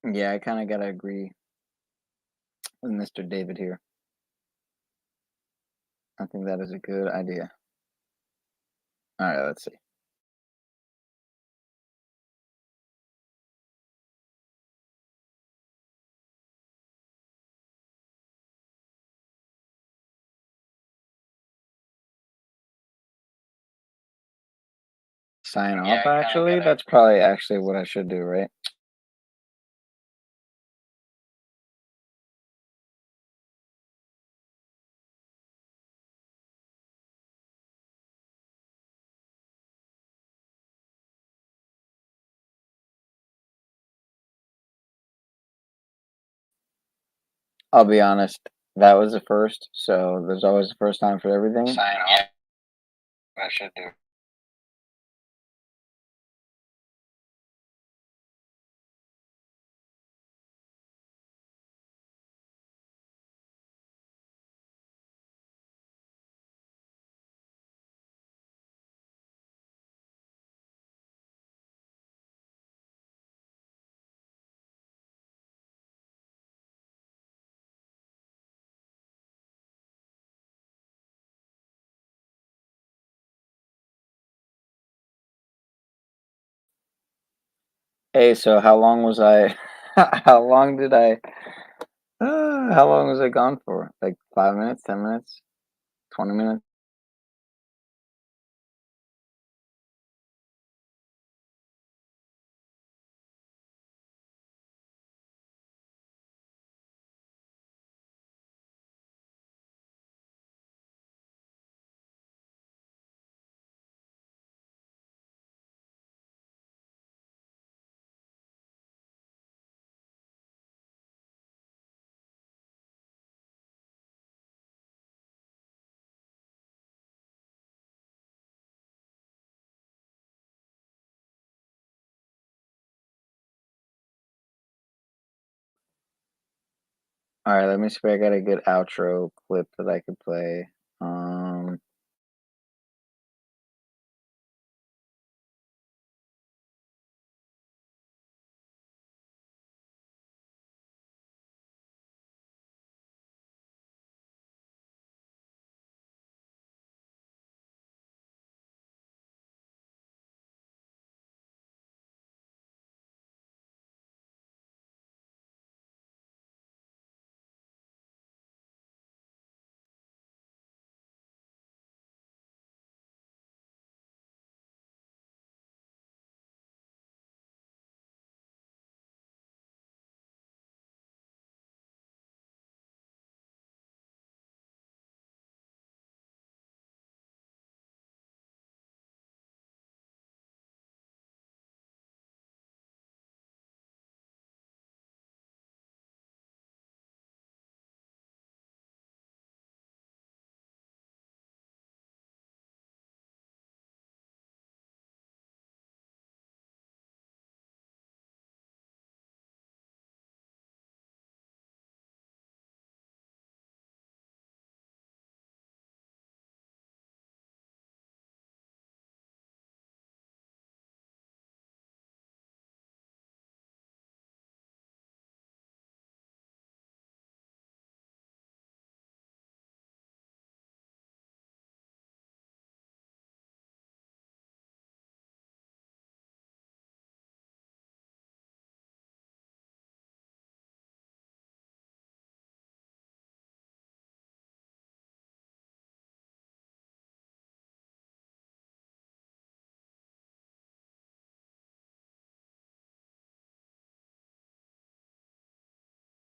Yeah, I kind of gotta agree with Mr. David here. I think that is a good idea. All right, let's see. Sign off, actually? That's probably actually what I should do, right? I'll be honest, that was the first, so there's always a first time for everything. Sign off. I should do. Hey, so how long was I? How long did I? How long was I gone for? Like 5 minutes, 10 minutes, 20 minutes? All right, let me see if I got a good outro clip that I could play.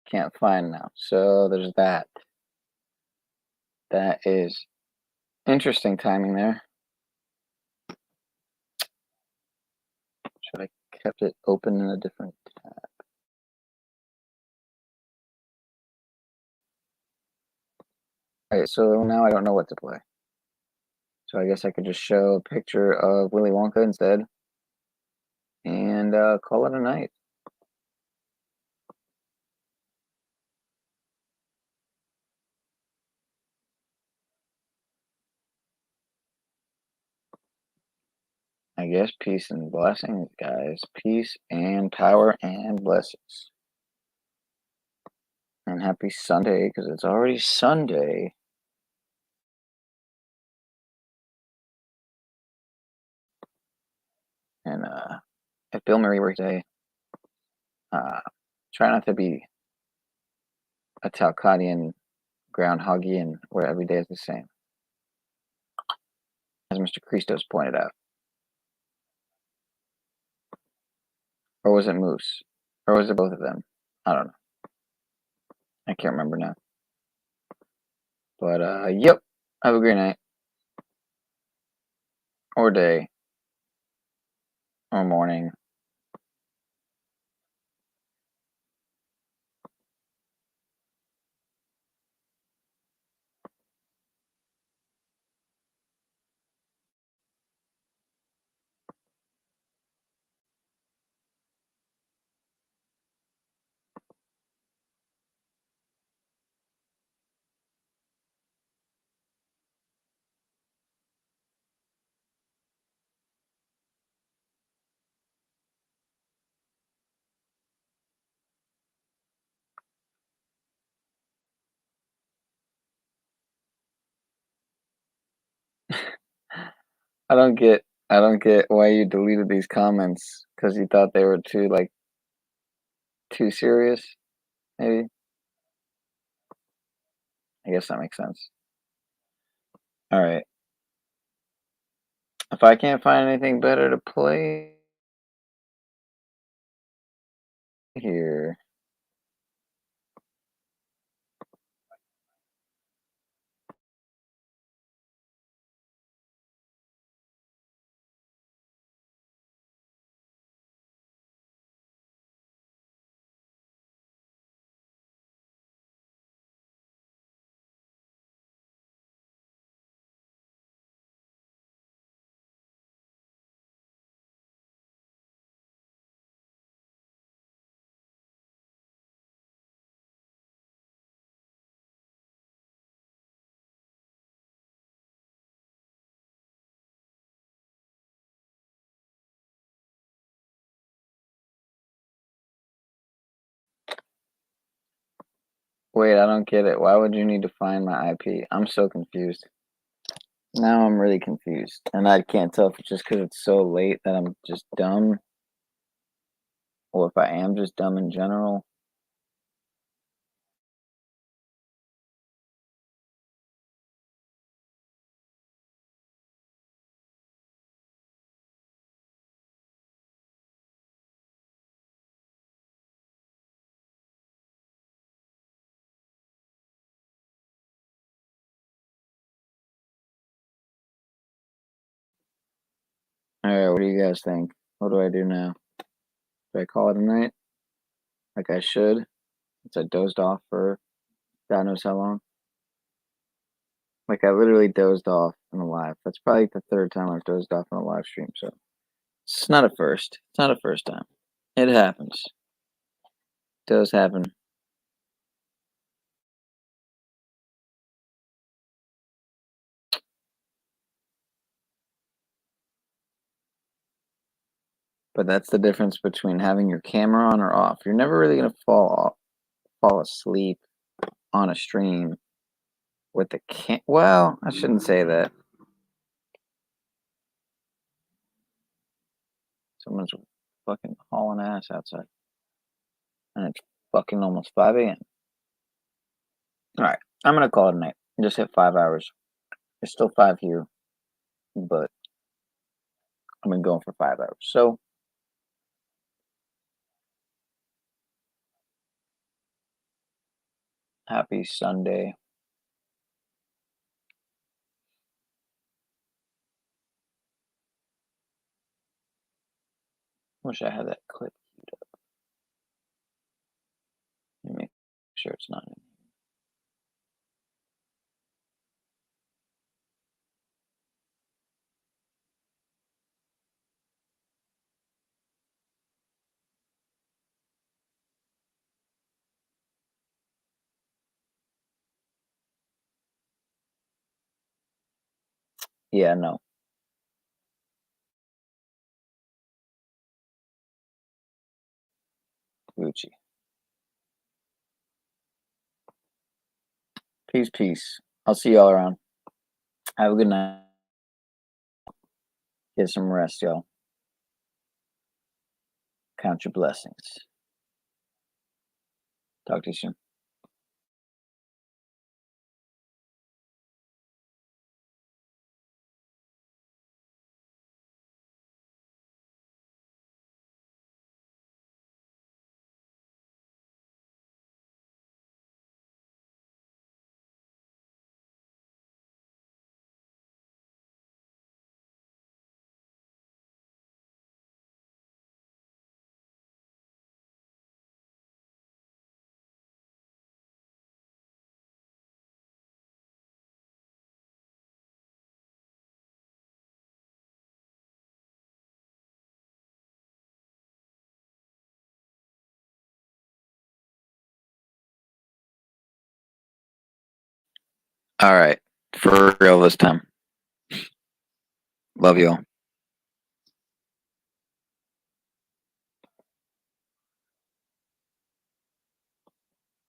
Can't find now. So there's that. That is interesting timing there. Should I kept it open in a different tab? Alright, so now I don't know what to play. So I guess I could just show a picture of Willy Wonka instead. And call it a night. I guess peace and blessings, guys. Peace and power and blessings. And happy Sunday, because it's already Sunday. And if Bill Murray were today, try not to be a Talcottian groundhoggian where every day is the same. As Mr. Christos pointed out. Or was it Moose? Or was it both of them? I don't know. I can't remember now. But, yep. Have a great night. Or day. Or morning. I don't get why you deleted these comments because you thought they were too serious, maybe. I guess that makes sense. All right. If I can't find anything better to play here. Wait, I don't get it. Why would you need to find my IP? I'm so confused. Now I'm really confused. And I can't tell if it's just because it's so late that I'm just dumb. Or if I am just dumb in general. Alright, what do you guys think? What do I do now? Do I call it a night? Like I should? Since I dozed off for God knows how long. Like I literally dozed off in a live. That's probably the third time I've dozed off in a live stream, so it's not a first. It's not a first time. It happens. It does happen. But that's the difference between having your camera on or off. You're never really gonna fall asleep on a stream with the well, I shouldn't say that. Someone's fucking hauling ass outside. And it's fucking almost 5 a.m. Alright, I'm gonna call it a night. Just hit 5 hours. There's still 5 here, but I've been going for 5 hours. So happy Sunday. Wish I had that clip queued up. Let me make sure it's not in. Yeah, no. Gucci. Peace, peace. I'll see y'all around. Have a good night. Get some rest, y'all. Count your blessings. Talk to you soon. All right. For real this time. Love you all.